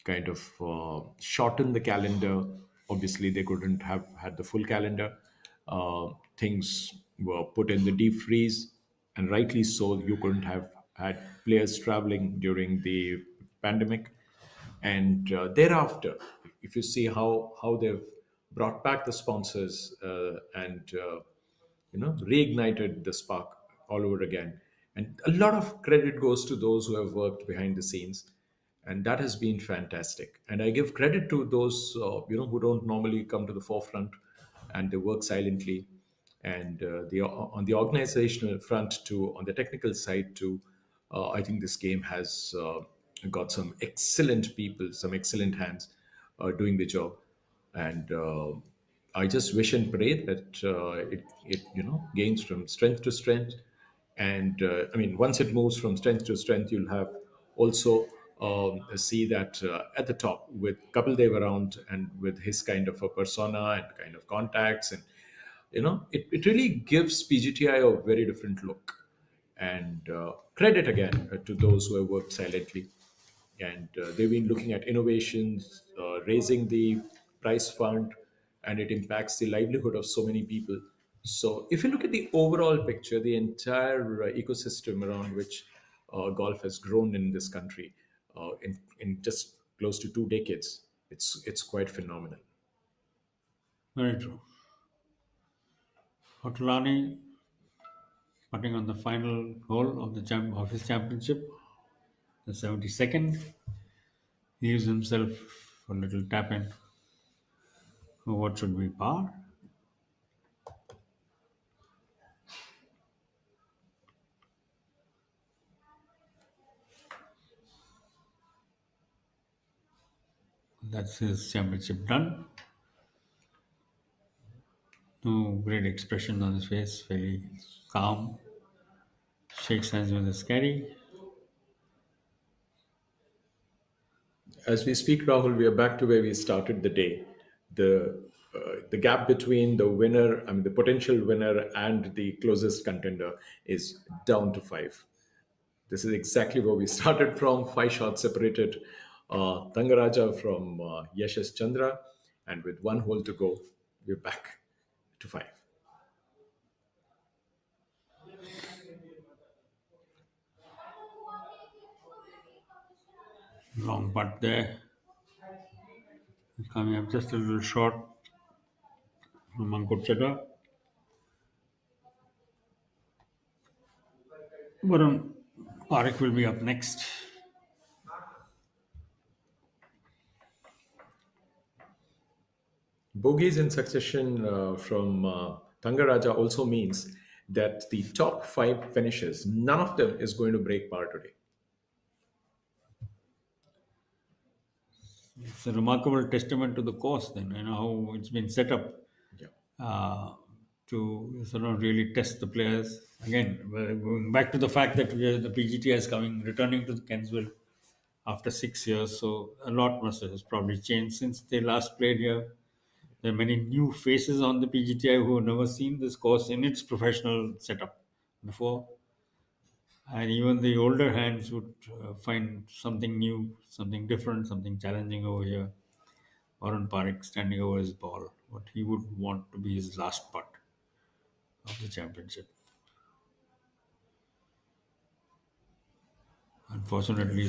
kind of shorten the calendar. Obviously, they couldn't have had the full calendar. Things were put in the deep freeze, and rightly so. You couldn't have had players traveling during the pandemic. And thereafter, if you see how they've brought back the sponsors, and reignited the spark all over again. And a lot of credit goes to those who have worked behind the scenes, and that has been fantastic. And I give credit to those who don't normally come to the forefront, and they work silently. And on the organizational front too, on the technical side too, I think this game has got some excellent people, some excellent hands doing the job. And I just wish and pray that it gains from strength to strength. And I mean, once it moves from strength to strength, you'll have also see that at the top with Kapil Dev around, and with his kind of a persona and kind of contacts, and it really gives PGTI a very different look. And credit again to those who have worked silently. And they've been looking at innovations, raising the price fund, and it impacts the livelihood of so many people. So if you look at the overall picture, the entire ecosystem around which golf has grown in this country, in just close to 2 decades, it's quite phenomenal. Very true. Otulani putting on the final hole of of his championship, the 72nd. He gives himself a little tap in. What should be par? That's his championship done. No great expression on his face, fairly calm. Shakes hands with his caddy. As we speak, Rahul, we are back to where we started the day. The gap between the winner, I mean, the potential winner and the closest contender is down to 5. This is exactly where we started from. 5 shots separated Thangaraja from Yashash Chandra, and with 1 hole to go, we're back to 5. Long putt there. Coming up just a little short from Ankur Chadha. Varun Parekh will be up next. Bogeys in succession from Thangaraja also means that the top 5 finishes, none of them is going to break par today. It's a remarkable testament to the course, then, and how it's been set up to sort of really test the players. Again, we're going back to the fact that the PGTI is returning to the Kensville after 6 years. So a lot must have probably changed since they last played here. There are many new faces on the PGTI who have never seen this course in its professional setup before. And even the older hands would find something new, something different, something challenging over here. Warren Parikh standing over his ball, what he would want to be his last putt of the championship. Unfortunately,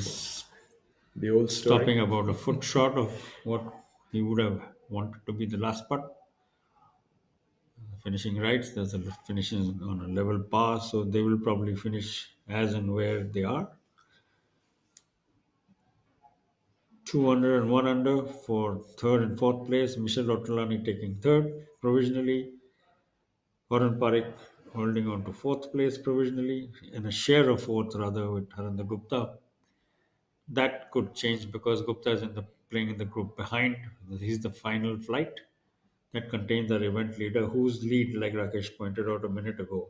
the old story. stopping about a foot short of what he would have wanted to be the last putt. Finishing rights, there's a finishing on a level par, so they will probably finish as and where they are. 2 under and 1 under for third and fourth place. Michel Ottolani taking third provisionally. Warren Parikh holding on to fourth place provisionally, and a share of fourth rather with Harinder Gupta. That could change because Gupta is playing in the group behind. He's the final flight that contains our event leader, whose lead, like Rakesh pointed out a minute ago,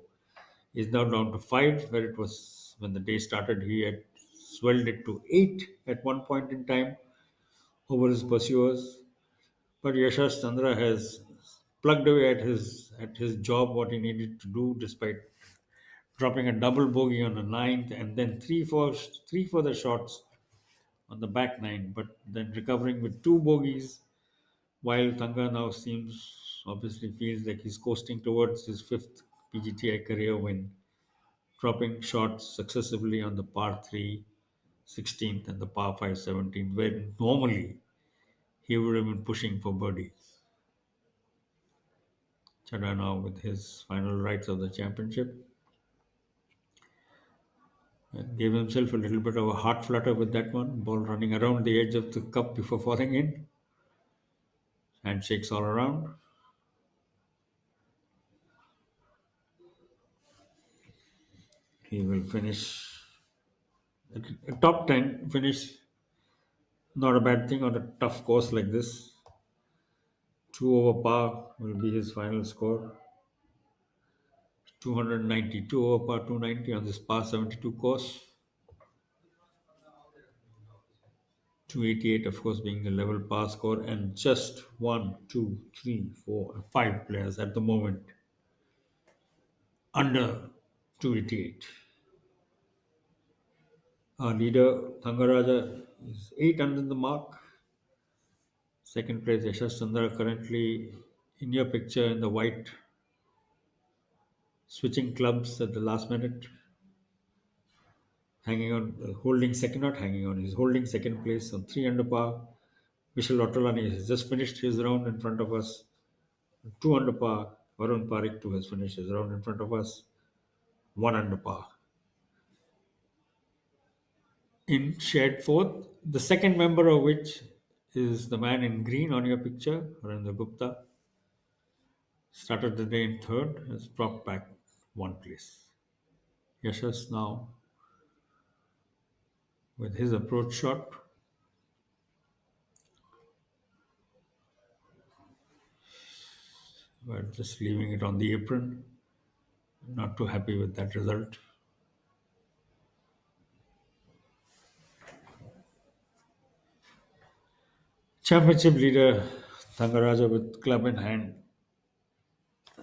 is now down to 5, where it was when the day started. He had swelled it to 8 at one point in time over his pursuers. But Yashash Chandra has plugged away at his job what he needed to do, despite dropping a double bogey on the 9th and then three further shots on the back 9, but then recovering with 2 bogeys, while Thanga now obviously feels like he's coasting towards his 5th PGTI career win, dropping shots successively on the par 3 16th and the par 5 17th, where normally he would have been pushing for birdies. Chada now with his final rights of the championship. And gave himself a little bit of a heart flutter with that one. Ball running around the edge of the cup before falling in. Handshakes all around. He will finish a top 10 finish. Not a bad thing on a tough course like this. 2 over par will be his final score. 290, 2 over par 290 on this par 72 course. 288, of course, being the level par score, and just 1, 2, 3, 4, 5 players at the moment under 288. Our leader, Thangaraja, is 8 under the mark. Second place, Yashash Chandra, currently in your picture in the white, switching clubs at the last minute. Hanging on, holding second, not hanging on, he's holding second place on 3 under par. Michel Ottolani has just finished his round in front of us. 2 under par. Varun Parikh too has finished his round in front of us. 1 under par. In shared fourth, the second member of which is the man in green on your picture, Harinder Gupta. Started the day in third, has dropped back 1 place. Yashas now with his approach shot. But just leaving it on the apron. Not too happy with that result. Championship leader Thangaraja with club in hand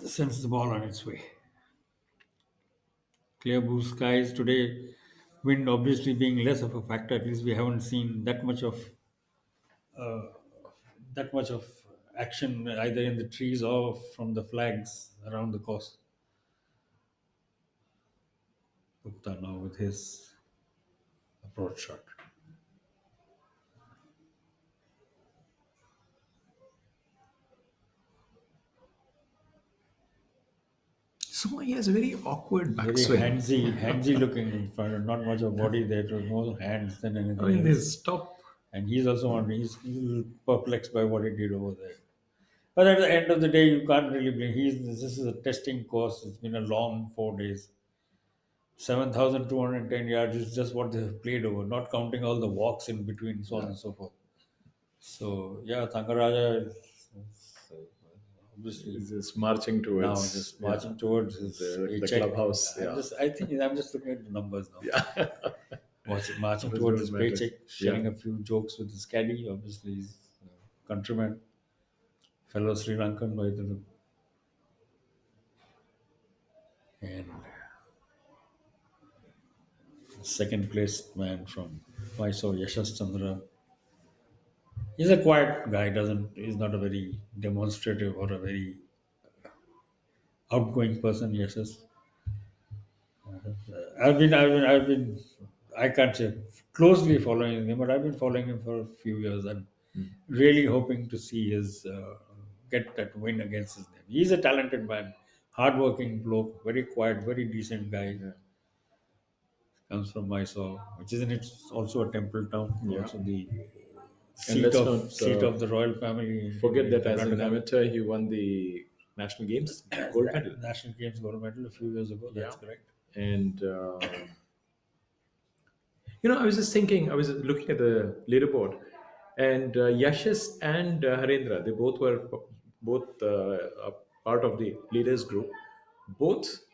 sends the ball on its way. Clear blue skies today. Wind obviously being less of a factor. At least we haven't seen that much of action either in the trees or from the flags around the course. Gupta now with his approach shot. So he has a very awkward Very backswing. handsy looking in front. Not much of body there. It was more hands than anything else. His top. And he's also he's a little perplexed by what he did over there. But at the end of the day, you can't really blame. This is a testing course. It's been a long 4 days. 7,210 yards is just what they have played over, not counting all the walks in between, so on and so forth. So, yeah, Thangaraja is obviously He's just marching now towards just marching towards his the paycheck. clubhouse. Yeah. I'm just looking at the numbers now. Yeah. Marching Numbers towards his don't matter. paycheck, sharing a few jokes with his caddy, obviously his countryman, fellow Sri Lankan by the look. And second place man from Mysore, Yashas Chandra. He's a quiet guy. He's not a very demonstrative or a very outgoing person. Yashas. I've been. I can't say closely following him, but I've been following him for a few years and really hoping to see his get that win against his name. He's a talented man, hardworking bloke, very quiet, very decent guy. Comes from Mysore, which is also a temple town, Yeah. also the And let's not seat of the royal family. forget that as an Karnataka. amateur, he won the national games gold medal. National Games gold medal a few years ago. That's correct. And I was just thinking, I was looking at the leaderboard, and Yashas and Harendra, they both were a part of the leaders group. Both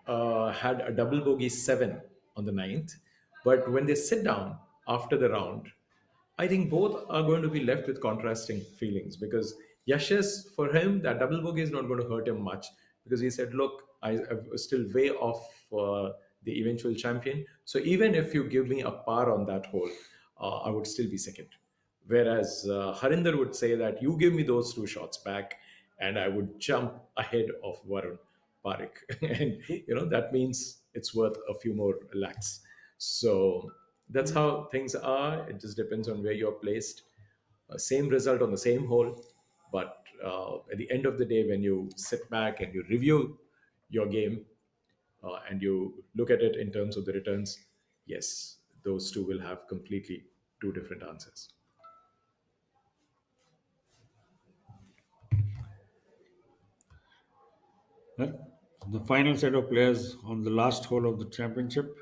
had a double bogey 7 on the ninth, but when they sit down after the round, I think both are going to be left with contrasting feelings because Yashas, for him, that double bogey is not going to hurt him much because he said, "Look, I'm still way off the eventual champion. So even if you give me a par on that hole, I would still be second." Whereas Harinder would say that you give me those 2 shots back, and I would jump ahead of Varun Parik, and that means it's worth a few more lakhs. So that's how things are. It just depends on where you're placed. Same result on the same hole, but at the end of the day, when you sit back and you review your game and you look at it in terms of the returns, yes, those two will have completely two different answers. Well, the final set of players on the last hole of the championship.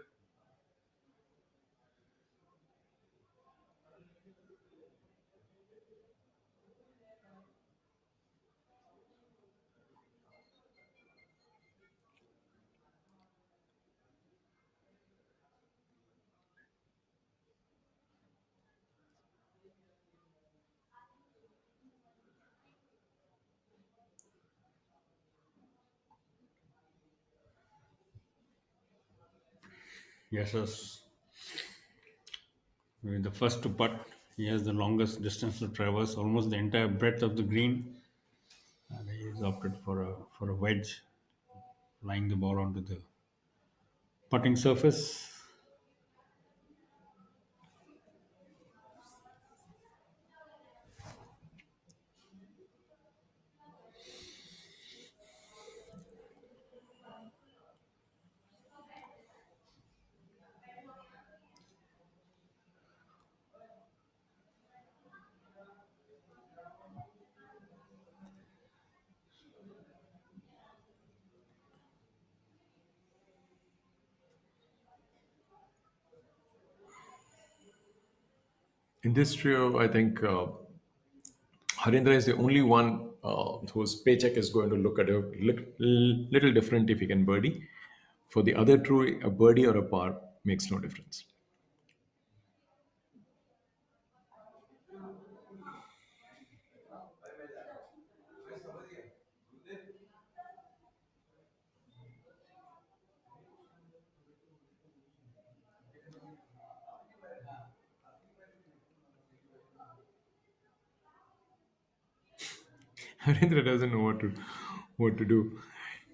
Yes. With the first to putt, he has the longest distance to traverse, almost the entire breadth of the green, and he's opted for a wedge, flying the ball onto the putting surface. In this trio, I think Harindra is the only one whose paycheck is going to look at a little different if he can birdie. For the other two, a birdie or a par makes no difference. Harindra doesn't know what to do.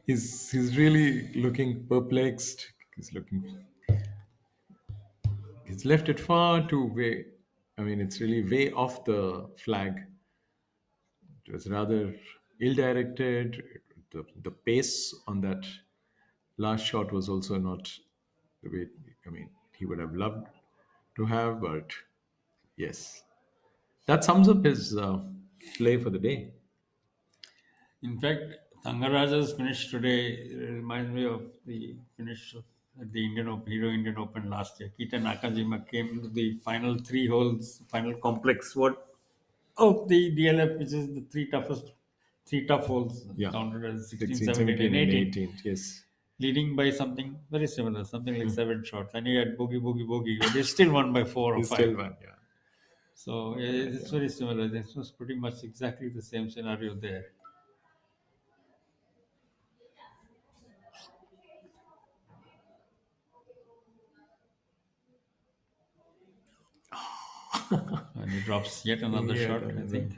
He's really looking perplexed. He's left it far too way. I mean, it's really way off the flag. It was rather ill-directed. The pace on that last shot was also not the way. I mean, he would have loved to have, but yes, that sums up his play for the day. In fact, Thangaraja's finish today reminds me of the finish of the Indian Open last year. Kita Nakajima came to the final 3 holes, final complex of the DLF, which is the three tough holes, counted as 16, 17, and 18. Yes. Leading by something very similar, something like 7 shots. And he had bogey, but he still won by 4 or 5. Still won, yeah. So it's very similar. This was pretty much exactly the same scenario there. And he drops yet another shot, I think.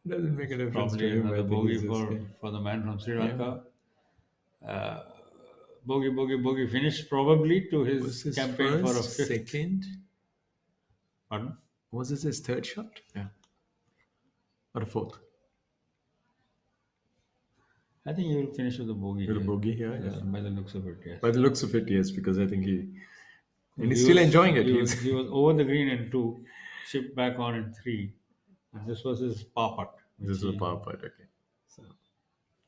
Doesn't make a difference. Probably to him. another I think bogey he's just- for the man from Sri Lanka. Bogey finish probably to his campaign for a fifth. Second? Pardon? Was this his third shot? Yeah. Or a fourth? I think he will finish with a bogey. With a bogey here, Yes, by the looks of it, yes. By the looks of it, yes, because I think and he's He still was- enjoying it. He was over the green in 2, chipped back on in 3. And this was his par putt. This is a power putt, okay. So,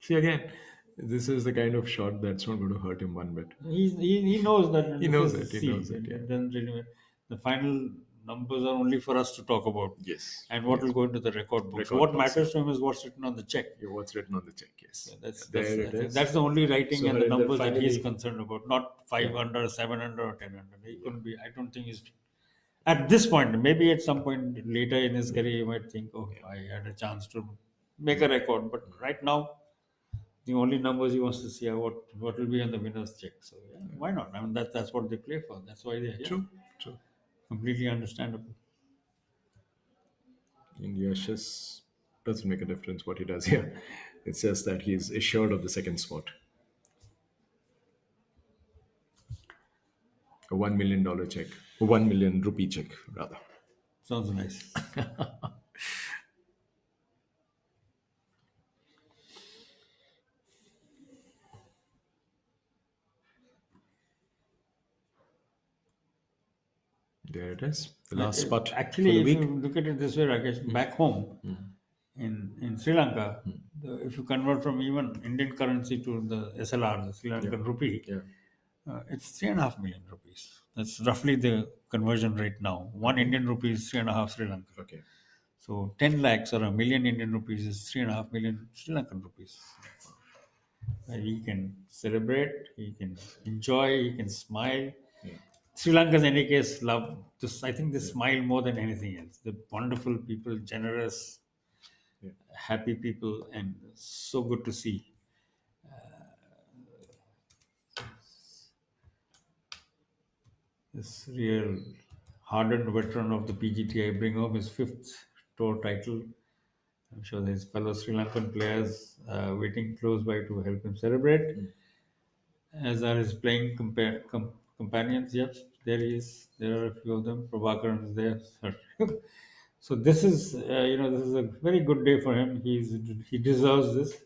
see again, this is the kind of shot that's not going to hurt him one bit. He knows that. He this knows is it. C. He knows it. It doesn't really, the final numbers are only for us to talk about. Yes. And what will go into the record book. So what matters to him is what's written on the check. Yeah, what's written on the check, yes. That's that's the only writing So and the and then numbers that he's finally- concerned about. Not 5 under, 7 under, or 10 under. He couldn't be. I don't think he's. At this point, maybe at some point later in his career, you might think, oh, I had a chance to make a record. But right now, the only numbers he wants to see are what will be on the winner's check. So yeah, why not? I mean, that's what they play for. That's why they're here. True. Completely understandable. And Yash's doesn't make a difference what he does here. It's just that he's assured of the second spot. A $1 million check. A $1 million rupee check, rather. Sounds nice. There it is. The last spot Actually, for the if week. you look at it this way, Rakesh, back home in Sri Lanka, if you convert from even Indian currency to the SLR, the Sri Lankan rupee, it's 3.5 million rupees. That's roughly the conversion rate now. 1 Indian rupee is 3.5 Sri Lanka. Okay. So 10 lakhs or a million Indian rupees is 3.5 million Sri Lankan rupees. And he can celebrate, he can enjoy, he can smile. Sri Lankans, in any case, love this. I think they smile more than anything else. They're wonderful people, generous, happy people, and so good to see. This real hardened veteran of the PGTI bring home his 5th tour title. I'm sure there's fellow Sri Lankan players waiting close by to help him celebrate. As are his playing companions. Yep, there he is. There are a few of them. Prabhakaran is there. So this is, this is a very good day for him. He deserves this.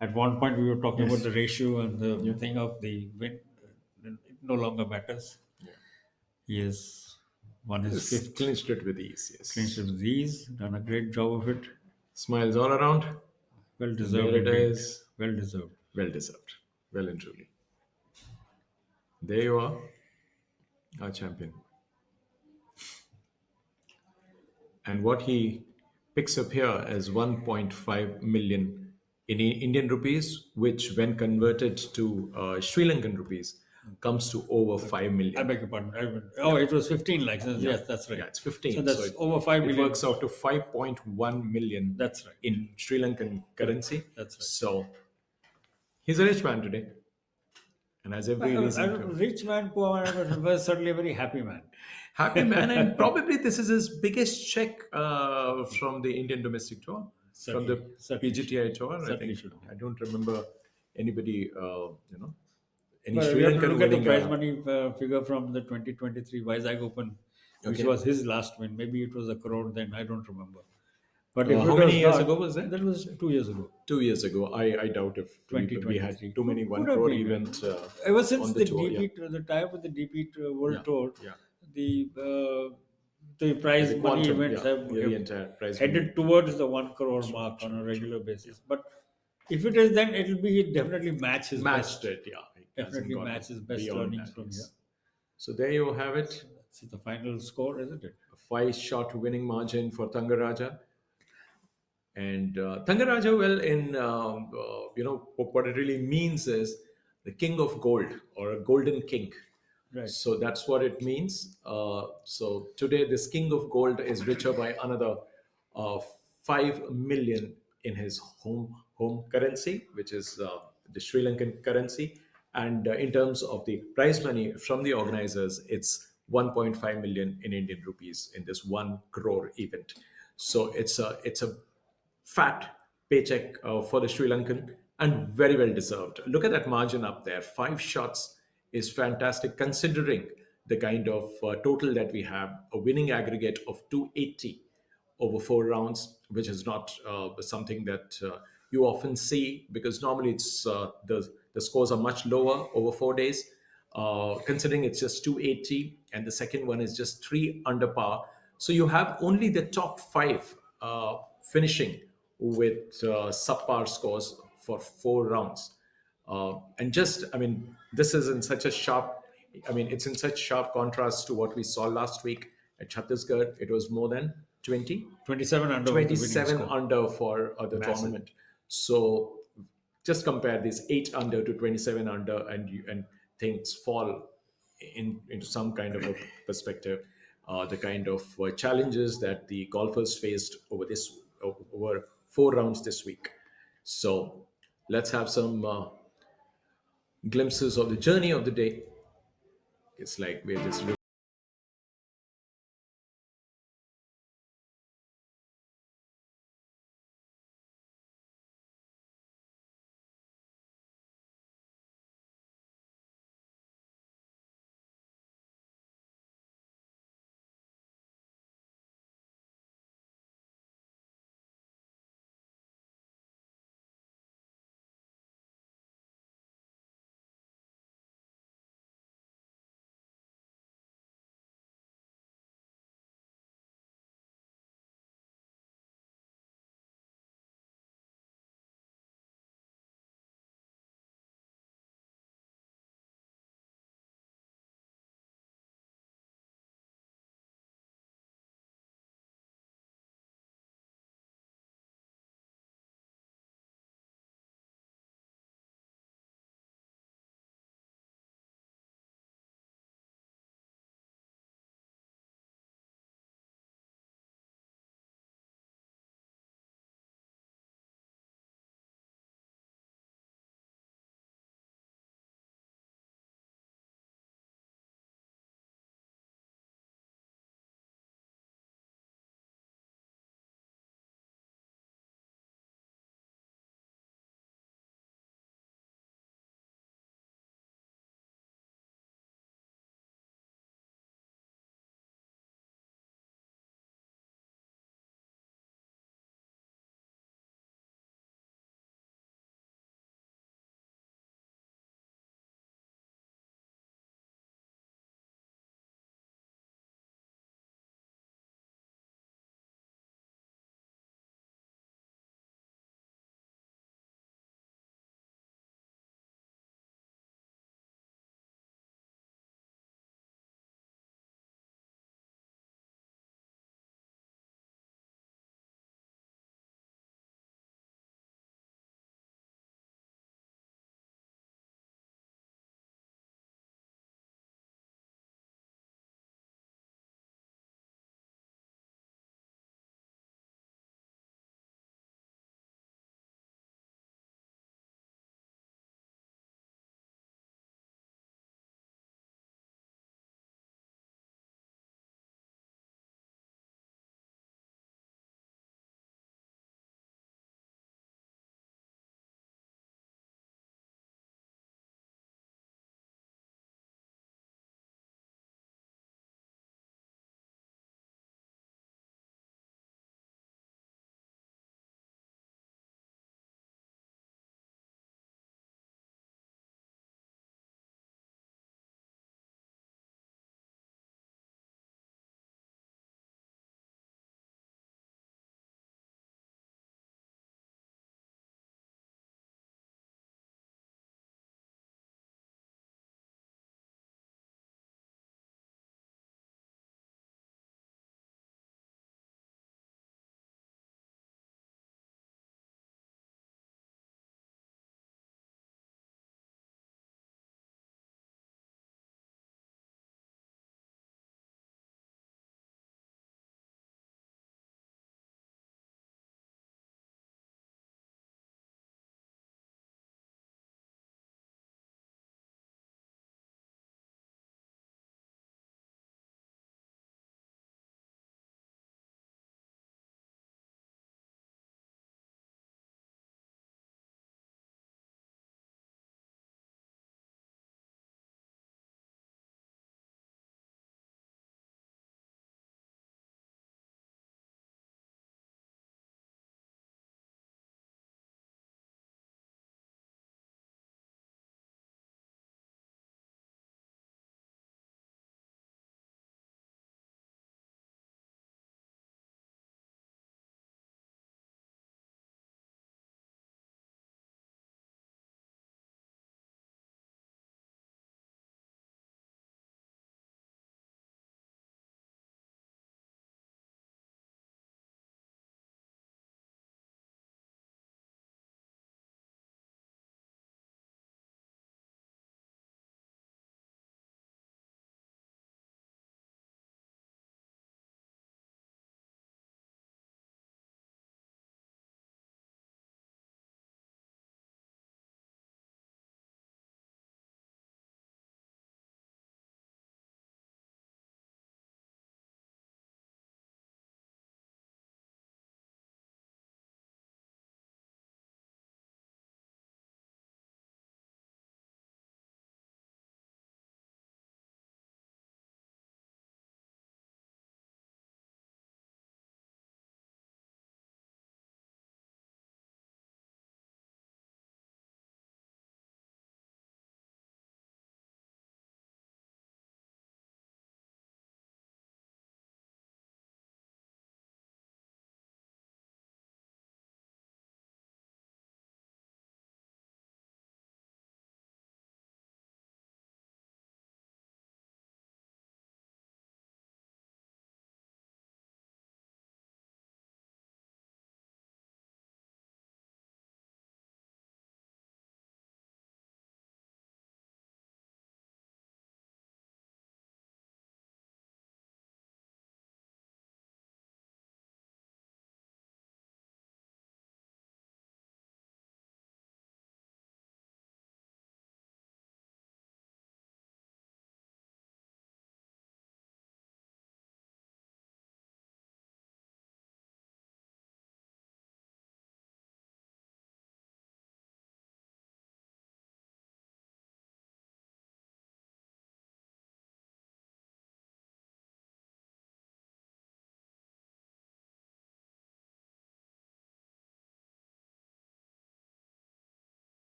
At one point, we were talking about the ratio and the thing of the win. It no longer matters. He has won his 5th. Clinched it with ease, yes. Clinched it with ease. Done a great job of it. Smiles all around. Well deserved. There it indeed. is. Well deserved. Well deserved. Well and truly. There you are, our champion. And what he picks up here as 1.5 million in Indian rupees, which when converted to Sri Lankan rupees comes to over 5 million. I beg your pardon. It was 15 lakhs. Yes, that's right. Yeah, it's 15. So that's it- over 5 it million. works out to 5.1 million. That's right. In Sri Lankan currency. That's right. So he's a rich man today. And has every reason Rich man, poor man, but was certainly a very happy man. Happy man, and probably this is his biggest check from the Indian domestic tour, from the PGTI tour. I don't remember anybody, any Well, Sri we have to Lankan look at the winning. prize money figure from the 2023 Vizag Open, which Okay. was his last win. Maybe it was a crore then, I don't remember. But How if it many was years not- ago was that? That was 2 years ago. 2 years ago. I doubt if we had 2023. too many 1 Could have crore been. events. Ever since on the tour, DP, the tie-up with the DP World Yeah, Tour, yeah. the prize The money quantum, events yeah, have the entire prize headed money. towards the 1 crore mark on a regular basis. But If it is, then it will be definitely match his Matched best. it, yeah. He hasn't Definitely gone match his best beyond learnings that, from here. yes. So there you have it. That's the final score, isn't it? A 5-shot winning margin for Thangaraja. And Thangaraja, well, what it really means is the king of gold or a golden king. Right. So that's what it means. So today, this king of gold is richer by another 5 million in his home currency, which is the Sri Lankan currency. And in terms of the prize money from the organizers, it's 1.5 million in Indian rupees in this 1 crore event. So it's a fat paycheck for the Sri Lankan and very well deserved. Look at that margin up there. 5 shots is fantastic considering the kind of total that we have, a winning aggregate of 280 over 4 rounds, which is not something that you often see because normally it's the scores are much lower over 4 days. Considering it's just 280 and the second one is just 3 under par, so you have only the top five finishing with subpar scores for 4 rounds. And just, I mean, this is in such a sharp, I mean, it's in such sharp contrast to what we saw last week at Chhattisgarh. It was more than 20, 27 under was the winning 27 score. under for the Massive. tournament. So just compare this 8 under to 27 under, and things fall into some kind of a perspective. The kind of challenges that the golfers faced over 4 rounds this week. So let's have some glimpses of the journey of the day. It's like we're just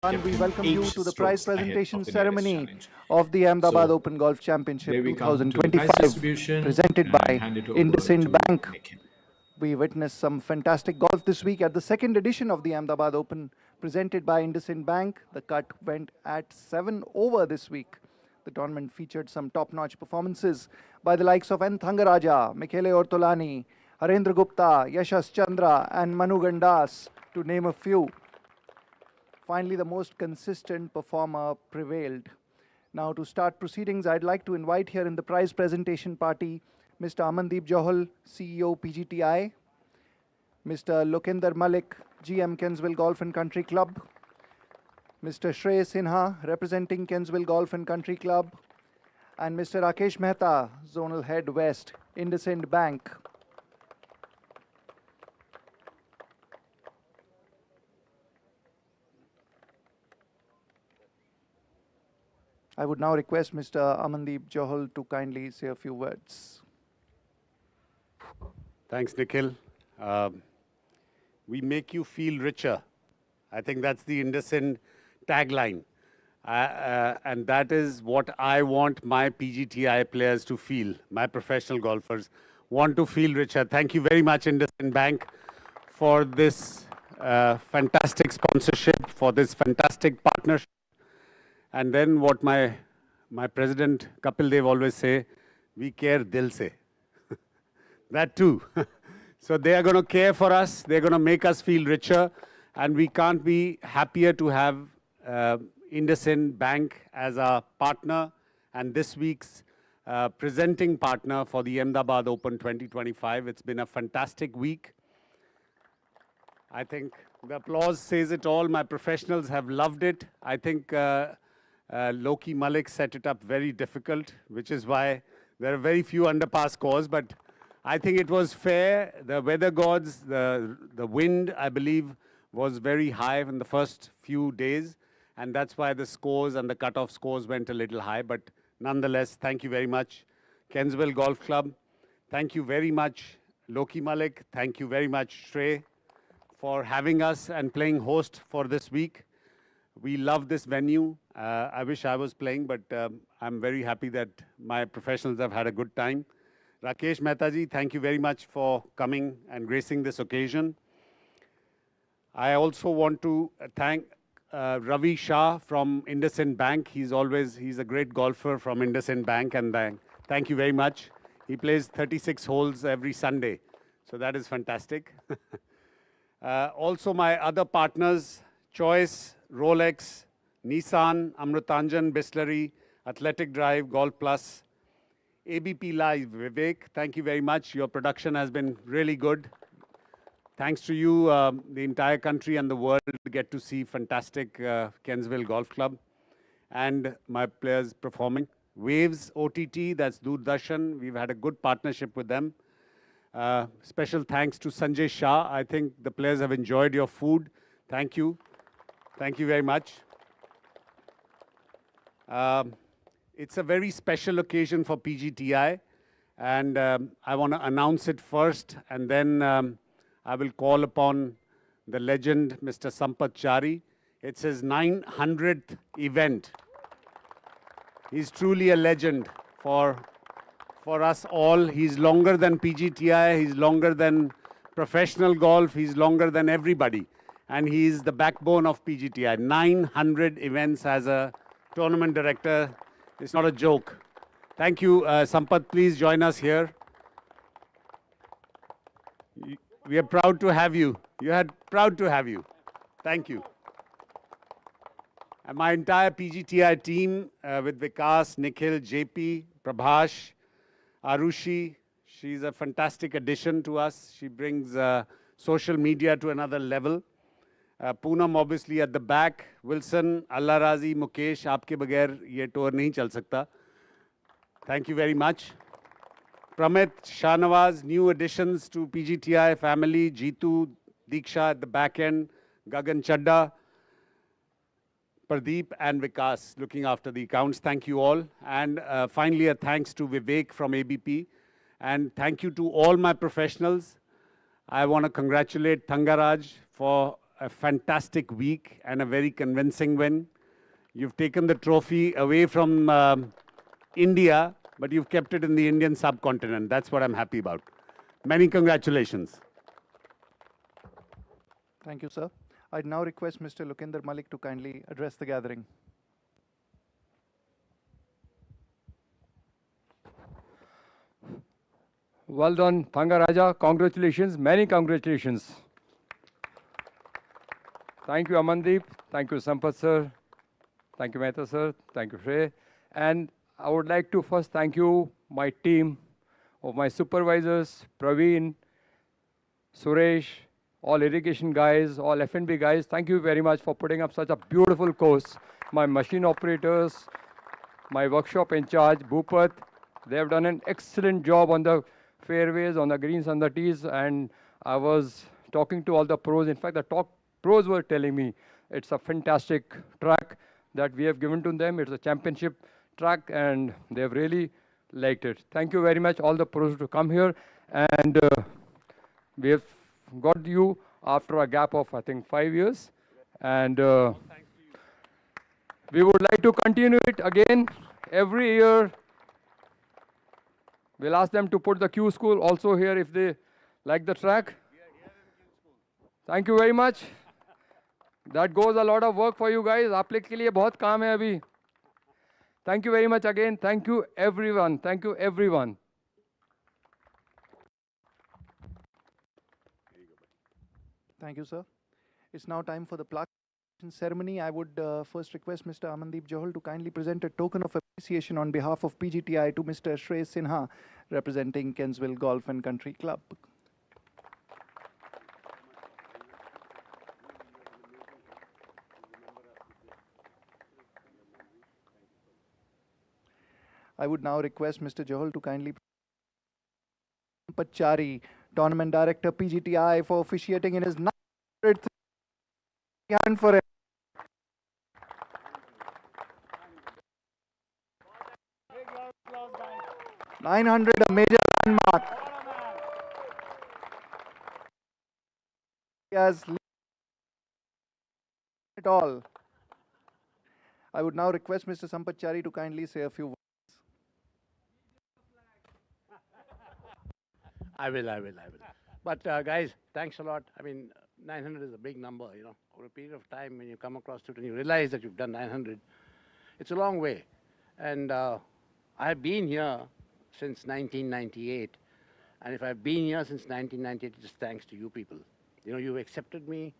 We welcome you 8 to the prize strokes ahead presentation of the nearest ceremony challenge. of the Ahmedabad So Open Golf Championship there we come to the prize 2025, distribution presented and by hand it over IndusInd to Bank. Nikhil. We witnessed some fantastic golf this week at the second edition of the Ahmedabad Open, presented by IndusInd Bank. The cut went at 7 over this week. The tournament featured some top-notch performances by the likes of Thangaraja, Michele Ortolani, Harendra Gupta, Yashas Chandra, and Manu Gandas, to name a few. Finally, the most consistent performer prevailed. Now, to start proceedings, I'd like to invite here in the prize presentation party Mr. Amandeep Johal, CEO PGTI, Mr. Lokender Malik, GM Kensville Golf and Country Club, Mr. Shrey Sinha, representing Kensville Golf and Country Club, and Mr. Rakesh Mehta, Zonal Head West, IndusInd Bank. I would now request Mr. Amandeep Johal to kindly say a few words. Thanks, Nikhil. We make you feel richer. I think that's the IndusInd tagline. And that is what I want my PGTI players to feel. My professional golfers want to feel richer. Thank you very much, IndusInd Bank, for this fantastic sponsorship, for this fantastic partnership. And then what my president Kapil Dev always say, we care dil se. That too. So they are going to care for us. They're going to make us feel richer. And we can't be happier to have IndusInd Bank as our partner and this week's presenting partner for the Ahmedabad Open 2025. It's been a fantastic week. I think the applause says it all. My professionals have loved it. I think Loki Malik set it up very difficult, which is why there are very few underpass scores. But I think it was fair. The weather gods, the wind, I believe, was very high in the first few days. And that's why the scores and the cutoff scores went a little high. But nonetheless, thank you very much, Kensville Golf Club. Thank you very much, Loki Malik. Thank you very much, Shrey, for having us and playing host for this week. We love this venue. I wish I was playing, but I'm very happy that my professionals have had a good time. Rakesh Mehta ji, thank you very much for coming and gracing this occasion. I also want to thank Ravi Shah from IndusInd Bank. He's a great golfer from IndusInd Bank, and thank you very much. He plays 36 holes every Sunday, so that is fantastic. Also my other partners, Choice, Rolex, Nissan, Amrutanjan, Bisleri, Athletic Drive, Golf Plus, ABP Live, Vivek, thank you very much. Your production has been really good. Thanks to you, the entire country and the world get to see fantastic Kensville Golf Club and my players performing. Waves OTT, that's Doordarshan. We've had a good partnership with them. Special thanks to Sanjay Shah. I think the players have enjoyed your food. Thank you. Thank you very much. It's a very special occasion for PGTI, and I want to announce it first, and then I will call upon the legend, Mr. Sampath Chari. It's his 900th event. He's truly a legend for us all. He's longer than PGTI, he's longer than professional golf, he's longer than everybody. And he's the backbone of PGTI. 900 events as a tournament director. It's not a joke. Thank you, Sampath. Please join us here. We are proud to have you. Proud to have you. Thank you. And my entire PGTI team with Vikas, Nikhil, JP, Prabhash, Arushi. She's a fantastic addition to us. She brings social media to another level. Poonam obviously at the back. Wilson, Allah Razi, Mukesh, aapke bagair ye tour nahi chal sakta. Thank you very much. Pramit, Shahnawaz, new additions to PGTI family. Jeetu, Diksha at the back end. Gagan Chadda, Pradeep and Vikas looking after the accounts. Thank you all. And finally, a thanks to Vivek from ABP. And thank you to all my professionals. I want to congratulate Thangaraj for a fantastic week and a very convincing win. You've taken the trophy away from India, but you've kept it in the Indian subcontinent. That's what I'm happy about. Many congratulations. Thank you, sir. I'd now request Mr. Lukinder Malik to kindly address the gathering. Well done, Thangaraja. Congratulations, many congratulations. Thank you, Amandeep. Thank you, Sampath sir. Thank you, Mehta sir. Thank you, Shrey. And I would like to first thank you, my team of my supervisors, Praveen, Suresh, all irrigation guys, all F&B guys. Thank you very much for putting up such a beautiful course. My machine operators, my workshop in charge, Bhupat, they have done an excellent job on the fairways, on the greens and the tees. And I was talking to all the pros. In fact, the top pros were telling me it's a fantastic track that we have given to them. It's a championship track and they have really liked it. Thank you very much, all the pros to come here. And we have got you after a gap of, I think, 5 years. And we would like to continue it again every year. We'll ask them to put the Q school also here if they like the track. Thank you very much. That goes a lot of work for you guys. आप लोग के लिए बहुत काम है अभी. Thank you very much again. Thank you everyone. Thank you everyone. Thank you, sir. It's now time for the plaque ceremony. I would first request Mr. Amandeep Johal to kindly present a token of appreciation on behalf of PGTI to Mr. Shrey Sinha, representing Kensville Golf and Country Club. I would now request Mr. Johal to kindly Pachari, Tournament Director PGTI, for officiating in his 900th hand for him. 900, a major landmark. He has it all. I would now request Mr. Sampachari to kindly say a few words. I will. But guys, thanks a lot. I mean, 900 is a big number, you know. Over a period of time, when you come across it and you realize that you've done 900, it's a long way. And I've been here since 1998. And if I've been here since 1998, it's thanks to you people. You know, you've accepted me,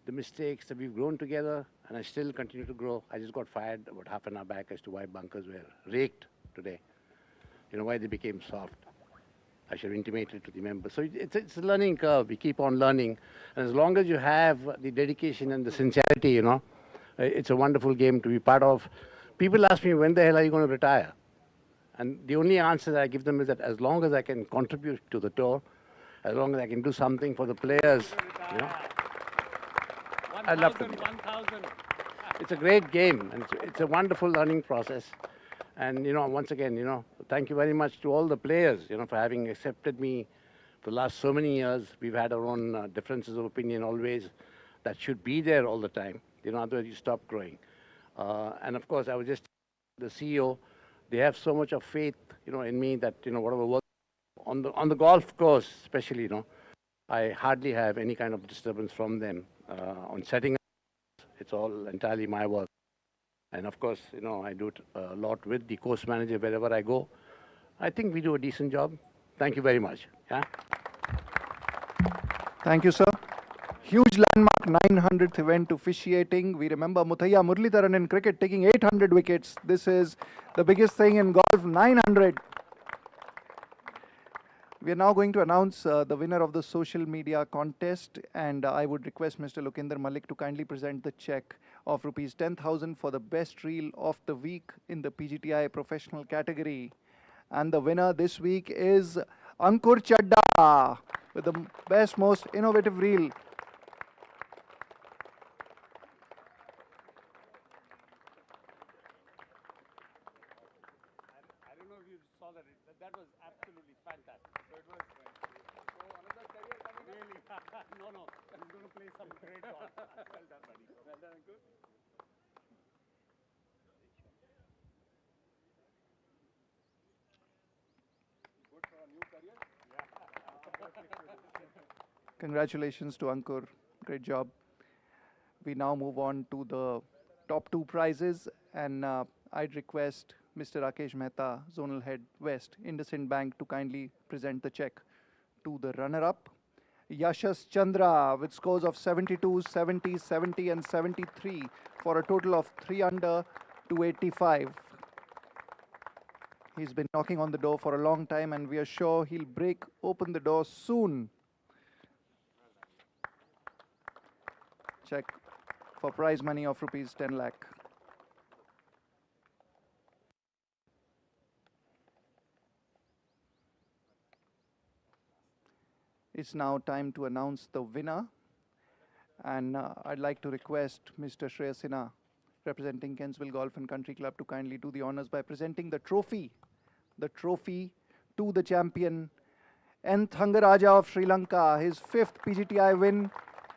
the mistakes that we've grown together, and I still continue to grow. I just got fired about half an hour back as to why bunkers were raked today. You know, why they became soft. I should have intimated to the members. So it's a learning curve. We keep on learning. And as long as you have the dedication and the sincerity, you know, it's a wonderful game to be part of. People ask me, when the hell are you going to retire? And the only answer that I give them is that as long as I can contribute to the tour, as long as I can do something for the players, you know, I'd love to. 1,000. It's a great game, and it's a wonderful learning process. And, you know, once again, you know, thank you very much to all the players, you know, for having accepted me for the last so many years. We've had our own differences of opinion always. That should be there all the time. You know, otherwise you stop growing. And of course, I was just the CEO. They have so much of faith, you know, in me that, you know, whatever work on the golf course, especially, you know, I hardly have any kind of disturbance from them on setting up. It's all entirely my work. And of course, you know, I do it a lot with the course manager wherever I go. I think we do a decent job. Thank you very much. Yeah. Thank you, sir. Huge landmark 900th event officiating. We remember Muthaiya Muralitharan in cricket taking 800 wickets. This is the biggest thing in golf, 900. We are now going to announce the winner of the social media contest, and I would request Mr. Lukinder Malik to kindly present the check of rupees 10,000 for the best reel of the week in the PGTI professional category. And the winner this week is Ankur Chadda with the best, most innovative reel. I don't know if you saw that. That was absolutely fantastic. So it was. So another career coming up. actually. No. I'm going to play some great golf. Well done, buddy. Well done, Ankur. Good for a new career. Congratulations to Ankur. Great job. We now move on to the top two prizes, and I'd request Mr. Rakesh Mehta, Zonal Head West, IndusInd Bank, to kindly present the check to the runner-up, Yashas Chandra, with scores of 72, 70, 70 and 73 for a total of 3 under 285. He's been knocking on the door for a long time, and we are sure he'll break open the door soon. Check for prize money of rupees 10 lakh. It's now time to announce the winner, and I'd like to request Mr. Shreyas Sinha, representing Kensville Golf and Country Club, to kindly do the honors by presenting the trophy to the champion, Thangaraja of Sri Lanka, his 5th PGTI win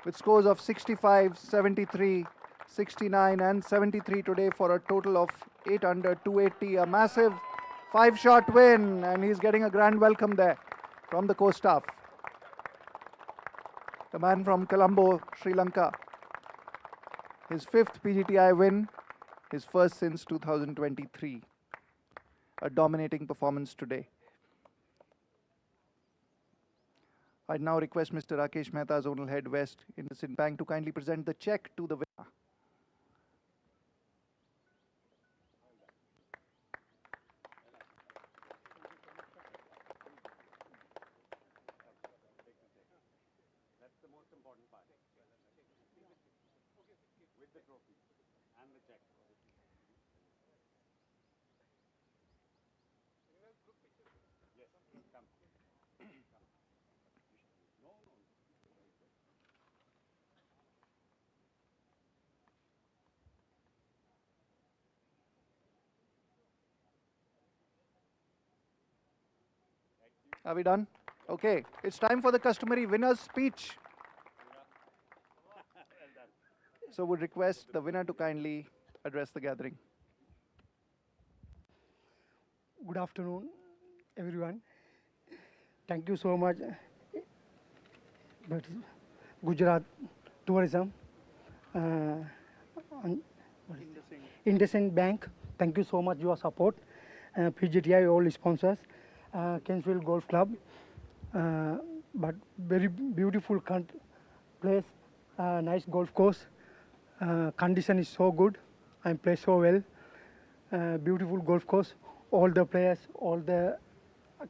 with scores of 65, 73, 69 and 73 today for a total of 8 under 280, a massive 5-shot win, and he's getting a grand welcome there from the coach staff. The man from Colombo, Sri Lanka. His 5th PGTI win, his first since 2023. A dominating performance today. I now request Mr. Rakesh Mehta, Zonal Head West, IndusInd Bank, to kindly present the check to the winner. That's the most important part. With the trophy and the check. Yes, come. No. Are we done? Okay, it's time for the customary winner's speech. So would request the winner to kindly address the gathering. Good afternoon, everyone. Thank you so much, Gujarat Tourism, IndusInd Bank. Thank you so much your support. PGTI, all sponsors, Kensville Golf Club. But very beautiful place, nice golf course. Condition is so good and play so well. Beautiful golf course. All the players, all the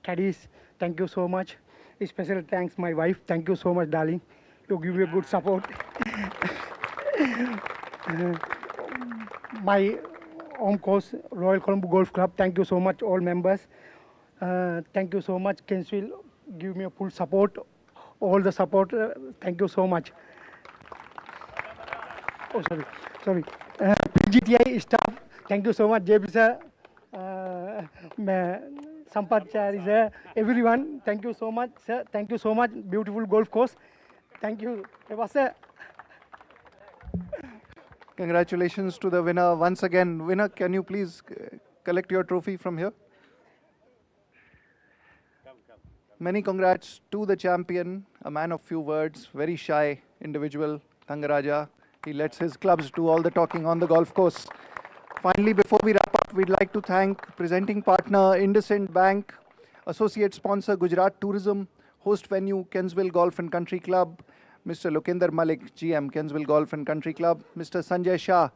caddies, thank you so much. Special thanks my wife. Thank you so much, darling. You give me a good support. My home course, Royal Colombo Golf Club. Thank you so much, all members. Thank you so much, Kensville. Give me a full support. All the support. Thank you so much. Oh, sorry. PGTI staff. Thank you so much, JB sir. Sampath sir, everyone. Thank you so much, sir. Thank you so much. Beautiful golf course. Thank you, sir. Congratulations to the winner once again. Winner, can you please collect your trophy from here? Many congrats to the champion, a man of few words, very shy individual, Thangaraja. He lets his clubs do all the talking on the golf course. Finally, before we wrap up, we'd like to thank presenting partner IndusInd Bank, associate sponsor Gujarat Tourism, host venue Kensville Golf and Country Club, Mr. Lokender Malik, GM, Kensville Golf and Country Club, Mr. Sanjay Shah,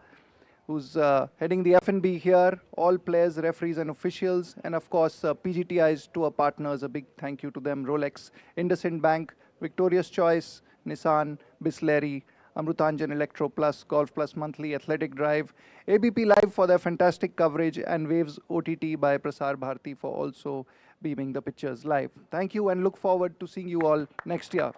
who's heading the F&B here, all players, referees and officials, and of course PGTI's tour partners, a big thank you to them, Rolex, IndusInd Bank, Victorious Choice, Nissan, Bisleri, Amrutanjan Electro Plus, Golf Plus Monthly, Athletic Drive, ABP Live for their fantastic coverage, and Waves OTT by Prasar Bharati for also beaming the pictures live. Thank you and look forward to seeing you all next year.